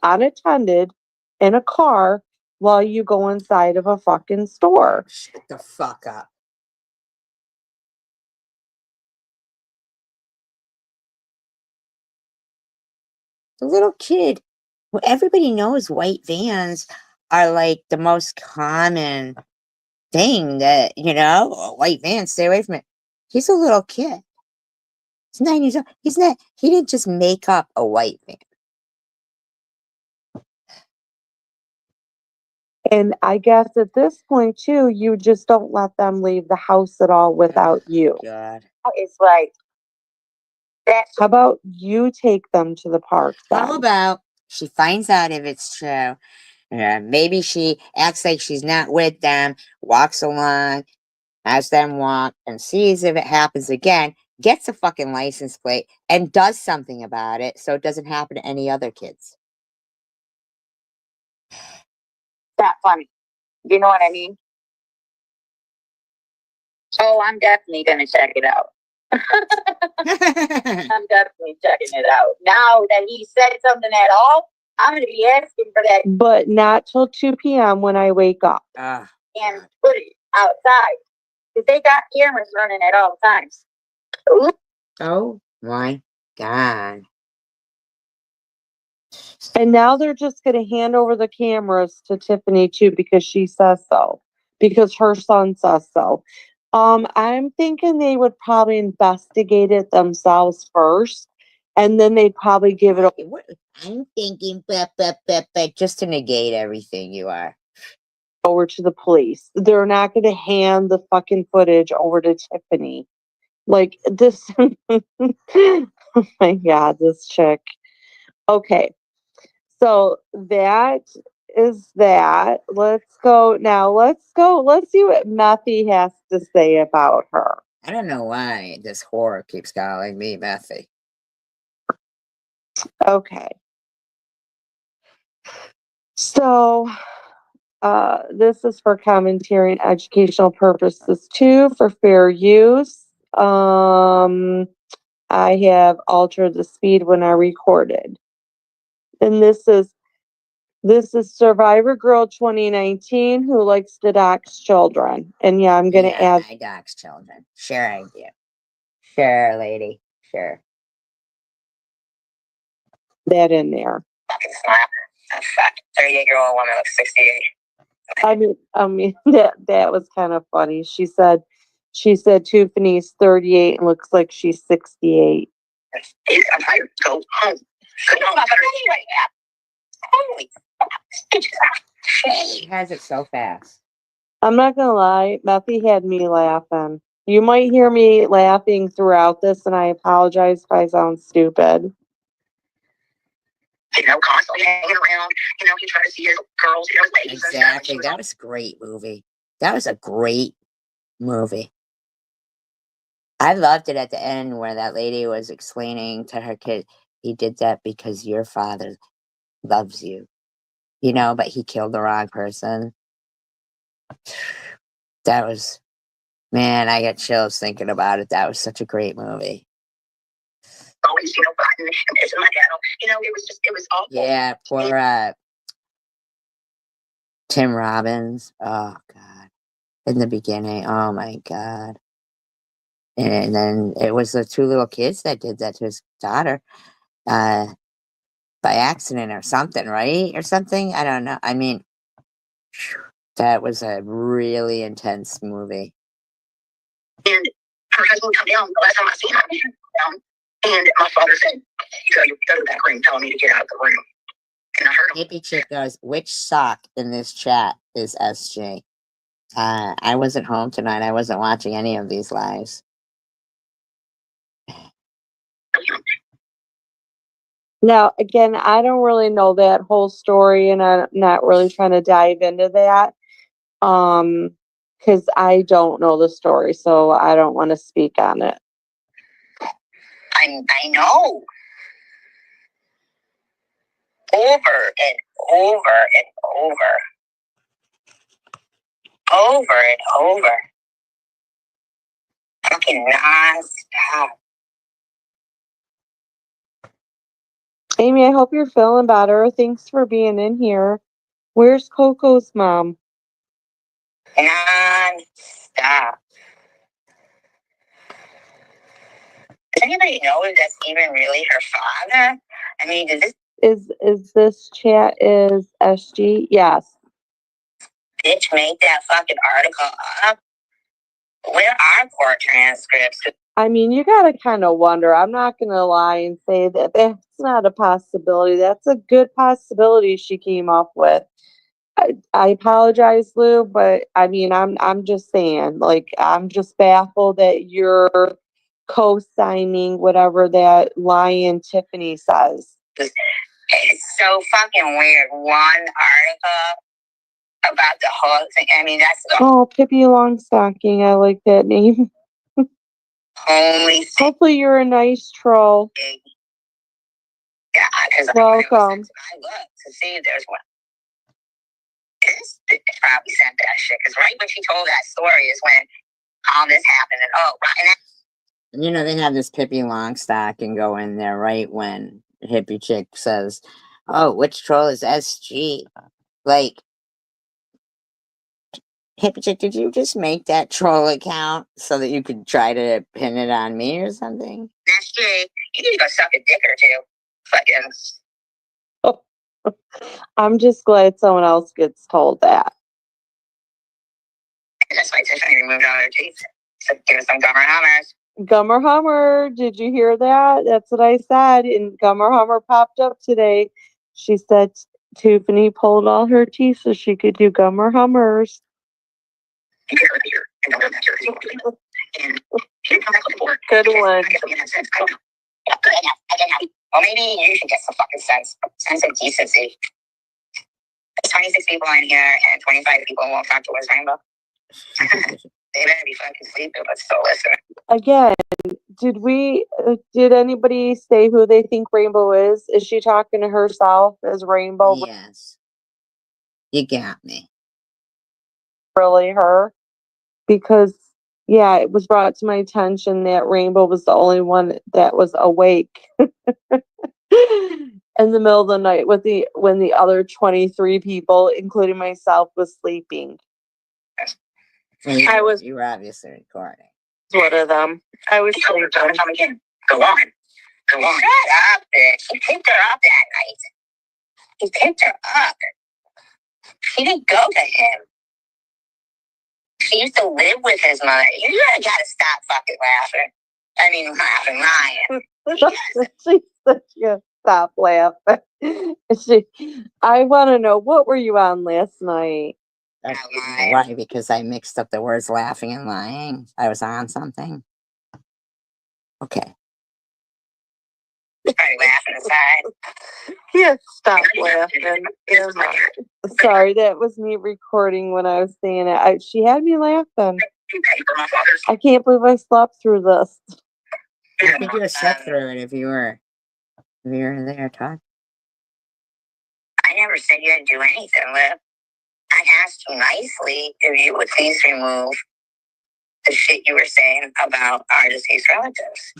unattended in a car while you go inside of a fucking store.
Shut the fuck up. The little kid. Well, everybody knows white vans are like the most common thing that, white vans, stay away from it. He's a little kid. He's 9 years old. He didn't just make up a white van.
And I guess at this point too, you just don't let them leave the house at all without you.
God.
It's like that.
How about you take them to the park
How
then?
about she finds out if it's true? Maybe she acts like she's not with them, walks along, has them walk, and sees if it happens again, gets a fucking license plate, and does something about it so it doesn't happen to any other kids.
That funny. You know what I mean? Oh, I'm definitely gonna check it out. I'm definitely checking it out. Now that he said something at all, I'm gonna be asking for that
But not till 2 p.m. when I wake up.
Ah,
and
God.
put it outside. Because they got cameras running at all times. Ooh.
Oh my God.
And now they're just going to hand over the cameras to Tiffany too because she says so. Because her son says so. I'm thinking they would probably investigate it themselves first, and then they'd probably give it
I'm thinking, but just to negate everything you are.
over to the police. They're not going to hand the fucking footage over to Tiffany. Like this. Oh my God, this chick. Okay. So that is that. Let's go now. Let's go. Let's see what Methy has to say about her.
I don't know why this whore keeps calling me Methy.
Okay. So this is for commentary and educational purposes too, for fair use. I have altered the speed when I recorded. And this is Survivor Girl 2019 who likes to dox children. And yeah, I'm going to add
I dox children. Sure I do. Sure, lady. Sure.
that in there.
Fucking slap. That fat 38-year-old woman looks 68.
I mean that was kind of funny. She said Tiffany's 38 and looks like she's 68.
I'm tired. Go home. Go home about her anyway. Holy
She has it so fast.
I'm not gonna lie, Methy had me laughing. You might hear me laughing throughout this, and I apologize if I sound stupid.
Constantly hanging around. He tried to see his girls, his ladies.
Exactly. That was a great movie. That was a great movie. I loved it at the end where that lady was explaining to her kid, he did that because your father loves you, but he killed the wrong person. That was, man, I got chills thinking about it. That was such a great movie.
Always, button and pissing my dad off. It was awful.
Yeah, poor Tim Robbins. Oh, God. In the beginning. Oh, my God. And then it was the two little kids that did that to his daughter by accident or something, right? Or something. I don't know. I mean, that was a really intense movie.
And her husband would come down. The last time I seen her, he would come down. And my father said, you go to the back room telling me to get out of the room. And I heard him.
Hippie chick goes, which sock in this chat is SJ? I wasn't home tonight. I wasn't watching any of these lives.
Now, again, I don't really know that whole story, and I'm not really trying to dive into that. Because I don't know the story, so I don't want to speak on it.
I know. Over and over and over. Over and over. Fucking non-stop.
Amy, I hope you're feeling better. Thanks for being in here. Where's Coco's mom?
Non-stop. Does anybody know if that's even really her father? I mean, does this
Is this chat is SG? Yes.
bitch make that fucking article up? Where are court transcripts?
I mean, you gotta kind of wonder. I'm not gonna lie and say that that's not a possibility. That's a good possibility she came up with. I apologize, Lou, but I mean, I'm just saying, like, I'm just baffled that you're co-signing whatever that lion Tiffany says.
It's so fucking weird. One article about the whole thing. I mean, that's the
Oh, Pippi Longstocking. I like that name.
only thing.
Hopefully, you're a nice troll.
Yeah, because
Welcome.
I looked to see if there's one. This bitch probably sent that shit because right when she told that story is when all this happened. And
You know, they have this Pippi Longstocking go in there right when hippie chick says, "Oh, which troll is SG?" Like, hippie chick, did you just make that troll account so that you could try to pin it on me or something?
SG, you need to go suck a dick or two. Fucking.
I'm just glad someone else gets told that.
That's why Tiffany removed all her teeth. So give us some gummer hammers.
Gummer Hummer, did you hear that? That's what I said. And Gummer Hummer popped up today. She said Tiffany pulled all her teeth so she could do Gummer Hummers. Good one.
Well, maybe you should get some fucking sense of decency. There's 26 people in here and 25 people won't talk to us, Rainbow. They better be fucking sleeping, but still listen.
Again, did anybody say who they think Rainbow is? Is she talking to herself as Rainbow?
Yes. You got me.
Really her? Because, yeah, it was brought to my attention that Rainbow was the only one that was awake in the middle of the night when the other 23 people, including myself, was sleeping.
You were obviously recording.
One of them. I was
sleeping. Go on. Go on. Shut up, bitch. He picked her up that night. He picked her up. She didn't go to him. She used to live with his mother. You gotta stop fucking laughing. I mean, lying.
She said, "Yeah, stop laughing." I want to know, what were you on last night?
Why? Because I mixed up the words laughing and lying. I was on something. Okay.
Probably laughing aside.
Yeah, stop laughing. Sorry, that was me recording when I was saying it. She had me laughing. I can't believe I slept through this.
I think you would slept through it if you were there talking.
I never said you had to do anything, Liv. I asked you nicely if you would please remove the shit you were saying about our deceased relatives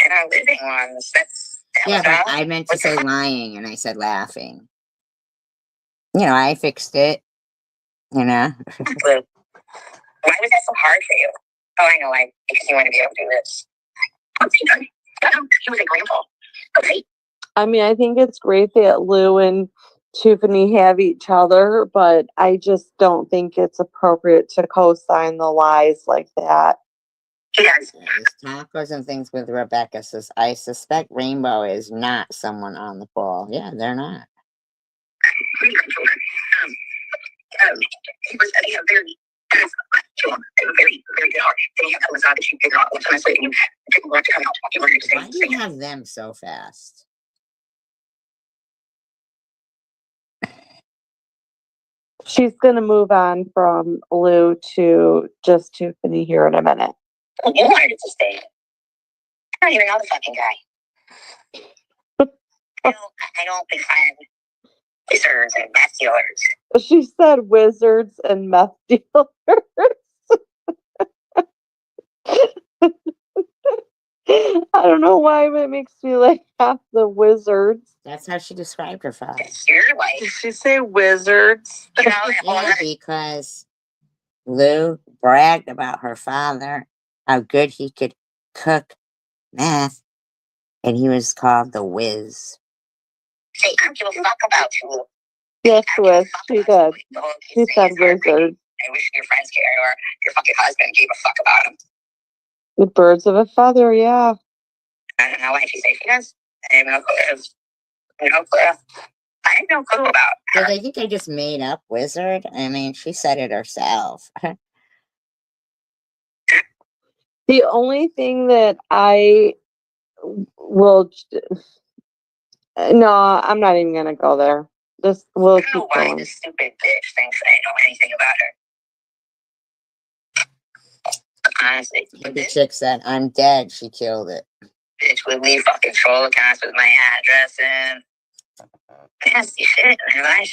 and our living ones.
Yeah, but I meant to say lying and I said laughing. You know, I fixed it. You know.
Why was that so hard for you? Oh, I know. Because you want to be able to do this. He was a grandpa. Okay.
I mean, I think it's great that Lou and Tiffany have each other, but I just don't think it's appropriate to co-sign the lies like that.
Yes.
These tacos and things with Rebecca says, I suspect Rainbow is not someone on the call. Yeah, they're not.
He was a very good heart. Then you have that massage that you figure out what's on his way and people want to come out.
Why do you have them so fast?
She's going to move on from Lou to just Tiffany here in a minute.
You wanted to stay. I don't even know the fucking guy. I don't befriend wizards and meth dealers.
She said wizards and meth dealers. I don't know why, but it makes me like half the wizards.
That's how she described her father.
It's your life.
Did she say wizards?
You know,
Yeah, because Lou bragged about her father, how good he could cook meth, and he was called the Whiz.
say, I don't give a fuck about you.
Yes,
I don't give a
Liz,
fuck
she
about
did.
you. The whole
She
kid thing
said
is heartbreaking.
wizards.
I wish your friends cared or your fucking husband gave a fuck about him.
With birds of a feather, yeah.
I don't know why she say she does. I have no clue. No clue. I have no clue about her.
Did I think I just made up wizard? I mean, she said it herself.
The only thing that I will, no, I'm not even gonna go there. Just
I
we'll
don't know
keep
why
going.
this stupid bitch thinks I know anything about her. Honestly, but
The
this
chick said, I'm dead. She killed it.
bitch would leave fucking troll accounts with my address and nasty shit. And I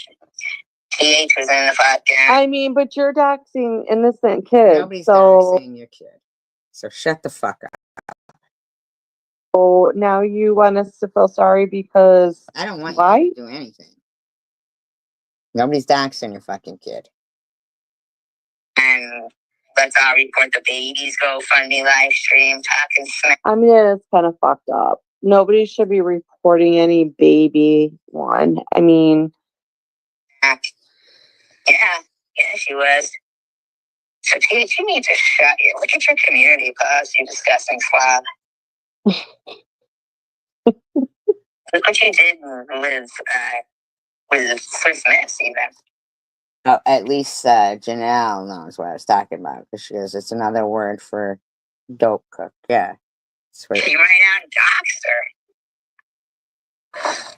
TH was in the podcast.
I mean, but you're doxing innocent kids,
Nobody's
so
doxing your kid. So shut the fuck up.
now you want us to feel sorry because
I don't want
why?
you to do anything. Nobody's doxing your fucking kid.
And let's all report the baby's GoFundMe live stream talking smack.
I mean, it's kind of fucked up. Nobody should be reporting any baby one. I mean,
Yeah, she was. So TH, you need to shut your look at your community post, you disgusting slob. Look what you did with Swiss Miss even.
Oh, at least Janelle knows what I was talking about because she goes, it's another word for dope cook. Yeah. Sweet.
You ran out and doxed her.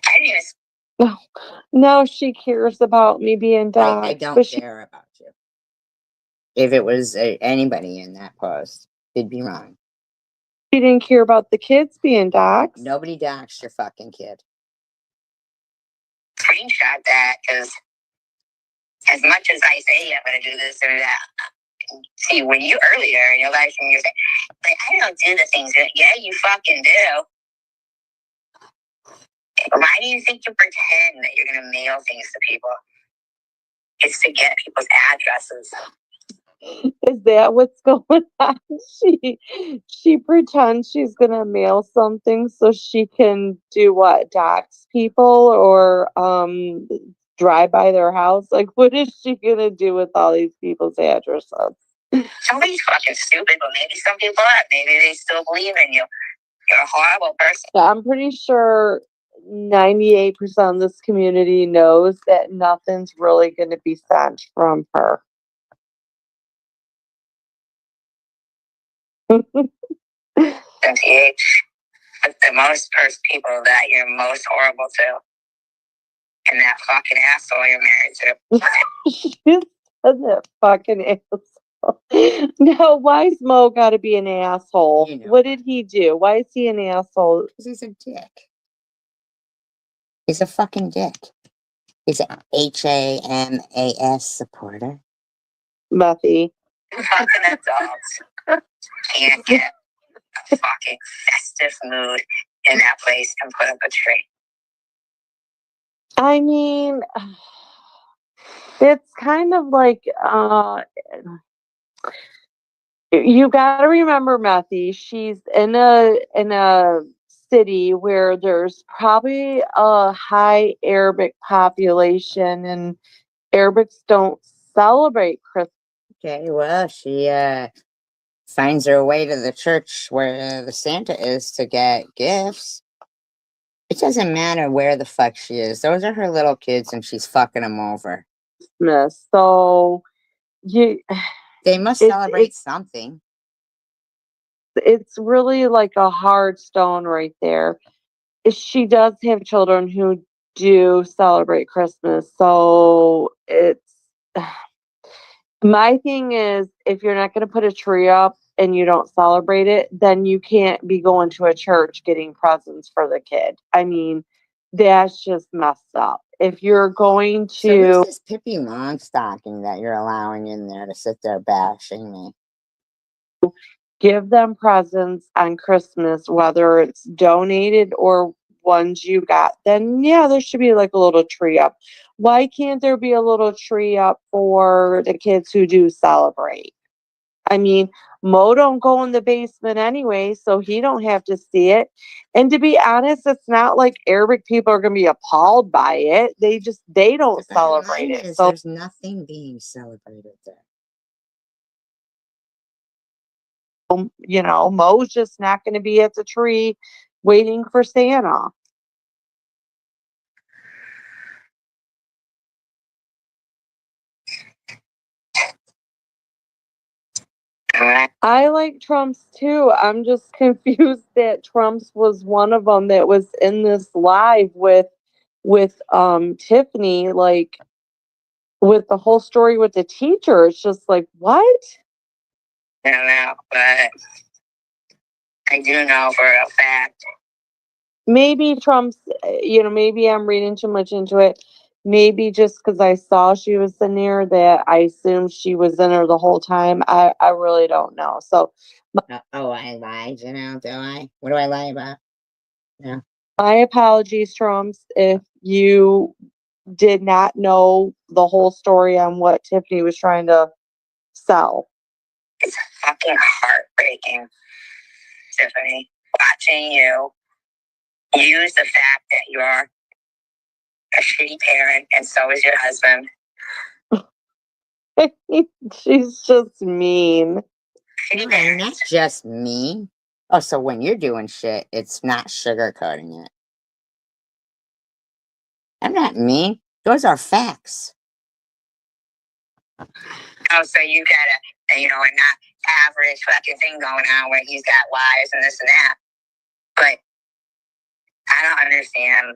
I didn't even
no, she cares about me being doxed.
I don't
but she
care about you. If it was anybody in that post, it'd be wrong.
didn't care about the kids being doxed.
Nobody doxed your fucking kid.
screenshot that because as much as I say I'm going to do this or that, see, when you earlier in your life, when you're saying, like, I don't do the things that, yeah, you fucking do. Why do you think you pretend that you're going to mail things to people? It's to get people's addresses.
Is that what's going on? She pretends she's gonna mail something so she can do what? Dox people or drive by their house? Like, what is she gonna do with all these people's addresses?
Somebody's fucking stupid, but maybe some people are. Maybe they still believe in you. You're a horrible person.
I'm pretty sure 98% of this community knows that nothing's really going to be sent from her.
MTH, the most first people that you're most horrible to. And that fucking asshole you're married to.
She said that fucking asshole. No, why's Mo got to be an asshole?
You know
what did he do? Why is he an asshole?
Because he's a dick. He's a fucking dick. He's an HAMAS supporter.
Muffy.
Fucking adults can't get a fucking festive mood in that place and put up a tree.
I mean, it's kind of like you got to remember, Methy. She's in a city where there's probably a high Arabic population, and Arabics don't celebrate Christmas.
Okay, well, she finds her way to the church where the Santa is to get gifts. It doesn't matter where the fuck she is. Those are her little kids, and she's fucking them over.
So you,
They must celebrate something.
It's really like a hard stone right there. She does have children who do celebrate Christmas, so it's my thing is if you're not going to put a tree up and you don't celebrate it, then you can't be going to a church getting presents for the kid. I mean, that's just messed up. If you're going to,
So who's this Pippi Longstocking that you're allowing in there to sit there bashing me?
give them presents on Christmas, whether it's donated or ones you got, then yeah, there should be like a little tree up. Why can't there be a little tree up for the kids who do celebrate? I mean, Mo don't go in the basement anyway, so he don't have to see it. And to be honest, it's not like Arabic people are going to be appalled by it. They don't
The bottom
celebrate
line
it.
is
So,
there's nothing being celebrated there.
Mo's just not going to be at the tree waiting for Santa. I like Trump's too. I'm just confused that Trump's was one of them that was in this live with Tiffany, like with the whole story with the teacher. It's just like, what?
I don't know, but I do know for a fact.
Maybe Trump's, maybe I'm reading too much into it. Maybe just because I saw she was in there that I assumed she was in there the whole time. I really don't know. So
I lied, do I? What do I lie about? Yeah.
my apologies, Trumps, if you did not know the whole story on what Tiffany was trying to sell.
It's fucking heartbreaking, Tiffany, watching you use the fact that you're a shitty parent and so is your husband.
She's just mean.
No, I'm not just mean. Oh, so when you're doing shit, it's not sugarcoating it. I'm not mean. Those are facts.
Oh, so you got a not average fucking thing going on where he's got wives and this and that. But I don't understand.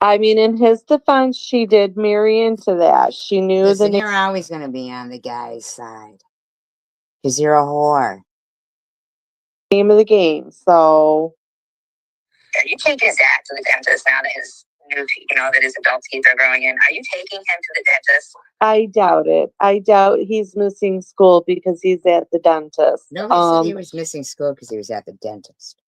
I mean, in his defense, she did marry into that. She knew
Listen,
the
you're always going to be on the guy's side because you're a whore.
name of the game. So,
Are you taking Zach to the dentist now that that his adult teeth are growing in? Are you taking him to the dentist?
I doubt it. I doubt he's missing school because he's at the dentist.
Nobody said he was missing school because he was at the dentist.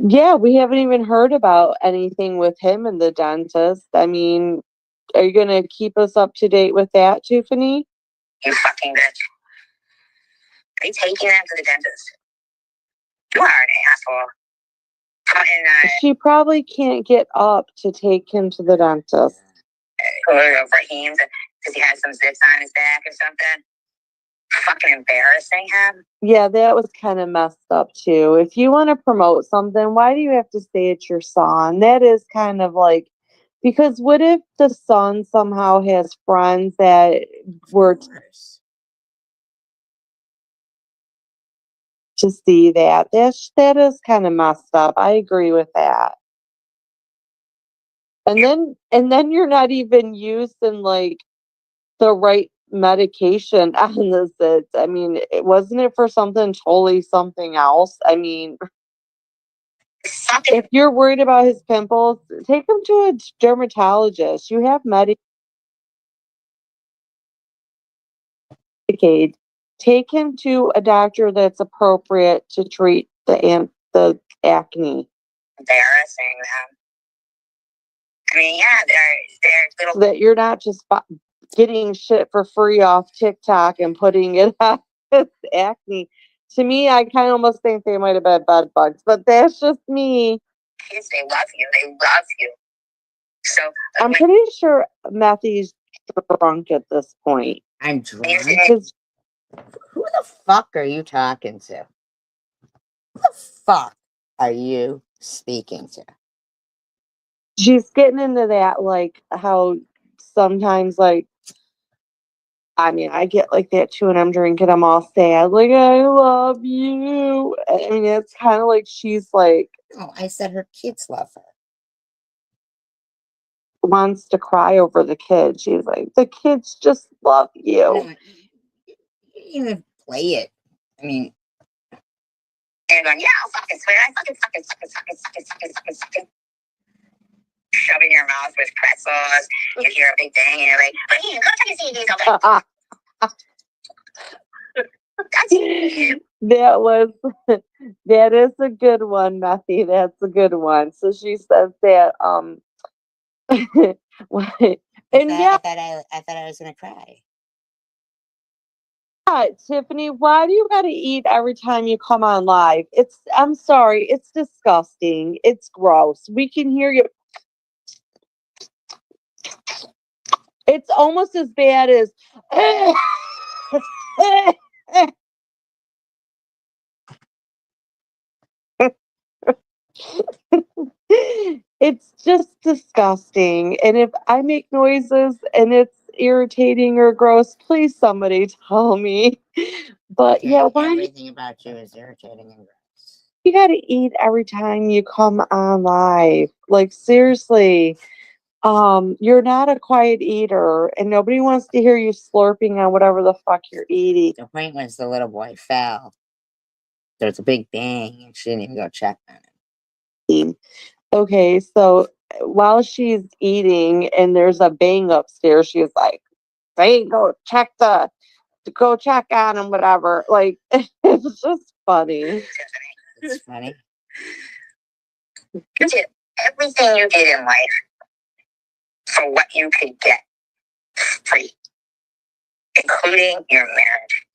Yeah, we haven't even heard about anything with him and the dentist. I mean, are you going to keep us up to date with that, Tiffany?
You fucking bitch. Are you taking him to the dentist? You are an asshole.
She probably can't get up to take him to the dentist.
Raheem's because he had some zits on his back or something. Fucking embarrassing him.
Yeah, that was kind of messed up too. If you want to promote something, why do you have to say it's your son? That is kind of like, because what if the son somehow has friends that were to see that? That is kind of messed up. I agree with that. And then you're not even using like the right medication on the zits. I mean, wasn't it for something else? I mean, if you're worried about his pimples, take him to a dermatologist. You have Medicaid. Take him to a doctor that's appropriate to treat the acne.
Embarrassing them. I mean, yeah, they're little.
So that you're not just getting shit for free off TikTok and putting it on his acne. To me, I kind of almost think they might have been bed bugs, but that's just me.
Kids, they love you. They love you. So
I'm pretty sure Matthew's drunk at this point.
I'm drunk. Who the fuck are you talking to? Who the fuck are you speaking to?
She's getting into that, like how sometimes, like, I mean, I get like that too, and I'm drinking, I'm all sad, like, I love you. I mean, it's kind of like she's like,
oh, I said her kids love her.
Wants to cry over the kids. She's like, the kids just love you.
No, you even play it. I mean,
and going, yeah, I'll fucking swear, I fucking shove in your mouth with pretzels. You hear a big bang, and you're like, hey, go check and see if he's okay.
That was that is a good one, Methy. That's a good one. So she says that and yeah,
I thought I was gonna cry.
Tiffany, why do you gotta eat every time you come on live? I'm sorry, it's disgusting. It's gross. We can hear you. It's almost as bad as it's just disgusting. And if I make noises and it's irritating or gross, please somebody tell me. But
Okay,
yeah, why
everything about you is irritating and gross.
you gotta eat every time you come on live? Like seriously. You're not a quiet eater and nobody wants to hear you slurping on whatever the fuck you're eating.
The point was the little boy fell. There was a big bang, and she didn't even go check on him.
Okay, so while she's eating and there's a bang upstairs, she's like, "Hey, go check on him, whatever." Like it's just funny.
It's funny.
You did everything you did in life for what you could get free, including your marriage.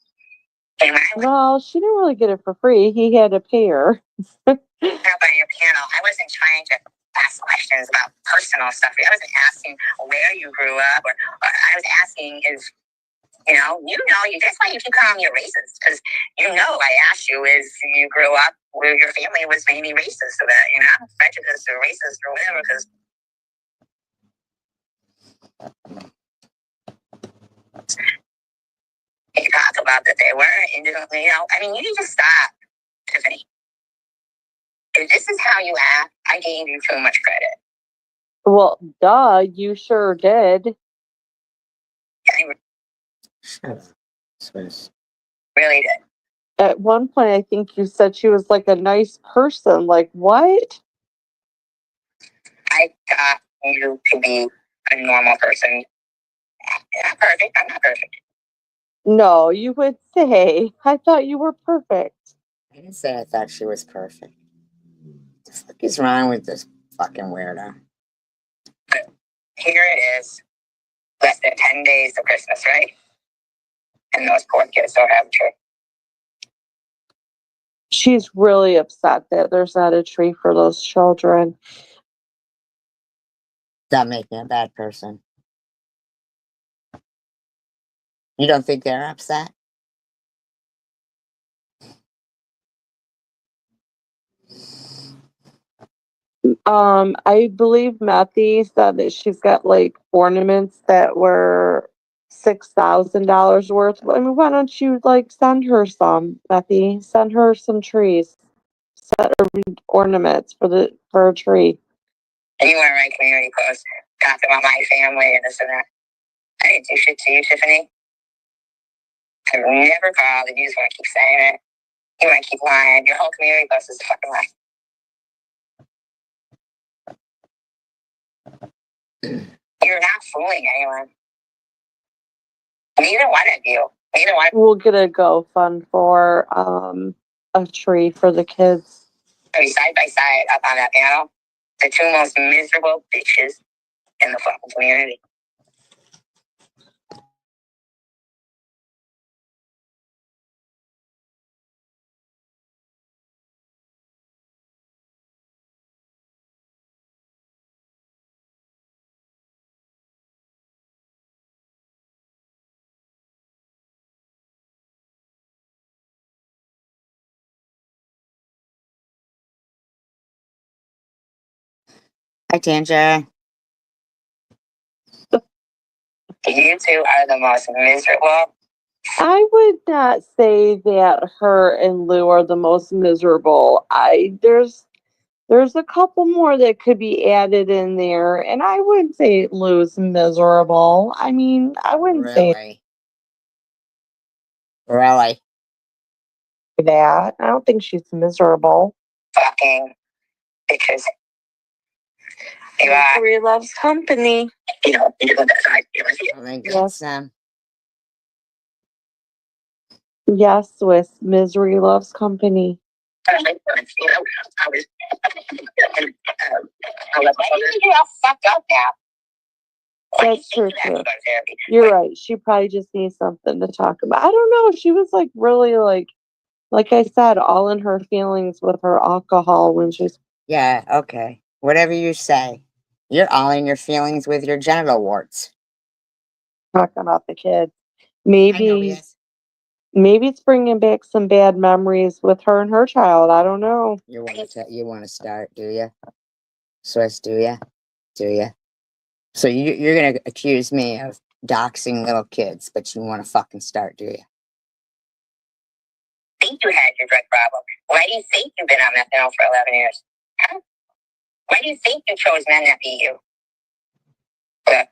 And when I went
Well, she didn't really get it for free. He had to pay her.
up on your panel, I wasn't trying to ask questions about personal stuff. I wasn't asking where you grew up, or I was asking is, that's why you keep calling me a racist, because I asked you is you grew up where your family was maybe racist, so that, prejudiced or racist or whatever, because you talk about that they were, and you need to stop, Tiffany. If this is how you act, I gave you too much credit.
Well, duh, you sure did.
I really did.
At one point, I think you said she was like a nice person. Like, what?
I got you to be a normal person. Not perfect. I'm not perfect.
No, you would say. I thought you were perfect.
I didn't say I thought she was perfect. What the fuck is wrong with this fucking weirdo?
But here it is, less than 10 days to Christmas, right? And those poor kids don't have a tree.
She's really upset that there's not a tree for those children.
That make me a bad person. You don't think they're upset?
I believe Methy said that she's got like ornaments that were $6,000 worth. I mean, why don't you like send her some, Methy? Send her some trees, send her ornaments for a tree.
And you want to write community posts, talk about my family and this and that. I didn't do shit to you, Tiffany. I never called, and you just want to keep saying it. You want to keep lying. Your whole community post is a fucking lie. You're not fooling anyone. Neither one of you. Neither one.
We'll get a GoFund for a tree for the kids.
I mean, side by side up on that panel, the two most miserable bitches in the fucking community.
Hi, Tanja.
You two are the most miserable.
I would not say that her and Lou are the most miserable. There's a couple more that could be added in there, and I wouldn't say Lou's miserable. I mean, I wouldn't say
Really?
that. I don't think she's miserable.
Fucking bitches. You are.
Misery loves company.
You go that side.
I think
Yes.
that's
Yes, Swiss. Misery loves company.
I was, you're all fucked up now.
That's true too. You're right. She probably just needs something to talk about. I don't know. She was like really like I said, all in her feelings with her alcohol when she's
Yeah, okay. Whatever you say. You're all in your feelings with your genital warts.
talking about the kids.
I know,
Maybe
yes.
maybe it's bringing back some bad memories with her and her child. I don't know.
You want to start, do you? Swiss, do you? Do you? So you're going to accuse me of doxing little kids, but you want to fucking start, do you?
Think you had your drug problem? Why do you think you've been on methadone for 11 years? Huh? Why do you think you chose men that beat you? Huh?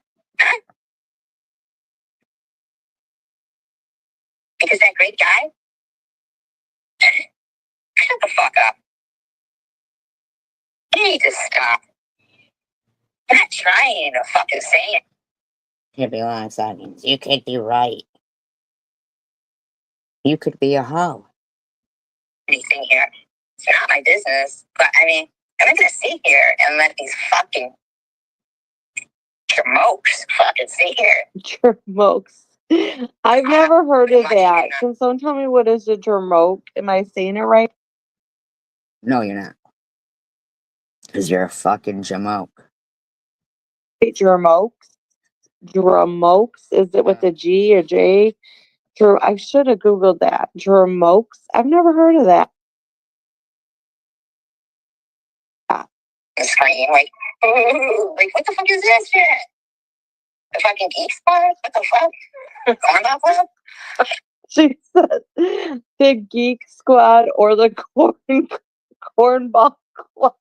Because that great guy? Shut the fuck up. You need to stop. I'm not trying to fucking say it.
Could be long seconds. You could be right. You could be a hoe.
Anything here. It's not my business. But I mean, I'm not gonna sit here and let these fucking jamokes fucking sit here.
Jermokes. I've never heard of that. Can someone tell me what is a jermoke? Am I saying it right?
No, you're not. Because you're a fucking jamoke.
Jermokes. Jermokes. Is it with a G or J? I should have Googled that. Jermokes. I've never heard of that.
Scream like, like what the fuck is this shit? The fucking geek squad? What the fuck? Cornball club?
She said the Geek Squad or the Cornball Club.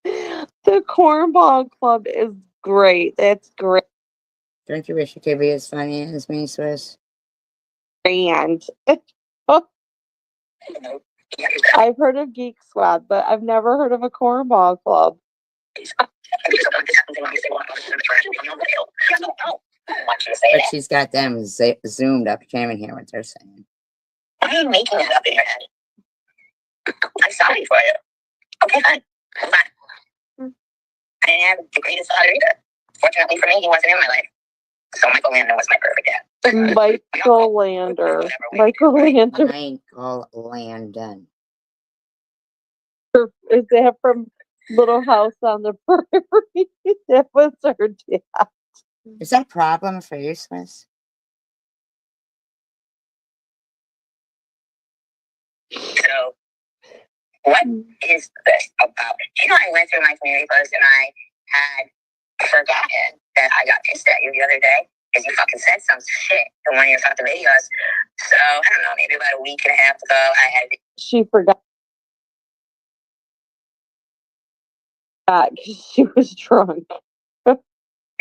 The Cornball Club is great. That's great.
Don't you wish you could be as funny as me, Swiss?
And I've heard of Geek Squad, but I've never heard of a Cornball Club.
But she's got them zoomed up. You can't even hear what they're saying.
Why are you making it up in your head? I'm sorry for you. Okay, fine. Fine. I didn't have the greatest father either. Fortunately for me, he wasn't in my life. So Michael Landon was my perfect dad.
Michael Lander. Michael Lander.
Michael Landon.
Is that from Little House on the Prairie? That was her dad.
Is that a problem for you, Swiss?
So, what is this about? You know, I went through my community post and I had forgotten that I got pissed at you the other day because you fucking said some shit in one of your fucking videos. So, I don't know, maybe about a week and a half ago, I had.
She forgot because she was drunk.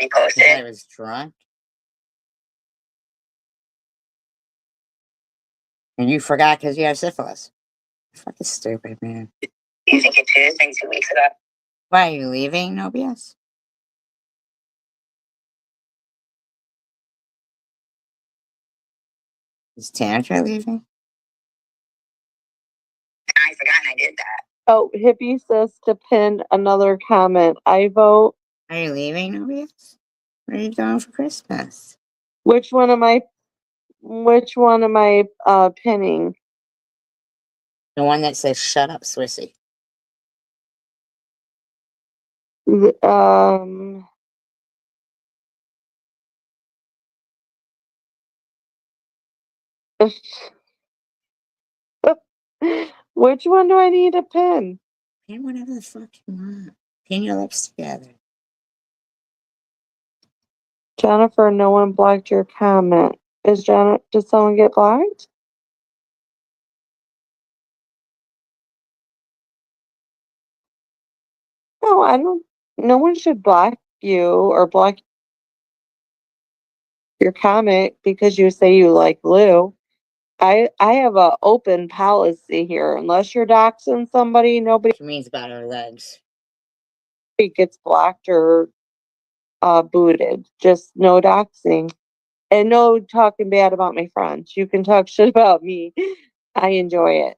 Reposted.
I was drunk. And you forgot because you have syphilis. Fucking stupid, man.
You think it too? Maybe 2 weeks ago.
Why are you leaving? No BS. Is Tantra leaving?
I forgot I did that.
Oh, Hippie says to pin another comment. I vote.
Are you leaving? No BS. Where are you going for Christmas?
Which one am I pinning?
The one that says "Shut up, Swissy."
Which one do I need to pin?
Pin whatever the fuck you want. Pin your lips together.
Jennifer, no one blocked your comment. Did someone get blocked? No, I don't. No one should block you or block your comment because you say you like blue. I have a open policy here. Unless you're doxing somebody, nobody
She means about her legs.
gets blocked or booted. Just no doxing. And no talking bad about my friends. You can talk shit about me. I enjoy it.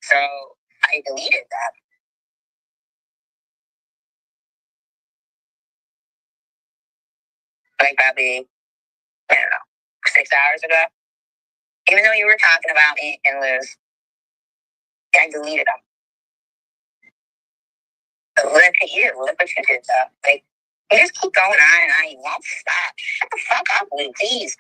So I deleted that. Like probably, I don't know, 6 hours ago. Even though you were talking about me and Liz, I deleted them. But look at you. Look what you did, though. Like, you just keep going on and on. You won't stop. Shut the fuck up, Lou, please.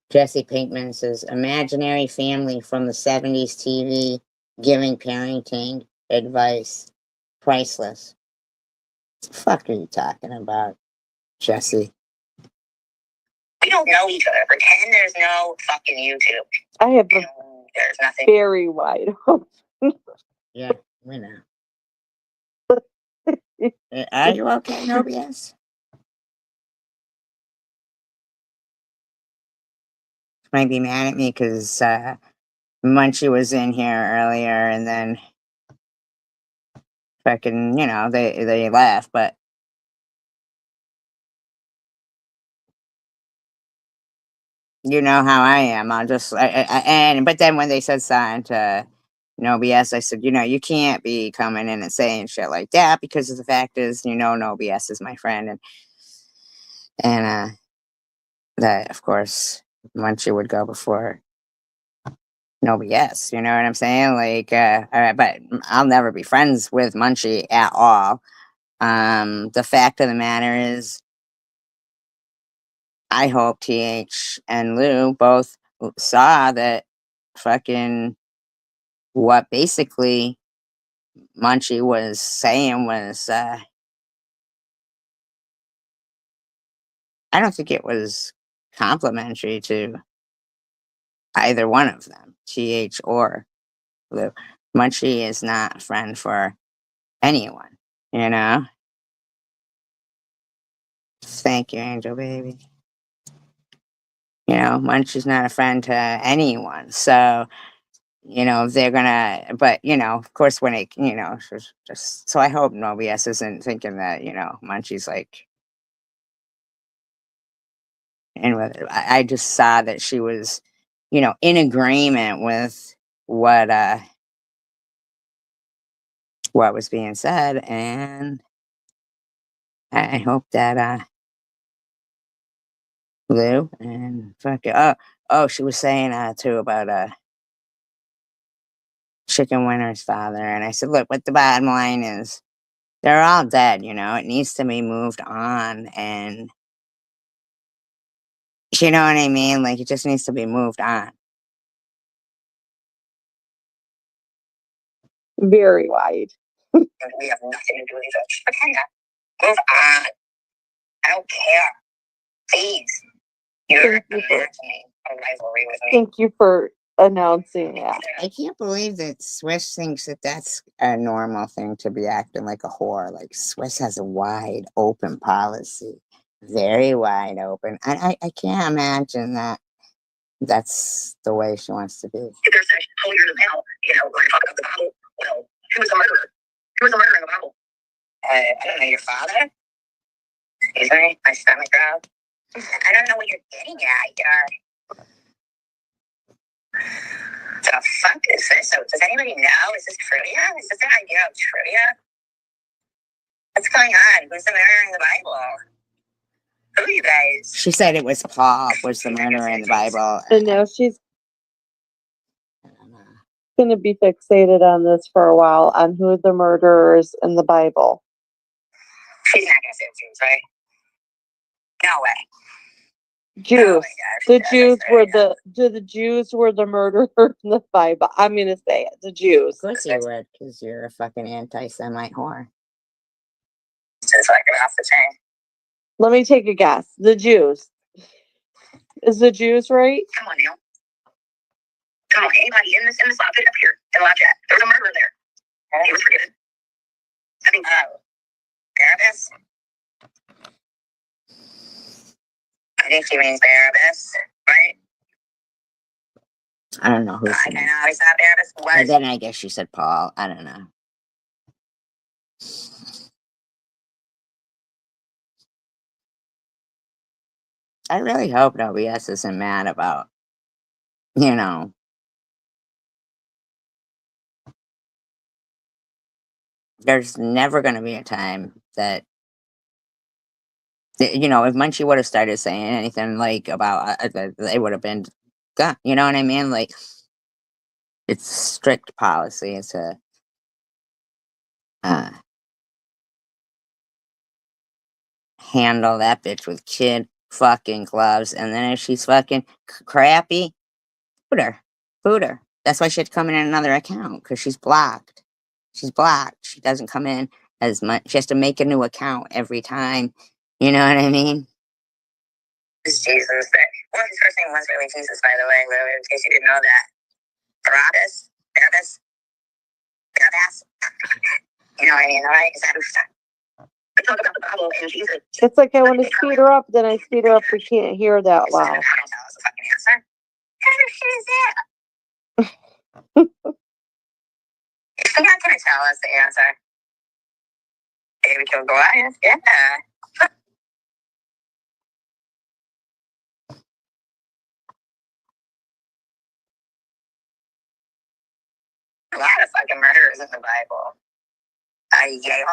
Jesse Pinkman says, imaginary family from the 70s TV giving parenting advice. Priceless. What the fuck are you talking about, Jesse?
We don't know each other. Pretend there's no fucking YouTube.
I have a
There's nothing.
very wide open.
Yeah, we know. Are you okay, no BS? Might be mad at me because Munchie was in here earlier and then fucking, they left, but you know how I am. I'll just, but then when they said something to No BS, I said, you can't be coming in and saying shit like that because the fact is, No BS is my friend. And that, of course, Munchie would go before No BS. You know what I'm saying? Like, all right, but I'll never be friends with Munchie at all. The fact of the matter is, I hope TH and Lou both saw that fucking what basically Munchie was saying was, I don't think it was complimentary to either one of them, TH or Lou. Munchie is not a friend for anyone, you know? Thank you, Angel Baby. Munchie's not a friend to anyone. So, if they're gonna, but, of course, when it, just, so I hope No BS isn't thinking that, Munchie's like, and I just saw that she was, in agreement with what was being said, and I hope that Lou and fuck it. Oh, she was saying too about Chicken Winter's father, and I said, look, what the bottom line is, they're all dead. It needs to be moved on, and you know what I mean. Like it just needs to be moved on.
Very wide.
We have nothing to do with each other. Just pretend that. Move on. I don't care. Please. You're imagining a rivalry with me.
Thank you for announcing that.
I can't believe that Swiss thinks that that's a normal thing to be acting like a whore. Like Swiss has a wide open policy, very wide open. I can't imagine that that's the way she wants to be.
If there's a holier than hell, when I talk about the Bible, well, who was a murderer? Who was a murderer in the Bible? I don't know, your father? Excuse me, my stomach growled. I don't know what you're getting at. The fuck is this? So, does anybody know? Is this trivia? Is this an idea of trivia? What's going on? Who's the murderer in the Bible? Who are you guys?
She said it was Paul was the murderer in the Bible.
And now she's going to be fixated on this for a while, on who the murderer is in the Bible.
She's not going to say the Jews, right? No way.
Jews.
Oh
the Jews were the murderer in the Bible. I'm going to say it. The Jews.
Of course you would, because you're a fucking anti-Semite whore.
Just like it off the chain.
Let me take a guess. The Jews. Is the Jews right?
Come on, Neil. Come on, anybody in this live put it up here in the live chat. There was a murderer there. He was forgiven. I think, Barabbas. I think she means Barabbas, right?
I don't know who she
I know,
is.
he's not there. This
And
was.
then I guess she said Paul. I don't know. I really hope OBS isn't mad about, you know, there's never going to be a time that, you know, if Munchie would have started saying anything like about, they would have been gone. You know what I mean? Like, it's strict policy. It's a, uh, handle that bitch with kid fucking gloves. And then if she's fucking crappy, boot her. Boot her. That's why she had to come in another account because she's blocked. She's blocked. She doesn't come in as much. She has to make a new account every time. You know what I mean?
It's Jesus. Well, his first name was really Jesus, by the way, Lily, in case you didn't know that. Barabbas? Barabbas? Barabbas? You know what I mean, right? Is that who's we talk about the Bible and Jesus?
It's like I want to speed her up, then I speed her up. We can't hear that well.
Tell us the fucking answer. What kind of shit is that? You're not gonna tell us the answer. David killed Goliath? Yeah. A lot of fucking murderers in the Bible. Yeah.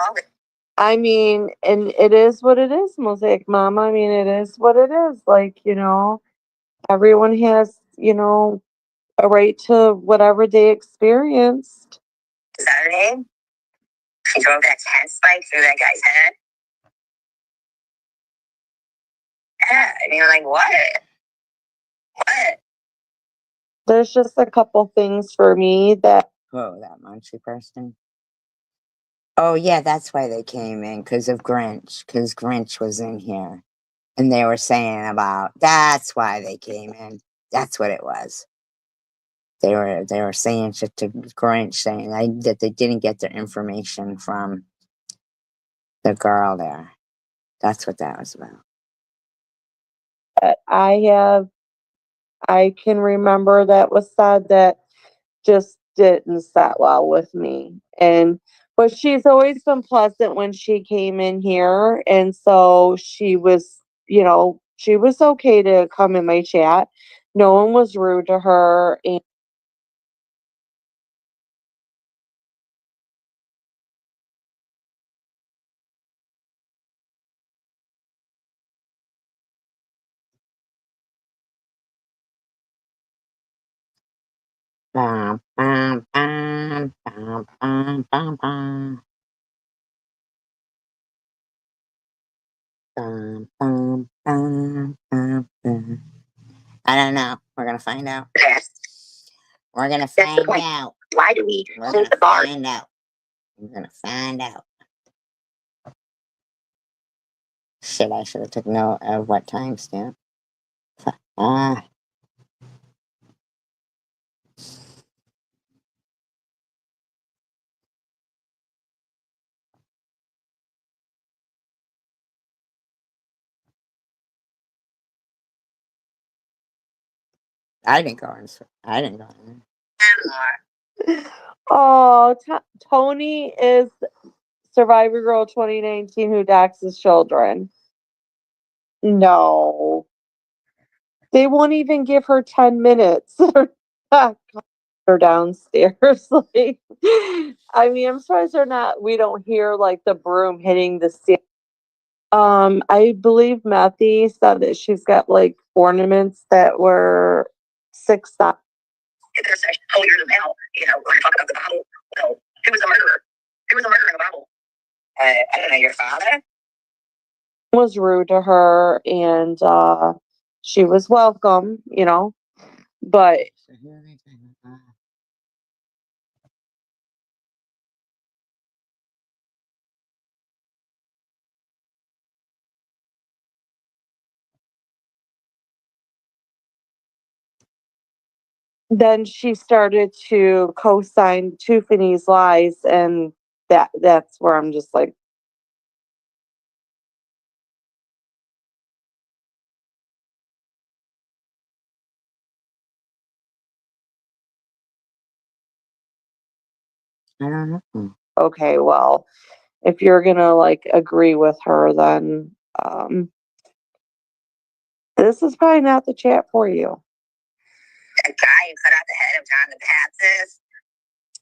I mean, and it is what it is, Mosaic Mama. I mean, it is what it is. Like, you know, everyone has, you know, a right to whatever they experienced.
Saturday, she drove that 10 spike through that guy's head. Yeah, I mean, like, what? What?
There's just a couple things for me that.
Oh, that Munchie person. Oh, yeah, that's why they came in, because of Grinch, because Grinch was in here. And they were saying about, that's why they came in. That's what it was. They were saying shit to Grinch, saying that they didn't get their information from the girl there. That's what that was about.
I can remember that was said that just didn't set well with me. But she's always been pleasant when she came in here. And so she was, you know, she was okay to come in my chat. No one was rude to her. And
Bum, bum, bum, bum, bum, bum, bum. Bum, bum, bum, bum, bum. I don't know. We're gonna find out.
Yes.
We're gonna
That's the
find
point.
out.
Why do we
We're
hold
gonna
the bar?
find out. We're gonna find out. Shit, I should have took note of what timestamp. Ah, I didn't go in. I didn't go in.
oh, Tony is Survivor Girl 2019 who doxes children. No. They won't even give her 10 minutes. Her downstairs. Like, I mean, I'm surprised we don't hear like the broom hitting the ceiling. I believe Matthew said that she's got like ornaments that were $6.
They're such holier than thou. You know, when I talk about the Bible, well, who was a murderer? Who was a murderer in the Bible? I don't know, your father?
Was rude to her, and she was welcome, you know, but then she started to co-sign Tiffany's lies, and that's where I'm just like,
I don't know.
Okay, well, if you're gonna like agree with her, then this is probably not the chat for you.
The guy who cut off the head of John the Baptist.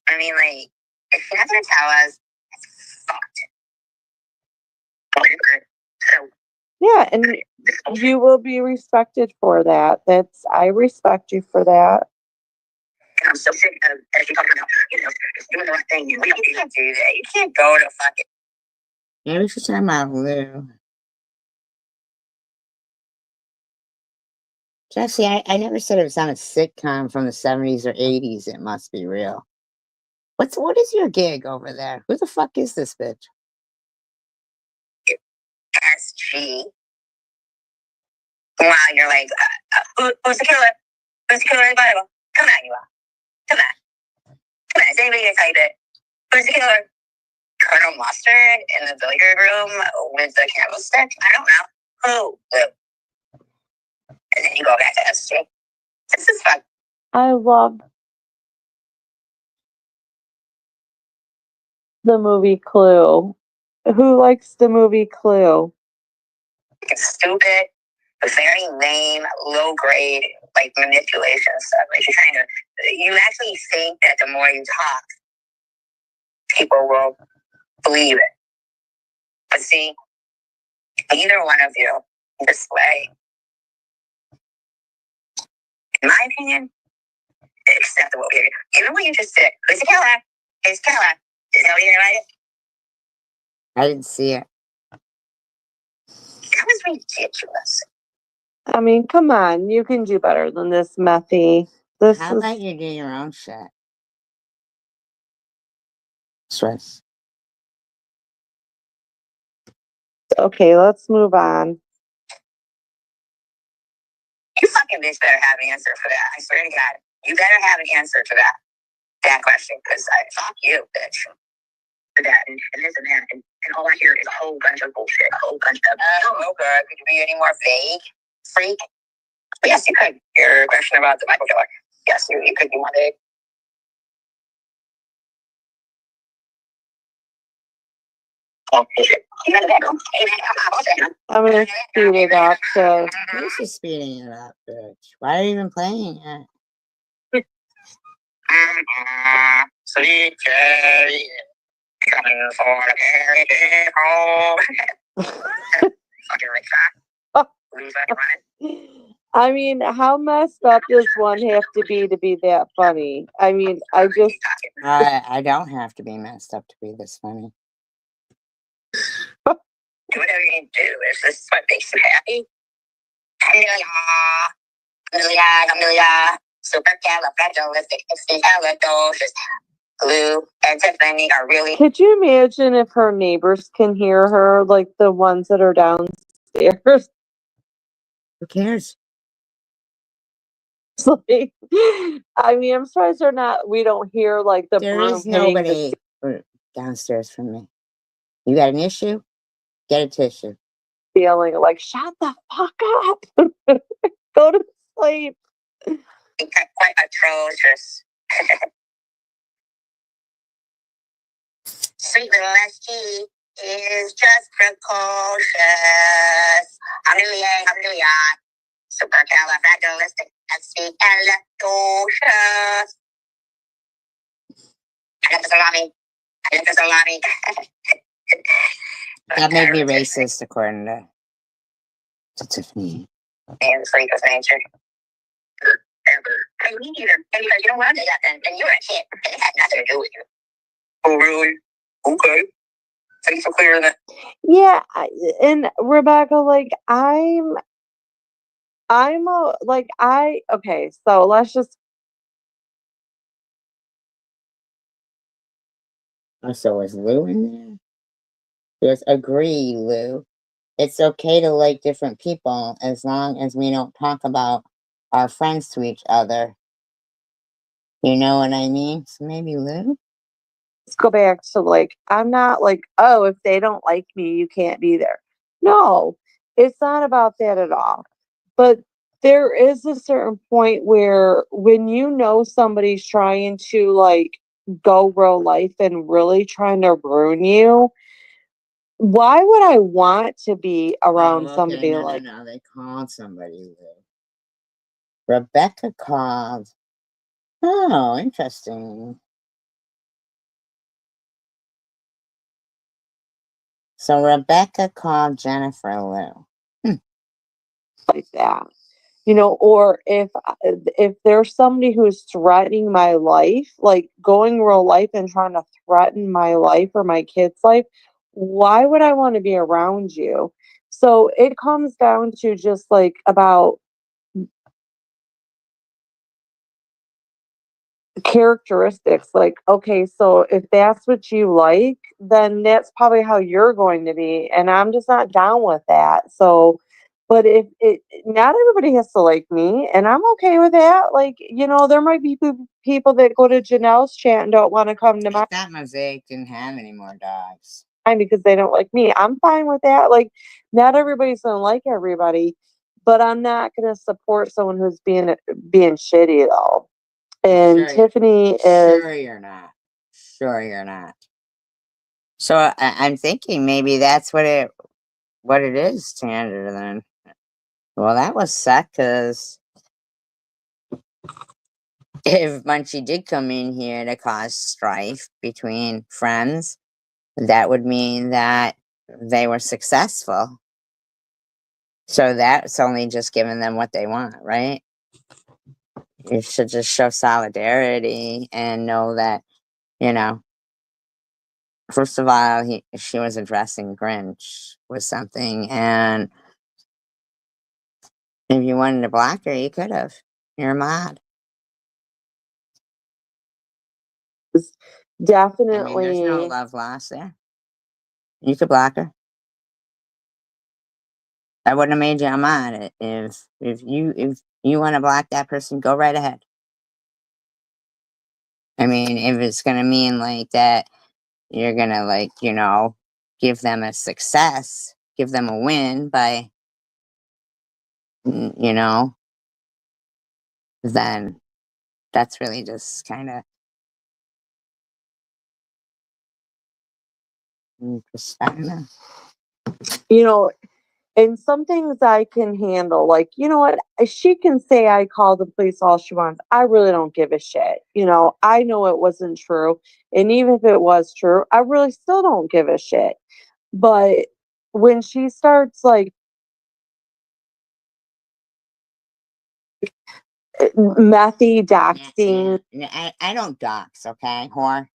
I mean, like, if she's not gonna tell us, it's fucked. So,
Yeah, and you will be respected for that. I respect you for that.
I'm so sick of she talking about, doing the right thing. You can't do that. You can't go to fucking.
Maybe she's talking about Lou. Jesse, I never said it was on a sitcom from the 70s or 80s. It must be real. What is your gig over there? Who the fuck is this bitch?
SG. Wow, you're like, who's the killer? Who's the killer in the Bible? Come on, you are. Come on. Come on, is anybody gonna tell you that? Who's the killer? Colonel Mustard in the billiard room with the candlestick? I don't know. Who? And then you go back to SG. This is fun.
I love the movie Clue. Who likes the movie Clue?
It's stupid, very lame, low grade, like manipulation stuff. Like you're trying to, you actually think that the more you talk, people will believe it. But see, either one of you, this way, in my opinion, acceptable period. You know what you just did? Who's the killer? Who's the killer? Is nobody gonna write it?
I didn't see it.
That was ridiculous.
I mean, come on, you can do better than this, Methy.
How about you do your own shit? Stress.
Okay, let's move on.
You fucking bitch better have an answer for that. I swear to God. You better have an answer to that question, because I fuck you, bitch. For that and this and that. And all I hear is a whole bunch of bullshit. A whole bunch of, oh, God, could you be any more vague, freak? But yes, you could. Your question about the Bible killer. Yes, you could be more vague.
I'm gonna speed it up to.
Who's she speeding it up, bitch? Why are you even playing it?
Sweet cherry, coming for the carry home. Fucking like that.
I mean, how messed up does one have to be that funny? I mean, I just.
I don't have to be messed up to be this funny.
Do whatever you need to do. If this is what makes you happy. Amelia, supercalifragilisticexpialidocious. Glue and Tiffany are really.
Could you imagine if her neighbors can hear her, like the ones that are downstairs?
Who cares?
Like, I mean, I'm surprised we don't hear like the
There
broom
is
hitting
nobody downstairs from me. You got an issue? Get a tissue.
feeling like, shut the fuck up. Go to sleep.
Quite atrocious. Sweet little SG is just precocious. Hallelujah. Supercalifragilisticexpialidocious. I got the salami.
That made me racist, according to Tiffany.
And freak of nature. I mean, neither. And because you don't want to do that, then you're a kid. It had nothing to do with you. Oh, really? Okay. Thanks for clearing that.
Yeah, and Rebecca, like okay, so let's just.
So is Lou in there? Yes, agree, Lou. It's okay to like different people as long as we don't talk about our friends to each other. You know what I mean? So maybe Lou?
Let's go back to like, I'm not like, oh, if they don't like me, you can't be there. No, it's not about that at all. But there is a certain point where when you know somebody's trying to like go real life and really trying to ruin you, why would I want to be around somebody
no,
like
no. They called somebody. Rebecca called. Oh, interesting. So Rebecca called Jennifer Lou.
that? Or if there's somebody who's threatening my life, like going real life and trying to threaten my life or my kid's life, why would I want to be around you? So it comes down to just like about characteristics. Like, okay, so if that's what you like, then that's probably how you're going to be, and I'm just not down with that. So but if it not everybody has to like me, and I'm okay with that. Like, there might be people that go to Janelle's chat and don't want to come to
I thought Mosaic didn't have any more dogs.
mine because they don't like me. I'm fine with that. Like, not everybody's gonna like everybody, but I'm not gonna support someone who's being shitty though. And Tiffany is
Sure you're not. Sure you're not. So I'm thinking maybe that's what it is, Tandra, then. Well, that was sad because if Munchie did come in here to cause strife between friends, that would mean that they were successful. So that's only just giving them what they want, right? You should just show solidarity and know that, you know, first of all, she was addressing Grinch with something, and if you wanted to block her, you could have. You're a mod. I mean, there's no
definitely
love lost there. You could block her. I wouldn't have made you a mod. If you want to block that person, go right ahead. I mean, if it's gonna mean like that, you're gonna like, give them a success, give them a win by, you know, then that's really just kind of just I don't know.
you know and some things I can handle. Like, you know what? She can say I called the police all she wants. I really don't give a shit. I know it wasn't true. And even if it was true, I really still don't give a shit. But when she starts like methy doxing,
I don't dox, okay, whore.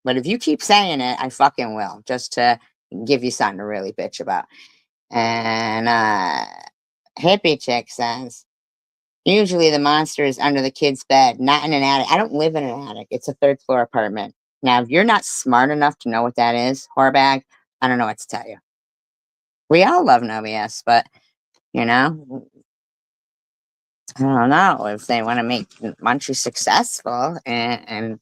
But if you keep saying it, I fucking will, just to give you something to really bitch about. And hippie chick says, usually the monster is under the kid's bed, not in an attic. I don't live in an attic. It's a third floor apartment. Now, if you're not smart enough to know what that is, whorebag, I don't know what to tell you. We all love no BS, but you know, I don't know if they want to make Munchie successful, and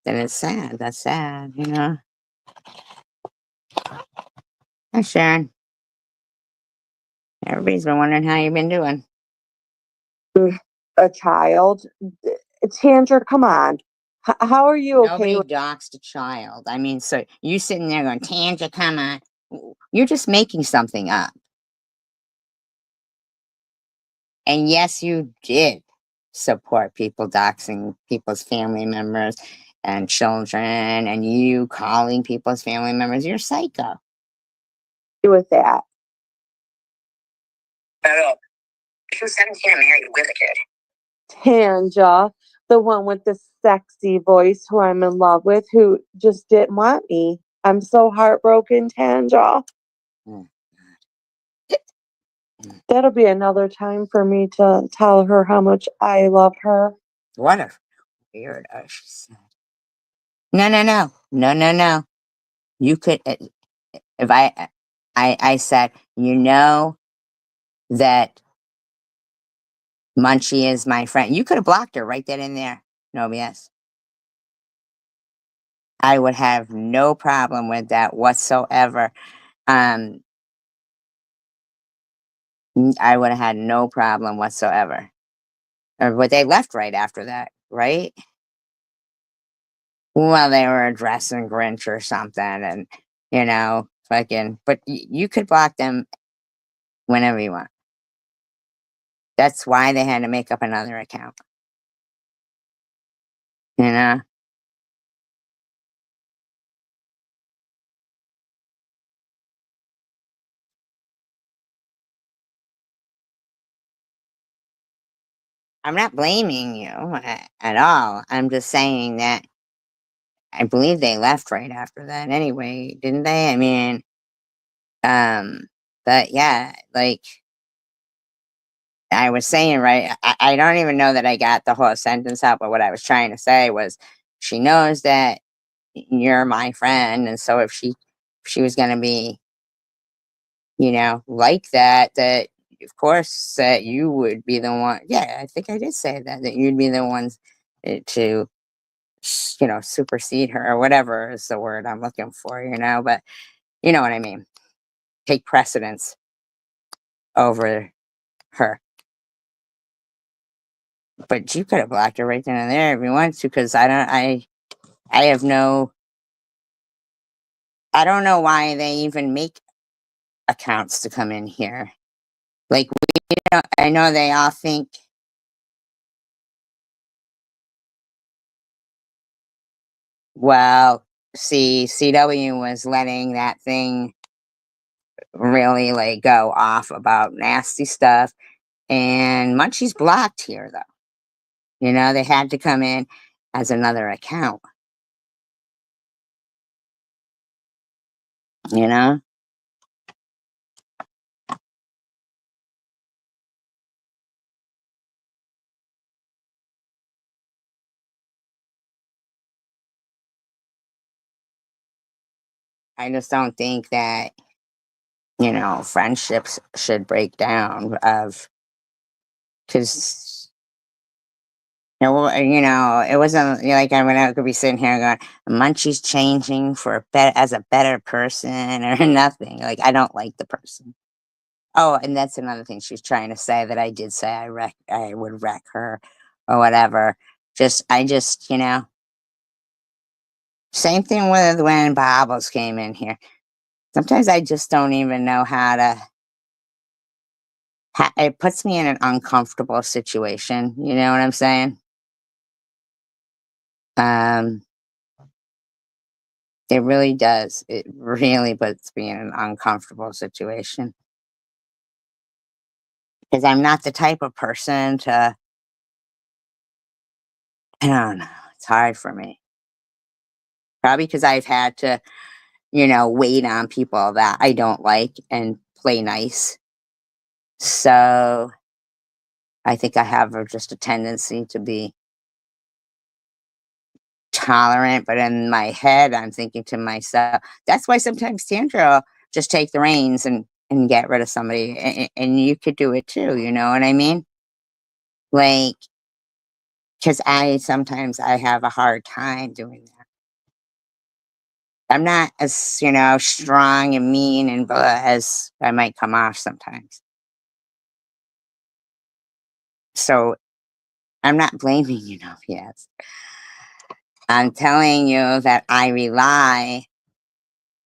then it's sad. That's sad. Hi, Sharon. Everybody's been wondering how you've been doing.
a child. Tandra, come on. How are you okay
Nobody
with
doxed a child. I mean, so you sitting there going, Tanja, come on. You're just making something up. And yes, you did support people doxing people's family members and children, and you calling people's family members. You're psycho.
that?
She was 17 and married with a kid.
Tanja, the one with the sexy voice who I'm in love with, who just didn't want me. I'm so heartbroken, Tanja.
Mm.
That'll be another time for me to tell her how much I love her.
What a weirdo, she said. No, no, no. No, no, no. You could, if I said, that Munchie is my friend. You could have blocked her right then and there. No BS. I would have no problem with that whatsoever. Um, I would have had no problem whatsoever. But they left right after that, right? Well, they were addressing Grinch or something, and fucking. But you could block them whenever you want. That's why they had to make up another account. You know, I'm not blaming you at all. I'm just saying that I believe they left right after that anyway, didn't they? I mean, um, but yeah, like I was saying, right? I don't even know that I got the whole sentence out, but what I was trying to say was she knows that you're my friend, and so if she was going to be, like that, that of course that you would be the one. Yeah, I think I did say that you'd be the ones to supersede her or whatever is the word I'm looking for, but you know what I mean. Take precedence over her. But you could have blocked her right then and there if you wanted to, because I have no, I don't know why they even make accounts to come in here. Like, I know they all think, well, see, CW was letting that thing really like go off about nasty stuff, and Munchie's blocked here though. They had to come in as another account, you know? I just don't think that, friendships should break down of, because, it wasn't like I could be sitting here going, Munchie's changing for as a better person or nothing. Like, I don't like the person. Oh, and that's another thing she's trying to say that I did say I would wreck her or whatever. I just, same thing with when Bobbles came in here. Sometimes I just don't even know how to. It puts me in an uncomfortable situation. You know what I'm saying? Um, it really does. It really puts me in an uncomfortable situation because I'm not the type of person to. I don't know. It's hard for me. Probably because I've had to, wait on people that I don't like and play nice. So I think I have just a tendency to be tolerant, but in my head, I'm thinking to myself, that's why sometimes Sandra will just take the reins and get rid of somebody. And you could do it too, you know what I mean? Like, because sometimes I have a hard time doing that. I'm not as, strong and mean and blah as I might come off sometimes. So I'm not blaming you, no, yes. I'm telling you that I rely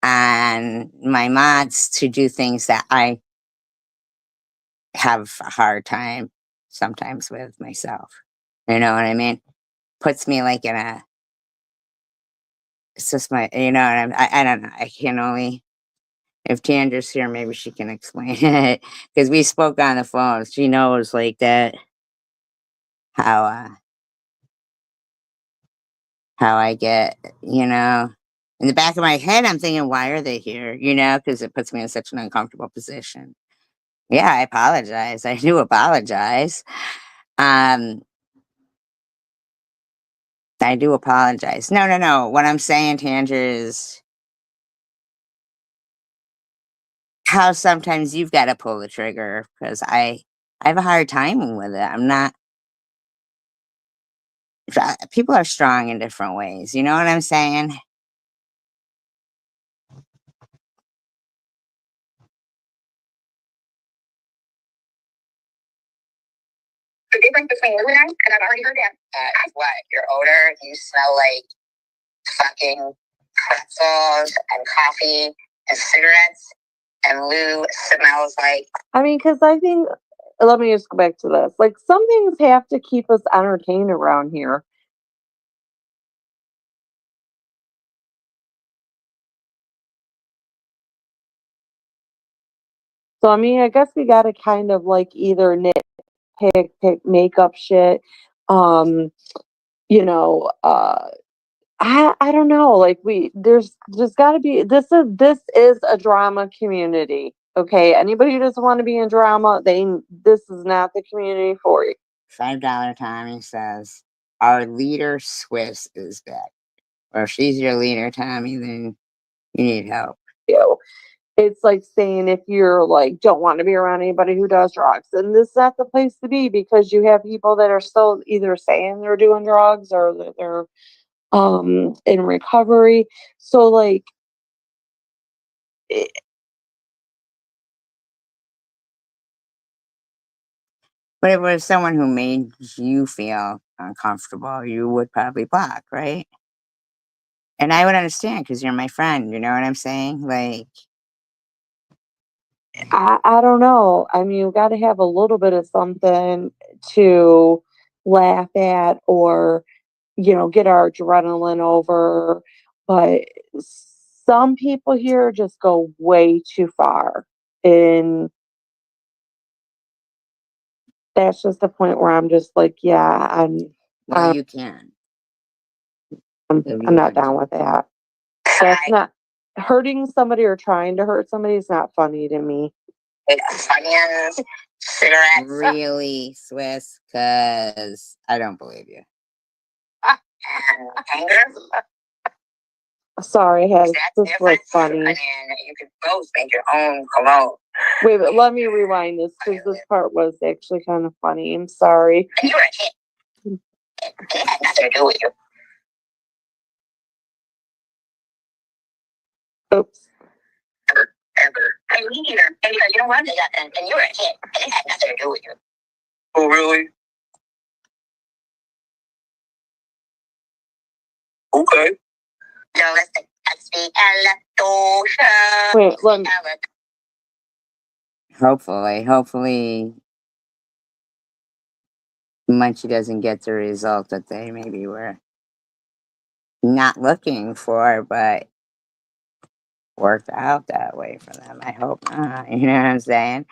on my mods to do things that I have a hard time sometimes with myself. You know what I mean? Puts me like in a, it's just I don't know. I can only, if Tandra's here, maybe she can explain it. Because we spoke on the phone. She knows like that, how, how I get, in the back of my head, I'm thinking, why are they here? Because it puts me in such an uncomfortable position. Yeah, I apologize. I do apologize. Um, I do apologize. No, no, no. What I'm saying, Tandra, is how sometimes you've got to pull the trigger because I have a hard time with it. I'm not. People are strong in different ways. You know what I'm saying?
The difference between you and I, because I've already heard that. What? You're older. You smell like fucking pretzels and coffee and cigarettes, and Lou smells like.
I mean, because I think, let me just go back to this. Like, some things have to keep us entertained around here. So, I mean, I guess we got to kind of like either pick makeup shit. Um, you know, I don't know. Like, there's got to be, this is a drama community. Okay, anybody who doesn't want to be in drama, this is not the community for you.
$5 Tommy says, our leader Swiss is back. Or if she's your leader, Tommy, then you need help.
It's like saying if you're like don't want to be around anybody who does drugs, and this is not the place to be because you have people that are still either saying they're doing drugs or that they're in recovery. So like it,
But if it was someone who made you feel uncomfortable, you would probably block, right? And I would understand because you're my friend. You know what I'm saying? Like,
I don't know. I mean, you got to have a little bit of something to laugh at or get our adrenaline over. But some people here just go way too far. And that's just the point where I'm just like, yeah,
well, you can.
I'm not down with that. That's not hurting somebody or trying to hurt somebody is not funny to me.
Onions, cigarettes,
Really, Swiss? Because I don't believe you.
and anger.
Sorry,
That's
this was funny.
I mean, you could both make your own cologne.
Wait, but let me rewind this because this part was actually kind of funny. I'm sorry.
And you were a kid. It had nothing to do with you.
Oops.
Ever. I mean, me neither. And because you don't want to do that then. And you were a kid. And it had nothing to do with you. Oh, really? Okay. So listen, that's the
Wait, let me.
Hopefully, Munchie doesn't get the result that they maybe were not looking for, but worked out that way for them. I hope not. You know what I'm saying?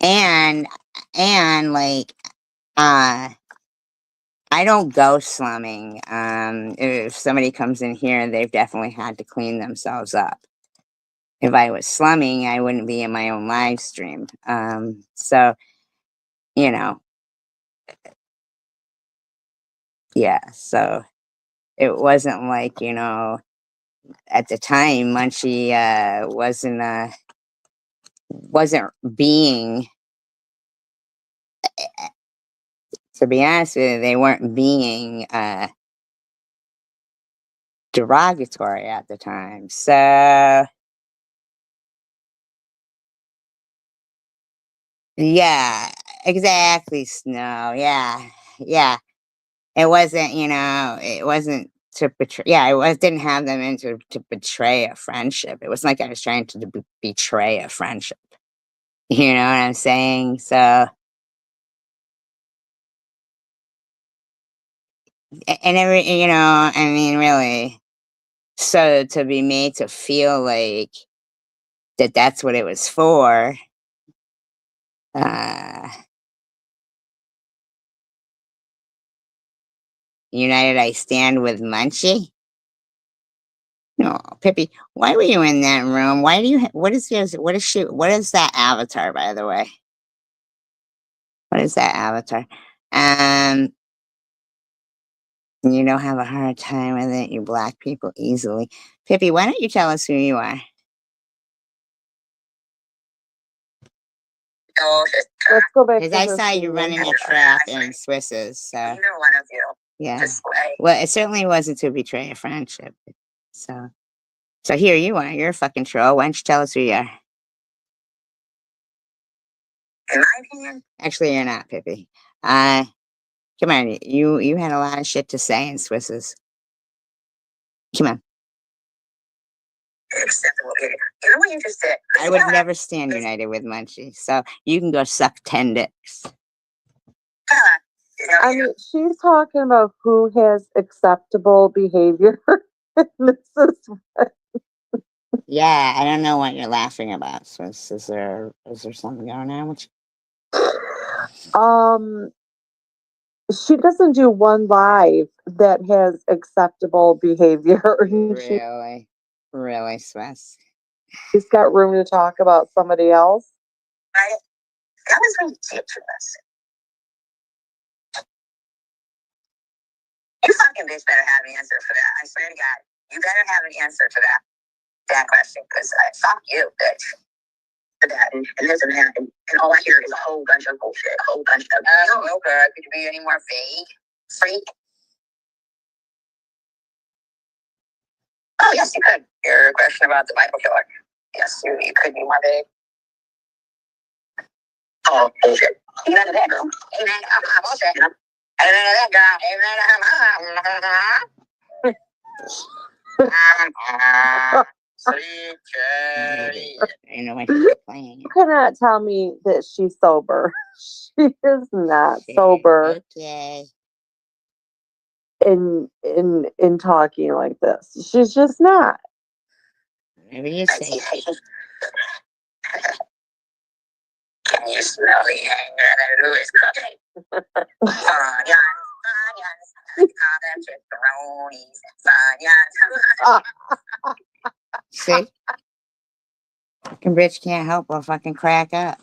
And like, I don't go slumming. If somebody comes in here, they've definitely had to clean themselves up. If I was slumming, I wouldn't be in my own live stream. So, you know, yeah. So it wasn't like, at the time, Munchie wasn't being. To be honest with you, they weren't being derogatory at the time. So yeah, exactly, Snow. Yeah. It wasn't, it wasn't to betray. Yeah, didn't have them into to betray a friendship. It wasn't like I was trying to betray a friendship. You know what I'm saying? So, and I mean, really. So to be made to feel like that's what it was for. Uh, United I stand with Munchie. No, Pippi, why were you in that room? Why do you? What is yours? What is she? What is that avatar, by the way? What is that avatar? Um, you don't have a hard time with it. You black people easily. Pippi, why don't you tell us who you are?
Let's go back to
Because I
this
saw you
scene.
running a trap in Swiss's. So
Either one of you.
yeah. Well, it certainly wasn't to betray a friendship. So here you are. You're a fucking troll. Why don't you tell us who you are?
In my opinion,
Actually, you're not, Pippi. Come on. You had a lot of shit to say in Swiss's. Come on.
Acceptable behavior. You're really interested.
I would never stand united with Munchie, so you can go suck 10 dicks.
I mean, she's talking about who has acceptable behavior. This is
Yeah, I don't know what you're laughing about. So is there something going on with you?
She doesn't do one live that has acceptable behavior.
Really? Really, Swiss?
She's got room to talk about somebody else.
Right? That was ridiculous. You fucking bitch better have an answer for that. I swear to God. You better have an answer for that question. Because fuck you, bitch. For that and this and that. And all I hear is a whole bunch of bullshit. A whole bunch of, I don't know, girl. Could you be any more vague? Freak? Oh, yes, you could. Your question about the Bible killer. Yes, you could be more vague. Oh, bullshit. Amen to that, girl. Amen. Bullshit. Amen to that, girl. Amen. Sweet cherry.
I know my favorite playing.
You cannot tell me that she's sober. She is not sober
Okay.
in talking like this. She's just not.
Whatever you say.
Can you smell the anger that Lou is cooking?
See? Fucking bitch can't help but fucking crack up.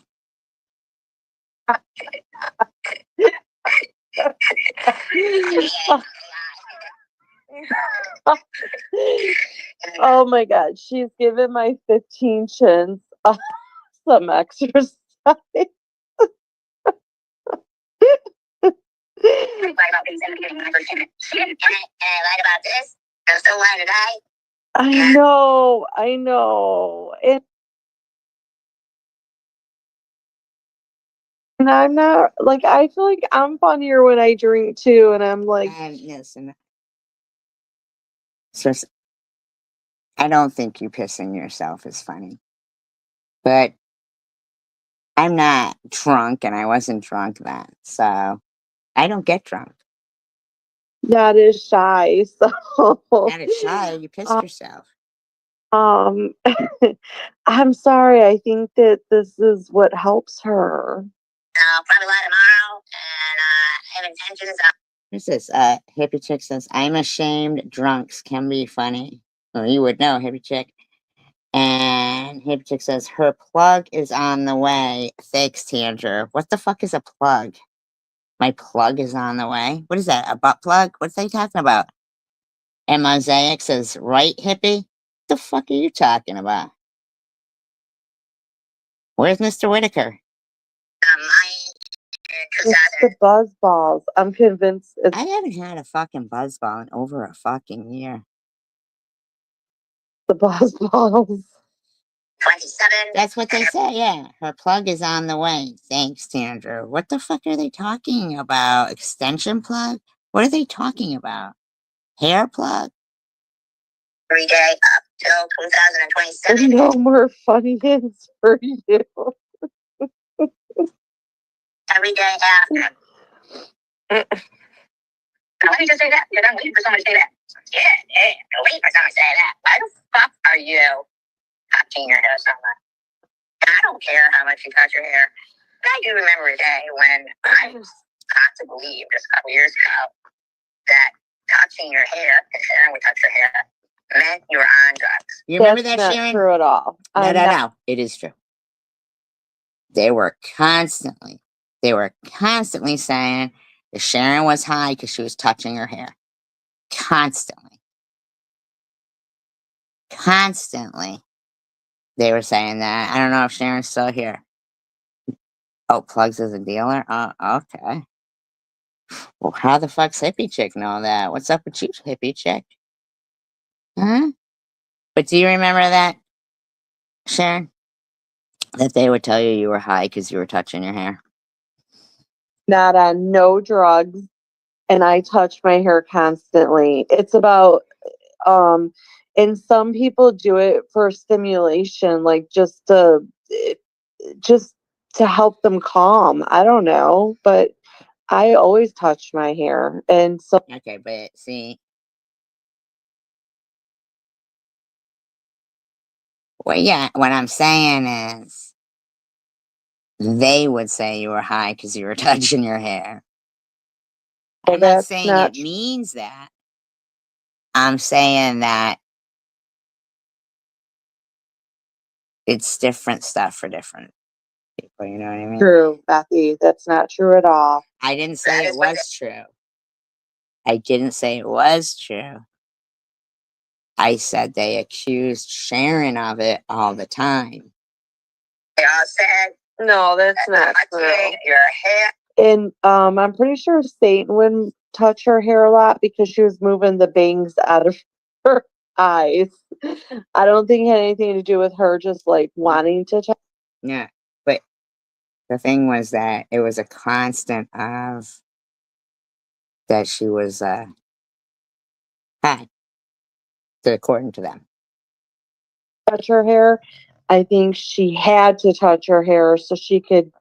Oh my God, she's given my 15 chins some exercise.
Lied about things in the beginning when I first came in. She didn't get it, and I lied about this. I'm still lying today.
I know. And I'm not like I feel like I'm funnier when I drink too, and I'm like,
Listen. So I don't think you pissing yourself is funny. But I'm not drunk, and I wasn't drunk then. So I don't get drunk.
that is shy. So
Not a shy, you pissed yourself.
I'm sorry. I think that this is what helps her.
I'll probably lie tomorrow, and I have intentions of.
Who's this? Hippie Chick says, I'm ashamed drunks can be funny. Well, you would know, Hippie Chick. And Hippie Chick says, her plug is on the way. Thanks, Tandra. What the fuck is a plug? My plug is on the way? What is that? A butt plug? What's they talking about? And Mosaic says, right, Hippie? What the fuck are you talking about? Where's Mr. Whitaker?
It's the buzz balls. I'm convinced it's
I haven't had a fucking buzzball in over a fucking year.
the buzz balls.
27.
That's what they say, yeah. Her plug is on the way. Thanks, Tandra. What the fuck are they talking about? Extension plug? What are they talking about? Hair plug?
Every day up till 2027.
No more funniness for you.
Every day after. Why did you just say that? You're not waiting for someone to say that. Yeah, you're waiting for someone to say that. Why the fuck are you touching your hair so much? And I don't care how much you touch your hair. But I do remember a day when I was got to believe just a couple years ago that touching your hair, if Sharon would touch your hair, meant you were on drugs.
You remember that,
That's
Sharon?
not true at all.
No. It is true. They were constantly saying that Sharon was high because she was touching her hair. Constantly. They were saying that. I don't know if Sharon's still here. Oh, Plugs is a dealer? Oh, okay. Well, how the fuck's Hippie Chick know that? What's up with you, Hippie Chick? Huh? But do you remember that, Sharon? That they would tell you were high because you were touching your hair?
Not on no drugs, and I touch my hair constantly. It's about And some people do it for stimulation, like just to help them calm. I don't know, but I always touch my hair. And so
Okay, but see, well, yeah, what I'm saying is they would say you were high because you were touching your hair. I'm not
that's
saying
not
it means that. I'm saying that it's different stuff for different people. You know what I mean?
true, Bethy. That's not true at all.
I didn't say it was true. I didn't say it was true. I said they accused Sharon of it all the time.
They all said,
No, that's not true.
your hair.
And I'm pretty sure Satan wouldn't touch her hair a lot because she was moving the bangs out of her eyes. I don't think it had anything to do with her just like wanting to touch.
Yeah, but the thing was that it was a constant of that she was high, according to them.
Touch her hair. I think she had to touch her hair so she could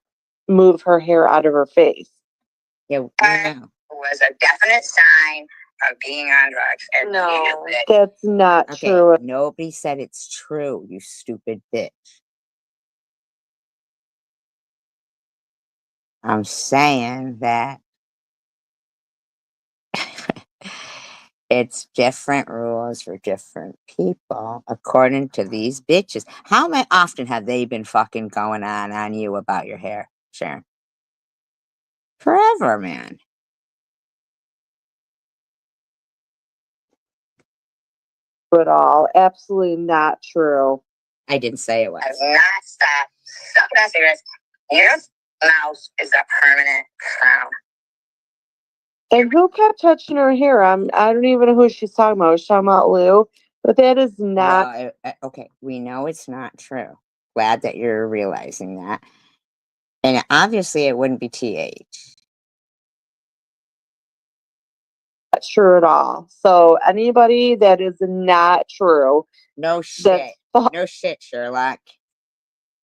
move her hair out of her face.
Yeah,
That was a definite sign of being on drugs. And
No, that's not
okay,
true.
nobody said it's true, you stupid bitch. I'm saying that it's different rules for different people according to these bitches. How often have they been fucking going on you about your hair, Sharon? Forever, man.
At all. Absolutely not true.
I didn't say it was.
Has not stopped. Stop that serious. Your mouth is a permanent frown.
And who kept touching her hair? I don't even know who she's talking about. She's talking about Lou. But that is not
Well, okay, we know it's not true. Glad that you're realizing that. And obviously, it wouldn't be TH.
true at all. So anybody that is not true,
No
that's
shit. No shit, Sherlock.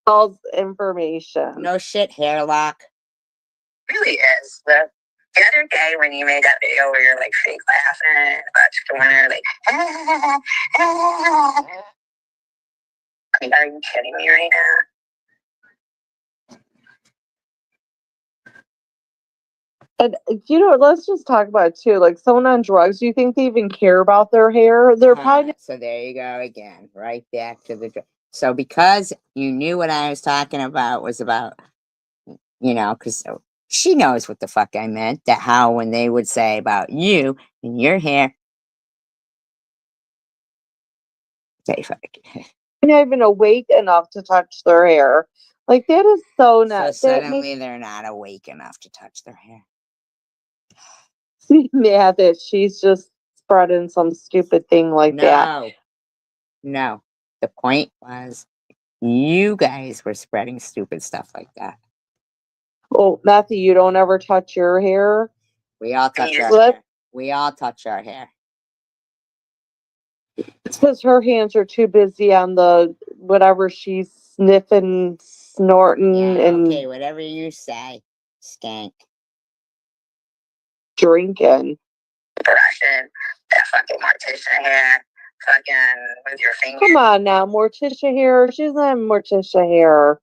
false information.
No shit, Hairlock.
Really is. The other day when you made that video where you're like fake laughing about chicken winner, like, like, are you kidding me right now?
And let's just talk about it too. Like someone on drugs, do you think they even care about their hair? They're probably
So there you go again. Right back to the. So because you knew what I was talking about was about, because she knows what the fuck I meant. That how when they would say about you and your hair, say fuck.
not even awake enough to touch their hair. Like that is so
So
not. That
suddenly they're not awake enough to touch their hair.
makes me mad that she's just spreading some stupid thing like that.
No. The point was you guys were spreading stupid stuff like that.
Oh, Matthew, you don't ever touch your hair.
We all touch our
What?
hair. We all touch our hair.
It's because her hands are too busy on the whatever she's sniffing, snorting,
Yeah,
and
okay, whatever you say, skank.
drinking.
Brushing that fucking mortician hair, fucking with your fingers.
Come on now, Morticia hair. She's not Morticia hair.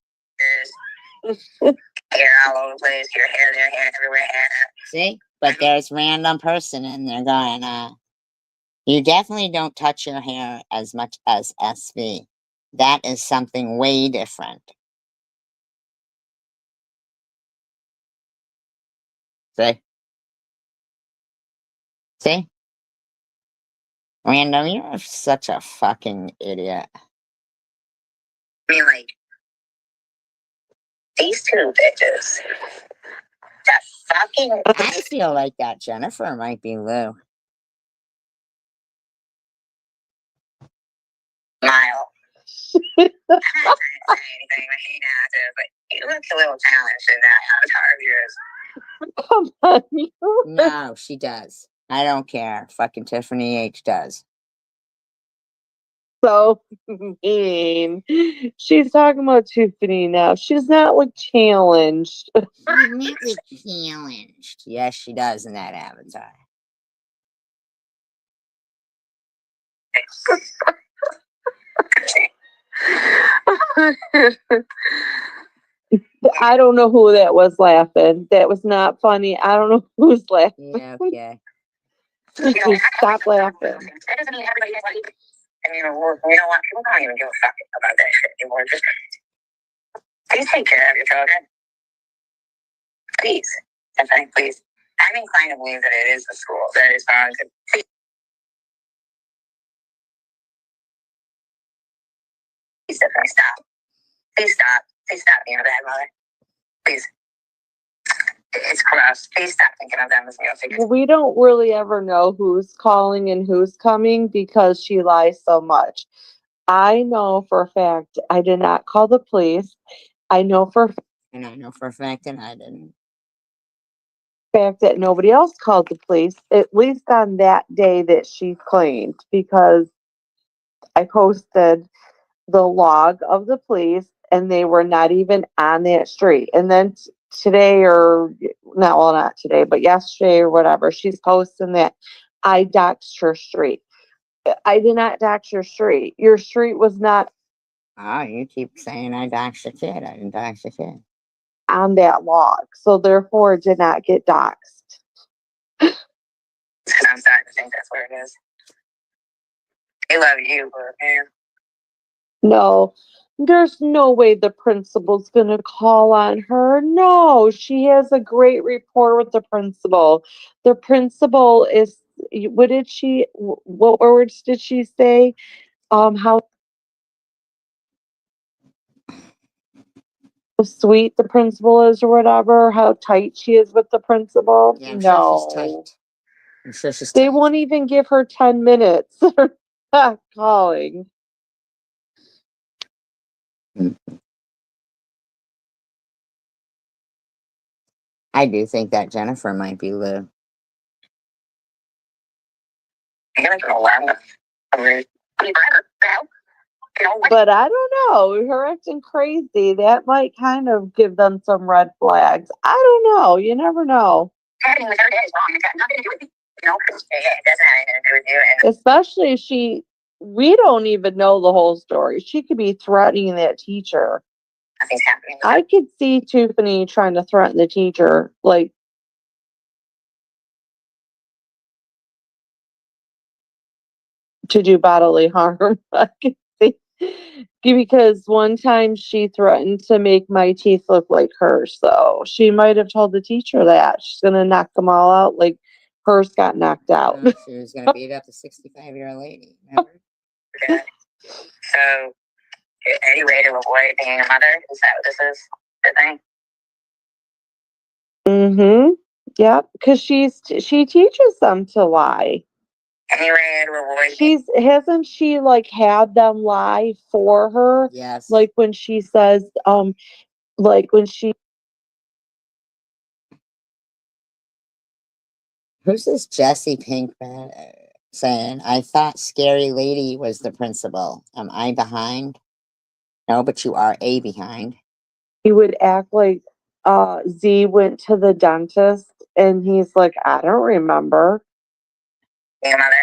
Hair all over the place, your hair there, hair everywhere, hair.
See? But there's random person in there going, you definitely don't touch your hair as much as SV. That is something way different. See? See? Random, you're such a fucking idiot.
I mean, like, these two bitches. That fucking
I feel like that Jennifer might be Lou.
smile. I'm not trying to say anything, but he not to, but you look a little challenged in that avatar of yours.
Come on, you.
No, she does. I don't care. Fucking Tiffany H does.
So mean. She's talking about Tiffany now. She's not like challenged.
She's not like challenged. Yes, she does in that avatar.
I don't know who that was laughing. That was not funny. I don't know who's laughing.
Yeah, okay.
Just stop laughing.
That doesn't mean everybody has like. And you know what? People don't even give a fuck about that shit anymore. Just please take care of your children. Please, Stephanie, please. I'm inclined to believe that it is the school that is found to. Please, Stephanie, stop. Please stop. Please stop being a bad mother. Please. It's gross. Please stop thinking of them as figures.
We don't really ever know who's calling and who's coming because she lies so much. I know for a fact I did not call the police. I know for a
fact that I didn't.
fact that nobody else called the police, at least on that day that she claimed, because I posted the log of the police and they were not even on that street. And then today, or not, well, not today, but yesterday or whatever, she's posting that I doxed her street. I did not dox your street. Your street was not
Oh, you keep saying I doxed a kid. I didn't dox a kid.
on that log, so therefore it did not get doxed.
Because I'm starting to think that's where it is. They love you, but man.
No, there's no way the principal's going to call on her. No, she has a great rapport with the principal. The principal is, what did she, what words did she say? How sweet the principal is or whatever, how tight she is with the principal.
Yeah, I'm sure she's tight.
No,
I'm sure she's
they
tight.
won't even give her 10 minutes. They're not calling.
I do think that Jennifer might be Lou.
But I don't know. Her acting crazy, that might kind of give them some red flags. I don't know. You never know.
Happening with her dad is wrong. It's got nothing to do with you. You know, it doesn't have anything to do with you. And
Especially if we don't even know the whole story. She could be threatening that teacher.
nothing's happening.
I could see Tiffany trying to threaten the teacher, like, to do bodily harm. I could see. Because one time she threatened to make my teeth look like hers. So she might have told the teacher that she's going to knock them all out like hers got knocked out.
She was going to beat up the 65-year-old lady. Remember?
Yeah. So, any way to avoid being a mother? Is that what this is? The thing?
Mm-hmm. Yeah, because she teaches them to lie.
Any way to avoid
Hasn't she like had them lie for her?
Yes.
Like when she says, like when she
Who's this Jesse Pinkman saying, I thought Scary Lady was the principal. Am I behind? No, but you are a behind.
he would act like Z went to the dentist and he's like, I don't remember.
being a mother?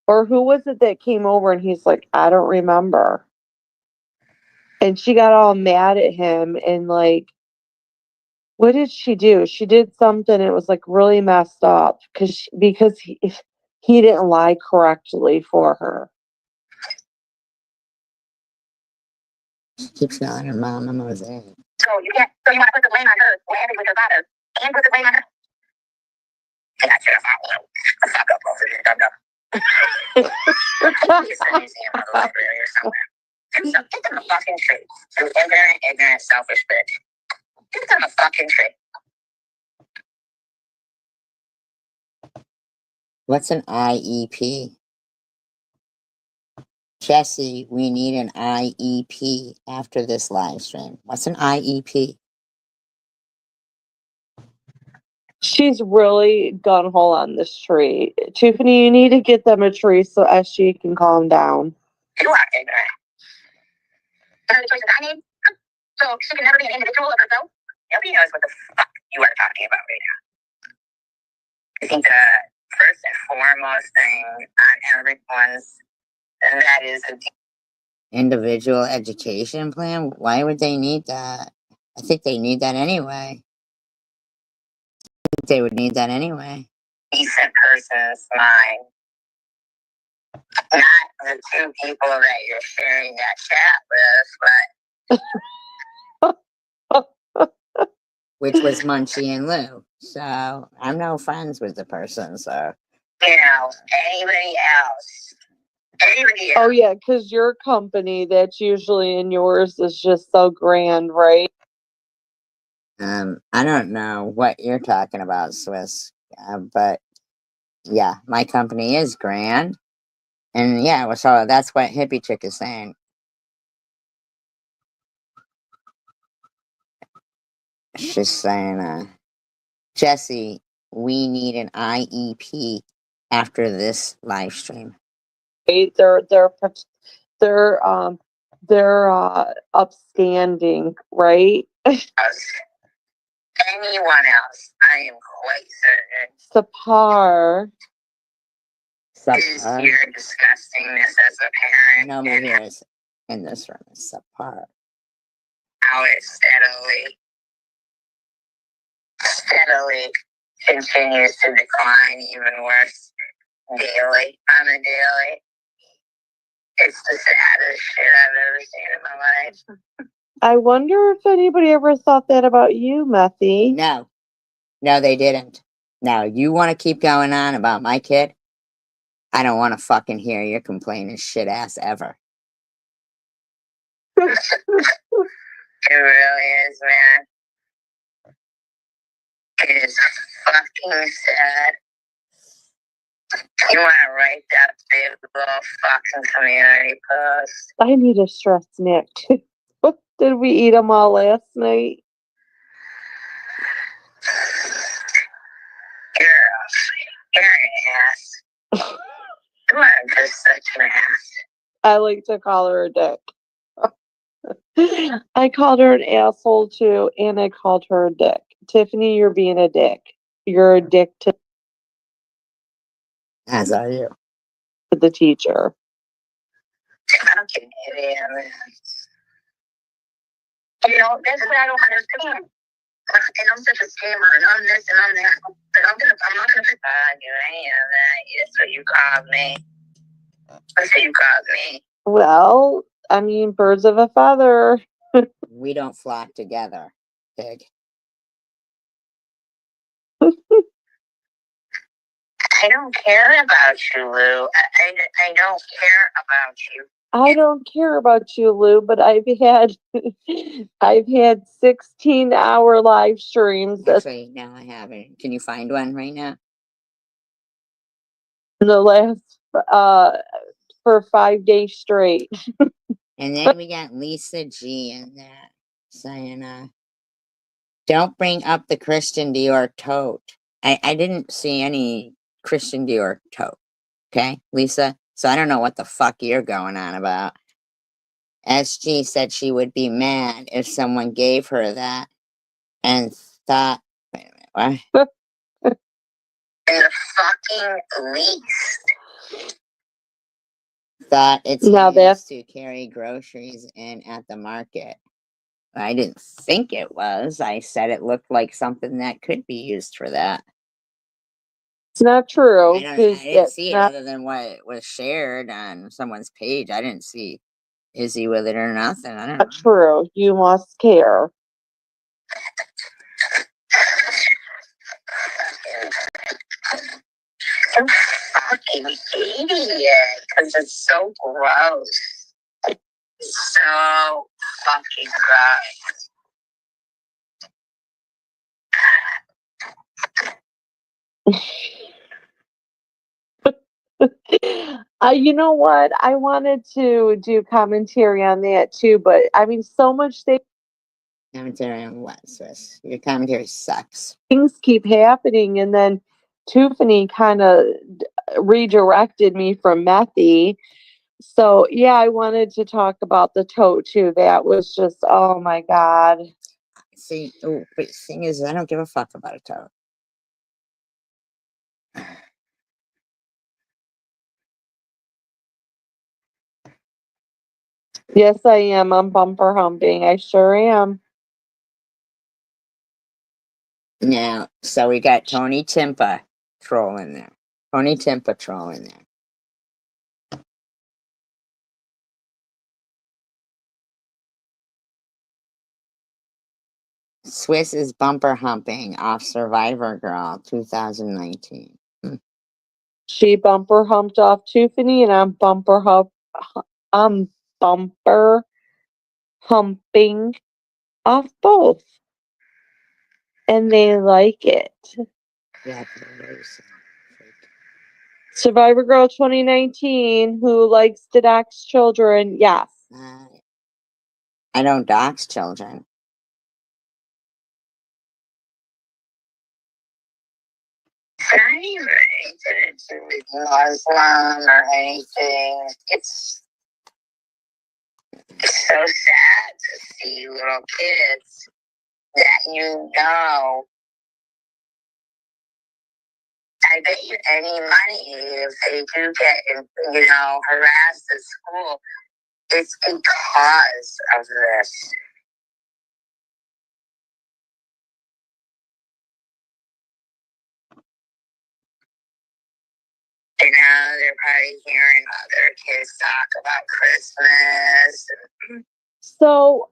Or who was it that came over and he's like, I don't remember. And she got all mad at him and like, what did she do? She did something. It was like really messed up because he didn't lie correctly for her.
She keeps yelling at her mom. Mama was there.
So you want to put the blame on her? What happened with her father? And put the blame on her? And I should have followed. Fuck up both of you. Dumb. It's a museum or the library or somewhere. So get them a fucking tree. You ignorant, selfish bitch. Get them a fucking tree.
What's an IEP? Jesse, we need an IEP after this live stream. What's an IEP?
She's really gun hole on this tree. Tiffany, you need to get them a tree so SG can calm down.
You are ignorant. One of the choices I made, so she can never be an individual of herself. Nobody knows what the fuck you are talking about right now. I think the first and foremost thing on everyone's, and that is a
Individual education plan? Why would they need that? I think they need that anyway. I think they would need that anyway.
decent person's mind. Not the two people that you're sharing that chat with, but
Which was Munchie and Lou. So I'm no friends with the person, so
you know, anybody else. Anybody else.
Oh, yeah, because your company that's usually in yours is just so grand, right?
I don't know what you're talking about, Swiss. But yeah, my company is grand. And yeah, well, so that's what Hippie Chick is saying. She's saying, Jesse, we need an IEP after this live stream.
Right? They're upstanding, right?
Anyone else, I am quite certain.
Sapar.
Is your disgustingness as a parent.
Nobody here is in this room is subpar.
How it steadily continues to decline even worse daily, on a daily. It's the saddest shit I've ever seen in my life.
I wonder if anybody ever thought that about you, Methy.
No, they didn't. Now, you want to keep going on about my kid? I don't want to fucking hear your complaining shit ass ever.
It really is, man. It is fucking sad. You want to write that big little fucking community post?
I need a stress snack too. What did we eat them all last night?
You're an ass. You are just such an ass.
I like to call her a dick. I called her an asshole too, and I called her a dick. Tiffany, you're being a dick. You're a dick to
As are you.
the teacher.
Fucking idiot. You know, that's what I don't understand. And I'm such a scammer, and I'm this and I'm that. But I'm not gonna do any of that. That's what you called me. That's what you called me.
Well, I mean, birds of a feather.
We don't flock together, pig.
I don't care about you, Lou. I don't care about you.
I don't care about you, Lou, but I've had 16-hour live streams
Actually, no, I haven't. Can you find one right now?
in the last for 5 days straight.
And then we got Lisa G in there saying, don't bring up the Christian Dior tote. I didn't see any Christian Dior tote. Okay, Lisa? So I don't know what the fuck you're going on about. SG said she would be mad if someone gave her that and thought, wait a minute, what?
In the fucking least.
Thought it's
Now
used to carry groceries in at the market. I didn't think it was. I said it looked like something that could be used for that.
It's not true.
I didn't see it other than what was shared on someone's page. I didn't see Izzy with it or nothing. I don't know.
Not true. You must care.
You fucking idiot. Because it's so gross. So fucking gross.
You know what? I wanted to do commentary on that too, but I mean, so much they.
Commentary on what, Swiss? Your commentary sucks.
Things keep happening, and then Tiffany kind of redirected me from Methy. So yeah, I wanted to talk about the tote too. That was just, oh my God.
See, but the thing is, I don't give a fuck about a toad.
Yes, I am. I'm bumper humping. I sure am.
Now, so we got Tony Timpa trolling there. Tony Timpa trolling there. Swiss is bumper humping off Survivor Girl 2019.
She bumper humped off Tiffany, and I'm bumper humping off both. And they like it.
Yeah, lose.
Survivor Girl 2019, who likes to dox children, yes.
I don't dox children.
Not even anything to do with Muslim or anything. It's so sad to see little kids that I bet you any money if they do get, harassed at school, it's because of this. And now they're probably hearing other kids talk about Christmas.
So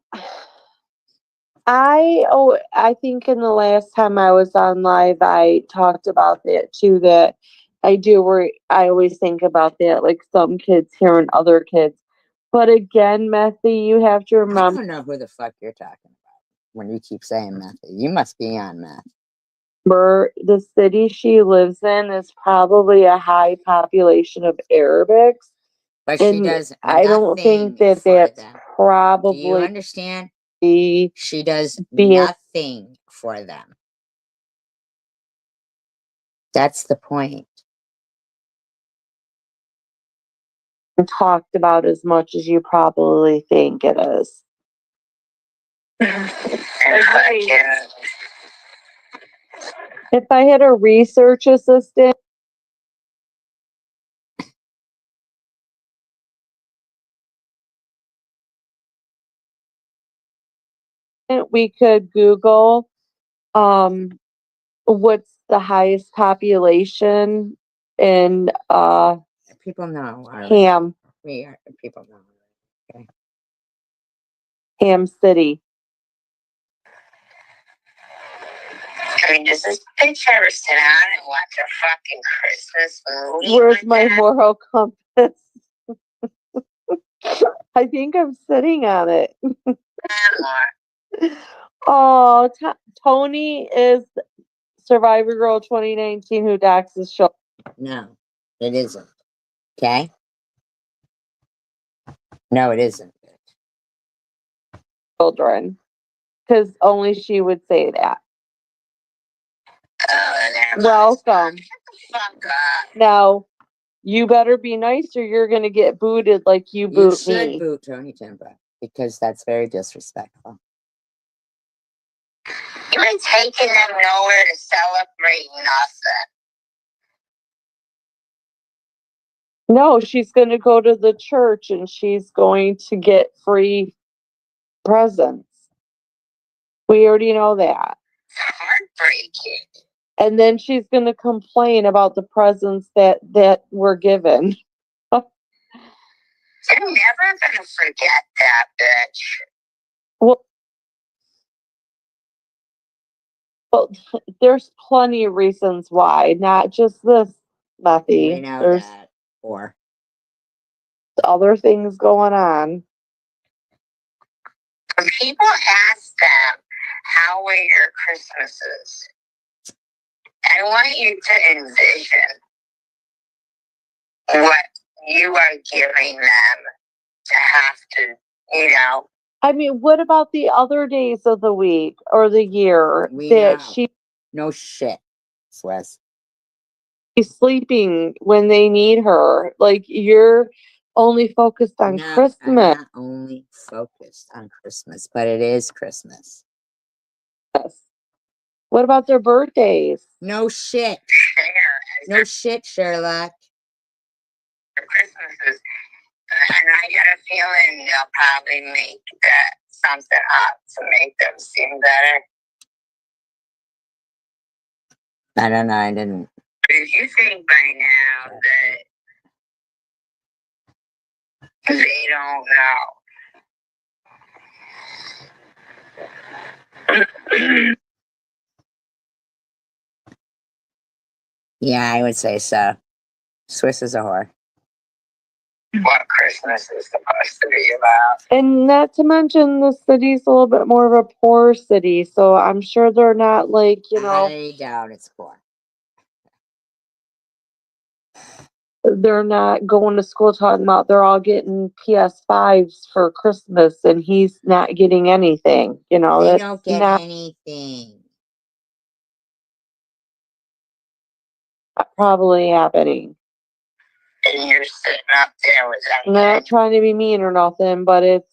I think in the last time I was on live, I talked about that too, that I always think about that, like some kids hearing other kids. But again, Methy, you have to
I
remember
don't know who the fuck you're talking about when you keep saying meth. You must be on meth.
the city she lives in is probably a high population of Arabics.
But she
And
does
I don't think
nothing
that
for
that's
them. Do you
probably
understand?
be
She does
being
nothing for them. That's the point.
talked about as much as you probably think it is. If I had a research assistant, we could Google what's the highest population in
People know.
Ham
People know. Okay.
Ham City.
I mean, does this bitch ever sit down and watch a fucking Christmas movie?
Where's my moral compass? I think I'm sitting on it. Oh, Tony is Survivor Girl 2019 who doxes children.
No, it isn't. Okay? No, it isn't.
Because only she would say that. Welcome. Now, you better be nice or you're going to get booted like you boot
You should
me.
boot Tony Timba because that's very disrespectful.
You ain't taking them nowhere to celebrate nothing.
No, she's going to go to the church and she's going to get free presents. We already know that.
Heartbreaking.
And then she's going to complain about the presents that were given.
You're never going to forget that bitch.
Well, there's plenty of reasons why, not just this, Methy.
We know
There's
that. Or
other things going on.
When people ask them, how were your Christmases? I want you to envision what you are giving them to have to,
I mean, what about the other days of the week or the year
We
that
know. No shit, Swiss.
she's sleeping when they need her? Like, you're only focused on
No, I'm
Christmas.
not only focused on Christmas, but it is Christmas.
What about their birthdays?
No shit. No shit, Sherlock.
Christmases. And I get a feeling they'll probably make that something up to make them seem better.
I don't know. I didn't.
If you think by now that they don't know.
Yeah, I would say so. Swiss is a whore.
What Christmas is supposed to be about.
And not to mention, the city's a little bit more of a poor city, so I'm sure they're not like,
I doubt it's poor.
they're not going to school talking about they're all getting PS5s for Christmas and he's not getting anything.
They
That's
don't get
not
anything.
probably happening.
And you're sitting up there with
I'm
them.
not trying to be mean or nothing, but it's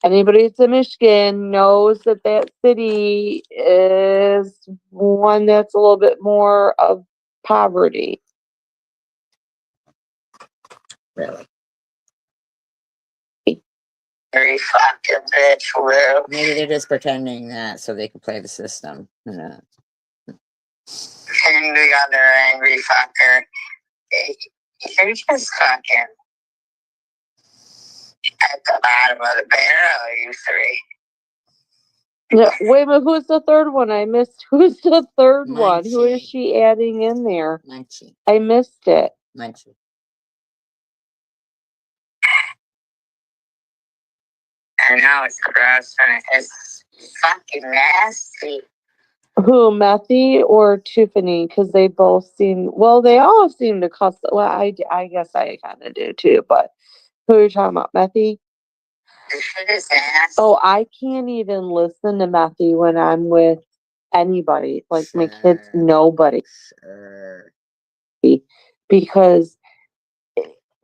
anybody that's in Michigan knows that city is one that's a little bit more of poverty.
Really.
Very fucking bitch, Lou.
Maybe they're just pretending that so they can play the system.
And the other angry fucker. You're just fucking at the bottom of the barrel, you three.
Yeah, wait a minute, who's the third one? I missed. Who's the third one? Who is
Munchie.
she adding in there?
Munchie.
I missed it.
Munchie.
I know it's gross and it's fucking nasty.
Who, Methy or Tiffany? Because they both seem, well, they all seem to cuss. Well, I guess I kind of do too, but who are you talking about, Methy?
The shit is nasty.
Oh, I can't even listen to Methy when I'm with anybody, like my kids,
Sure.
nobody,
Sure.
because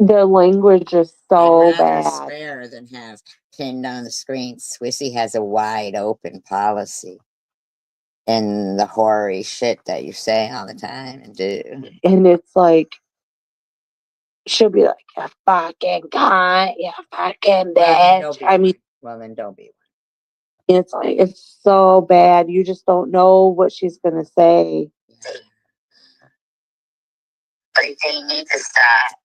the language is so
I'd rather
bad.
swear than have pinned on the screen. Swissy has a wide open policy. And the hoary shit that you say all the time and do.
And it's like, she'll be like, "You fucking cunt, you fucking bitch." I mean,
Well, then don't be
it's like, it's so bad. You just don't know what she's gonna say.
Like, they need to stop.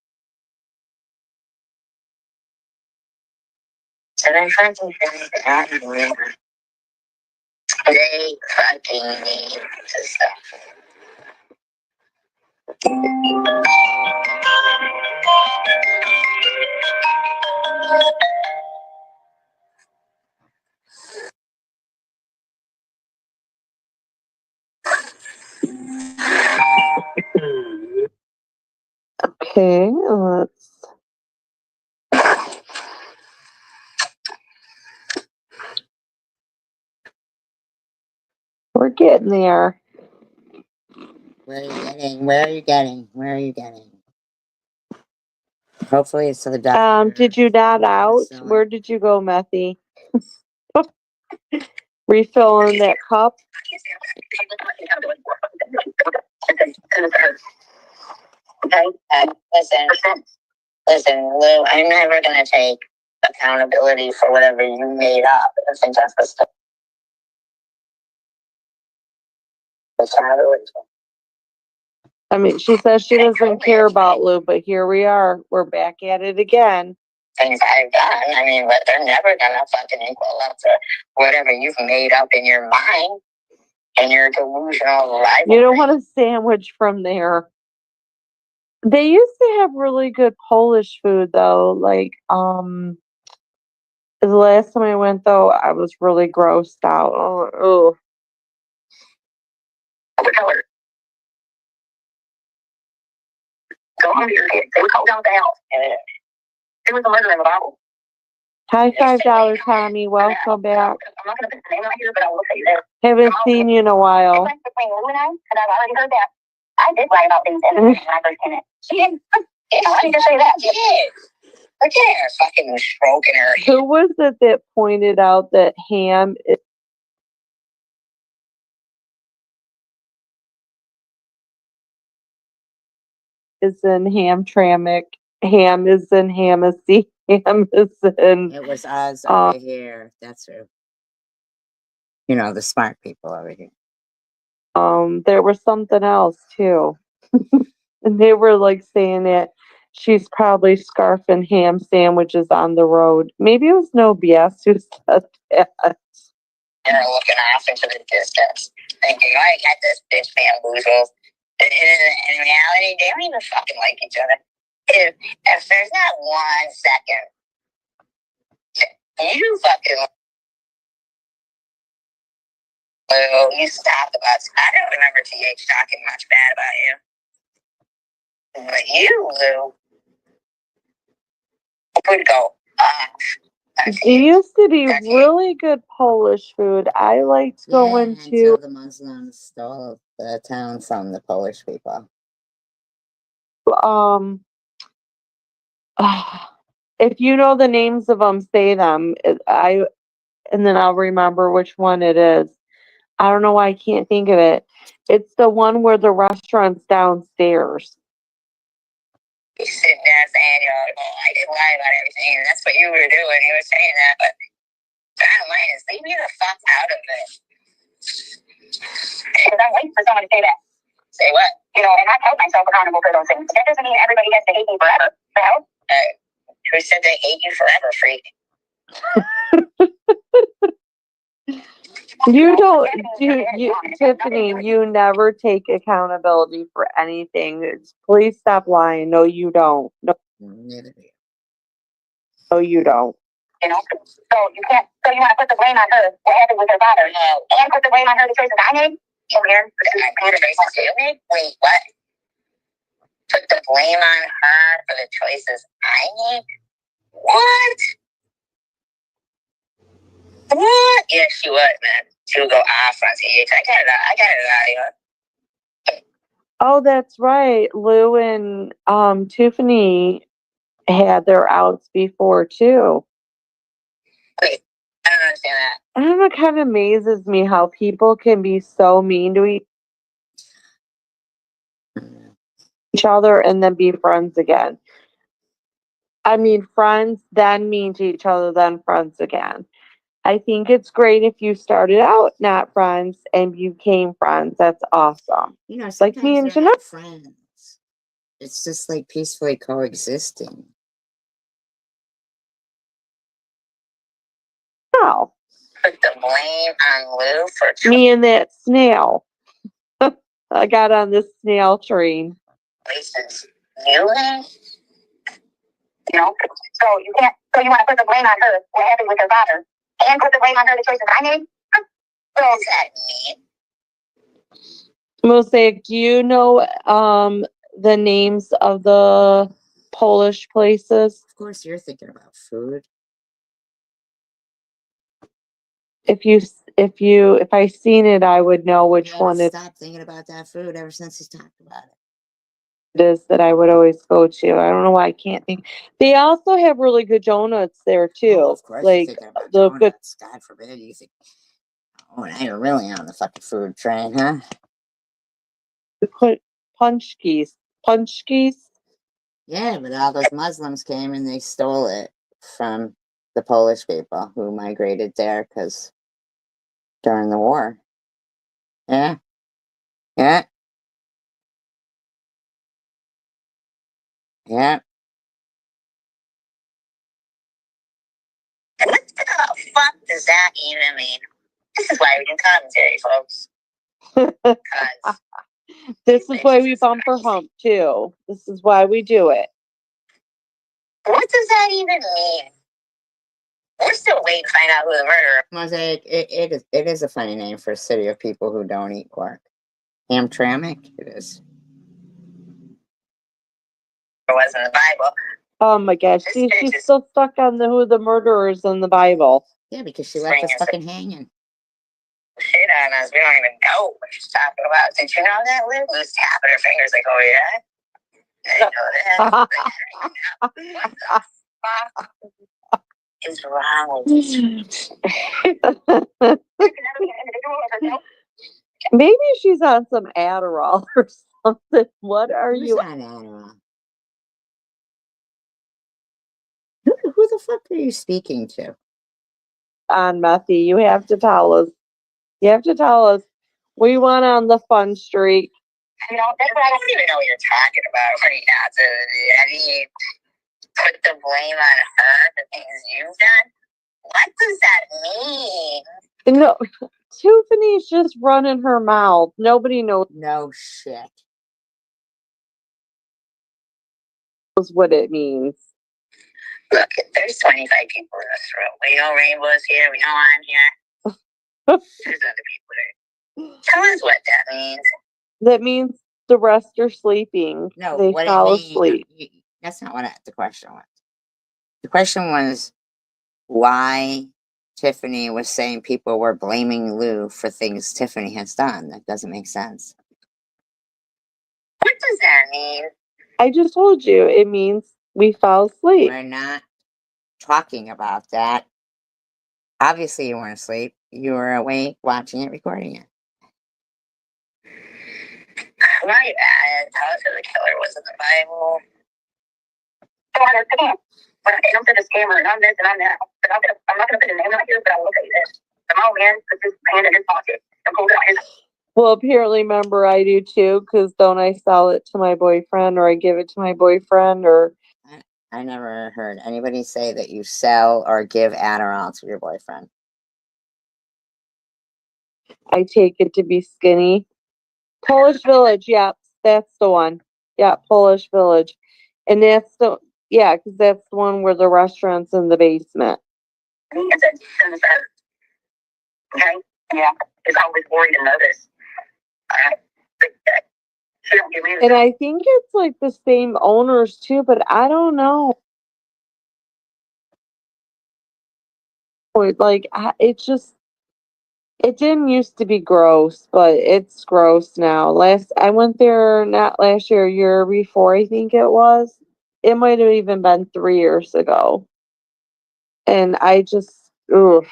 And I fucking think that they fucking need to stop.
Okay, we're getting there.
Where are you getting? Where are you getting? Where are you getting? Hopefully it's to the doctor.
Did you not out? Where did you go, Methy? Refilling that cup?
Okay, listen, Lou, I'm never gonna take accountability for whatever you made up. I think that's the stuff.
I mean, she says she doesn't care about Lou, but here we are. We're back at it again.
Things I've done, I mean, but they're never gonna fucking equal up to whatever you've made up in your mind and your delusional life.
You don't want a sandwich from there. They used to have really good Polish food though. Like, the last time I went though, I was really grossed out. Oh.
Go on here, go down the house. It was a murder in the Bible.
Hi, $5 Tommy. Welcome back.
I'm not going to put the name out here, but I will say this.
Haven't seen you in a while.
Between Lou and I, because I've already heard that. I did lie about things in the when I first came in. She didn't. I need to say that. She did. Look at her fucking stroking her.
Who was it that pointed out that ham is in Hamtramck? Ham is in Hamacy. Ham is in.
It was us over here. That's who. You know, the smart people over here.
There was something else too. And they were like saying that she's probably scarfing ham sandwiches on the road. Maybe it was No BS who said that.
They're looking off into the distance, thinking, I got this bitch bamboozled. In reality, they don't even fucking like each other. If there's not 1 second, you fucking Lou, you stopped about. I don't remember TH talking much bad about you. But you, Lou, would go off.
It used to be really good Polish food. I liked going to.
Until the Muslims stole the town from the Polish people.
If you know the names of them, say them. And then I'll remember which one it is. I don't know why I can't think of it. It's the one where the restaurant's downstairs.
You sitting there saying, I didn't lie about everything, and that's what you were doing. You were saying that, but bottom line is, leave me the fuck out of this. Because I'm waiting for someone to say that. Say what? And I held myself accountable for those things. That doesn't mean everybody has to hate me forever. The hell? Who said they hate you forever, freak?
You don't, Tiffany, you never take accountability for anything. Please stop lying. No, you don't. No, you don't.
So you can't, so you want to put the blame on her, what happened with her father, and put the blame on her, the choices I made? Wait, what? Put the blame on her for the choices I made? What? What? Yes, she would, man. She would go off on TH. I got it out of here.
Oh, that's right. Lou and Tiffany had their outs before too.
Wait, I don't understand that.
I don't know, it kind of amazes me how people can be so mean to each other and then be friends again. I mean, friends, then mean to each other, then friends again. I think it's great if you started out not friends and became friends. That's awesome.
It's
like me and
Jeanette. Friends. It's just like peacefully coexisting.
No.
Put the blame on Lou for
me and that snail. I got on this snail train.
Places you have. So you can't. So you want to put the blame on her, what happened with her father, and put the blame on her, the choices I made? What does that mean?
Mosaic, do you know the names of the Polish places?
Of course, you're thinking about food.
If I seen it, I would know which one it
Stop thinking about that food ever since he's talked about it.
It is that I would always go to. I don't know why I can't think. They also have really good donuts there too.
Oh, of course, like you're thinking about the donuts. God forbid you think. Oh, now you're really on the fucking food train, huh?
Punchkis.
Yeah, but all those Muslims came and they stole it from the Polish people who migrated there because during the war. Yeah. Yeah. Yeah.
What the fuck does that even mean? This is why we do commentary, folks.
This is why we bumper hump too. This is why we do it.
What does that even mean? We're still waiting to find out who the murderer.
Mosaic, it is a funny name for a city of people who don't eat pork. Hamtramck, it is.
It was in the Bible.
Oh my gosh, see, she's still stuck on the who the murderers in the Bible.
Yeah, because she left us fucking hanging.
Shit on us. We don't even know what she's talking about. Did you know that? Liv was tapping her fingers like, oh yeah? I know that. What the fuck is wrong with you?
Maybe she's on some Adderall or something. What are
Who's
you
on Adderall? Who the fuck are you speaking to?
on, Methy? You have to tell us. You have to tell us. We went on the fun streak.
You know, that's what I don't even know what you're talking about right now. I mean, put the blame on her for things you've done. What does that mean?
No, Tiffany's just running her mouth. Nobody knows
No shit.
what it means.
Look, there's 25 people in this room. We know Rainbow's here. We know I'm here. There's other people there. Tell us what that means.
That means the rest are sleeping.
No,
They
what
fell
it means.
asleep.
That's not what the question was. The question was why Tiffany was saying people were blaming Lou for things Tiffany has done. That doesn't make sense.
What does that mean?
I just told you it means we fell asleep.
We're not talking about that. Obviously, you weren't asleep. You were awake, watching it, recording it.
Right, tell us who the killer was in the Bible. Come on, but I don't say this camera and I'm this and I'm that. But I'm not gonna put a name out here, but I will tell you this. The old man puts his hand in his pocket and pulls out his.
Well, apparently, remember, I do too, because don't I sell it to my boyfriend or I give it to my boyfriend or.
I never heard anybody say that you sell or give Adderall to your boyfriend.
I take it to be skinny. Polish Village, yeah, that's the one. Yeah, Polish Village. And that's the, yeah, because that's the one where the restaurant's in the basement.
Okay, yeah, it's always worried to know this.
And I think it's like the same owners too, but I don't know. Like, it's just, it didn't used to be gross, but it's gross now. I went there not last year, year before, I think it was. It might have even been 3 years ago. And I just, ugh.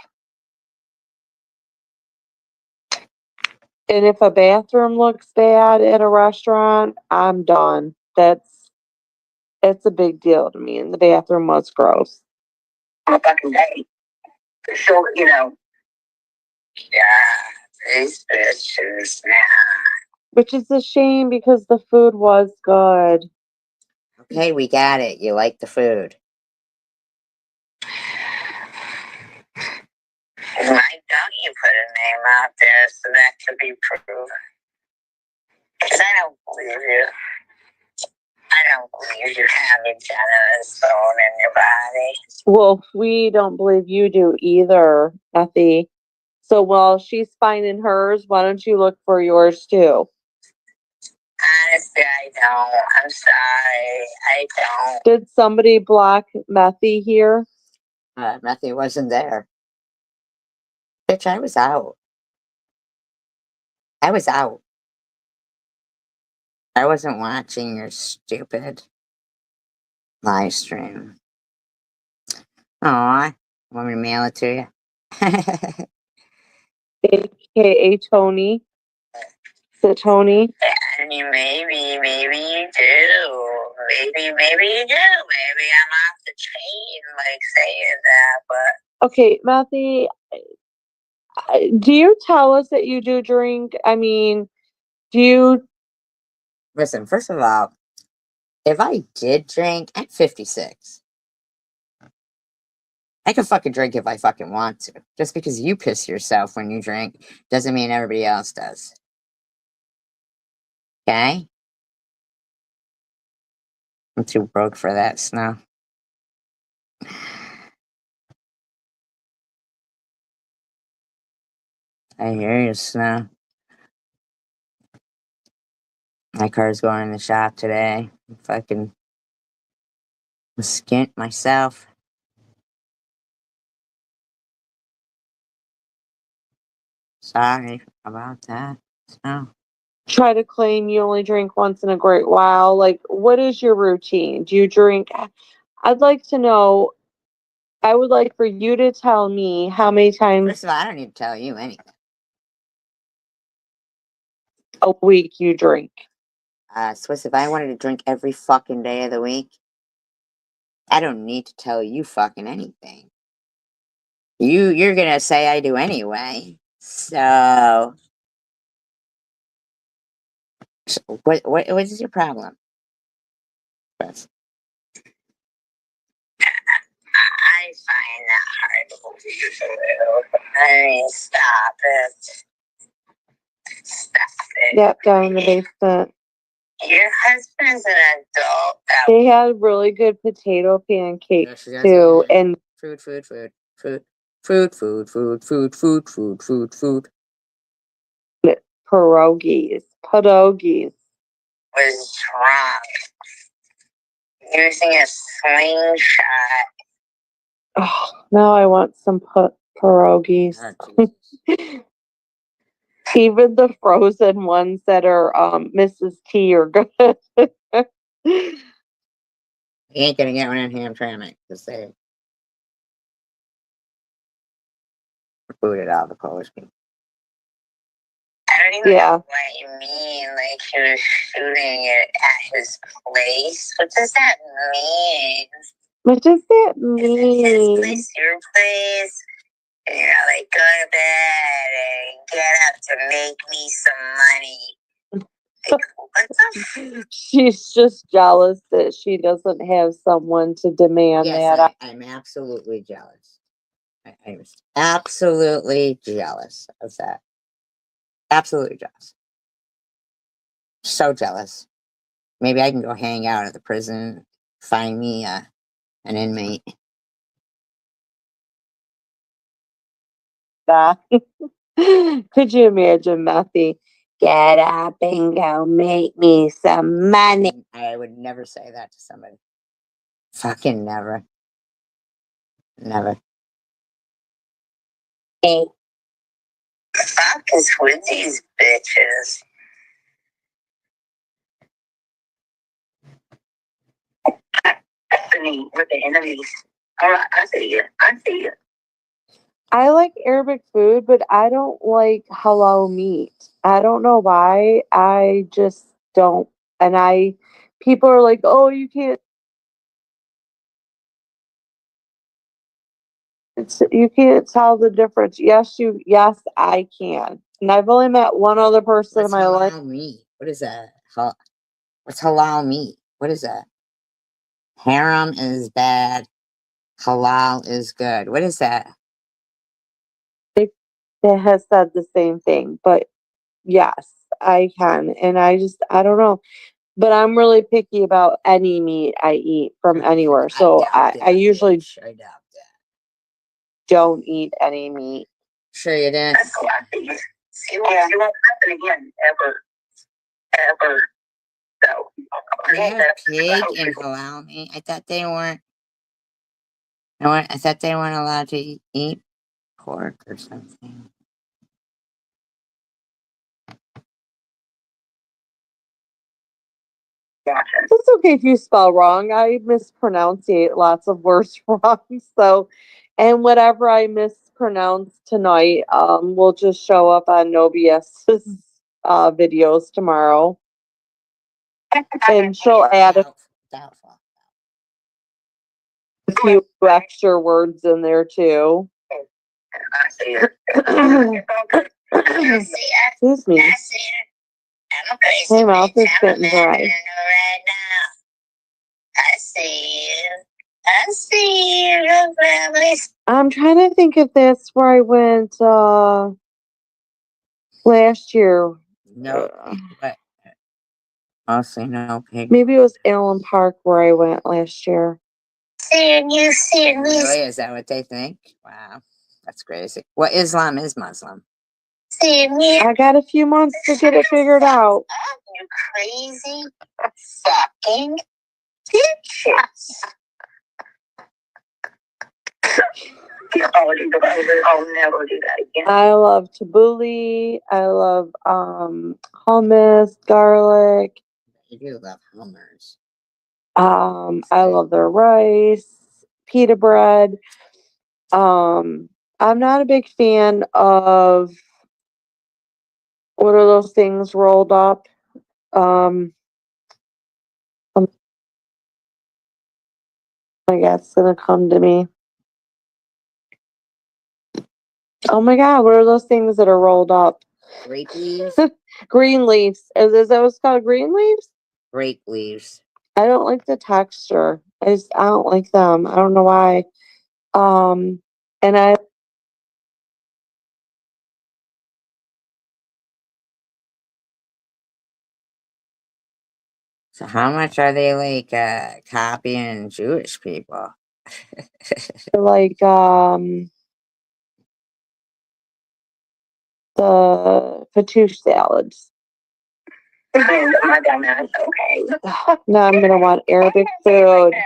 And if a bathroom looks bad at a restaurant, I'm done. It's a big deal to me. And the bathroom was gross.
On a fucking day. So, you know, yeah, these bitches now.
Which is a shame because the food was good.
Okay, we got it. You like the food.
Why don't you put a name out there so that could be proven? Because I don't believe you. I don't believe you have a generous bone in your body.
Well, we don't believe you do either, Effie. So while she's finding hers, why don't you look for yours too?
Honestly, I don't. I'm sorry. I don't.
Did somebody block Methy here?
Matthew wasn't there. Bitch, I was out. I was out. I wasn't watching your stupid live stream. Aw, want me to mail it to you?
AKA Tony. Is it Tony?
I mean, maybe you do. Maybe you do. Maybe I'm off the chain, like saying that, but.
Okay, Methy, do you tell us that you do drink? I mean, do you?
Listen, first of all, if I did drink, I'm 56. I can fucking drink if I fucking want to. Just because you piss yourself when you drink doesn't mean everybody else does. Okay? I'm too broke for that, Snow. I hear you, Snow. My car's going in the shop today. Fucking skint myself. Sorry about that. So,
Try to claim you only drink once in a great while. Like, what is your routine? Do you drink? I'd like to know. I would like for you to tell me how many times
first of all, I don't need to tell you anything.
a week you drink.
Swiss, if I wanted to drink every fucking day of the week, I don't need to tell you fucking anything. You're gonna say I do anyway. So what is your problem? Swiss?
I find that hard. I mean, stop it. Stop it.
Yep, down in the basement.
Your husband's an adult.
They had really good potato pancakes
Yes,
too,
yeah.
and
Food.
pierogies.
Was drunk. Using a slingshot.
Oh, now I want some pierogies.
Oh, Jesus.
Even the frozen ones that are Mrs. T are good.
You ain't gonna get one in Hamtramck because they booted all the Polish people.
I don't even
Yeah.
know what you mean. Like he was shooting it at his place. What does that mean?
What does that
Is it his
mean?
place, your place? And you're like, go to bed and get up to make me some money. Like, what the
She's just jealous that she doesn't have someone to demand
Yes,
that.
I'm absolutely jealous. I was absolutely jealous of that. Absolutely jealous. So jealous. Maybe I can go hang out at the prison, find me an inmate.
Could you imagine Methy? Get up and go make me some money.
I would never say that to somebody. Fucking never. Never.
Hey. Fuck is with these bitches. Happening with the enemies. All right, I see you. I see you.
I like Arabic food, but I don't like halal meat. I don't know why. I just don't. And people are like, oh, you can't. You can't tell the difference. Yes, I can. And I've only met one other person
What's
in my life.
halal meat? What is that? What's halal meat? What is that? Haram is bad. Halal is good. What is that?
That has said the same thing, but yes, I can. And I don't know. But I'm really picky about any meat I eat from anywhere. So I usually
I doubt that.
don't eat any meat.
Sure you did.
That's a lot. It won't happen again, ever. So,
They have pig and halal meat. I thought they weren't. You know what? I thought they weren't allowed to eat pork or something.
Gotcha.
It's okay if you spell wrong. I mispronunciate lots of words wrong. So, and whatever I mispronounce tonight, will just show up on NoBS's videos tomorrow. And she'll add
Doubtful.
a few extra words in there too.
I see it.
Excuse me.
I see it. I'm a crazy
My mouth is
bitch. I'm a
getting
man
dry.
right now. I see you. I see you, little family.
I'm trying to think if that's where I went last year.
No, what? Mostly no pig.
Maybe it was Allen Park where I went last year.
Seeing you, seeing me.
Really? Is that what they think? Wow, that's crazy. Well, Islam is Muslim.
Seeing me.
I got a few months to get it figured out.
You crazy fucking bitches. Apologies about it. I'll never do that again.
I love tabbouleh. I love hummus, garlic.
You do love Hummers.
I love their rice, pita bread. I'm not a big fan of what are those things rolled up? Oh my God, it's gonna come to me. Oh my God, what are those things that are rolled up?
Grape leaves?
Green leaves. Is that what's called? Green leaves?
Grape leaves.
I don't like the texture. I don't like them. I don't know why. And I
So how much are they like copying Jewish people?
like the fattoush salads.
My dumbass, okay.
Now I'm gonna want Arabic food.
Okay.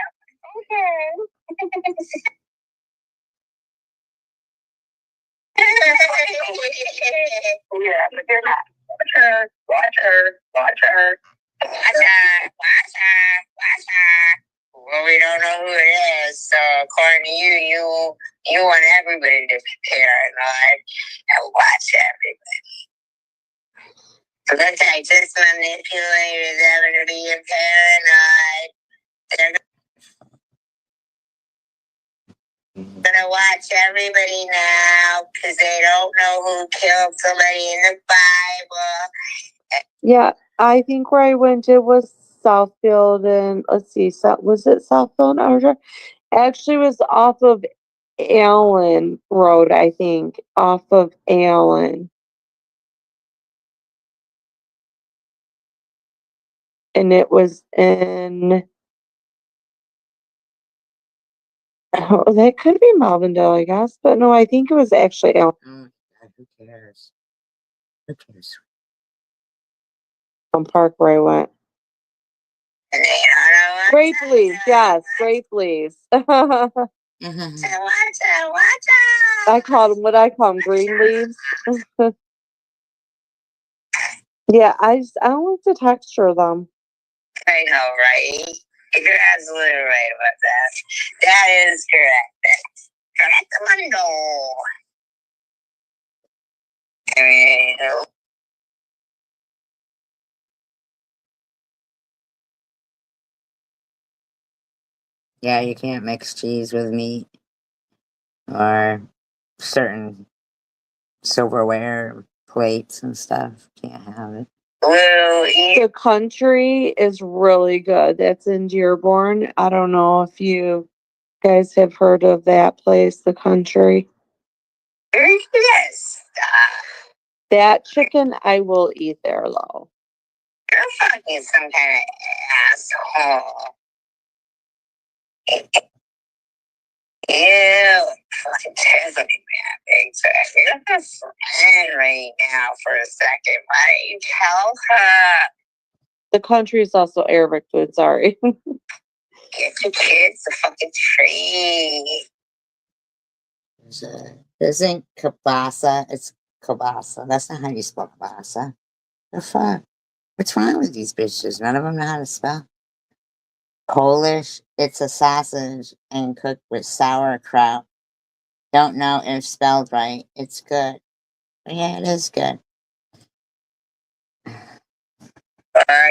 Yeah, but you're not. Watch her. Well, we don't know who it is, so according to you want everybody to be paranoid and watch everybody. So that's like this manipulator is ever to be paranoid. They're gonna watch everybody now because they don't know who killed somebody in the Bible.
Yeah, I think where I went it was Southfield and let's see, was it Southfield or actually it was off of Allen Road, I think. Off of Allen. And it was in oh, that could be Malvindale, I guess, but no, I think it was actually Allen.
Oh my God, who cares? Who cares?
Park where I went. Grape leaves, yes, grape leaves. I called them, what I call them, green leaves. Yeah, I don't like the texture of them.
I know, right? You're absolutely right about that. That is correct. Correctamundo. I mean,
Yeah, you can't mix cheese with meat or certain silverware, plates and stuff. Can't have it.
The country is really good. That's in Dearborn. I don't know if you guys have heard of that place, the country.
Yes.
That chicken I will eat there though.
You're fucking some kind of asshole. Ew. Fucking terrifying, man. Exactly. You're not friend right now for a second. Why don't you tell her?
The country is also Arabic food, sorry.
Get your kids a fucking tree.
Isn't kielbasa? It's kielbasa. That's not how you spell kielbasa. The fuck? What's wrong with these bitches? None of them know how to spell. Polish, it's a sausage and cooked with sauerkraut. Don't know if spelled right. It's good. But yeah, it is good.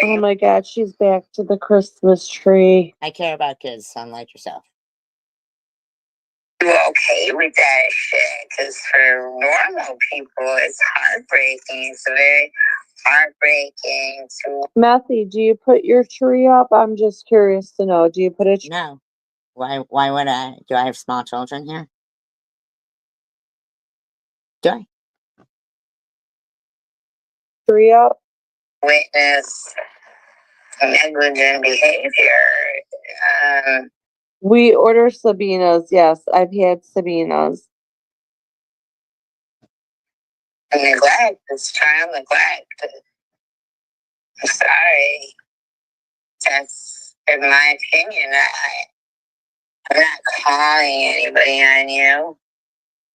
Oh my God, she's back to the Christmas tree.
I care about kids, so unlike yourself.
You okay with that shit? Because for normal people, it's heartbreaking. It's very heartbreaking to.
Matthew, do you put your tree up? I'm just curious to know. Do you put a
No. Why would I? Do I have small children here? Do I?
tree up?
Witness negligent behavior.
We order Sabina's, yes. I've had Sabina's.
Neglect. It's child neglect. I'm sorry. That's, in my opinion, I'm not calling anybody on you.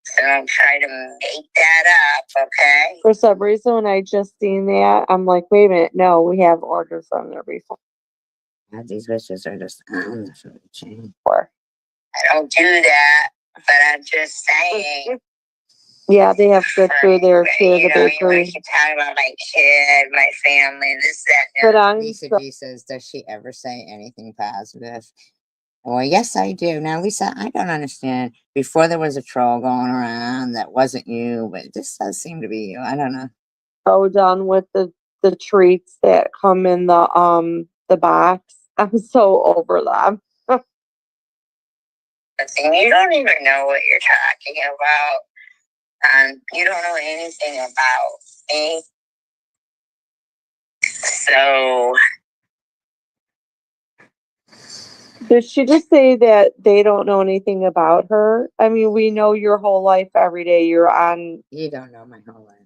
So don't try to make that up, okay?
For some reason, when I just seen that, I'm like, wait a minute, no, we have orders from there before.
These bitches are just on the food chain.
I don't do that, but I'm just saying.
Yeah, they have good food there too, the
You
bakery.
keep talking about my kid, my family, this, that,
But
and
I'm
Lisa G says, does she ever say anything positive? Well, yes, I do. Now, Lisa, I don't understand. Before there was a troll going around that wasn't you, but this does seem to be you. I don't know.
so done with the treats that come in the box. I'm so over them.
you don't even know what you're talking about. You don't know anything about me. So
Did she just say that they don't know anything about her? I mean, we know your whole life every day you're on.
You don't know my whole life.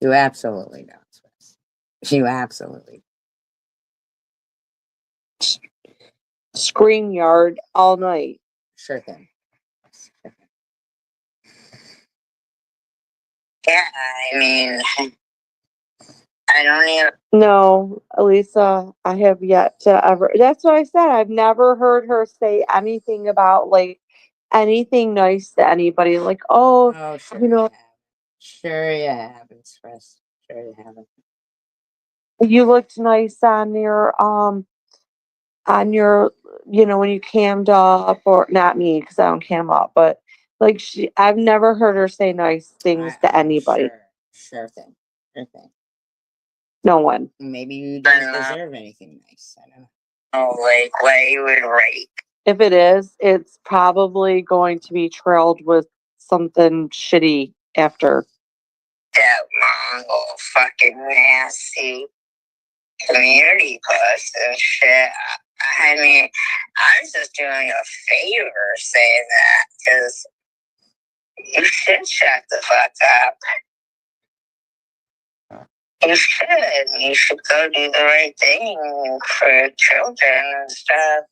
You absolutely don't, Swiss. You absolutely.
Screen yard all night.
Sure thing.
yeah, I mean, I don't even.
No, Elisa, I have yet to ever. That's what I said. I've never heard her say anything about like anything nice to anybody. Like, oh,
Oh, sure
you know,
you have. Sure you have, Express. Sure you haven't.
you looked nice on your, when you cammed up, or not me because I don't cam up, but like I've never heard her say nice things to anybody.
Sure thing. Sure thing.
No one.
Maybe you don't deserve anything nice. I don't know.
Oh, like what you would write.
If it is, it's probably going to be trailed with something shitty after.
That Mongol fucking nasty community post and shit. I mean, I was just doing a favor saying that because you should shut the fuck up. You should. You should go do the right thing for children and stuff.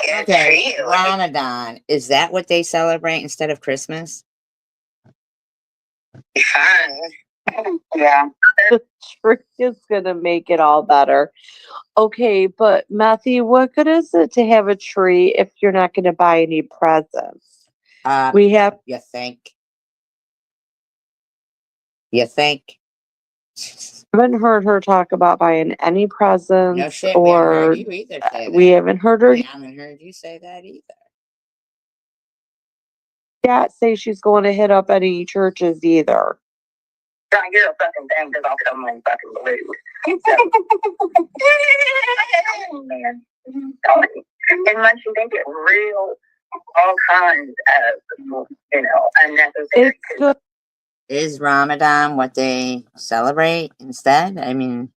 Okay, Ramadan. Is that what they celebrate instead of Christmas?
Fun. Yeah.
The tree is going to make it all better. Okay, but Matthew, what good is it to have a tree if you're not going to buy any presents? We have.
You think? You think?
I haven't heard her talk about buying any presents.
No shit.
Or
We haven't heard you either say that.
We haven't heard her.
We haven't heard you say that either.
Yet say she's going to hit up any churches either.
Don't get a fucking thing because I'll come and fucking believe. Man. Unless you make it real, all kinds of, unnecessary.
It's good.
Is Ramadan what they celebrate instead? I mean,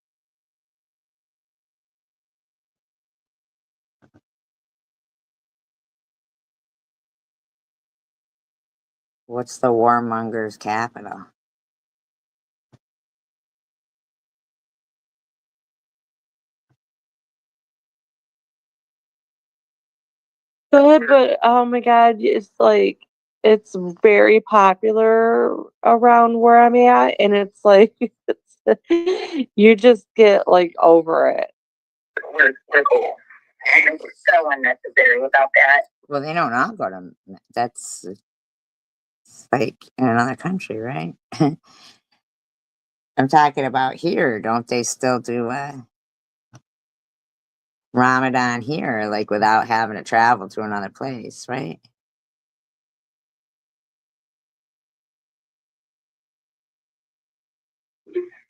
what's the warmonger's capital?
Good, but oh my god, it's very popular around where I'm at, and it's like you just get like over it.
We're cool. And we're so unnecessary without that.
Well, they don't all go to. That's like in another country, right? I'm talking about here. Don't they still do Ramadan here, like without having to travel to another place, right?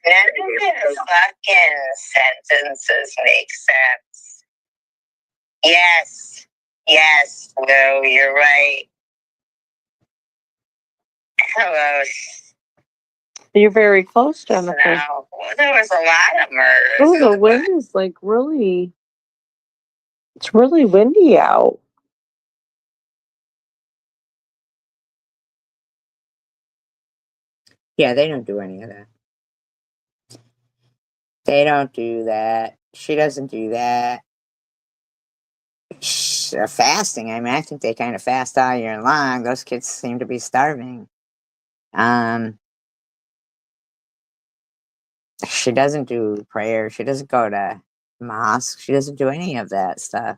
None of the fucking sentences make sense. Yes, no, you're right. Hello.
You're very close, Jennifer.
No, there was a lot of murders.
Oh, the wind is like really. It's really windy out.
Yeah, they don't do any of that. They don't do that. She doesn't do that. fasting. I mean, I think they kind of fast all year long. Those kids seem to be starving. She doesn't do prayer. She doesn't go to mosque. She doesn't do any of that stuff.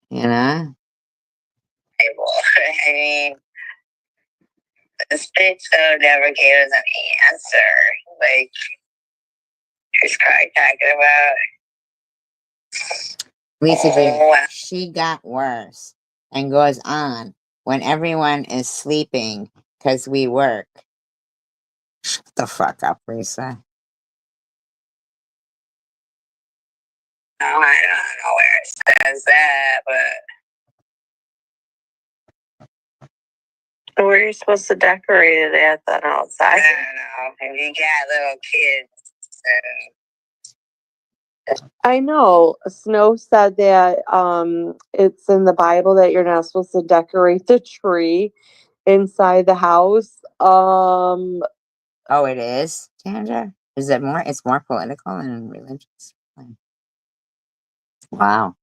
You know?
I mean, this bitch though never gave us an answer. Like, she's probably talking about.
Lisa J, she got worse and goes on when everyone is sleeping because we work. Shut the fuck up, Lisa.
Oh, I don't know where it says that, but where are you supposed to decorate it at then outside? I don't know. If you got little kids.
I know Snow said that it's in the Bible that you're not supposed to decorate the tree inside the house.
Oh, it is, Tandra? Is it more? It's more political and religious. Wow.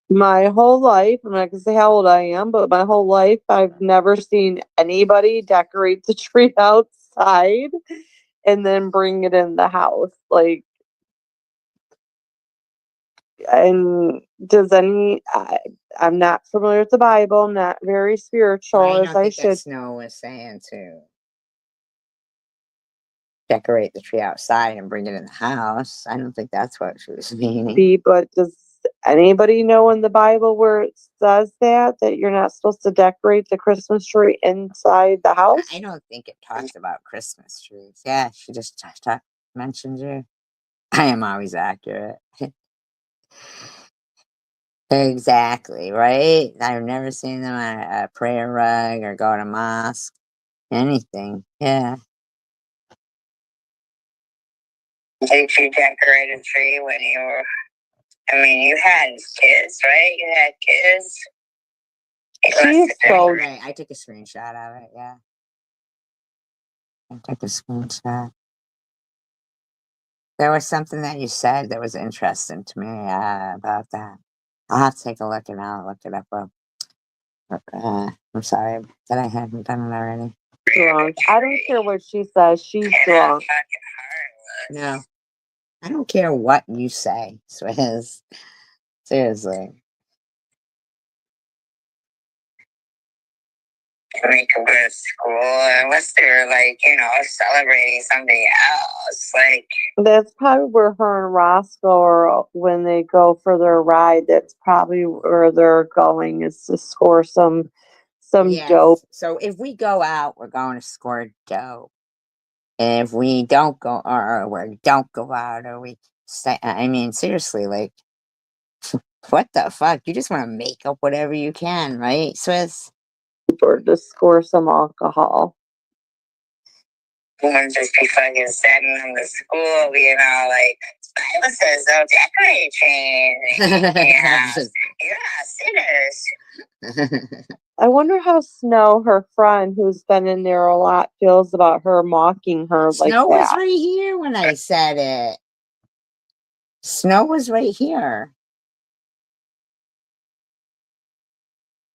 My whole life, I'm not gonna say how old I am, but my whole life I've never seen anybody decorate the tree outside and then bring it in the house. Like, and does I'm not familiar with the Bible. I'm not very spiritual
I
as
don't
I
think that
should.
Snow was saying to decorate the tree outside and bring it in the house. I don't think that's what she was meaning.
Be, but does anybody know in the Bible where it says that you're not supposed to decorate the Christmas tree inside the house?
I don't think it talks about Christmas trees. Yeah, she just mentioned you. I am always accurate. Exactly, right? I've never seen them on a prayer rug or go to mosque. Anything. Yeah.
Did you decorate a tree when you were? I mean, you had kids, right? You had kids.
She's so
Right. I took a screenshot of it. Yeah. I took a screenshot. There was something that you said that was interesting to me about that. I'll have to take a look and I'll look it up. I'm sorry that I hadn't done it already.
drunk. I don't care what she says. She's drunk.
No, I don't care what you say, Swizz. Seriously.
We could go to school unless they're like, celebrating something else. Like,
That's probably where her and Roscoe are when they go for their ride. That's probably where they're going is to score some
Yes.
dope.
So if we go out, we're going to score dope. If we don't go, or we don't go out, or we stay, I mean, seriously, like, what the fuck? You just want to make up whatever you can, right, Swizz?
Or to score some alcohol.
women just be fucking sending them to school, like, Bible says don't decorate trees. You're not sinners.
I wonder how Snow, her friend who's been in there a lot, feels about her mocking her like
Snow was
that.
right here when I said it. Snow was right here.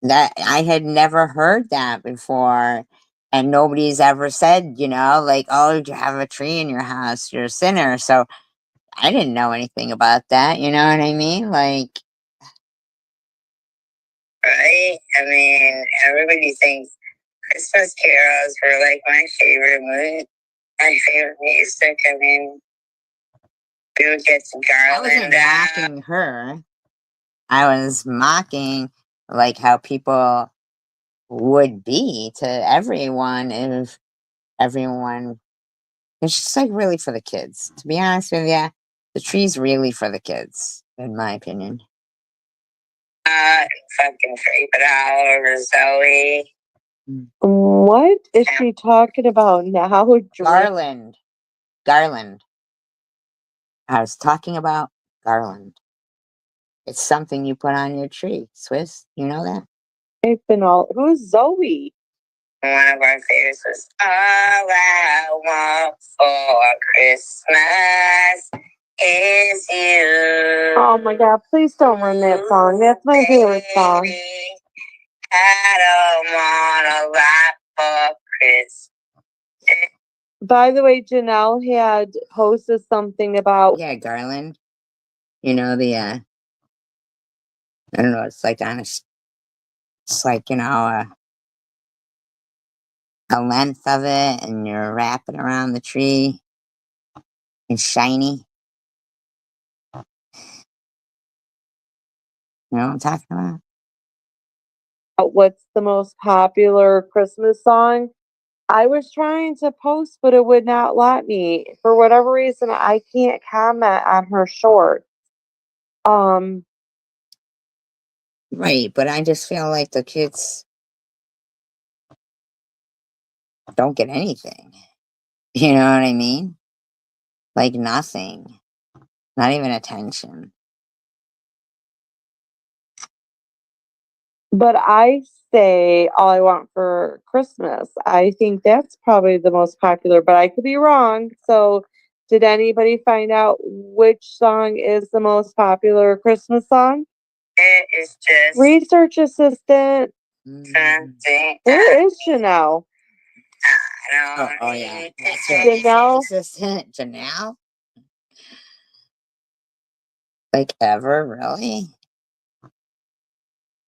That I had never heard that before. And nobody's ever said, like, oh, you have a tree in your house, you're a sinner. So I didn't know anything about that. You know what I mean? Like,
right? I mean, everybody thinks Christmas carols were like my favorite music. I mean, we would get some
I wasn't mocking her. I was mocking like how people would be to everyone if everyone. It's just like really for the kids. To be honest with you, the tree's really for the kids, in my opinion.
Fucking drape it all over Zoe.
What is she talking about now?
Garland. Garland. I was talking about garland. It's something you put on your tree, Swiss. You know that?
It's been all. Who's Zoe?
One of our favorites was All I Want for Christmas is you.
Oh my God, please don't run that song. That's my favorite song.
I don't want a lot for Christmas.
By the way, Janelle had posted something about
Yeah, Garland. You know, I don't know, it's like it's like, a length of it and you're wrapping around the tree and shiny. You know what I'm talking about?
what's the most popular Christmas song. I was trying to post, but it would not let me. For whatever reason, I can't comment on her short. Um,
Right, but I just feel like the kids don't get anything. You know what I mean? Like nothing. Not even attention.
but I say All I Want for Christmas. I think that's probably the most popular, but I could be wrong. So, did anybody find out which song is the most popular Christmas song?
It is just
Research assistant.
something.
Where is Janelle?
Oh yeah. That's
Janelle?
Assistant Janelle? Like ever, really?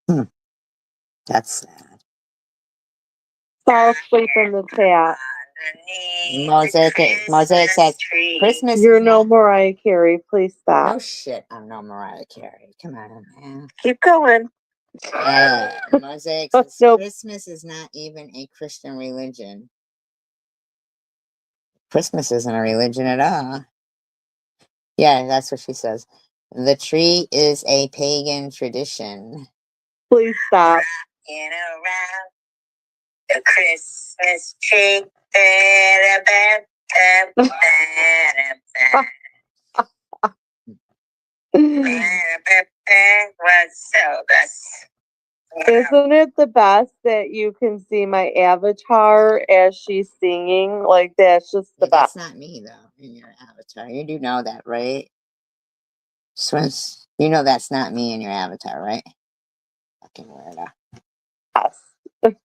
Hmm. That's sad.
Fall asleep in the chat.
Mosaic says Christmas
You're
is
no
not.
Mariah Carey. Please stop.
No shit, I'm no Mariah Carey. Come on, man.
Keep going.
Mosaic says
Nope.
Christmas is not even a Christian religion. Christmas isn't a religion at all. Yeah, that's what she says. The tree is a pagan tradition.
Please stop.
Around the Christmas tree. What's so best?
Isn't it the best that you can see my avatar as she's singing? Like, that's just the
That's
best.
not me though in your avatar. You do know that, right? Swiss, you know that's not me in your avatar, right? Fucking weirdo.
Yes.
It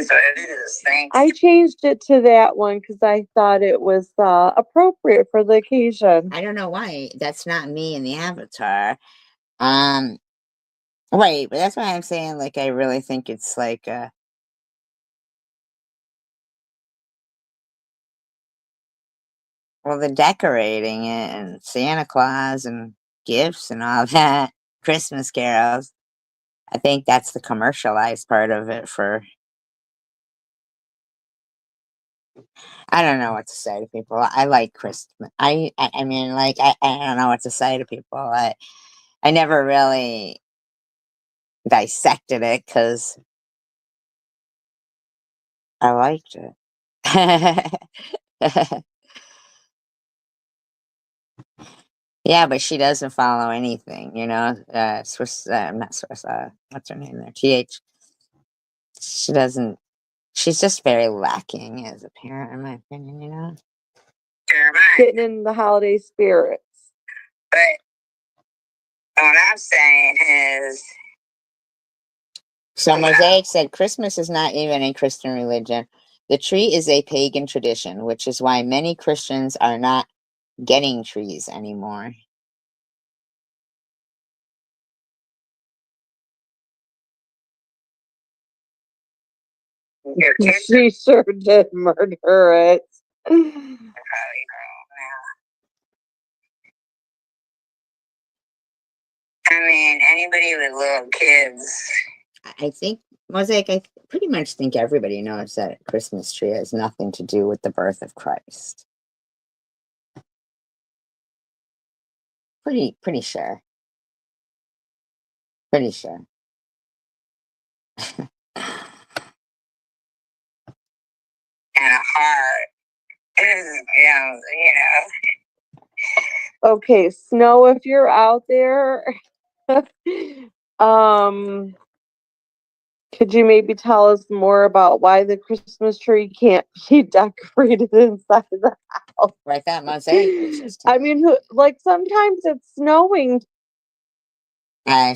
is what it is. Thanks.
I changed it to that one because I thought it was appropriate for the occasion.
I don't know why. That's not me in the avatar. Um, Right, but that's why I'm saying, like, I really think it's like, well, the decorating it and Santa Claus and gifts and all that, Christmas carols. I think that's the commercialized part of it for, I don't know what to say to people. I like Christmas. I mean, like, I don't know what to say to people. I never really dissected it because I liked it. Yeah, but she doesn't follow anything, Swiss, not Swiss, what's her name there? TH. She doesn't, she's just very lacking as a parent, in my opinion.
Getting in the holiday spirits.
But what I'm saying is,
So Mosaic said Christmas is not even a Christian religion. The tree is a pagan tradition, which is why many Christians are not getting trees anymore.
She sure did murder it.
I mean, anybody with little kids.
I think, Mosaic, I pretty much think everybody knows that a Christmas tree has nothing to do with the birth of Christ. Pretty sure. Pretty sure.
And a heart is,
Okay, Snow, if you're out there, um, Could you maybe tell us more about why the Christmas tree can't be decorated inside the house?
Like that mosaic was just.
I mean, like sometimes it's snowing.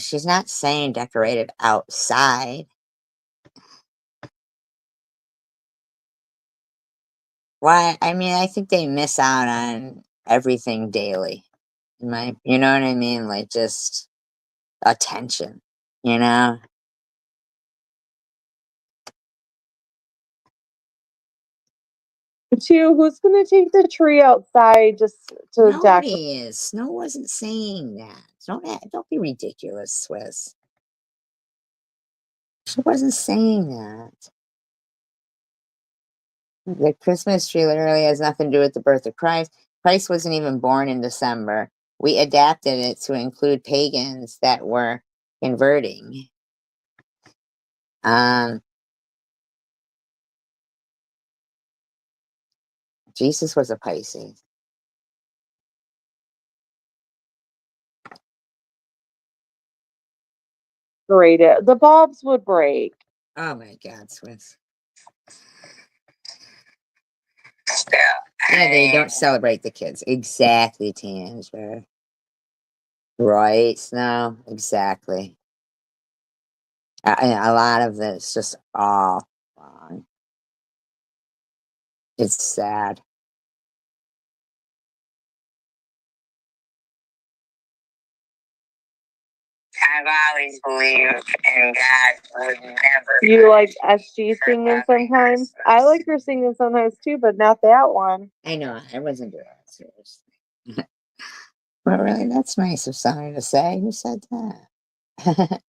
She's not saying decorated outside. Why? I mean, I think they miss out on everything daily. You know what I mean? Like just attention, you know?
Too, who's gonna take the tree outside just to decorate?
Nobody is. Snow wasn't saying that. Don't be ridiculous, Swiss. She wasn't saying that. The Christmas tree literally has nothing to do with the birth of Christ. Christ wasn't even born in December. We adapted it to include pagans that were converting. Jesus was a Pisces.
It. The bulbs would break.
Oh my God, Swiss.
Still,
Yeah, they don't celebrate the kids. Exactly, Tanger. Right, Snow? Exactly. A lot of this just all wrong. It's sad.
I've always believed in God would never.
You like SG singing sometimes? I like her singing sometimes too, but not that one.
I know, I wasn't doing it seriously. But really, that's nice of somebody to say. Who said that?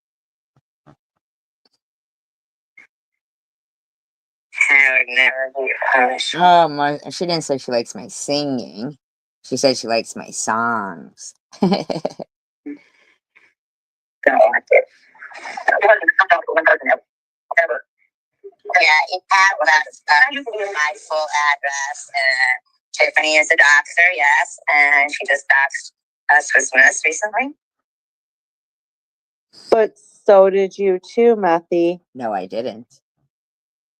I would never be punished.
Oh, she didn't say she likes my singing. She said she likes my songs.
Don't like it. Whatever. Yeah, it had my full address, and Tiffany is a doctor, yes, and she just doxed us with Smith recently.
But so did you too, Methy.
No, I didn't.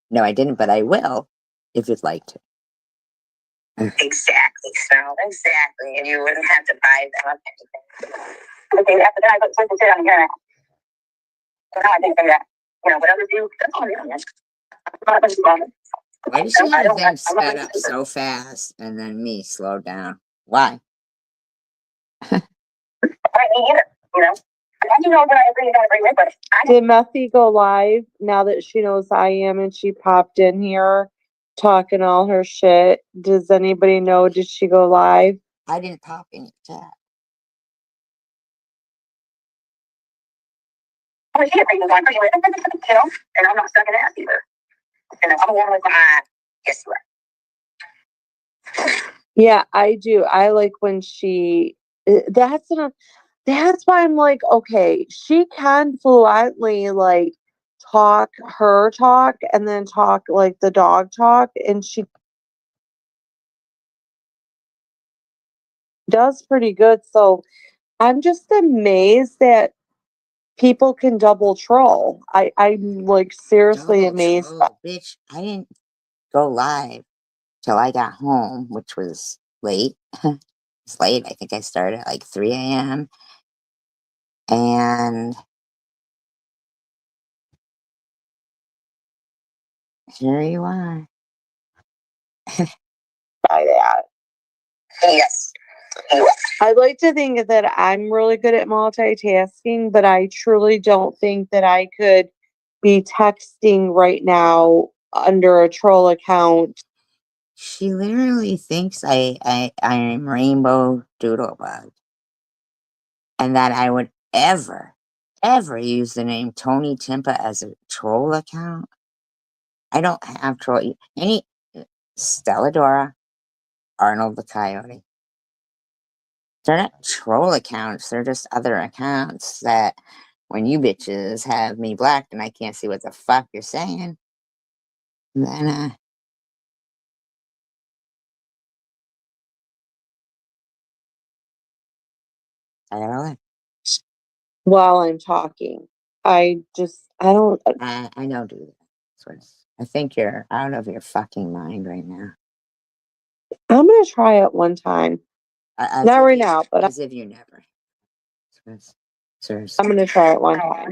No, I didn't, but I will if you'd like to.
Exactly, so exactly, and you wouldn't have to buy them up anything. Okay, after that, I put something on the internet. So now I think that, whatever you do, that's all you're
Why does she have them sped up so fast and then me slow down? Why?
I me either, And you know what I agree with, but
Did Methy go live now that she knows I am and she popped in here talking all her shit? Does anybody know? Did she go live?
I didn't pop in your chat.
I see it reasons I'm pretty and I'm not stuck in ass either. And if I'm a woman with my yes, you are.
Yeah, I do. I like when she. That's why I'm like, okay, she can fluently like talk her talk and then talk like the dog talk, and she does pretty good. So I'm just amazed that people can double troll. I'm like seriously
Double
amazed.
troll, bitch. I didn't go live till I got home, which was late. It's late. I think I started at like 3 a.m. And here you are.
By that.
Yes.
I like to think that I'm really good at multitasking, but I truly don't think that I could be texting right now under a troll account.
She literally thinks I am Rainbow Doodlebug. And that I would ever use the name Tony Timpa as a troll account. I don't have troll. Any Stella Dora, Arnold the Coyote. They're not troll accounts. They're just other accounts that when you bitches have me blocked and I can't see what the fuck you're saying, then I gotta leave.
While I'm talking, I just I don't.
I don't do that. Swiss. I think you're out of your fucking mind right now.
I'm gonna try it one time. Not right now, but
as if you never. Swiss. Seriously.
I'm gonna try it one time.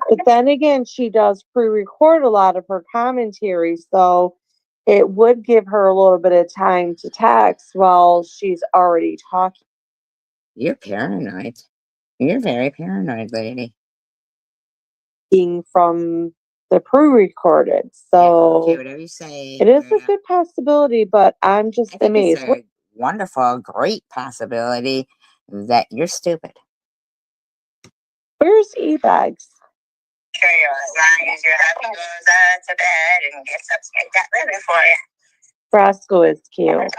But then again, she does pre-record a lot of her commentary, so it would give her a little bit of time to text while she's already talking.
You're paranoid. You're very paranoid, lady.
From the pre-recorded.
Yeah, okay,
So
whatever you say.
it is a good possibility, but I'm just
I think
amazed.
it's a wonderful, great possibility that you're stupid.
Where's E-Bags?
Sure, as long as your husband goes to bed and gets up to make that living for you.
Frasco is cute.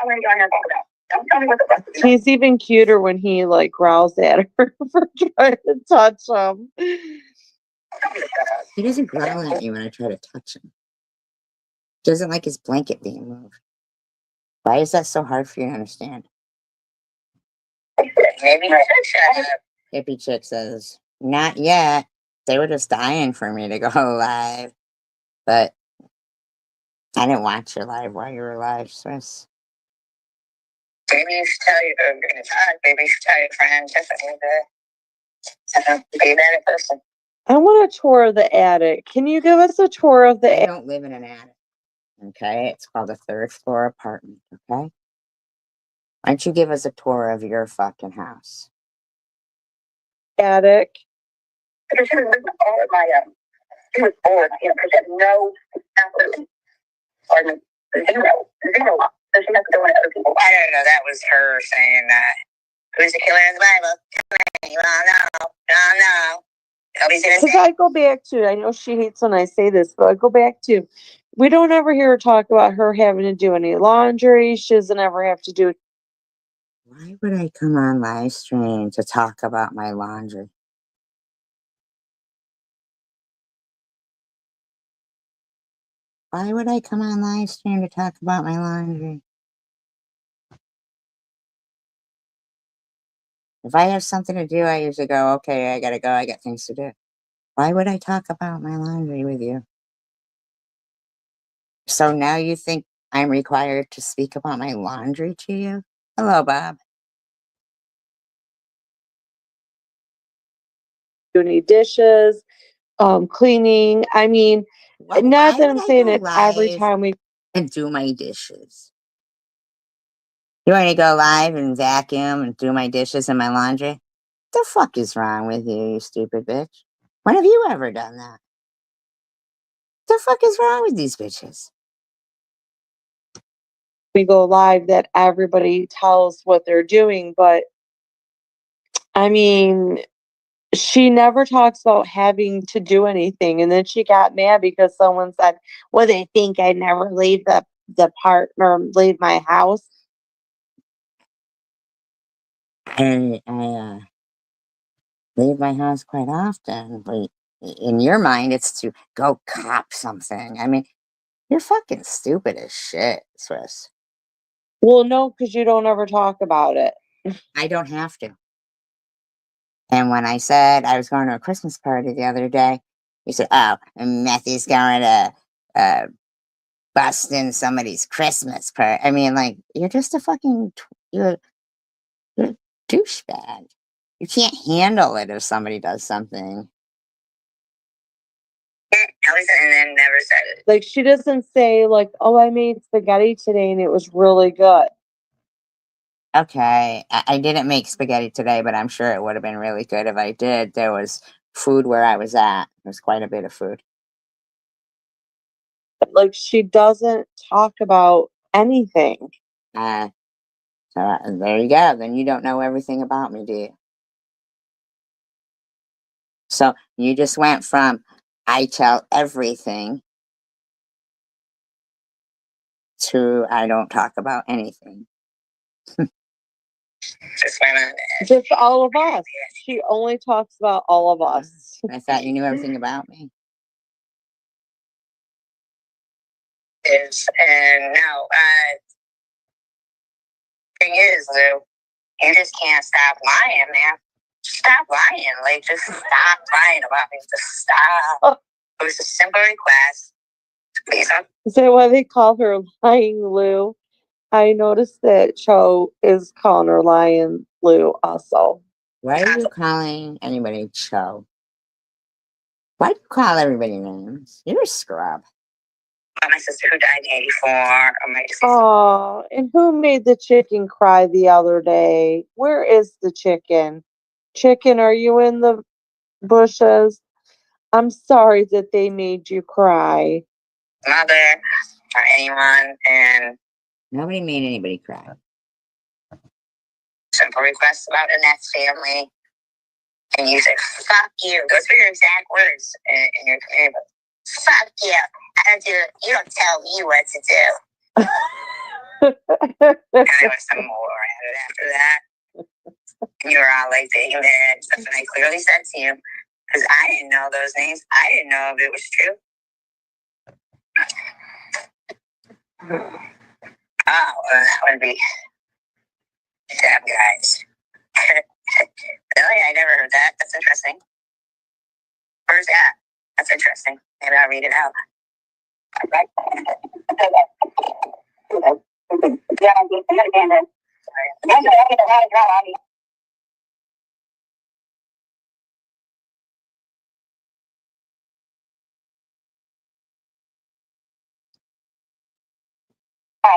He's even cuter when he like growls at her for trying to touch him.
He doesn't growl at you when I try to touch him. He doesn't like his blanket being moved. Why is that so hard for you to understand?
Maybe you should shut up.
Hippie chick says, not yet. They were just dying for me to go live. But I didn't watch your live while you were live, Swiss.
Maybe you should tell your you're gonna talk. Maybe you should tell your friend Tiffany to be a better person.
I want a tour of the attic. Can you give us a tour of the
I
attic?
don't live in an attic. Okay? It's called a third floor apartment. Okay? Why don't you give us a tour of your fucking house?
Attic.
Because she was all of my she was bored, because she had no outlet. Or zero. So she has to go into other people. I don't know. That was her saying that. Who's the killer in the Bible? You all know. Y'all know.
Because I go back to, I know she hates when I say this, but I go back to, we don't ever hear her talk about her having to do any laundry. She doesn't ever have to do.
Why would I come on live stream to talk about my laundry? Why would I come on live stream to talk about my laundry? If I have something to do, I usually go, okay, I gotta go, I got things to do. Why would I talk about my laundry with you? So now you think I'm required to speak about my laundry to you? Hello, Bob.
Do any dishes, cleaning. I mean, not that I'm saying it every time we
and do my dishes. You want to go live and vacuum and do my dishes and my laundry? The fuck is wrong with you, you stupid bitch? When have you ever done that? The fuck is wrong with these bitches?
go live that everybody tells what they're doing, but I mean, she never talks about having to do anything. And then she got mad because someone said, well, they think I never leave the partner, leave my house.
And I leave my house quite often, but in your mind, it's to go cop something. I mean, you're fucking stupid as shit, Swiss.
Well, no, because you don't ever talk about it.
I don't have to. And when I said I was going to a Christmas party the other day, you said, oh, Matthew's going to bust in somebody's Christmas party. I mean, like, you're just a fucking, you're a douchebag. You can't handle it if somebody does something.
And then never said it.
Like, she doesn't say, like, oh, I made spaghetti today and it was really good.
Okay, I didn't make spaghetti today, but I'm sure it would have been really good if I did. There was food where I was at. There's quite a bit of food.
Like, she doesn't talk about anything.
So there you go. Then you don't know everything about me, do you? So you just went from I tell everything to I don't talk about anything.
Just went on.
Just all of us. She only talks about all of us.
I thought you knew everything about me.
And no, thing is, Lou, you just can't stop lying, man. Stop lying. Like, just stop lying about me. Just stop. It was a simple request. Please don't.
Is that why they call her Lying Lou? I noticed that Cho is calling her Lying Lou also.
Why are you calling anybody Cho? Why do you call everybody names? You're a scrub.
My sister who died in 84. Or my
Oh, and who made the chicken cry the other day? Where is the chicken? Chicken, are you in the bushes? I'm sorry that they made you cry.
mother or anyone, and
Nobody made anybody cry.
simple requests about the next family. And you say, fuck you. Those were your exact words in your community. Fuck you. I don't do it. You don't tell me what to do. And there was some more added after that. And you were all like taking that stuff, and I clearly said to you, because I didn't know those names. I didn't know if it was true. Oh, well, that would be damn guys. Really? I never heard that. That's interesting. Where's that? That's interesting. Maybe I'll read it out. I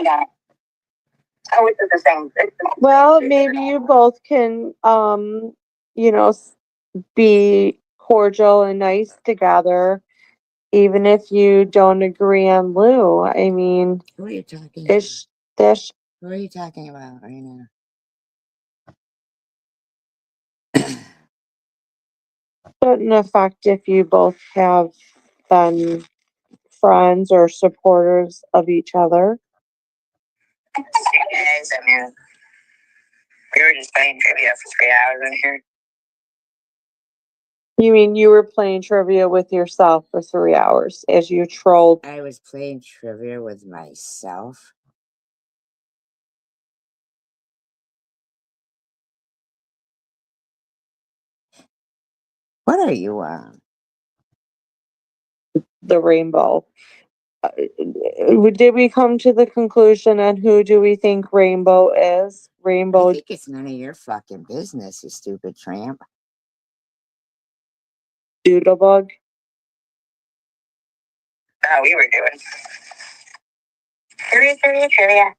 got it. Oh, it's the same.
Well, maybe you both can, be cordial and nice together, even if you don't agree on Lou. I mean,
Who are you talking
it's this
Who are you talking about right now?
shouldn't affect if you both have been friends or supporters of each other.
Guys, I mean, we were just playing trivia for 3 hours in here.
You mean you were playing trivia with yourself for 3 hours as you trolled?
I was playing trivia with myself. What are you on?
The rainbow. Did we come to the conclusion on who do we think Rainbow is?
I
Rainbow
think it's none of your fucking business, you stupid tramp.
Doodlebug?
Oh, we were doing trivia.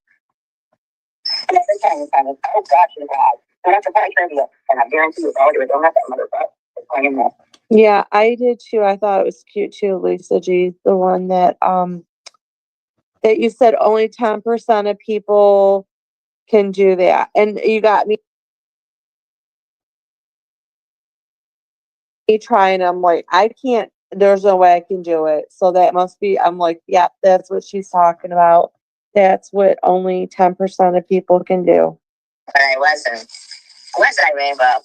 And every time you find it, oh, God, you God. We have to play trivia. And I guarantee you, all do it. Don't have that motherfucker.
Yeah, I did too. I thought it was cute too, Lisa G. The one that that you said only 10% of people can do that. And you got me trying. I'm like, I can't, there's no way I can do it. So that must be, I'm like, yeah, that's what she's talking about. That's what only 10% of people can do.
But I wasn't. Was I, Rainbow?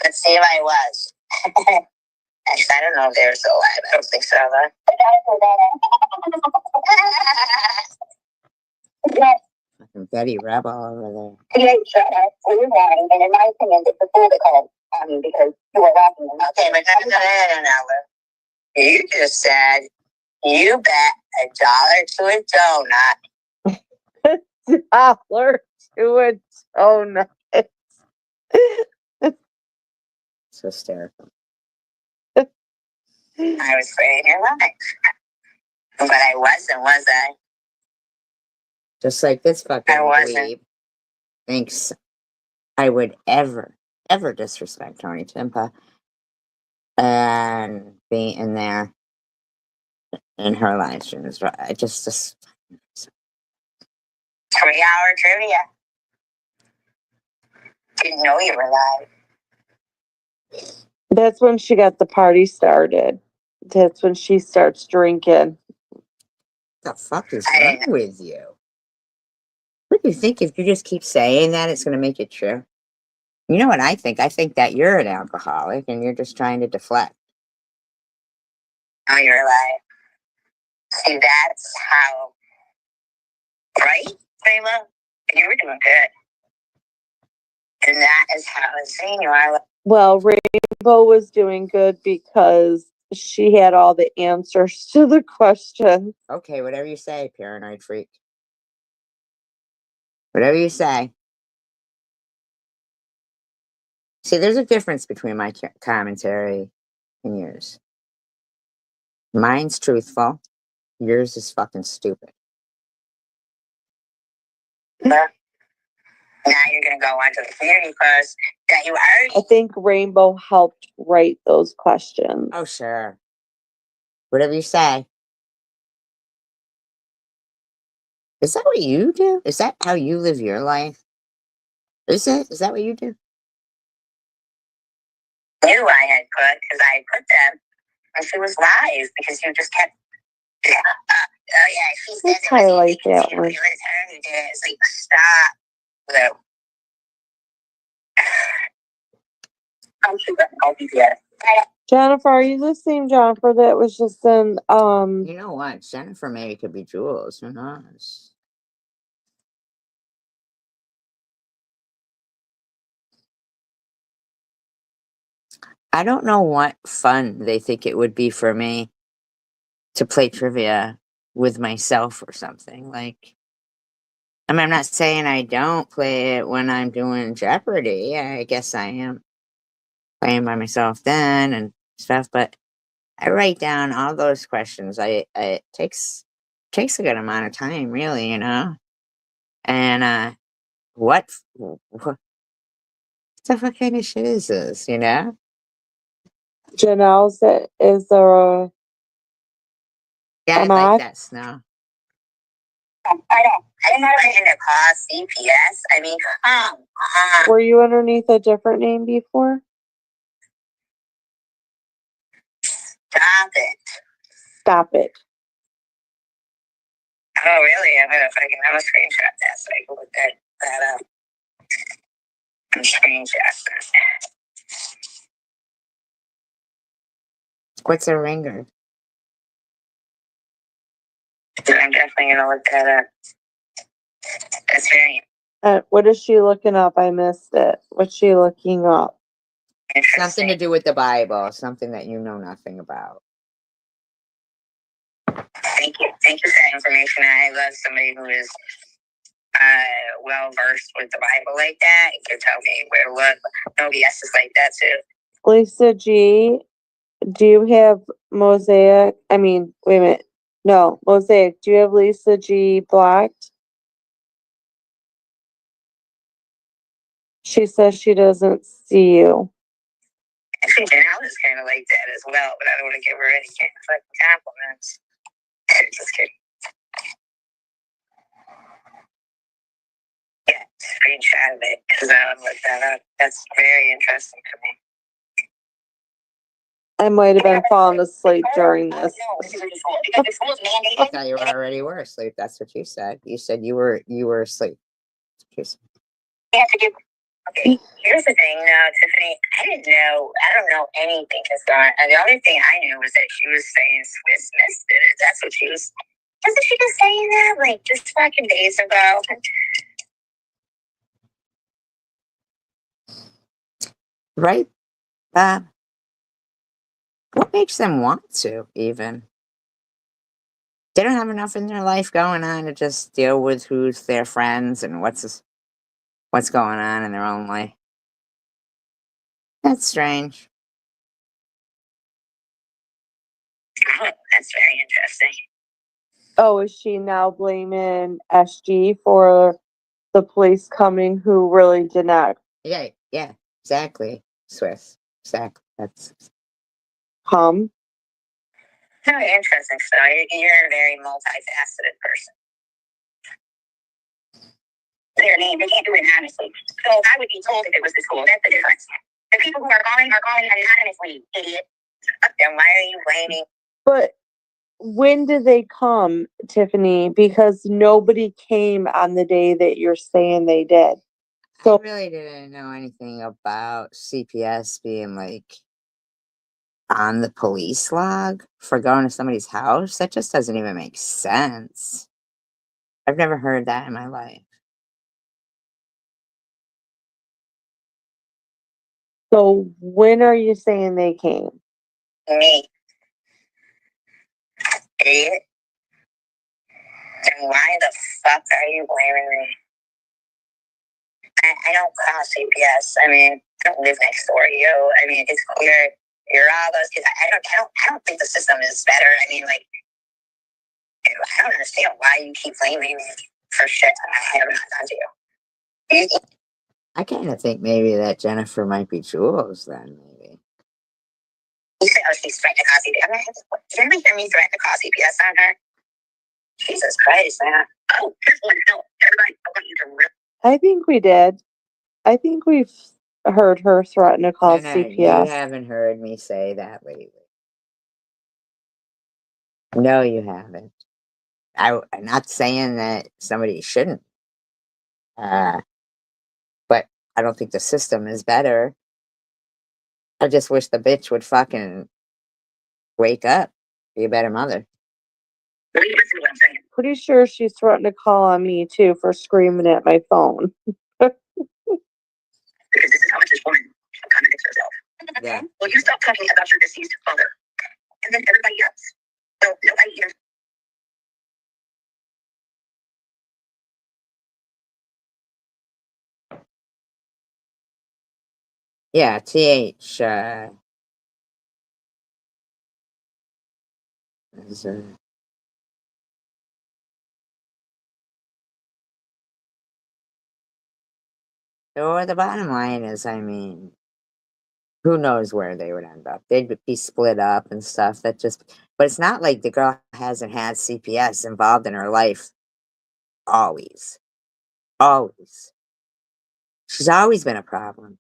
Let's see if I was. Actually, I don't know if they were still alive. I don't think so, though.
Fucking Betty Rebel over there.
And in my opinion, it's a political, because you were laughing. Okay, but no. You just said you bet $1 to a donut.
Dollar to a donut.
It's hysterical.
I was afraid you're lying. But I wasn't, was I?
Just like this fucking
I wasn't.
dweeb thinks I would ever disrespect Tony Timpa and be in there in her live streams. I just
3-hour trivia. Didn't know you were live.
That's when she got the party started. That's when she starts drinking.
the fuck is wrong with you? What do you think if you just keep saying that it's going to make it true? You know what I think? I think that you're an alcoholic and you're just trying to deflect.
Oh, you're alive. See, that's how. Right, Prima? You were doing good. And that is how insane you are.
Well, Rainbow was doing good because she had all the answers to the questions.
Okay, whatever you say, paranoid freak. Whatever you say. See, there's a difference between my commentary and yours. Mine's truthful. Yours is fucking stupid.
Now you're going to go on to the theory first that you already.
I think Rainbow helped write those questions.
Oh, sure. Whatever you say. Is that what you do? Is that how you live your life? Is it? Is that what you do?
Knew I had put because I put them and she was lies because you just kept. Oh yeah, she said
Let's
it was
highlight that
it
one.
was her who did it. It's like stop. No. I'm sure that I'll be there.
Jennifer, are you the same Jennifer that was just in
You know what? Jennifer maybe could be Jules. Who knows? I don't know what fun they think it would be for me to play trivia with myself or something. Like, I mean, I'm not saying I don't play it when I'm doing Jeopardy. I guess I am playing by myself then and stuff, but I write down all those questions. It takes a good amount of time, really, you know. And what the fuck kind of shit is this, you know?
Janelle's? Is there a
Yeah, I'd like
mod?
that snow.
I never in a class CPS. I mean, come on.
Were you underneath a different name before?
Stop it.
Stop it.
Oh, really? I'm gonna screenshot that so I can look that up. Screenshot that.
What's a ringer?
I'm definitely gonna look that up. That's very
What is she looking up? I missed it. What's she looking up?
interesting.
Something to do with the Bible, something that you know nothing about.
Thank you. Thank you for that information. I love somebody who is well versed with the Bible like that. You can tell me where to look. Nobody else is like that too.
Lisa G, do you have Mosaic? I mean, wait a minute. No, Mosaic. Do you have Lisa G blocked? She says she doesn't see you.
Actually, Janelle is kind of like that as well, but I don't want to give her any kind of fucking compliments. Just kidding. Yeah, screenshot of it because I would look that up. That's very interesting to me.
I might have been falling asleep during this.
I thought you already were asleep. That's what you said. You said you were asleep.
Okay, here's the thing, Tiffany. I don't know anything and the only thing I knew was that she was saying Swiss missed it. That's what she was. Wasn't she just saying that like just fucking days ago?
Right, Bob? What makes them want to, even? They don't have enough in their life going on to just deal with who's their friends and what's going on in their own life. That's strange.
Oh, that's very interesting.
Oh, is she now blaming SG for the police coming who really did not
Yeah, exactly. Swiss. Exactly. That's
come?
Very interesting. So you're a very multifaceted person. Their name, they can't do it anonymously. So I would be told if it was the school. That's the difference. The people who are calling anonymously, idiot. Then why are you blaming?
But when did they come, Tiffany? Because nobody came on the day that you're saying they did. So
I really didn't know anything about CPS being like on the police log for going to somebody's house. That just doesn't even make sense. I've never heard that in my life.
So when are you saying they came?
Me. Idiot. And why the fuck are you blaming me? I don't call CPS. I mean, I don't live next door to you. I mean, it's clear you're all those kids. I don't think the system is better. I mean, like, I don't understand why you keep blaming me for shit I have not done to you.
I kind of think maybe that Jennifer might be Jules then, maybe.
You say, oh, she's threatened to call CPS. Did anybody hear me threaten to call CPS on her? Jesus Christ, man. Oh, here's one. No, everybody, I want you to really.
I think we did. I think we've heard her threaten to call
No, you
CPS.
haven't heard me say that lately. No, you haven't. I'm not saying that somebody shouldn't. But I don't think the system is better. I just wish the bitch would fucking wake up, be a better mother.
Listen to what I'm saying.
Pretty sure she threatened to call on me too for screaming at my phone.
Because this is how much this woman contradicts herself.
Yeah.
Well, you stop talking about your deceased father. And then everybody else. So nobody even.
Yeah, TH. Is, so the bottom line is, I mean, who knows where they would end up? They'd be split up and stuff. That just, but it's not like the girl hasn't had CPS involved in her life always. Always. She's always been a problem.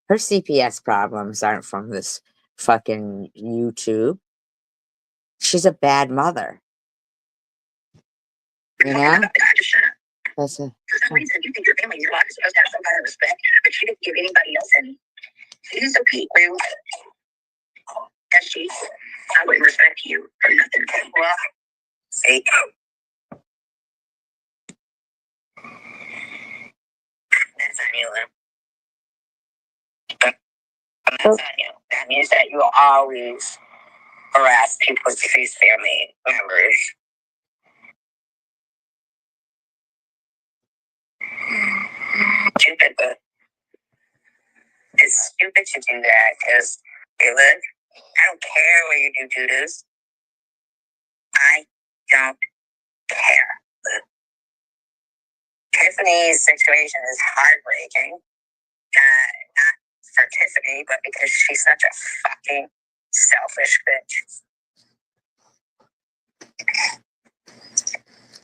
Her CPS problems aren't from this fucking YouTube. She's a bad mother. You know? That's a,
For some reason, you think your family, your life is supposed to have some kind of respect, but you didn't give anybody else any. She's so Pete, rude. As she, I wouldn't respect you for nothing. Well, see. That's on you, Lou. But that's on you. That means that you will always harass people's deceased family members. Stupid, but it's stupid to do that because, hey, look, I don't care what you do to this. I don't care. Tiffany's situation is heartbreaking. Not for Tiffany, but because she's such a fucking selfish bitch.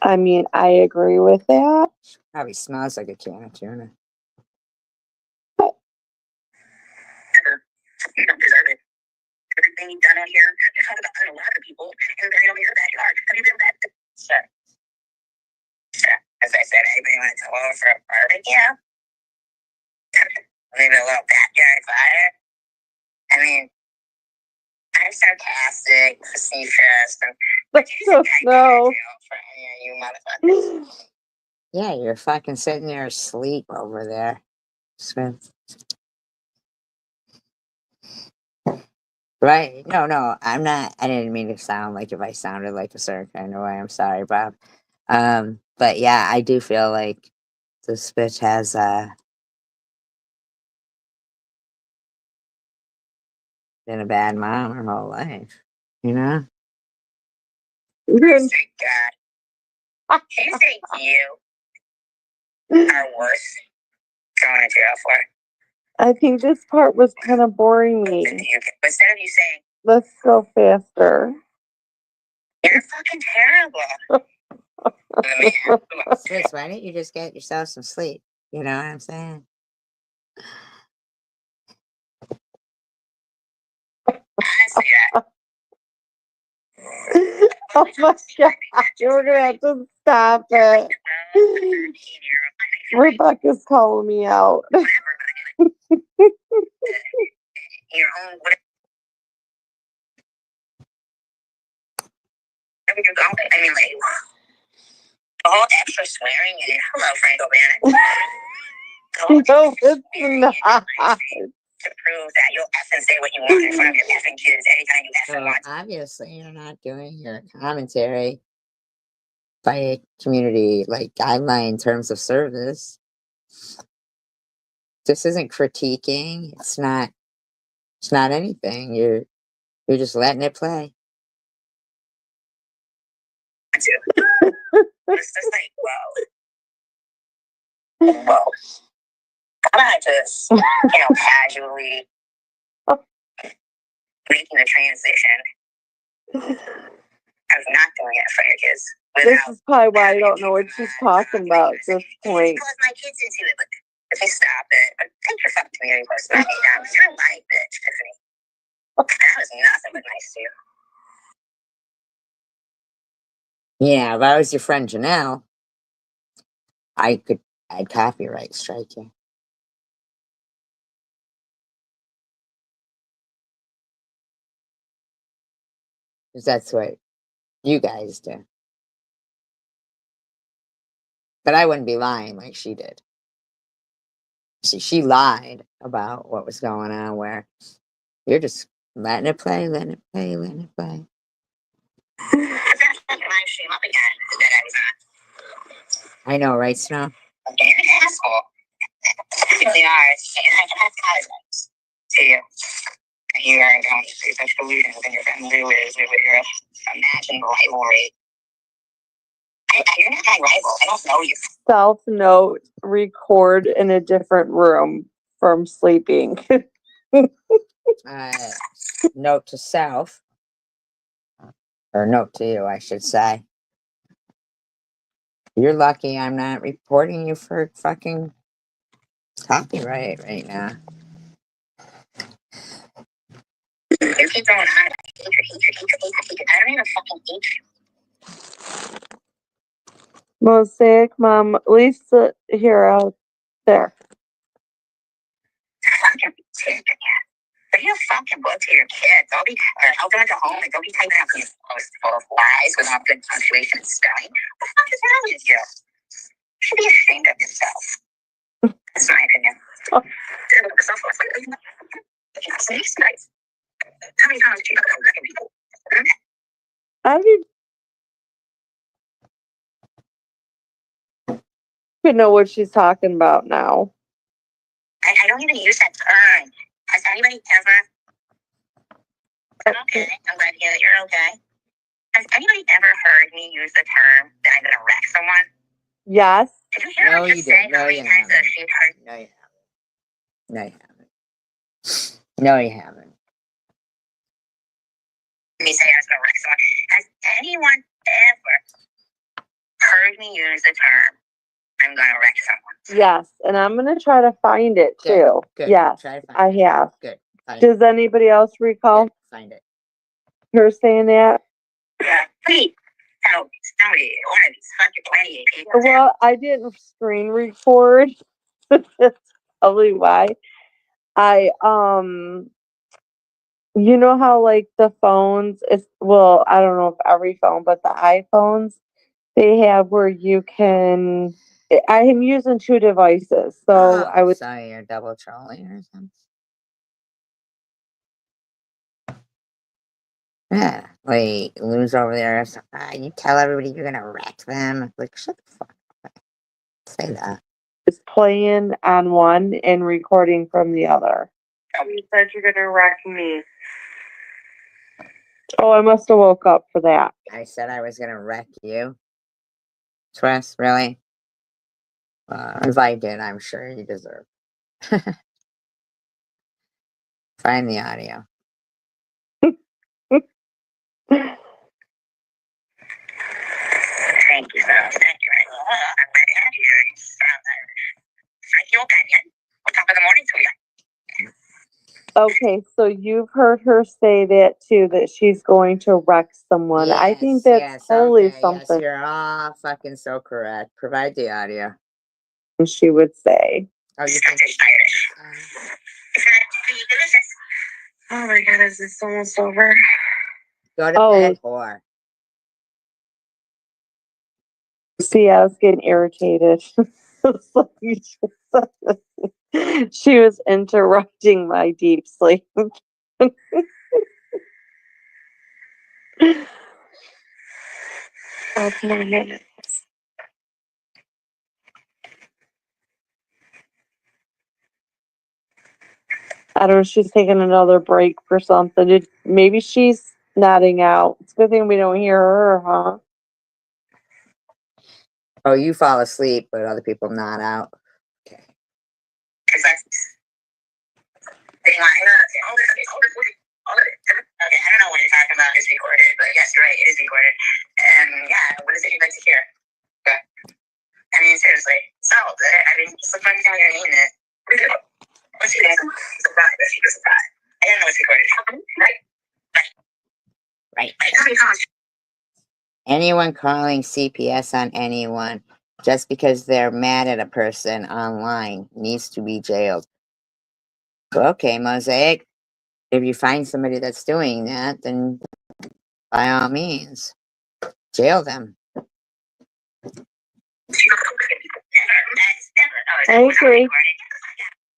I mean, I agree with that.
probably smells like a can of tuna.
You don't deserve it. Everything you've done out here, you talk about a lot of people and buried over your backyard. Have you been back to? Sure. Sure. As I said, anybody want to come over for a barbecue? Maybe a little backyard fire? I mean, I'm sarcastic, facetious, and
No.
for any of you motherfuckers.
Yeah, you're fucking sitting there asleep over there, Smith. Right? No, I'm not. I didn't mean to sound like if I sounded like a circ. I know I am sorry, Bob. But yeah, I do feel like this bitch has been a bad mom her whole life. You know?
Thank God. You think you are worse going to jail for?
I think this part was kind of boring me.
Instead of you saying,
Let's go faster.
you're fucking terrible.
Chris, why don't you just get yourself some sleep? You know what I'm saying?
Honestly,
Oh my god, you're gonna have to stop it. Rebecca's calling me out.
your own whatever you're going. I mean, like all extra swearing and hello, Franco Bannon.
No, it's not.
to prove that you'll effing say what you want in front of your effing kids anytime you effing
So
want.
obviously you're not doing your commentary by a community like guideline terms of service. This isn't critiquing. It's not anything. You're just letting it play.
It's just like, whoa. I'm not just, casually making the transition of not doing it for your kids.
This is probably why I don't know what she's talking about at this point.
Because my kids into it, but if you stop it, take your fucking community post down. You're a white bitch, Tiffany. That was nothing but nice to you.
Yeah, if I was your friend Janelle, I'd copyright strike you. Because that's what you guys do. But I wouldn't be lying like she did. She lied about what was going on, where you're just letting it play, letting it play, letting it play.
Live stream up again that I was on.
I know, right, Snow?
You're an asshole. You really are. And I have consequences to you. You are going through such delusions within your family with your imagined rivalry. You're not my rival. I don't know you.
Self note, record in a different room from sleeping.
Note to self, or note to you, I should say. You're lucky I'm not reporting you for fucking copyright right now.
You keep going on about hatred. I don't even fucking hate you.
Mosaic Mom, Lisa here out there.
Fucking tick, yeah. But you fucking book to your kids. I'll go into home and don't be typing out these posts full of lies without good punctuation and spelling. What the fuck is wrong with you? You should be ashamed of yourself. That's my opinion. How many times do you talk about wrecking people?
I don't even know what she's talking about now.
I don't even use that term. Has anybody ever? I'm okay. I'm glad to hear that you're okay. Has anybody ever heard me use the term that I'm gonna wreck someone?
Yes.
Did you hear
No,
her
you
just say
didn't. No,
how many
you
times that
haven't.
she's heard?
No, you haven't. No, you haven't. No, you haven't.
Me say I was gonna wreck someone. Has anyone ever heard me use the term I'm gonna wreck someone?
Yes, and I'm gonna try to find it too.
Good.
Yes,
Try to find
I
it.
have.
Good. Find
Does anybody else recall
Good. Find it.
her saying that?
Yeah. Please help somebody. One of these fucking 28 people.
Well, I didn't screen record. That's probably why. You know how like the phones is, well, I don't know if every phone, but the iPhones, they have where you can, I am using two devices, so I would.
So you're double trolling or something. Yeah, wait, Lou's over there. So, you tell everybody you're gonna wreck them. Like, shut the fuck up. Say that.
Is playing on one and recording from the other. You said you're gonna wreck me. Oh, I must have woke up for that.
I said I was gonna wreck you. Trust, really? If I did, I'm sure you deserve. Find the audio.
Thank you, sir. Thank you. I'm very happy to sound Irish. Thank you, opinion. What's up in the morning to you?
Okay, so you've heard her say that too, that she's going to wreck someone. I think that's totally something.
Yes, you're all fucking so correct. Provide the audio.
She would say.
Oh, you
think
it's
Irish? Oh my god, is this almost over?
Go to bed, whore.
See, I was getting irritated. She was interrupting my deep sleep. I don't know, she's taking another break for something. Maybe she's nodding out. It's a good thing we don't hear her, huh?
Oh, you fall asleep, but other people nod out. Okay.
Okay, I don't know what you're talking about is recorded, but yes, you're right, it is recorded. And yeah, what is it you'd like to hear? Okay. I mean, seriously. So, I mean, just look like your name in it. What's your name? Surprise. I don't know it's recorded. Right.
Anyone calling CPS on anyone just because they're mad at a person online needs to be jailed. Okay, Mosaic. If you find somebody that's doing that, then by all means, jail them.
I agree.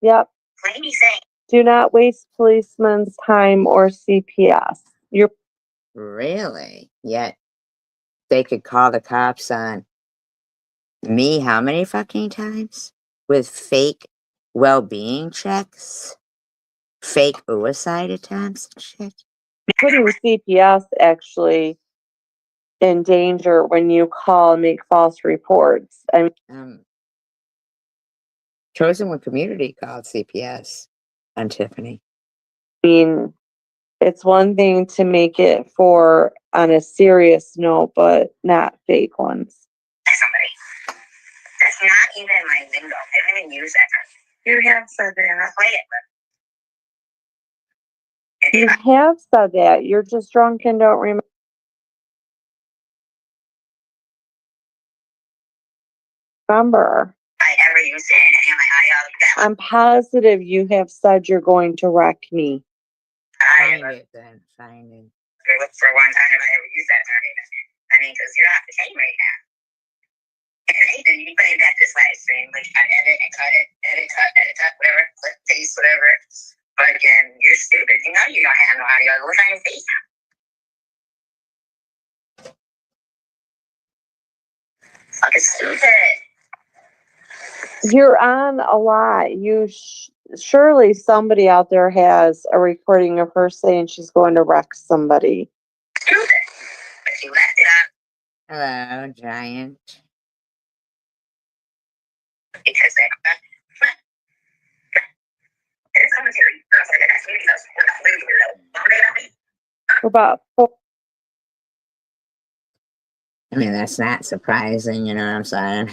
Yep. Do not waste policemen's time or CPS. You're
Really? Yet they could call the cops on me how many fucking times? With fake well-being checks? Fake suicide attempts and shit?
putting CPS actually in danger when you call and make false reports. I
Chosen One Community called CPS on Tiffany.
mean, it's one thing to make it for on a serious note, but not fake ones.
Somebody. That's not even my lingo. I don't even use that term. You have said that. I'll play it.
You have said that. You're just drunk and don't remember.
I ever used it in any of my audio.
I'm positive you have said you're going to wreck me.
Find it then. Find it.
For one time, if I ever used that term, I mean, because you're off the chain right now. And Nathan, you can put it back this live stream, like I edit and cut it, edit, cut, whatever, clip, paste, whatever. But again, you're stupid. You know you don't have no audio. Look on your face. Fucking stupid.
You're on a lot. Surely somebody out there has a recording of her saying she's going to wreck somebody.
Stupid. But you left it up.
Hello, Giant.
Because they
About
I mean, that's not surprising, you know what I'm saying?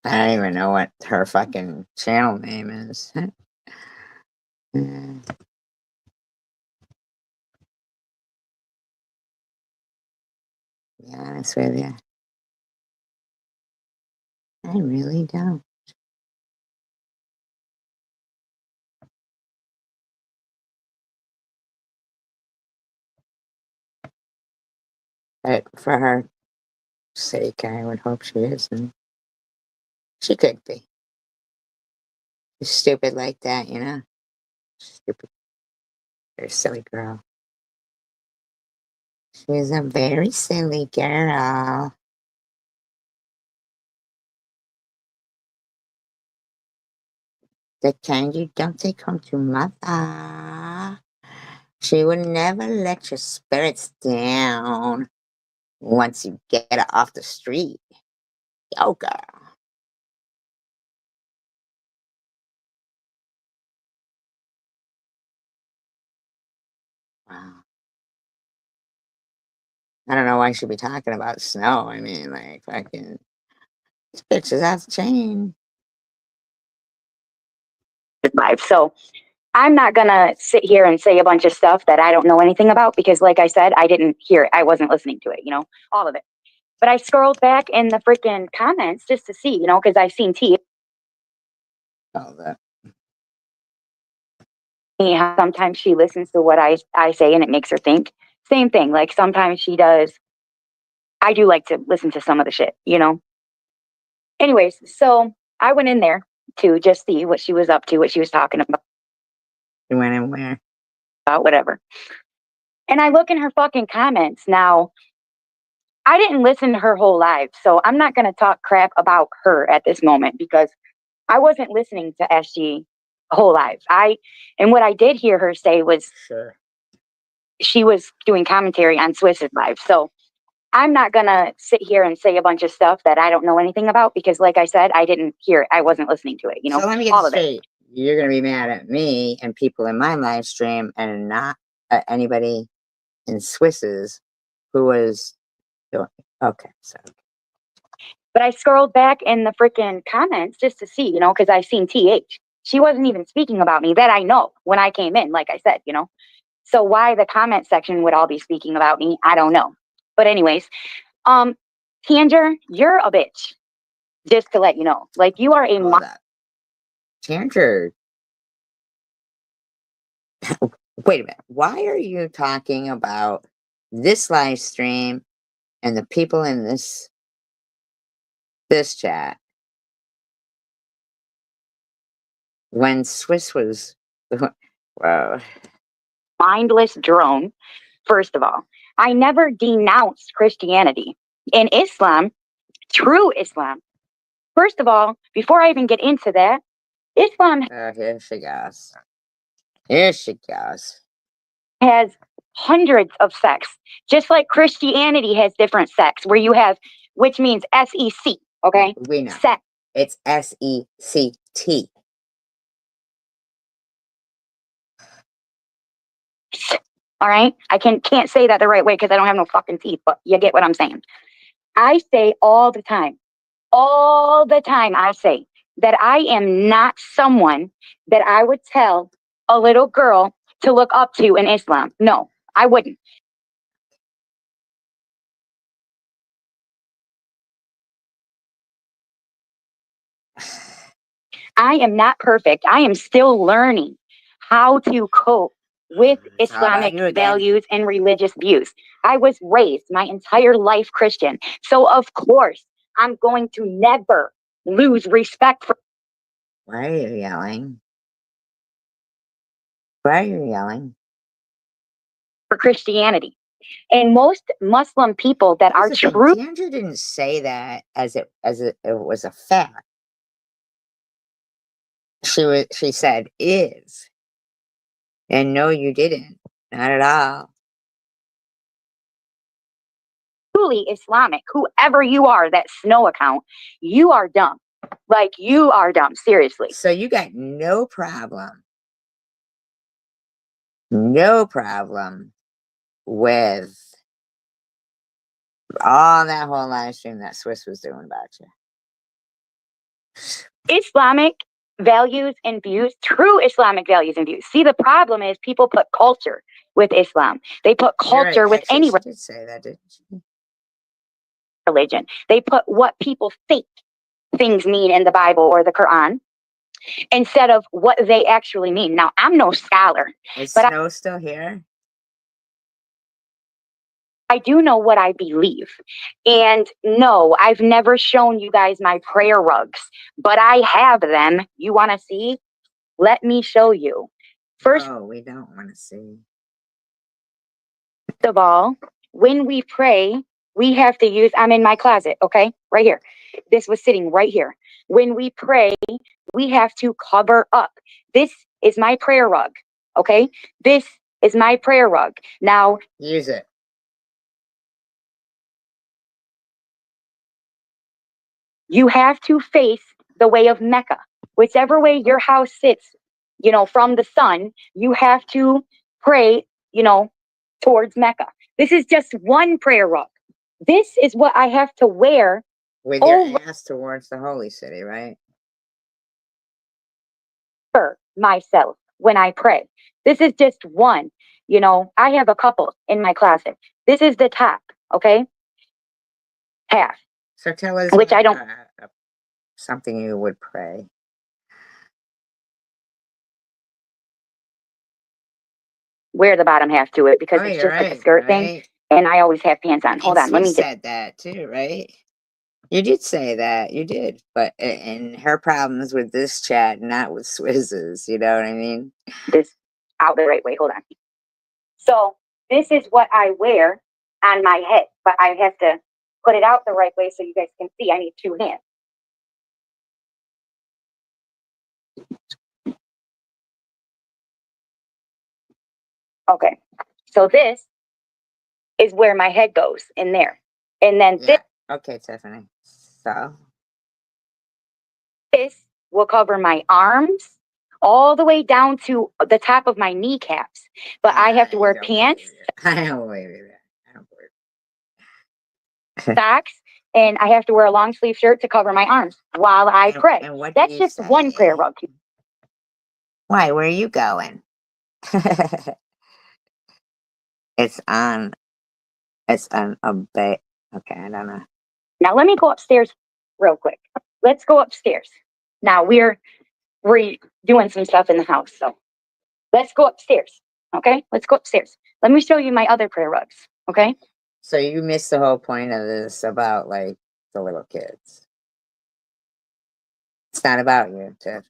I don't even know what her fucking channel name is. To be honest with you, I really don't. But for her sake, I would hope she isn't. She could be. She's stupid like that, you know? Stupid. Very silly girl. She's a very silly girl. The kind you don't take home to mother. She would never let your spirits down once you get her off the street. Yo, girl. Wow. I don't know why she'd be talking about snow. I mean, like, fucking, this bitch is off the chain.
Live. So I'm not gonna sit here and say a bunch of stuff that I don't know anything about because, like I said, I didn't hear it. I wasn't listening to it, you know, all of it. But I scrolled back in the freaking comments just to see, you know, because I've seen T.
All that.
Sometimes she listens to what I say and it makes her think. same thing. Like sometimes she does. I do like to listen to some of the shit, you know? Anyways, so I went in there to just see what she was up to, what she was talking
You went in where?
about, whatever. And I look in her fucking comments. Now, I didn't listen to her whole live, so I'm not going to talk crap about her at this moment because I wasn't listening to SG whole live. And what I did hear her say was
Sure.
she was doing commentary on Swiss's live. So I'm not going to sit here and say a bunch of stuff that I don't know anything about because, like I said, I didn't hear it. I wasn't listening to it, you know,
So let me get
all
this
of it.
straight. You're going to be mad at me and people in my live stream and not at anybody in Swiss's who was doing. Okay, so.
But I scrolled back in the freaking comments just to see, you know, because I seen TH. She wasn't even speaking about me that I know when I came in, like I said, you know. So why the comment section would all be speaking about me, I don't know. But anyways, Tanger, you're a bitch. Just to let you know. Like you are a
Hold up. Tanger. Wait a minute. Why are you talking about this live stream and the people in this chat when Swiss was wow.
mindless drone. First of all, I never denounced Christianity. In Islam, true Islam. First of all, before I even get into that, Islam
Oh, here she goes. Here she goes.
has hundreds of sects, just like Christianity has different sects, where you have, which means SEC, okay?
We know.
Sect.
It's SECT.
All right? I can't say that the right way because I don't have no fucking teeth, but you get what I'm saying. I say all the time I say that I am not someone that I would tell a little girl to look up to in Islam. No, I wouldn't. I am not perfect. I am still learning how to cope with
It's all about
Islamic
you again.
values and religious views. I was raised my entire life Christian. So, of course, I'm going to never lose respect for.
Why are you yelling? Why are you yelling?
For Christianity. And most Muslim people that are
Here's the thing,
true.
Tanger didn't say that as it was a fact. She said is. And no, you didn't. Not at all.
Truly Islamic, whoever you are, that Snow account, you are dumb. Like, you are dumb, seriously.
So you got no problem with all that whole live stream that Swiss was doing about you.
Islamic values and views, true Islamic values and views. See, the problem is people put culture with Islam. They put culture with any
She did say that, didn't she?
religion. They put what people think things mean in the Bible or the Quran instead of what they actually mean. Now, I'm no scholar.
Is
But
Snow still here?
I do know what I believe. And no, I've never shown you guys my prayer rugs, but I have them. You want to see? Let me show you. First
We don't want to see.
of all, when we pray, we have to use, I'm in my closet, okay? Right here. This was sitting right here. When we pray, we have to cover up. This is my prayer rug, okay? This is my prayer rug. Now,
Use it.
you have to face the way of Mecca. Whichever way your house sits, you know, from the sun, you have to pray, you know, towards Mecca. This is just one prayer rug. This is what I have to wear
with your ass towards the holy city, right?
For myself when I pray. This is just one. You know, I have a couple in my closet. This is the top, okay? Half.
So tell us
Which I don't.
Something you would pray.
wear the bottom half to it because
Oh,
it's
you're
just like a
right,
skirt thing,
right.
and I always have pants on. Hold
And
on, let me
Swiss
get.
said that too, right? You did say that. You did. But and her problems with this chat, not with Swiss's. You know what I mean?
This out the right way. Hold on. So this is what I wear on my head, but I have to put it out the right way so you guys can see. I need two hands. Okay. So this is where my head goes in there. And then
Yeah. Okay, Tiffany. So
this will cover my arms all the way down to the top of my kneecaps. But I have to wear
don't
pants,
believe you. I don't believe you. I don't believe
socks, and I have to wear a long sleeve shirt to cover my arms while I pray.
And what do
That's
you
just one prayer
say?
rug.
Why? Where are you going? It's on. It's on a bed. Okay, I don't know.
Now let me go upstairs real quick. Let's go upstairs. Now we're doing some stuff in the house, so let's go upstairs. Okay, let's go upstairs. Let me show you my other prayer rugs. Okay.
So you missed the whole point of this about like the little kids. It's not about you, Tiff.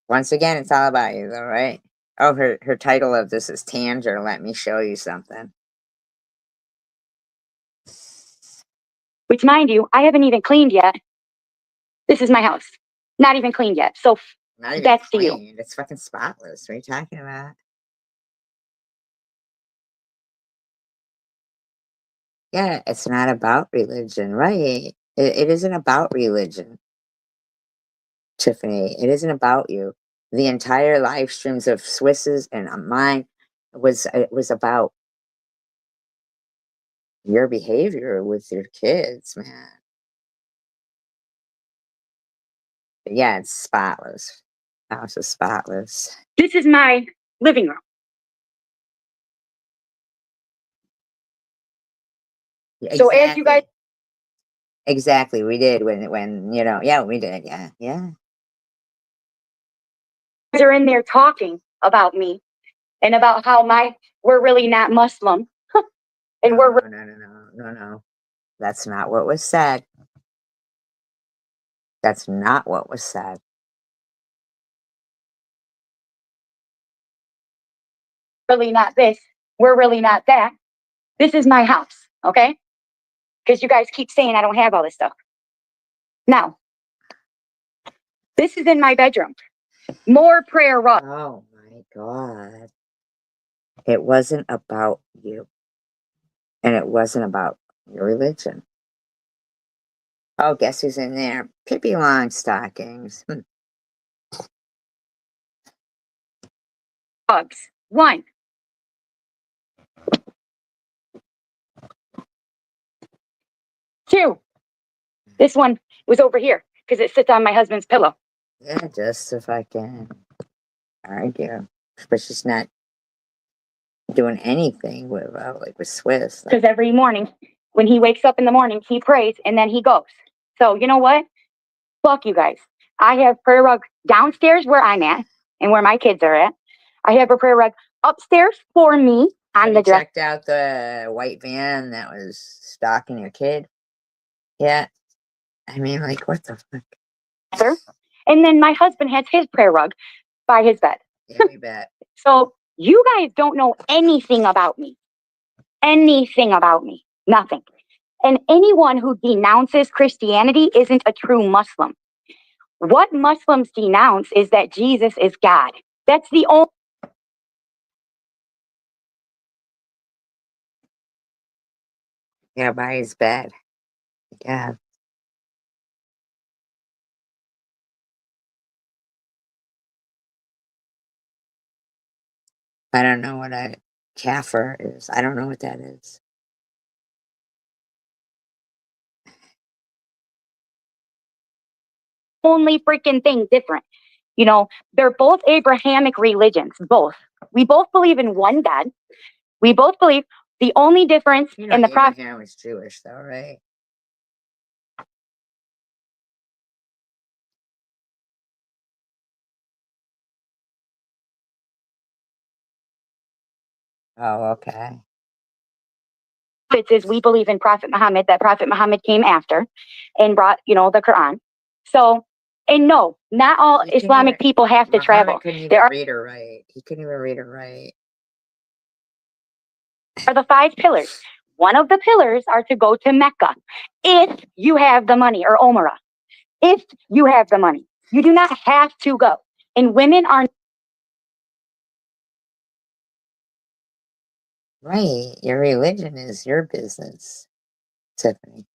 Once again, it's all about you, though, right? Oh, her title of this is Tanger. Let me show you something.
Which, mind you, I haven't even cleaned yet. This is my house. Not even cleaned yet. So
Not even
that's to you.
clean. It's fucking spotless. What are you talking about? Yeah, it's not about religion, right? It isn't about religion, Tiffany. It isn't about you. The entire live streams of Swiss's and mine was about your behavior with your kids, man. But yeah, it's spotless. House is spotless.
This is my living room. So as you guys
Exactly, we did when you know, yeah, we did, yeah.
are in there talking about me and about how we're really not Muslim. And we're
No. That's not what was said. That's not what was said.
really not this. We're really not that. This is my house, okay? Because you guys keep saying I don't have all this stuff. Now, this is in my bedroom. More prayer rugs.
Oh my God. It wasn't about you. And it wasn't about your religion. Oh, guess who's in there? Pippi Longstockings.
Rugs. One. Two. This one was over here because it sits on my husband's pillow.
Yeah, just if I can argue. But she's not doing anything with like with Swiss.
Because every morning when he wakes up in the morning, he prays and then he goes. So you know what? Fuck you guys. I have prayer rug downstairs where I'm at and where my kids are at. I have a prayer rug upstairs for me on
Have
the
you
dresser.
checked out the white van that was stalking your kid? Yeah. I mean, like, what the fuck?
And then my husband has his prayer rug by his bed.
Yeah, we bet.
So you guys don't know anything about me. Anything about me. Nothing. And anyone who denounces Christianity isn't a true Muslim. What Muslims denounce is that Jesus is God. That's the only.
Yeah, by his bed. Yeah. I don't know what a kafir is. I don't know what that is.
Only freaking thing different. You know, they're both Abrahamic religions, both. We both believe in one God. We both believe the only difference
You know,
in the prophet.
Abraham was Jewish, though, right? Oh, okay.
It says we believe in Prophet Muhammad, that Prophet Muhammad came after and brought, the Quran. So, and no, not all Islamic people have to travel.
Couldn't even
There
read or write. He couldn't even read or write.
are the 5 pillars. One of the pillars are to go to Mecca if you have the money, or Umrah. If you have the money, you do not have to go. And women are
Right. Your religion is your business, Tiffany.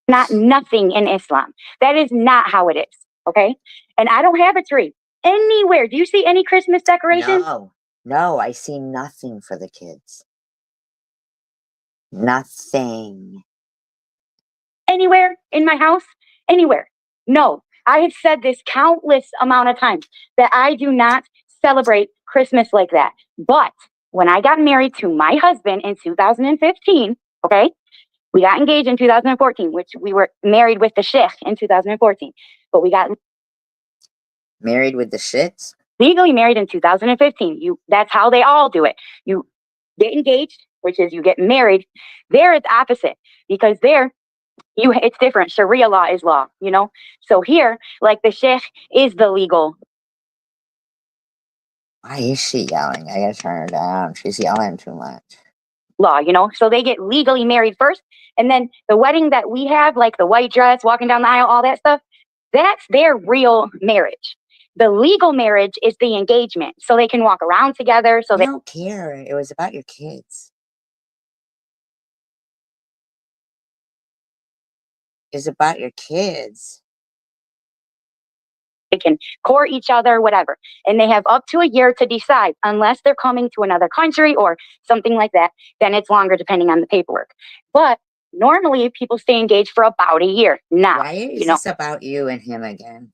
not nothing in Islam. That is not how it is. Okay. And I don't have a tree anywhere. Do you see any Christmas decorations?
No, I see nothing for the kids. Nothing.
Anywhere in my house? Anywhere. No. I have said this countless amount of times that I do not celebrate Christmas like that. But when I got married to my husband in 2015, okay, we got engaged in 2014, which we were married with the sheikh in 2014, but we got
Married with the shits?
legally married in 2015. That's how they all do it. You get engaged, which is you get married. There it's opposite, because there it's different. Sharia law is law, So here, like, the sheikh is the legal
Why is she yelling? I gotta turn her down. She's yelling too much.
law, So they get legally married first, and then the wedding that we have, like the white dress, walking down the aisle, all that stuff, that's their real marriage. The legal marriage is the engagement, so they can walk around together. So
I
they
don't care. It was about your kids. It's about your kids.
can court each other, whatever. And they have up to a year to decide, unless they're coming to another country or something like that. Then it's longer, depending on the paperwork. But normally people stay engaged for about a year. Now,
Why is this about you and him again?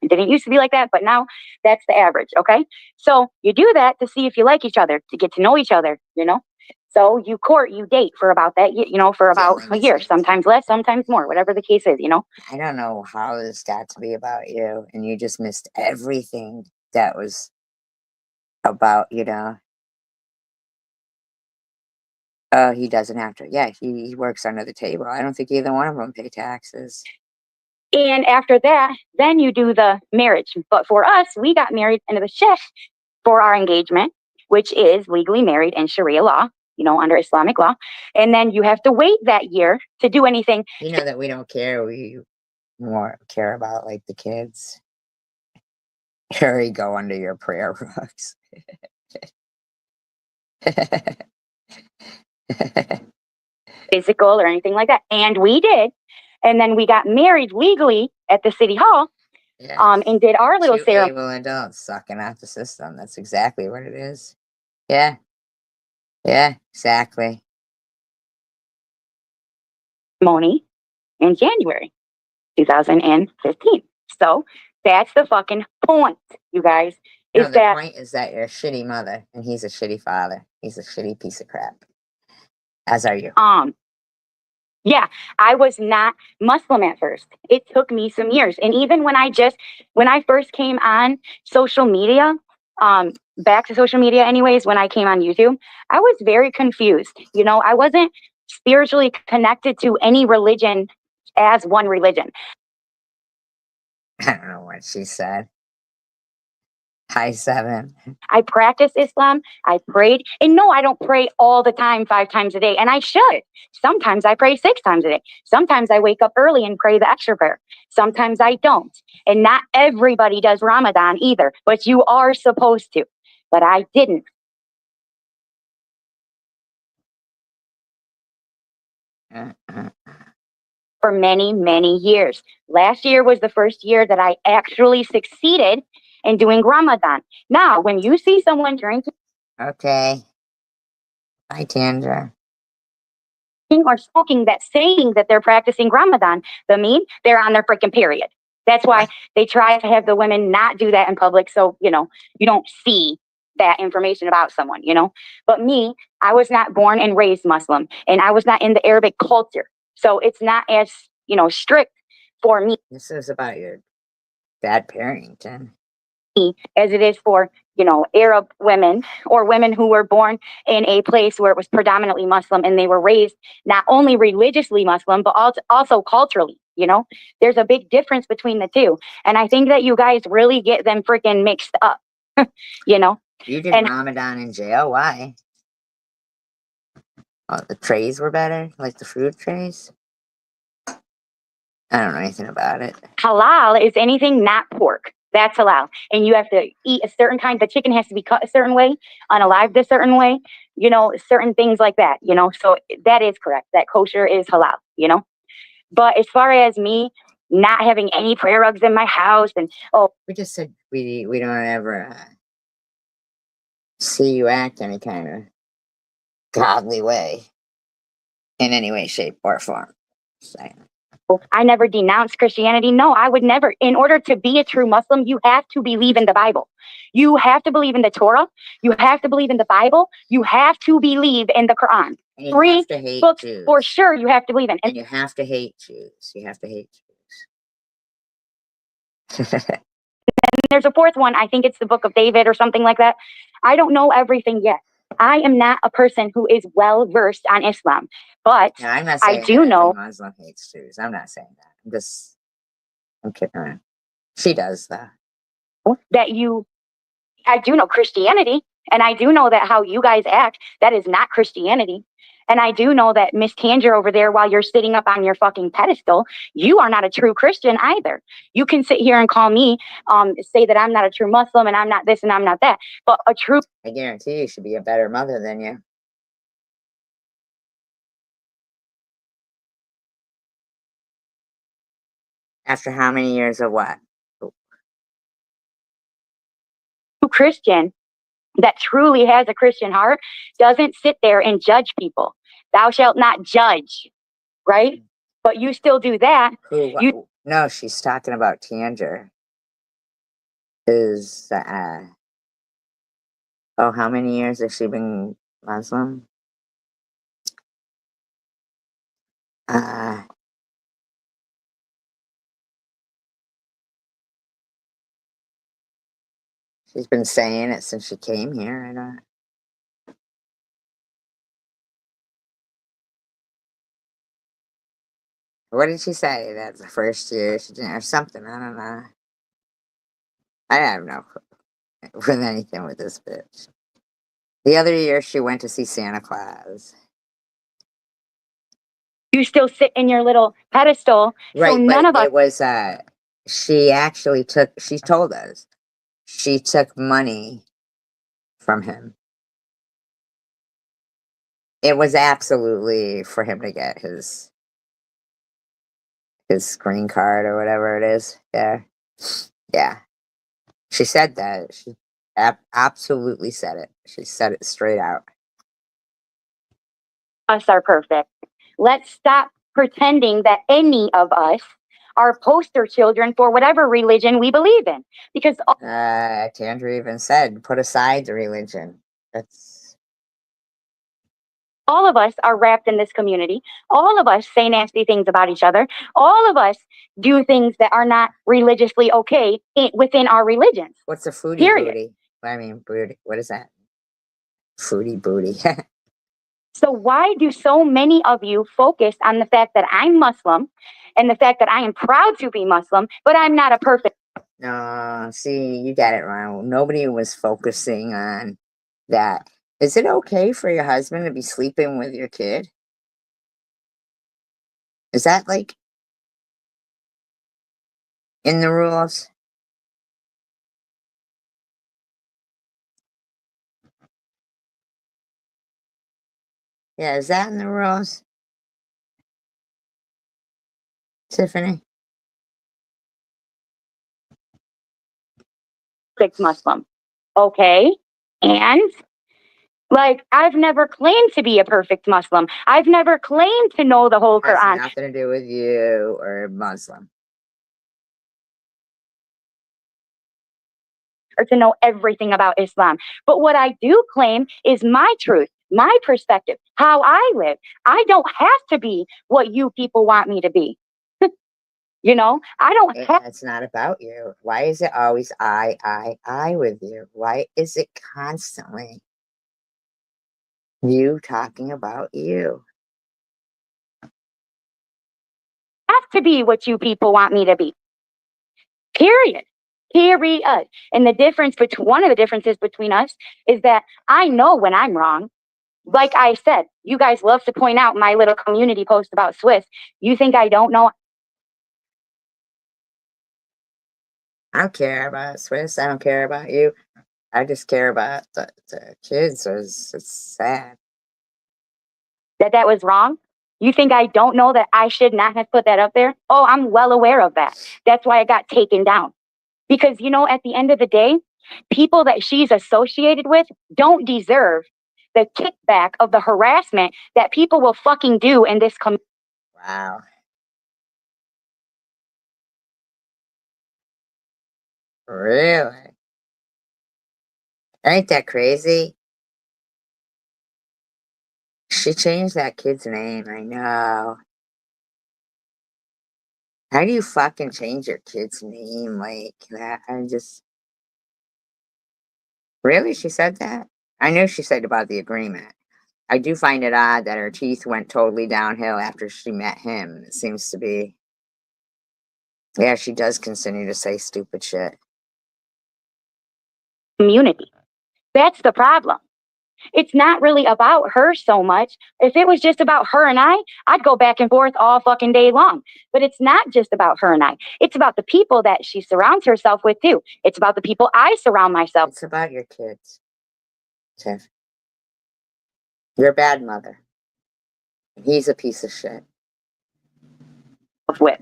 it didn't used to be like that, but now that's the average. Okay. So you do that to see if you like each other, to get to know each other, So you court, you date for about that, for about a year, sometimes less, sometimes more, whatever the case is,
I don't know how this got to be about you, and you just missed everything that was about, oh, he doesn't have to. Yeah, he works under the table. I don't think either one of them pay taxes.
And after that, then you do the marriage. But for us, we got married into the sheikh for our engagement, which is legally married in Sharia law, under Islamic law. And then you have to wait that year to do anything.
You know that we don't care. We more care about, like, the kids. Here we go under your prayer rugs.
Physical or anything like that. And we did. And then we got married legally at the city hall.
Yes.
And did our little ceremony.
Able adults sucking out the system. That's exactly what it is. Yeah. Yeah, exactly.
In January 2015. So that's the fucking point, you guys.
No, the point is that you're a shitty mother and he's a shitty father. He's a shitty piece of crap. As are you.
Yeah, I was not Muslim at first. It took me some years. And even when I first came on social media, back to social media anyways, when I came on YouTube, I was very confused. I wasn't spiritually connected to any religion as one religion.
I don't know what she said. Hi, 7.
I practiced Islam. I prayed. And no, I don't pray all the time, 5 times a day. And I should. Sometimes I pray 6 times a day. Sometimes I wake up early and pray the extra prayer. Sometimes I don't. And not everybody does Ramadan either, but you are supposed to. But I didn't. For many, many years. Last year was the first year that I actually succeeded in doing Ramadan. Now, when you see someone drinking,
okay. Hi, Tandra.
Or smoking, that's saying that they're practicing Ramadan, they're on their freaking period. That's why they try to have the women not do that in public. So, you don't see that information about someone, But me, I was not born and raised Muslim, and I was not in the Arabic culture. So it's not as, strict for me.
This is about your bad parenting.
as it is for, Arab women or women who were born in a place where it was predominantly Muslim and they were raised not only religiously Muslim, but also culturally. There's a big difference between the two. And I think that you guys really get them freaking mixed up,
You did Ramadan in jail? Why? Oh, the trays were better? Like the food trays? I don't know anything about it.
Halal is anything not pork. That's halal. And you have to eat a certain kind. The chicken has to be cut a certain way, unalived a certain way, certain things like that, So that is correct. That kosher is halal, But as far as me not having any prayer rugs in my house and,
we just said we don't ever see you act any kind of godly way in any way, shape, or form.
I never denounced Christianity. No, I would never. In order to be a true Muslim, you have to believe in the Bible. You have to believe in the Torah. You have to believe in the Bible. You have to believe in the Quran.
And you
3
have to hate
books
Jews.
for sure you have to believe in.
And you have to hate Jews. You have to hate Jews.
And there's a 4th one. I think it's the Book of David or something like that. I don't know everything yet. I am not a person who is well versed on Islam, but
no, I'm not saying
I do know
Muslim hates Jews. I'm not saying that. I'm kidding around. She does that.
I do know Christianity, and I do know that how you guys act, that is not Christianity. And I do know that Miss Tanger over there, while you're sitting up on your fucking pedestal, you are not a true Christian either. You can sit here and call me, say that I'm not a true Muslim and I'm not this and I'm not that. But a true...
I guarantee you should be a better mother than you. After how many years of what?
Christian that truly has a Christian heart doesn't sit there and judge people. Thou shalt not judge, right? But you still do that.
No, she's talking about Tanger. How many years has she been Muslim? She's been saying it since she came here. What did she say? That's the first year she didn't, or something. I don't know. I have no clue with anything with this bitch. The other year she went to see Santa Claus.
You still sit in your little pedestal.
Right,
so none of us.
It was, she actually she told us, she took money from him. It was absolutely for him to get his green card or whatever it is. Yeah. Yeah. She said that. She absolutely said it. She said it straight out.
Us are perfect. Let's stop pretending that any of us are poster children for whatever religion we believe in. Because
Tandra even said, put aside the religion.
All of us are wrapped in this community. All of us say nasty things about each other. All of us do things that are not religiously okay within our religions.
What's a foodie booty? I mean, booty. What is that? Foodie booty.
So why do so many of you focus on the fact that I'm Muslim and the fact that I am proud to be Muslim, but I'm not a perfect...
No, see, you got it wrong. Nobody was focusing on that. Is it okay for your husband to be sleeping with your kid? Is that like in the rules? Yeah, is that in the rules? Tiffany?
Perfect Muslim. Okay. And like, I've never claimed to be a perfect Muslim. I've never claimed to know the whole Quran.
Has nothing to do with you or Muslim.
Or to know everything about Islam. But what I do claim is my truth, my perspective, how I live. I don't have to be what you people want me to be. I don't have.
It's not about you. Why is it always I with you? Why is it constantly you talking about you?
Have to be what you people want me to be. Period. Period. And one of the differences between us is that I know when I'm wrong. Like I said, you guys love to point out my little community post about Swiss. You think I don't know?
I don't care about Swiss. I don't care about you. I just care about the kids. It's sad.
That was wrong? You think I don't know that I should not have put that up there? Oh, I'm well aware of that. That's why it got taken down. Because, at the end of the day, people that she's associated with don't deserve the kickback of the harassment that people will fucking do in this community.
Wow. Really? Ain't that crazy? She changed that kid's name. I know. How do you fucking change your kid's name like that? I'm just. Really? She said that? I know she said about the agreement. I do find it odd that her teeth went totally downhill after she met him. It seems to be. Yeah, she does continue to say stupid shit.
Community. That's the problem. It's not really about her so much. If it was just about her and I'd go back and forth all fucking day long. But it's not just about her and I. It's about the people that she surrounds herself with too. It's about the people I surround myself.
It's about your kids, Tiff. You're a bad mother. He's a piece of shit.
With.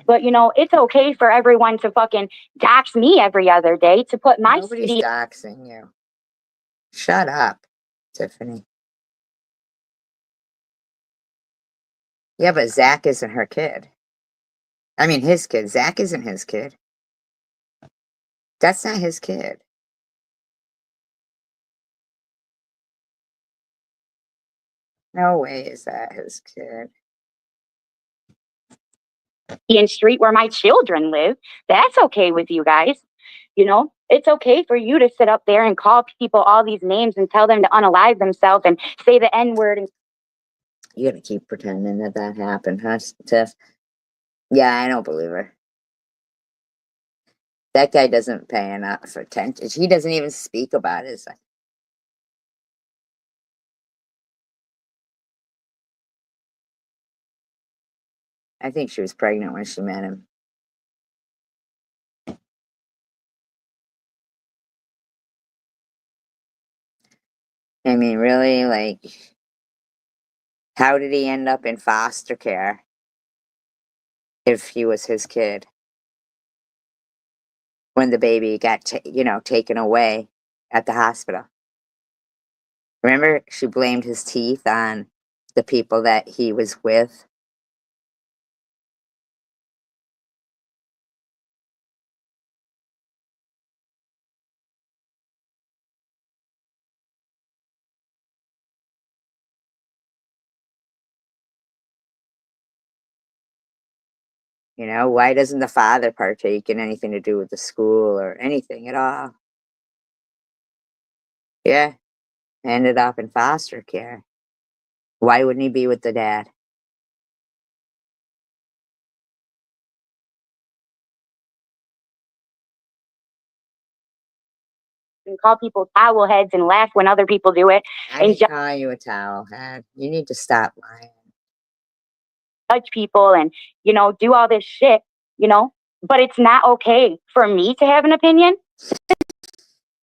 But it's okay for everyone to fucking dox me every other day to put my
Nobody's
city.
doxing you. Shut up, Tiffany. Yeah, but Zach isn't her kid. I mean, his kid. Zach isn't his kid. That's not his kid. No way is that his kid.
In street where my children live. That's okay with you guys. It's okay for you to sit up there and call people all these names and tell them to unalive themselves and say the N-word. And
You gotta keep pretending that happened, huh, Tiff? Yeah, I don't believe her. That guy doesn't pay enough attention. He doesn't even speak about it. I think she was pregnant when she met him. I mean, really, like, how did he end up in foster care if he was his kid when the baby got, taken away at the hospital? Remember, she blamed his teeth on the people that he was with. Why doesn't the father partake in anything to do with the school or anything at all? Yeah, ended up in foster care. Why wouldn't he be with the dad?
call people towel heads and laugh when other people do it.
I didn't call you a towel head. You need to stop lying.
Judge people and, do all this shit, but it's not okay for me to have an opinion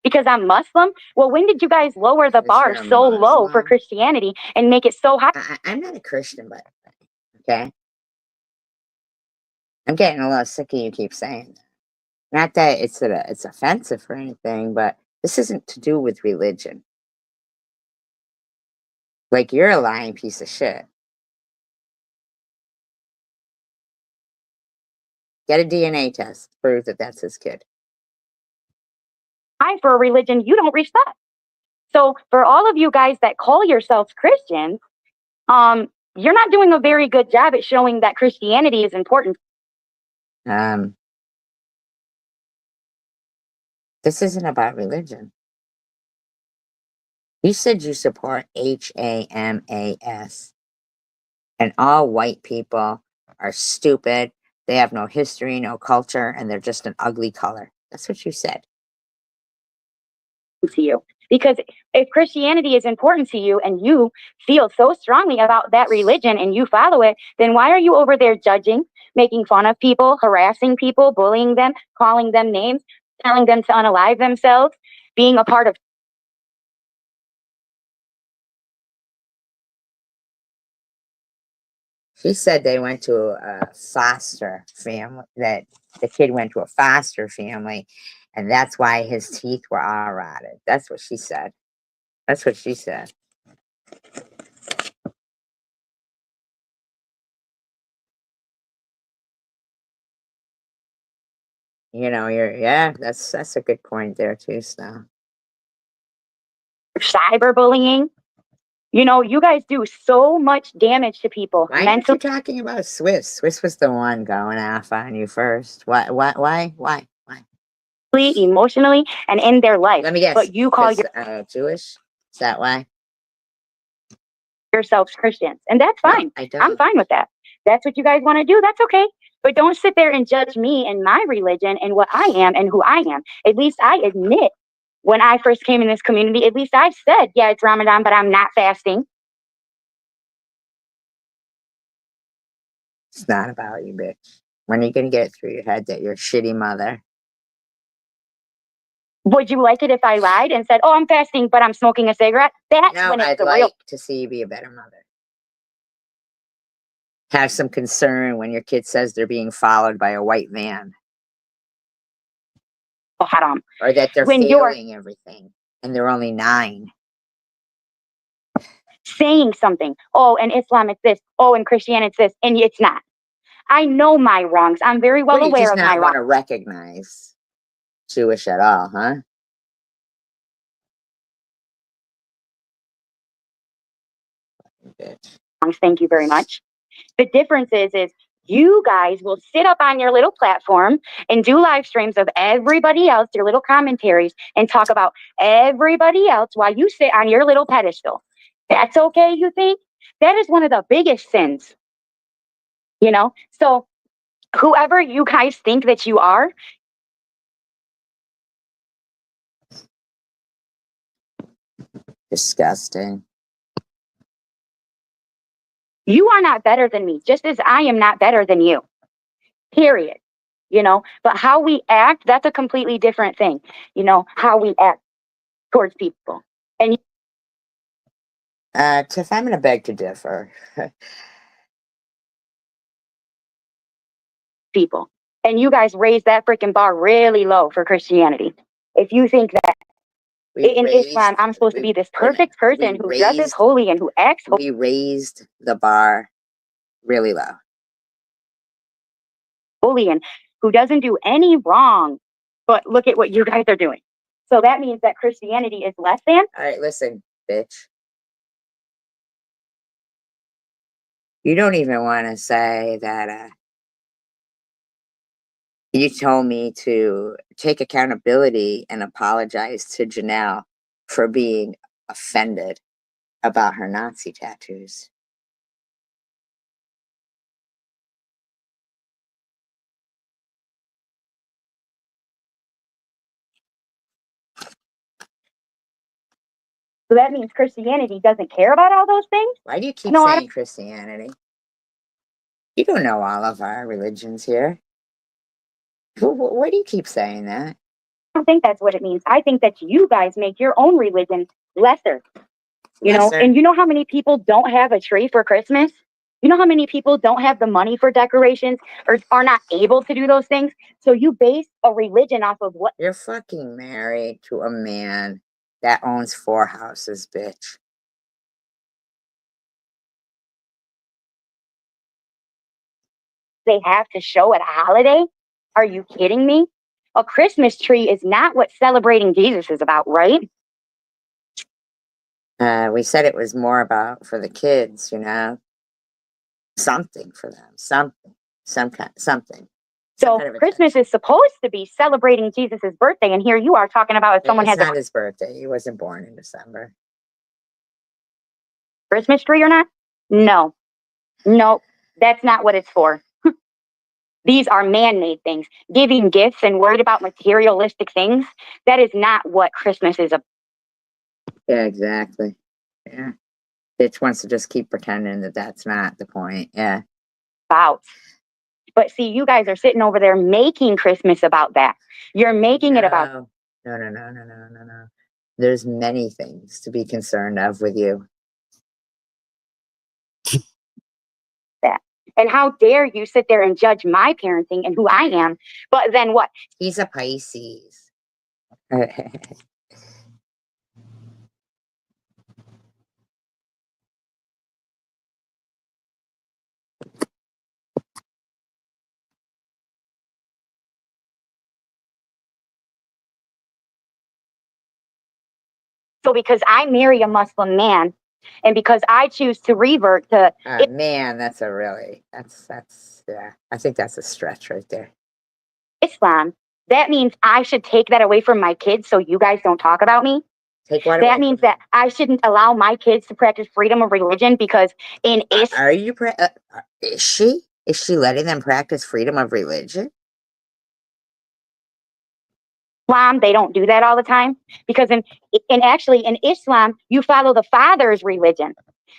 because I'm Muslim. Well, when did you guys lower the bar so low for Christianity and make it so high?
I'm not a Christian, but okay. I'm getting a little sick of you keep saying that. Not that it's offensive or anything, but this isn't to do with religion. Like, you're a lying piece of shit. Get a DNA test. Prove that that's his kid.
For a religion you don't respect. So for all of you guys that call yourselves Christians, you're not doing a very good job at showing that Christianity is important.
This isn't about religion. You said you support HAMAS, and all white people are stupid. They have no history, no culture, and they're just an ugly color. That's what you said.
To you, because if Christianity is important to you and you feel so strongly about that religion and you follow it, then why are you over there judging, making fun of people, harassing people, bullying them, calling them names, telling them to unalive themselves, being a part of
She said they went to a foster family, that the kid went to a foster family, and that's why his teeth were all rotted. That's what she said. That's what she said. You know, yeah, that's a good point there too, Snow.
cyberbullying. You know, you guys do so much damage to people
Why aren't you talking about Swiss? Swiss was the one going off on you first. Why?
mentally, emotionally, and in their life.
Let me guess.
But you call
Jewish? Is that why?
yourselves Christians, and that's
No,
fine.
I don't.
I'm fine with that. That's what you guys want to do. That's okay. But don't sit there and judge me and my religion and what I am and who I am. At least I admit when I first came in this community, at least I said, yeah, it's Ramadan, but I'm not fasting.
It's not about you, bitch. When are you gonna get it through your head that you're a shitty mother?
Would you like it if I lied and said, oh, I'm fasting, but I'm smoking a cigarette? That's
No,
when it's
I'd
the
like
real.
to see you be a better mother. Have some concern when your kid says they're being followed by a white van,
Oh, haram.
or that they're
When you're
failing everything and they're only 9.
saying something, oh, in Islam it's this, oh, in Christianity it's this, and it's not. I know my wrongs. I'm very well
You
aware
just
of my
not want
wrongs.
to recognize Jewish at all, huh? Bitch.
Thank you very much. The difference is you guys will sit up on your little platform and do live streams of everybody else, your little commentaries, and talk about everybody else while you sit on your little pedestal. That's okay, you think? That is one of the biggest sins, you know? So whoever you guys think that you are,
Disgusting.
you are not better than me, just as I am not better than you. Period. You know, but how we act, that's a completely different thing. You know, how we act towards people. And
Tiff, I'm gonna beg to differ.
people. And you guys raise that freaking bar really low for Christianity. If you think that in Islam, I'm supposed to be this perfect person who dresses holy and who acts
We raised the bar really low.
holy and who doesn't do any wrong. But look at what you guys are doing. So that means that Christianity is less than.
All right, listen, bitch. You don't even want to say that you told me to take accountability and apologize to Janelle for being offended about her Nazi tattoos.
So that means Christianity doesn't care about all those things.
Why do you keep
No,
saying Christianity? You don't know all of our religions here. Why do you keep saying that?
I don't think that's what it means. I think that you guys make your own religion lesser. You know, and you know how many people don't have a tree for Christmas? You know how many people don't have the money for decorations or are not able to do those things? So you base a religion off of what?
You're fucking married to a man that owns 4 houses, bitch.
They have to show at a holiday? Are you kidding me? A Christmas tree is not what celebrating Jesus is about, right?
We said it was more about for the kids, you know, something for them, something.
So Christmas is supposed to be celebrating Jesus's birthday, and here you are talking about if someone has
not his birthday. He wasn't born in December.
Christmas tree or not? No, that's not what it's for. These are man-made things. Giving gifts and worried about materialistic things, that is not what Christmas is about.
Yeah, exactly. Yeah. Bitch wants to just keep pretending that that's not the point. Yeah.
But see, you guys are sitting over there making Christmas about that. You're making it about...
No. There's many things to be concerned of with you.
That. And how dare you sit there and judge my parenting and who I am, but then what?
He's a Pisces.
So because I marry a Muslim man, and because I choose to revert to
man, that's yeah. I think that's a stretch right there.
Islam, that means I should take that away from my kids so you guys don't talk about me.
Take what?
That means that I shouldn't allow my kids to practice freedom of religion because in Islam...
Are you is she? Is she letting them practice freedom of religion?
They don't do that all the time because actually in Islam, you follow the father's religion.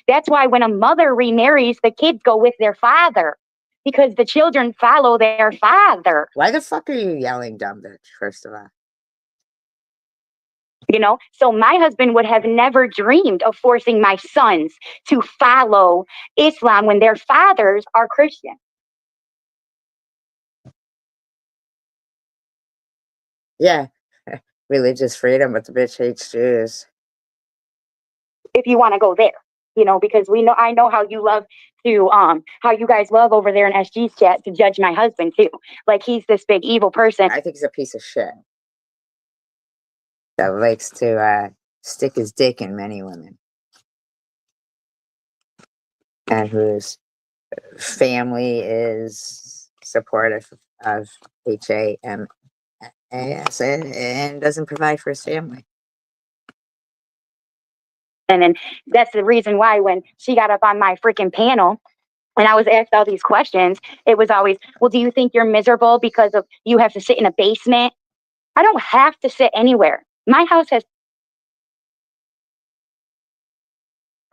That's why when a mother remarries, the kids go with their father because the children follow their father.
Why the fuck are you yelling, dumb bitch, first of all?
So my husband would have never dreamed of forcing my sons to follow Islam when their fathers are Christian.
Yeah, religious freedom, but the bitch hates Jews.
If you want to go there, because I know how you love to, how you guys love over there in SG's chat to judge my husband too. Like he's this big evil person.
I think he's a piece of shit that likes to stick his dick in many women. And whose family is supportive of HAMAS and doesn't provide for his family.
And then that's the reason why when she got up on my freaking panel and I was asked all these questions, it was always, well, do you think you're miserable because of you have to sit in a basement? I don't have to sit anywhere. My house has...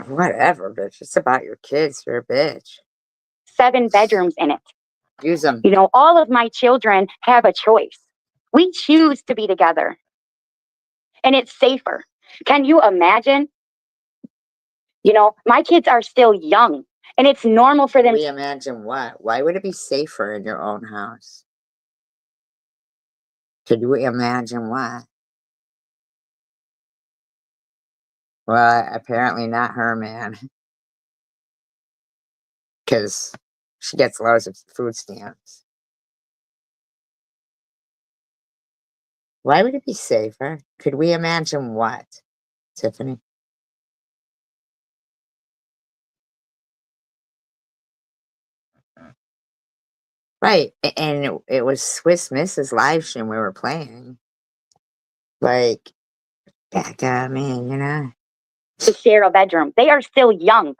Whatever, bitch. It's about your kids. You're a bitch.
7 bedrooms in it.
Use them.
All of my children have a choice. We choose to be together. And it's safer. Can you imagine? My kids are still young. And it's normal for them.
We imagine what? Why would it be safer in your own house? Could we imagine what? Well, apparently not her, man. Because she gets loads of food stamps. Why would it be safer? Could we imagine what, Tiffany? Right, and it was Swiss Mrs. live stream we were playing. Like, back up, man,
To share a bedroom. They are still young,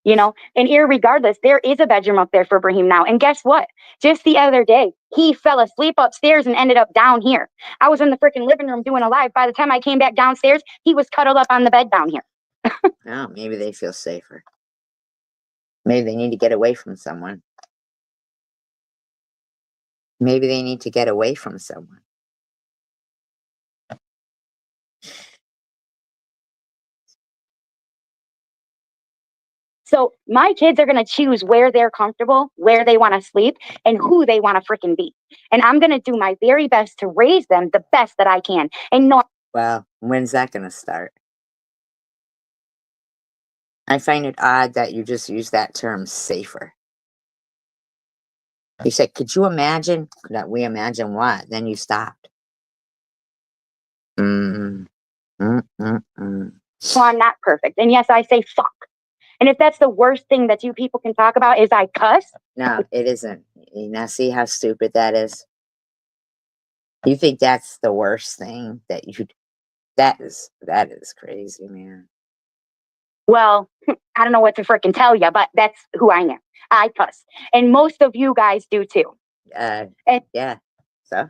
and irregardless, there is a bedroom up there for Brahim now. And guess what? Just the other day, he fell asleep upstairs and ended up down here. I was in the freaking living room doing a live. By the time I came back downstairs, he was cuddled up on the bed down here.
Oh, maybe they feel safer. Maybe they need to get away from someone. Maybe they need to get away from someone.
So my kids are going to choose where they're comfortable, where they want to sleep, and who they want to freaking be. And I'm going to do my very best to raise them the best that I can. And not...
Well, when's that going to start? I find it odd that you just use that term, safer. You said, could you imagine? That we imagine what? Then you stopped.
Well, I'm not perfect. And yes, I say fuck. And if that's the worst thing that you people can talk about is I cuss.
No, it isn't. Now see how stupid that is? You think that's the worst thing that you that is crazy, man.
Well, I don't know what to frickin' tell you, but that's who I am. I cuss. And most of you guys do too. And
Yeah. So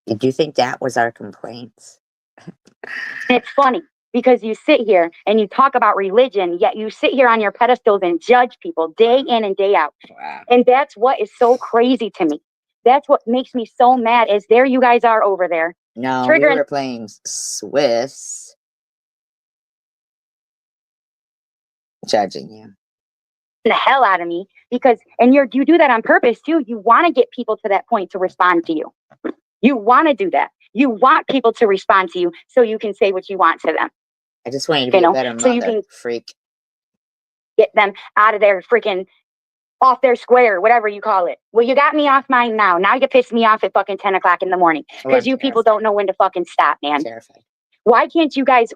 did you think that was our complaints?
it's funny because you sit here and you talk about religion, yet you sit here on your pedestals and judge people day in and day out.
Wow.
And that's what is so crazy to me. That's what makes me so mad is there you guys are over there.
No, we were playing Swiss. Judging you.
The hell out of me because you do that on purpose too. You want to get people to that point to respond to you. You want to do that. You want people to respond to you so you can say what you want to them.
I just want you to be a better mother,
so you can
freak.
Get them out of their freaking off their square, whatever you call it. Well, you got me off mine now. Now you piss me off at fucking 10 o'clock in the morning because you people don't know when to fucking stop, man.
Terrified.
Why can't you guys?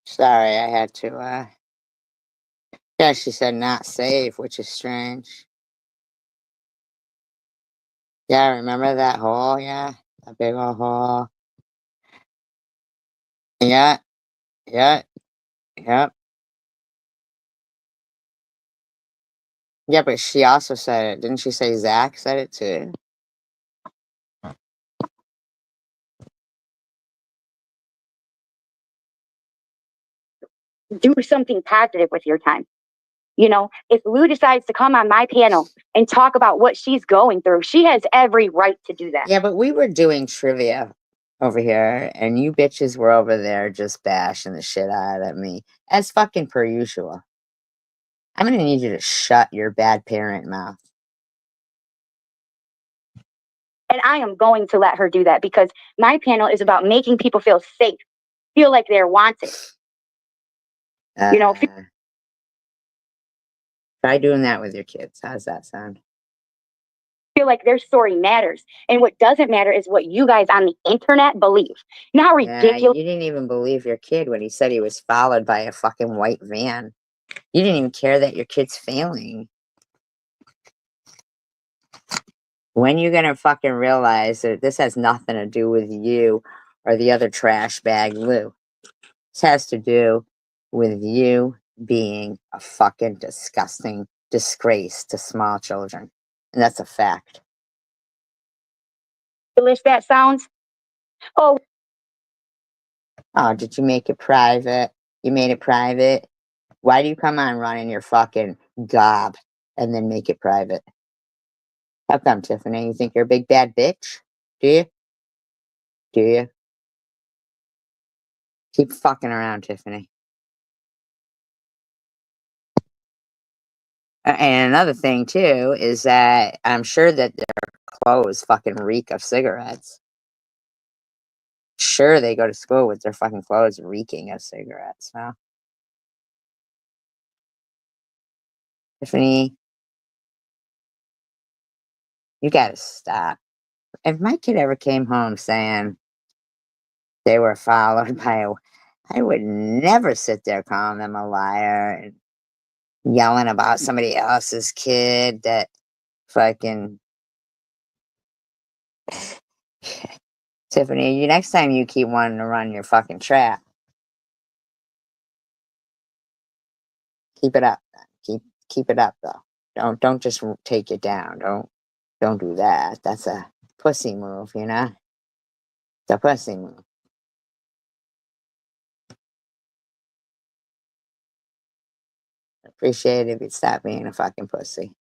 Sorry, I had to. Yeah, she said not safe, which is strange. Yeah, remember that hole? Yeah, that big old hole. Yeah, yeah, yep. Yeah, but she also said it. Didn't she say Zach said it too?
Do something positive with your time. If Lou decides to come on my panel and talk about what she's going through, she has every right to do that.
Yeah, but we were doing trivia over here, and you bitches were over there just bashing the shit out of me, as fucking per usual. I'm gonna need you to shut your bad parent mouth.
And I am going to let her do that because my panel is about making people feel safe, feel like they're wanted.
Try doing that with your kids. How's that sound?
Feel like their story matters. And what doesn't matter is what you guys on the internet believe. You know how ridiculous.
You didn't even believe your kid when he said he was followed by a fucking white van. You didn't even care that your kid's failing. When you gonna fucking realize that this has nothing to do with you or the other trash bag Lou? This has to do with you being a fucking disgusting disgrace to small children. And that's a fact.
That sounds.
Oh, did you make it private? You made it private. Why do you come on running your fucking gob and then make it private? How come, Tiffany? You think you're a big bad bitch? Do you? Do you? Keep fucking around, Tiffany. And another thing too is that I'm sure that their clothes fucking reek of cigarettes. Sure, they go to school with their fucking clothes reeking of cigarettes. Huh? Tiffany, you gotta stop. If my kid ever came home saying they were followed by I would never sit there calling them a liar and yelling about somebody else's kid that fucking Tiffany, you next time you keep wanting to run your fucking trap, keep it up. Keep it up though. Don't just take it down. Don't do that. That's a pussy move, you know? It's a pussy move. Appreciate it if you'd stop being a fucking pussy.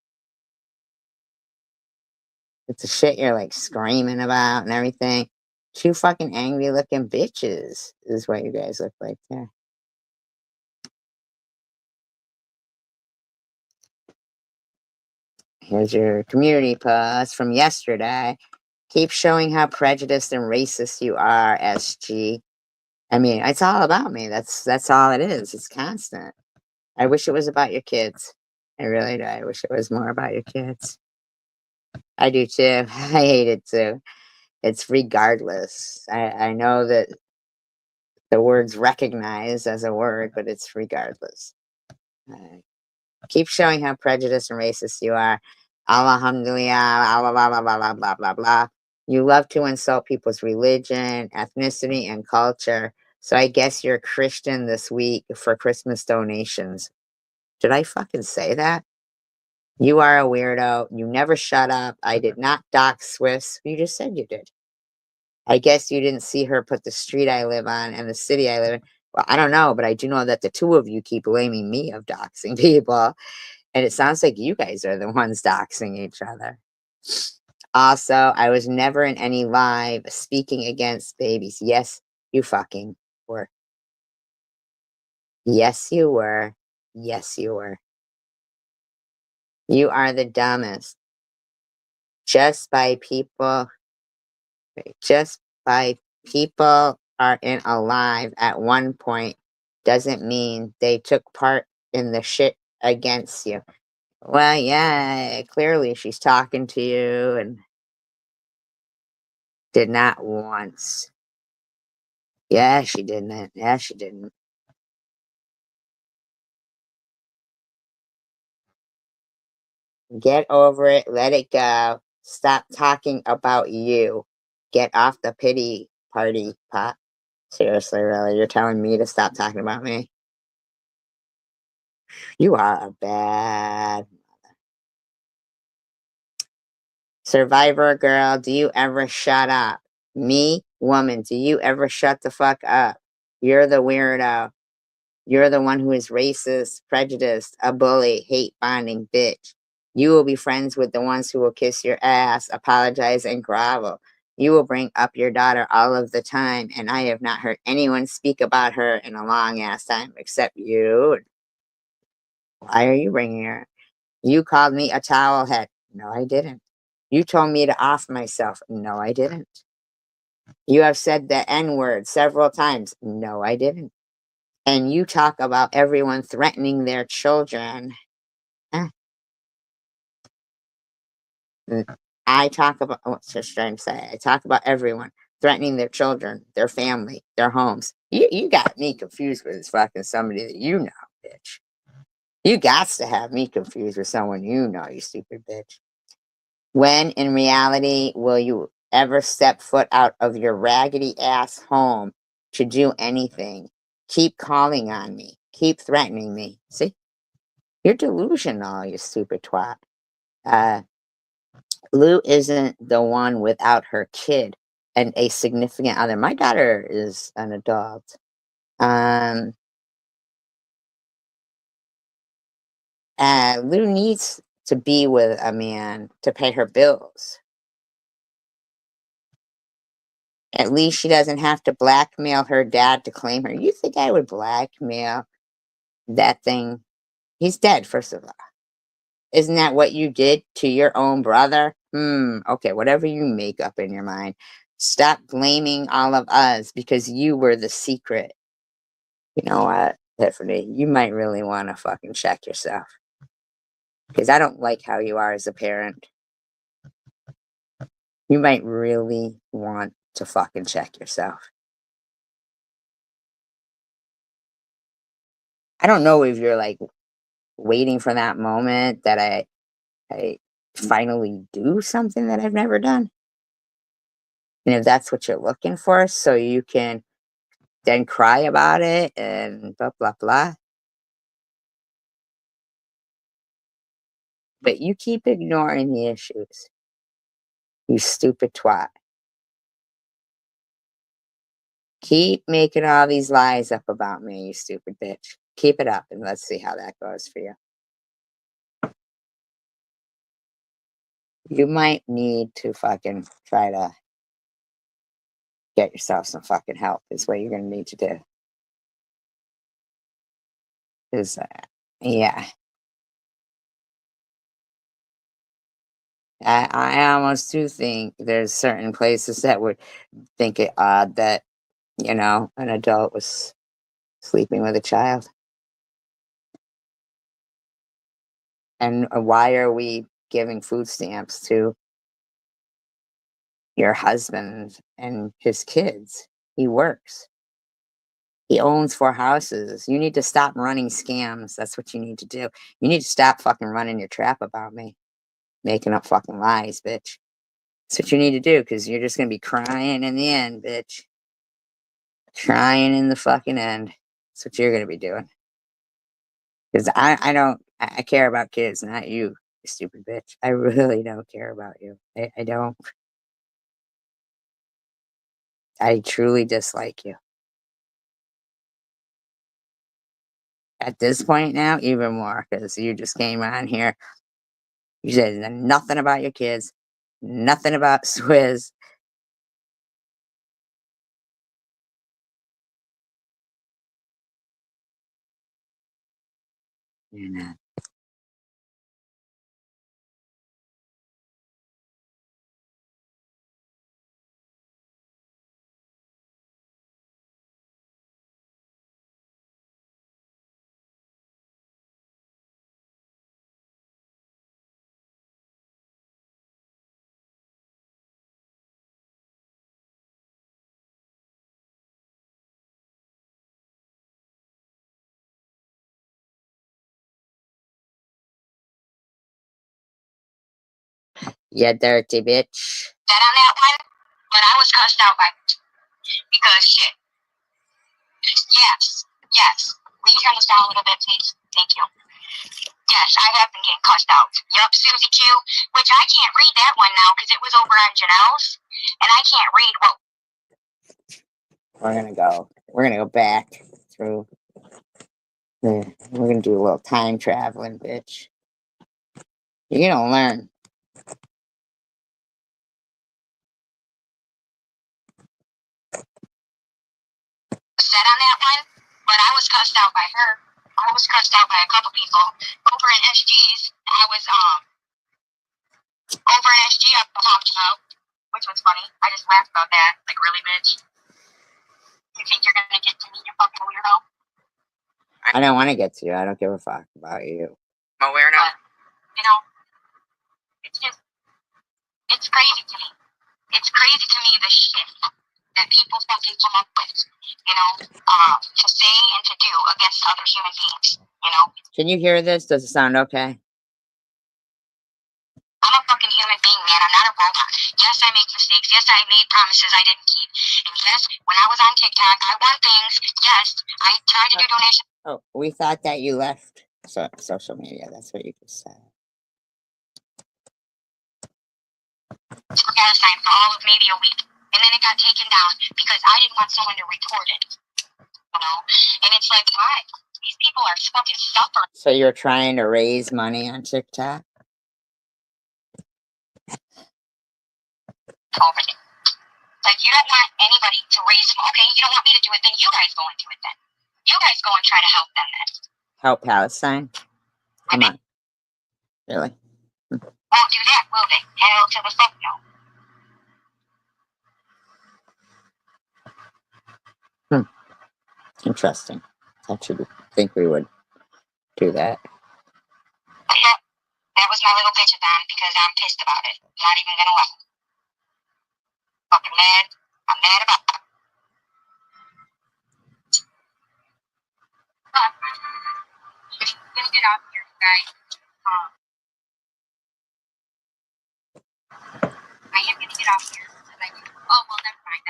It's the shit you're like screaming about and everything. Two fucking angry looking bitches is what you guys look like there. Here's your community post from yesterday. Keep showing how prejudiced and racist you are, SG. I mean, it's all about me. That's all it is. It's constant. I wish it was about your kids. I really do. I wish it was more about your kids. I do too. I hate it too. It's regardless. I know that the word's recognized as a word, but it's regardless. Uh, keep showing how prejudiced and racist you are. Alhamdulillah, blah, blah, blah, blah, blah, blah, blah, blah. You love to insult people's religion, ethnicity, and culture. So I guess you're a Christian this week for Christmas donations. Did I fucking say that? You are a weirdo. You never shut up. I did not dock Swifts. You just said you did. I guess you didn't see her put the street I live on and the city I live in. Well, I don't know, but I do know that the two of you keep blaming me of doxing people. And it sounds like you guys are the ones doxing each other. Also, I was never in any live speaking against babies. Yes, you fucking were. Yes, you were. Yes, you were. You are the dumbest. Just by people, just by people are in alive at one point doesn't mean they took part in the shit against you. Well, yeah, clearly she's talking to you and did not once. Yeah, she didn't. Yeah, she didn't. Get over it. Let it go. Stop talking about you. Get off the pity party pot. Seriously, really? You're telling me to stop talking about me? You are a bad survivor girl. Do you ever shut up? Me, woman, do you ever shut the fuck up? You're the weirdo. You're the one who is racist, prejudiced, a bully, hate bonding bitch. You will be friends with the ones who will kiss your ass, apologize, and grovel. You will bring up your daughter all of the time, and I have not heard anyone speak about her in a long ass time except you. Why are you bringing her? You called me a towel head. No, I didn't. You told me to off myself. No, I didn't. You have said the N word several times. No, I didn't. And you talk about everyone threatening their children. Eh, I talk about, what's just trying to say? I talk about everyone threatening their children, their family, their homes. You got me confused with this fucking somebody that you know, bitch. You got to have me confused with someone you know, you stupid bitch. When in reality will you ever step foot out of your raggedy ass home to do anything? Keep calling on me. Keep threatening me. See? You're delusional, you stupid twat. Uh, Lou isn't the one without her kid and a significant other. My daughter is an adult. Um, Lou needs to be with a man to pay her bills. At least she doesn't have to blackmail her dad to claim her. You think I would blackmail that thing? He's dead, first of all. Isn't that what you did to your own brother? Okay, whatever you make up in your mind. Stop blaming all of us because you were the secret. You know what, Tiffany? You might really want to fucking check yourself. Because I don't like how you are as a parent. You might really want to fucking check yourself. I don't know if you're like waiting for that moment that I finally do something that I've never done. And if that's what you're looking for, so you can then cry about it and blah, blah, blah. But you keep ignoring the issues. You stupid twat. Keep making all these lies up about me, you stupid bitch. Keep it up and let's see how that goes for you. You might need to fucking try to get yourself some fucking help is what you're going to need to do. Is yeah. I almost do think there's certain places that would think it odd that, an adult was sleeping with a child. And why are we giving food stamps to your husband and his kids? He works. He owns 4 houses. You need to stop running scams. That's what you need to do. You need to stop fucking running your trap about me. Making up fucking lies, bitch. That's what you need to do, because you're just going to be crying in the end, bitch. Crying in the fucking end. That's what you're going to be doing. Because I care about kids, not you, you stupid bitch. I really don't care about you. I don't. I truly dislike you. At this point now, even more, because you just came on here. You said nothing about your kids, nothing about Swizz. You're not. You dirty bitch.
That on that one, but I was cussed out by because shit. Yes. Will you turn this down a little bit, please? Thank you. Yes, I have been getting cussed out. Yup, Susie Q, which I can't read that one now because it was over on Janelle's, and I can't read what.
We're gonna go back through. We're gonna do a little time traveling, bitch. You're gonna learn.
Said on that one, but I was cussed out by her. I was cussed out by a couple people over in SG's. I was over in SG. I talked about, which was funny. I just laughed about that. Like, really, bitch? You think you're gonna get to me, you fucking weirdo?
I don't want to get to you. I don't give a fuck about you.
A weirdo. It's just, it's crazy to me. It's crazy to me the shit that people fucking come up with, to say and to do against other human beings,
Can you hear this? Does it sound okay?
I'm a fucking human being, man. I'm not a robot. Yes, I make mistakes. Yes, I made promises I didn't keep. And yes, when I was on TikTok, I won things. Yes, I tried to do donations.
Oh, we thought that you left social media. That's what you just said.
For Palestine for all of maybe a week. And then it got taken down because I didn't want someone to record it. And it's like, why? These people are fucking suffering.
So you're trying to raise money on TikTok?
Over it. Like, you don't want anybody to raise, okay, you don't want me to do it, then you guys go and do it then. You guys go and try to help them then.
Help Palestine? Come on. Really?
Won't do that, will they? Hell to the fuck no.
Interesting. I should think we would do that.
Yeah, that was my little bitch-a-thon because I'm pissed about it. Not even gonna lie. Fucking mad. I'm mad about it. Let's get out here, guys. I am gonna get off here. Oh, well, never mind.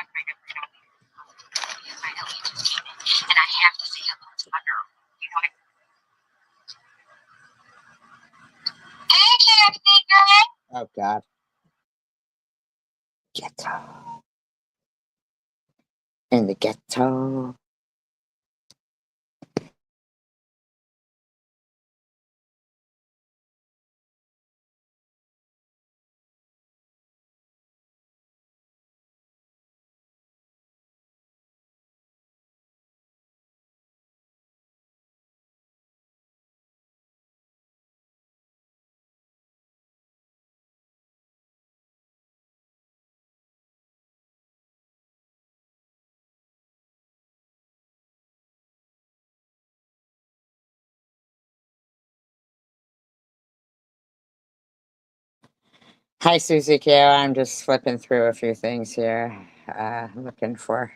My Elliot just came in, and I have to say hello to my girl. You know what I mean? Hey, KFC girl.
Oh, God. Ghetto. In the ghetto. Hi, Susie Q. I'm just flipping through a few things here. Looking for.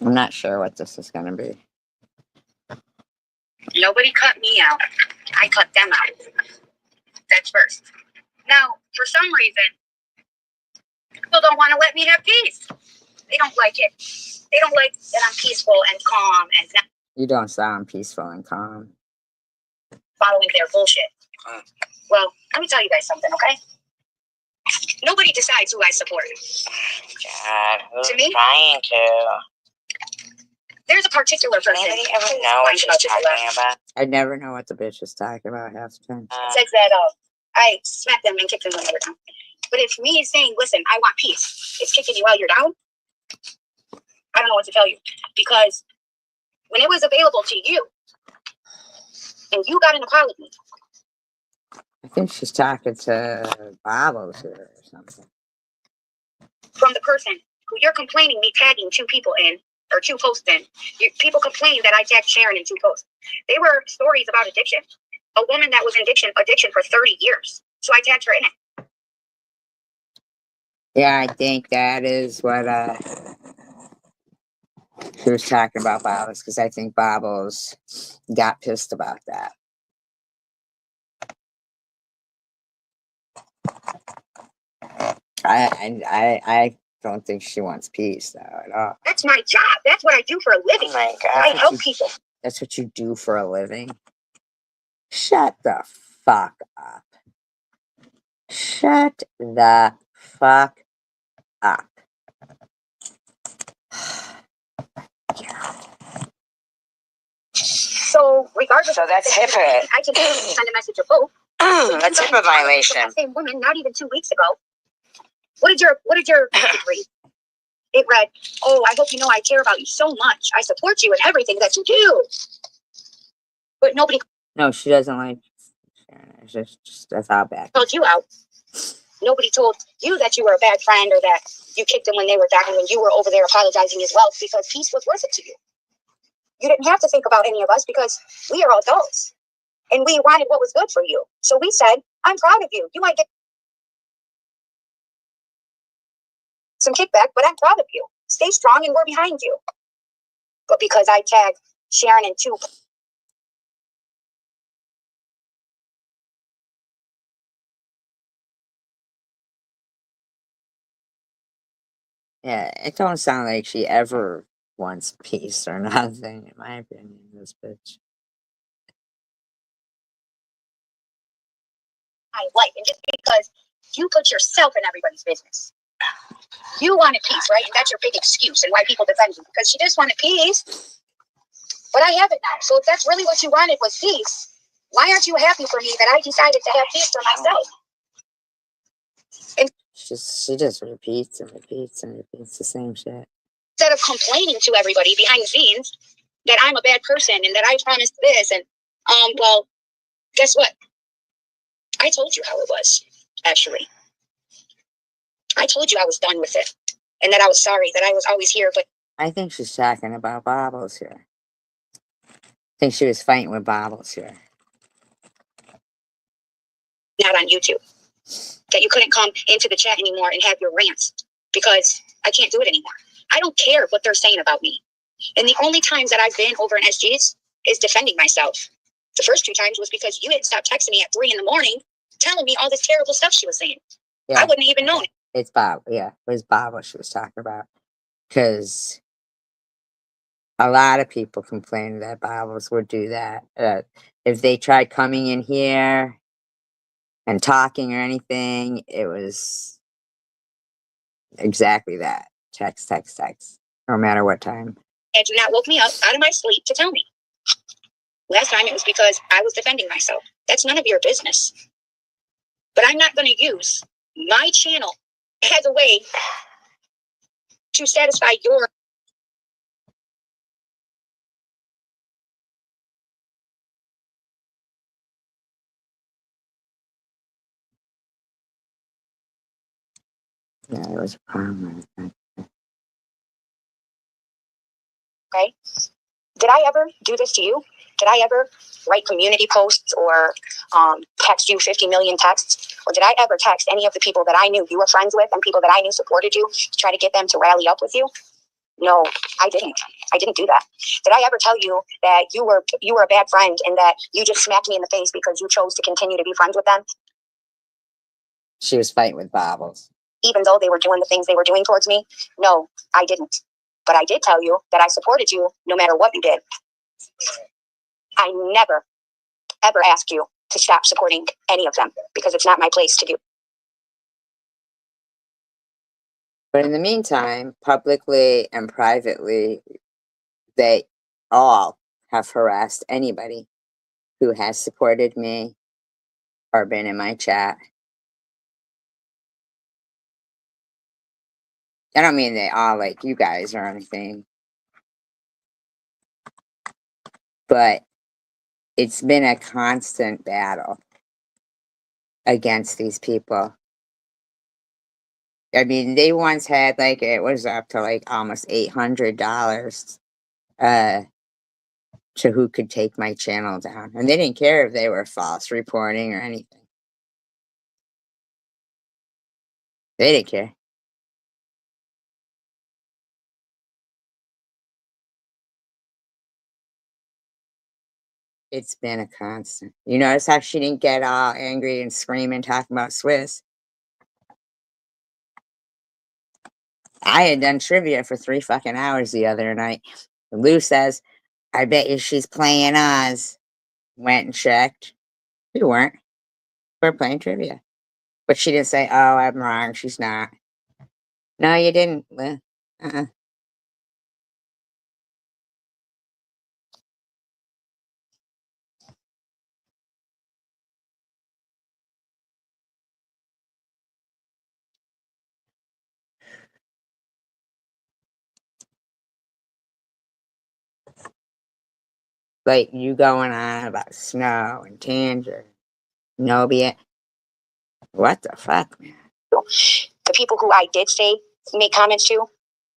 I'm not sure what this is going to be.
Nobody cut me out. I cut them out. That's first. Now, for some reason, people don't want to let me have peace. They don't like it. They don't like that I'm peaceful and calm and not
You don't sound peaceful and calm.
following their bullshit. Well, let me tell you guys something, okay? Nobody decides who I support.
God, who's
To me?
trying to?
There's a particular person.
Anybody ever know what she's talking about?
I never know what the bitch is talking about half the time.
It says that I smacked them and kicked them when they were down. But if me saying, listen, I want peace, it's kicking you while you're down, I don't know what to tell you. Because when it was available to you, and you got an apology,
I think she's talking to Bobos here or something.
from the person who you're complaining me tagging two people in, or two posts in. People complain that I tagged Sharon in two posts. They were stories about addiction. A woman that was in addiction for 30 years. So I tagged her in it.
Yeah, I think that is what she was talking about, Bobos, because I think Bobos got pissed about that. I don't think she wants peace though at all.
That's my job. That's what I do for a living.
Oh my
I
God.
help people.
That's what you do for a living. Shut the fuck up. Shut the fuck up.
So regardless,
So that's HIPAA.
I can send a message to both.
That's HIPAA violation.
That same woman, not even 2 weeks ago. What did your message read? It read, "Oh, I hope you know I care about you so much. I support you in everything that you do." But nobody
No, she doesn't like Sharon. It's just that's how bad.
called you out. Nobody told you that you were a bad friend or that you kicked them when they were down and you were over there apologizing as well because peace was worth it to you. You didn't have to think about any of us because we are adults and we wanted what was good for you. So we said, "I'm proud of you. You might get some kickback, but I'm proud of you. Stay strong and we're behind you." But because I tagged Sharon in 2,
Yeah, it don't sound like she ever wants peace or nothing, in my opinion, this bitch.
my life, and just because you put yourself in everybody's business. You wanted peace, right? And that's your big excuse and why people defend you, because she just wanted peace. But I have it now. So if that's really what you wanted was peace, why aren't you happy for me that I decided to have peace for myself?
She just repeats and repeats and repeats the same shit.
Instead of complaining to everybody behind the scenes that I'm a bad person and that I promised this and well, guess what? I told you how it was, actually. I told you I was done with it and that I was sorry that I was always here, but
I think she's talking about Bobbles here. I think she was fighting with Bobbles here.
not on YouTube. That you couldn't come into the chat anymore and have your rants because I can't do it anymore. I don't care what they're saying about me. And the only times that I've been over in SGs is defending myself. The first 2 times was because you had stopped texting me at 3 in the morning telling me all this terrible stuff she was saying.
Yeah,
I wouldn't even known it.
it's Bob. Yeah, it was Bob what she was talking about. Because a lot of people complained that Bobbles would do that. If they tried coming in here and talking or anything, it was exactly that. Text, text, text. No matter what time.
Had you not woke me up out of my sleep to tell me. Last time it was because I was defending myself. That's none of your business. But I'm not going to use my channel as a way to satisfy your.
Yeah, it was a problem.
Okay. Did I ever do this to you? Did I ever write community posts or text you 50 million texts? Or did I ever text any of the people that I knew you were friends with and people that I knew supported you to try to get them to rally up with you? No, I didn't. I didn't do that. Did I ever tell you that you were a bad friend and that you just smacked me in the face because you chose to continue to be friends with them?
She was fighting with Bobbles.
Even though they were doing the things they were doing towards me? No, I didn't. But I did tell you that I supported you no matter what you did. I never, ever asked you to stop supporting any of them because it's not my place to do.
But in the meantime, publicly and privately, they all have harassed anybody who has supported me or been in my chat. I don't mean they all like you guys or anything, but it's been a constant battle against these people. I mean, they once had like it was up to like almost $800 to who could take my channel down, and they didn't care if they were false reporting or anything. They didn't care. It's been a constant. You notice how she didn't get all angry and screaming talking about Swiss? I had done trivia for 3 fucking hours the other night. Lou says, I bet you she's playing Oz. Went and checked. We weren't. We're playing trivia. But she didn't say, oh, I'm wrong. She's not. No, you didn't, Lou. Uh-uh. Like, you going on about Snow and Tanger, Nobia. What the fuck, man?
The people who I did say make comments to,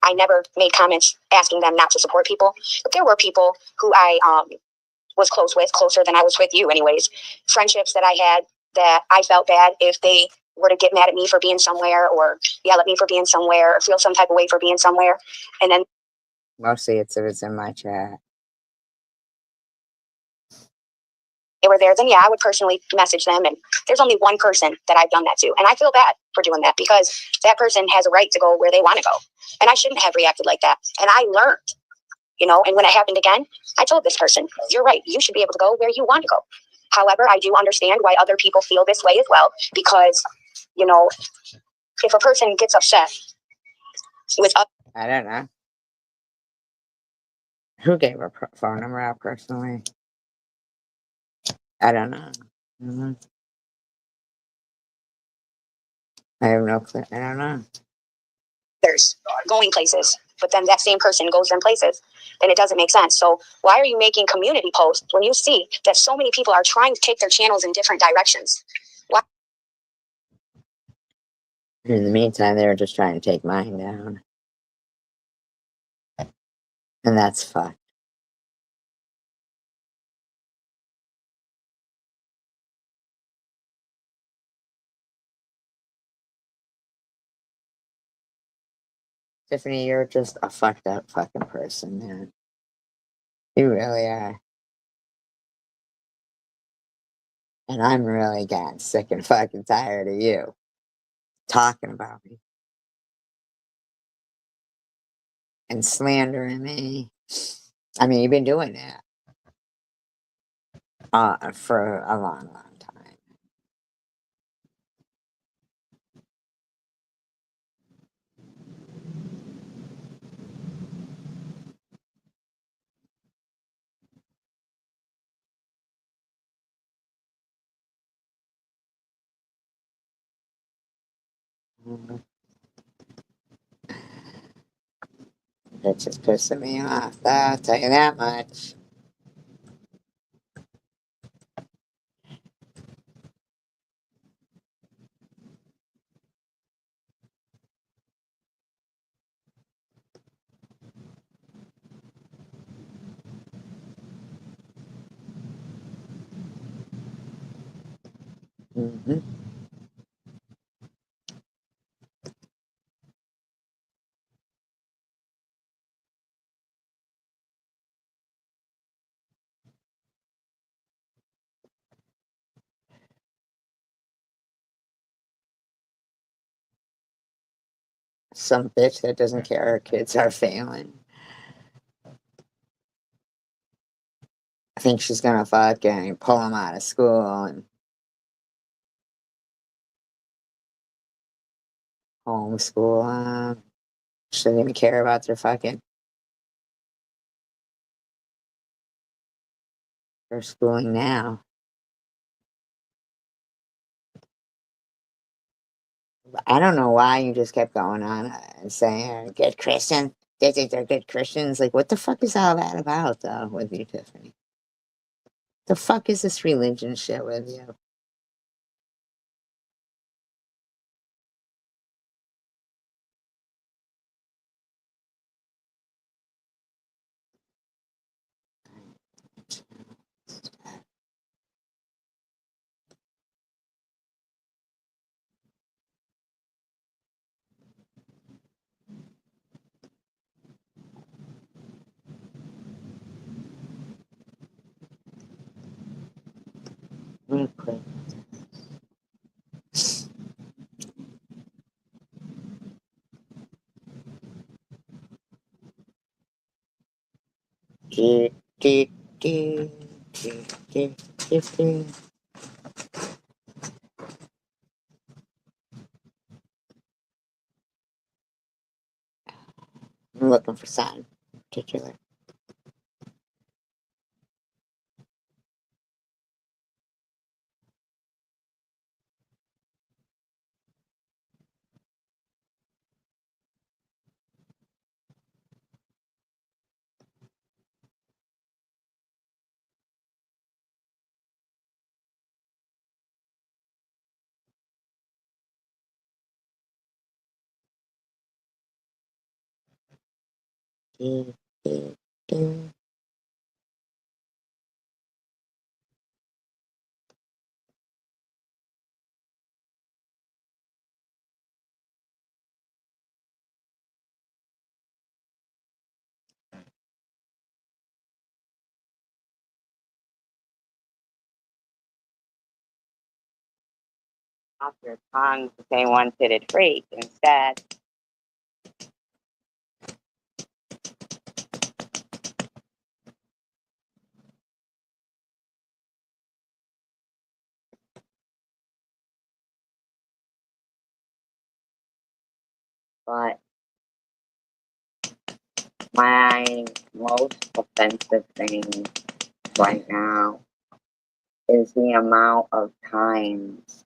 I never made comments asking them not to support people. But there were people who I was close with, closer than I was with you, anyways. Friendships that I had that I felt bad if they were to get mad at me for being somewhere, or yell at me for being somewhere, or feel some type of way for being somewhere. And then
Mostly it's if it's in my chat.
they were there, then yeah, I would personally message them. And there's only one person that I've done that to. And I feel bad for doing that, because that person has a right to go where they want to go. And I shouldn't have reacted like that. And I learned, and when it happened again, I told this person, you're right, you should be able to go where you want to go. However, I do understand why other people feel this way as well, because, if a person gets upset with
I don't know. Who gave her phone number out personally? I don't know. Mhm. I have no clue. I don't know.
others going places, but then that same person goes them places, then it doesn't make sense. So why are you making community posts when you see that so many people are trying to take their channels in different directions? Why?
In the meantime, they were just trying to take mine down. And that's fucked. Tiffany, you're just a fucked up fucking person, man. You really are. And I'm really getting sick and fucking tired of you talking about me and slandering me. I mean, you've been doing that for a long, long time. Mhm. It's just pissing me off. I'll tell you that much. Mm-hmm. Some bitch that doesn't care her kids are failing. I think she's gonna fucking pull them out of school and homeschool them. She doesn't even care about their schooling now. I don't know why you just kept going on and saying good Christian. They think they're good Christians. Like, what the fuck is all that about, though, with you, Tiffany? The fuck is this religion shit with you? Real quick. Do, do, do, do, do, do, do. I'm looking for something particular. Do, do, do. Off your tongue to say one-fitted freak instead. But my most offensive thing right now is the amount of times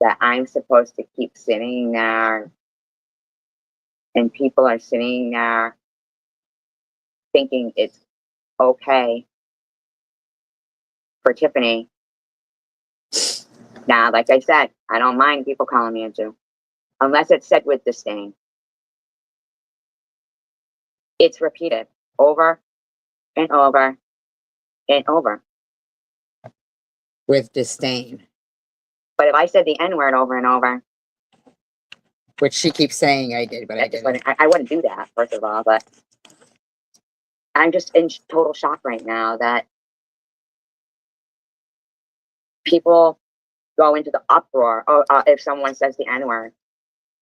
that I'm supposed to keep sitting there and people are sitting there thinking it's okay for Tiffany. Now, like I said, I don't mind people calling me a Jew, unless it's said with disdain. It's repeated over and over and over. With disdain. But if I said the N-word over and over, which she keeps saying I did, but I didn't. I wouldn't do that, first of all, but I'm just in total shock right now that people go into the uproar if someone says the N-word,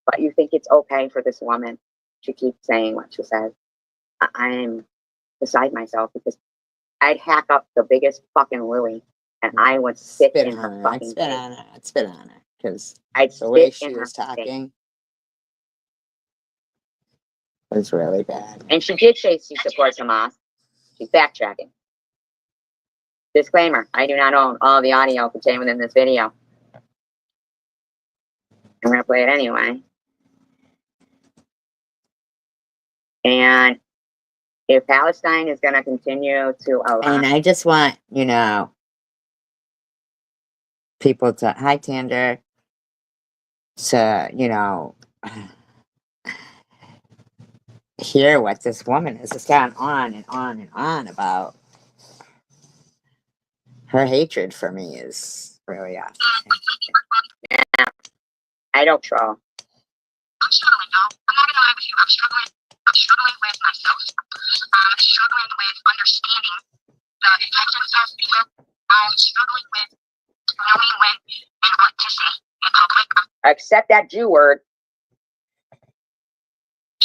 but you think it's okay for this woman to keep saying what she says. I'm beside myself because I'd hack up the biggest fucking Louie and I would spit in her fucking
spit
face.
on her. I'd spit on her because
I'd
the way
spit
she
in her
was
face.
talking was really bad.
And she did say she supports Hamas. She's backtracking. Disclaimer, I do not own all the audio contained within this video. I'm going to play it anyway. And if Palestine is going to continue to allow...
And I just want, people to, hi Tander, to, hear what this woman has just gone on and on and on about. Her hatred for me is really off.
Yeah, I don't troll.
I'm struggling, though. I'm not gonna lie with you. I'm struggling. I'm struggling with myself. I'm struggling with understanding the intentions of people. I'm struggling with knowing when and what to say in public. I'm
Accept that Jew word.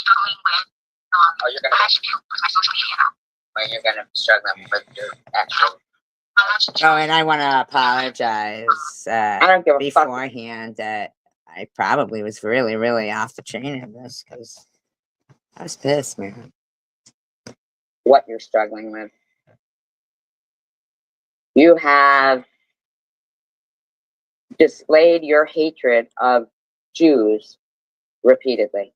struggling with how I feel with my social media now.
Or you're going to be struggling with your actual...
Oh, and I want to apologize
I don't give a fuck.
beforehand that I probably was really, really off the chain of this because I was pissed, man.
What you're struggling with. You have displayed your hatred of Jews repeatedly.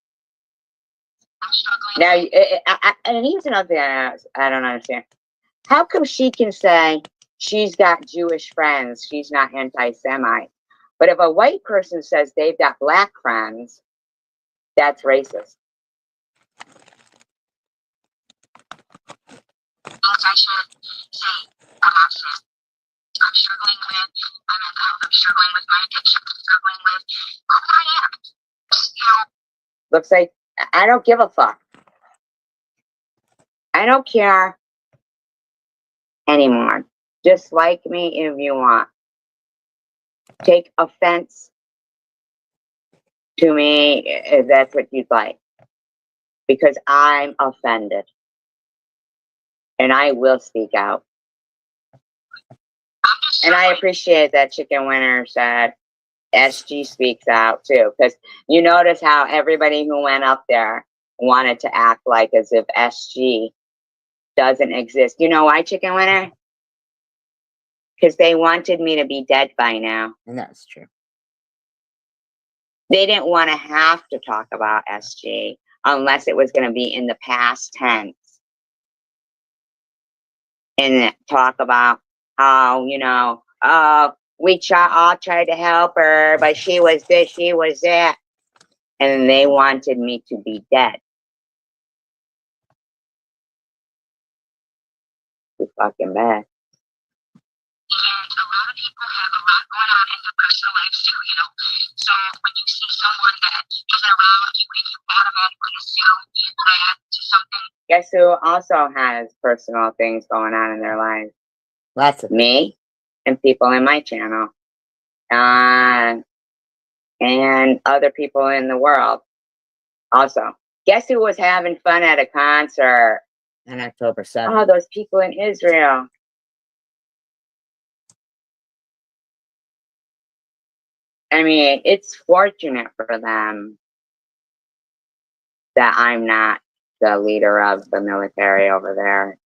Now, and here's another thing I don't understand. How come she can say she's got Jewish friends, she's not anti-Semite? But if a white person says they've got black friends, that's racist.
I should say I'm upset. I'm struggling with my mental health. I'm struggling with my addiction. I'm struggling with who I am.
Looks like I don't give a fuck. I don't care anymore. Dislike me if you want. Take offense to me if that's what you'd like.
because I'm offended. And I will speak out. And I appreciate that Chicken Winner said SG speaks out too. Because you notice how everybody who went up there wanted to act like as if SG doesn't exist. You know why, Chicken Winner? Because they wanted me to be dead by now. And that's true. They didn't want to have to talk about SG unless it was going to be in the past tense. And talk about how, you know, oh, all tried to help her, but she was this, she was that. And they wanted me to be dead. It's fucking bad.
And a lot of people have a lot going on in their personal lives too, you know. So when you see someone that isn't around you and you automatically assume that something.
Guess who also has personal things going on in their lives? Lots of me and people in my channel. And other people in the world also. Guess who was having fun at a concert on October 7th? Oh, those people in Israel. I mean, it's fortunate for them that I'm not the leader of the military over there.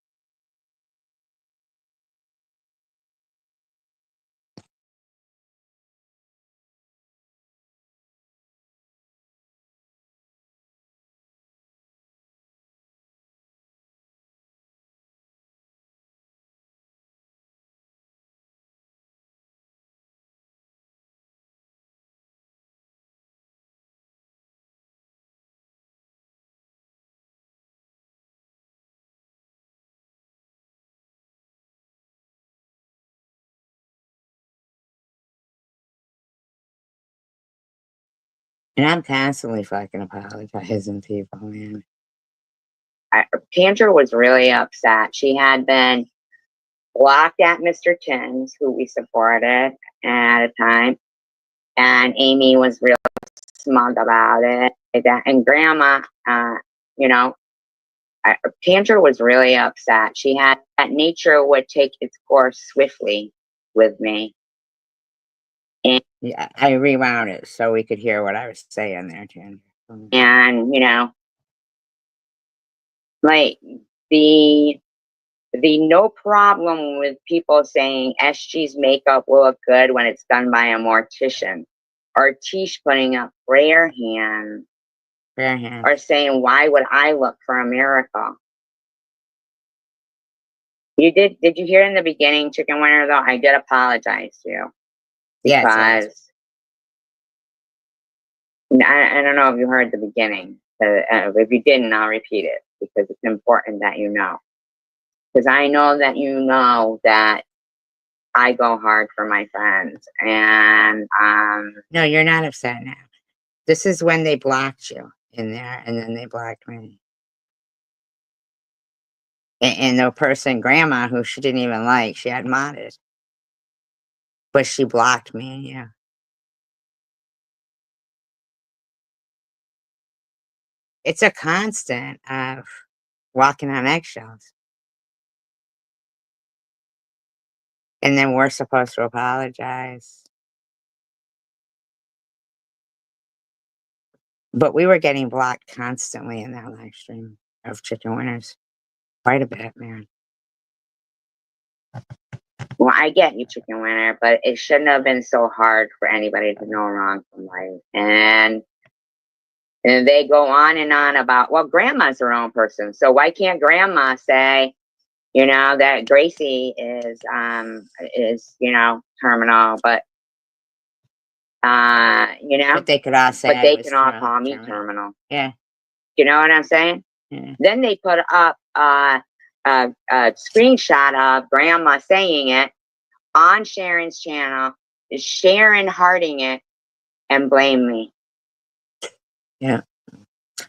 And I'm constantly fucking apologizing to people, man. Kendra was really upset. She had been blocked at Mr. Chin's, who we supported at a time. And Amy was real smug about it. And Grandma, you know, Kendra was really upset. She had that nature would take its course swiftly with me. And yeah, I rewound it so we could hear what I was saying there, Kendra. And, you know, like the no problem with people saying SG's makeup will look good when it's done by a mortician, or Tish putting up prayer hands, or saying, why would I look for a miracle? Did you hear in the beginning, Chicken Winner, though? I did apologize to you. Because I don't know if you heard the beginning. If you didn't, I'll repeat it because it's important that you know. Because I know that you know that I go hard for my friends. And no, you're not upset now. This is when they blocked you in there, and then they blocked me. And the person, Grandma, who she didn't even like, she had modded. But she blocked me, yeah. It's a constant of walking on eggshells. And then we're supposed to apologize. But we were getting blocked constantly in that live stream of Chicken Winners. Quite a bit, man. Well, I get you, Chicken Winner, but it shouldn't have been so hard for anybody to know wrong from right. And they go on and on about, well, Grandma's her own person. So why can't Grandma say, you know, that Gracie is, you know, terminal, but, you know. But they could all say, but they can all call me terminal. Yeah. You know what I'm saying? Yeah. Then they put up a screenshot of Grandma saying it on Sharon's channel, Sharon hearting it, and blame me. Yeah.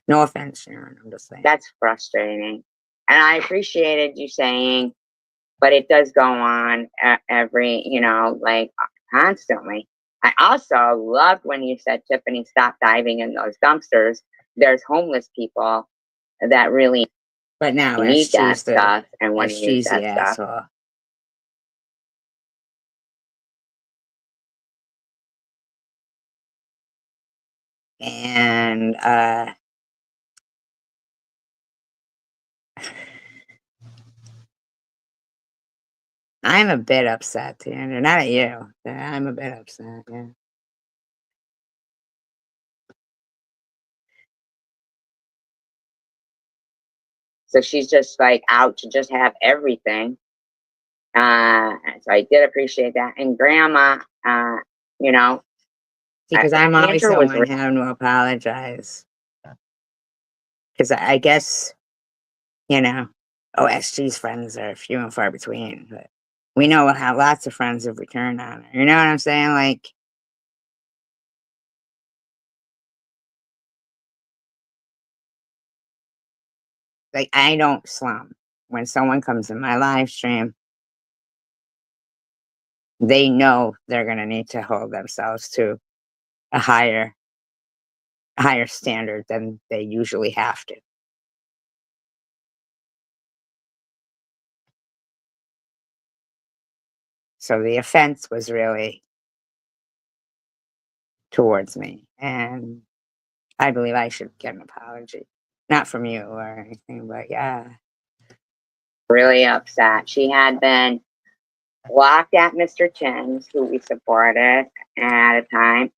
No offense, Sharon. I'm just saying. That's frustrating. And I appreciated you saying, but it does go on every, you know, like constantly. I also loved when you said, Tiffany, stop diving in those dumpsters. There's homeless people that really
But now
need that
SG's the
stuff and want to use
SG's the
that stuff.
asshole. And I'm a bit upset, Andrew. Not at you. I'm a bit upset, yeah.
So she's just like out to just have everything. So I did appreciate that. And grandma, you know,
Because I'm always
Andrew
the
was
one having to apologize. Because I guess, you know, OSG's friends are few and far between, but we know how lots of friends have returned on her. You know what I'm saying? Like I don't slum. When someone comes in my live stream, they know they're gonna need to hold themselves to a higher standard than they usually have to. So the offense was really towards me, and I believe I should get an apology. Not from you or anything, but yeah.
really upset. She had been blocked at Mr. Chin's, who we supported at a time,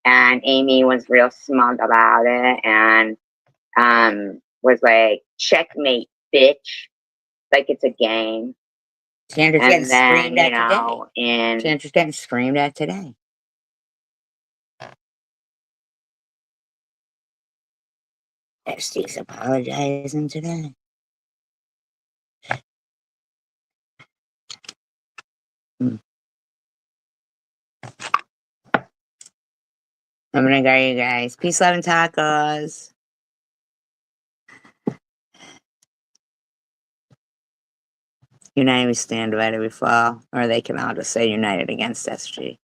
and Amy was real smug about it and was like, checkmate, bitch. Like it's a game.
Sandra's getting
And then,
screamed at today.
in
Sandra's getting screamed at today. SD's apologizing today. I'm gonna go, you guys. Peace, love, and tacos. United we stand, divided we fall. Or they can all just say united against SG.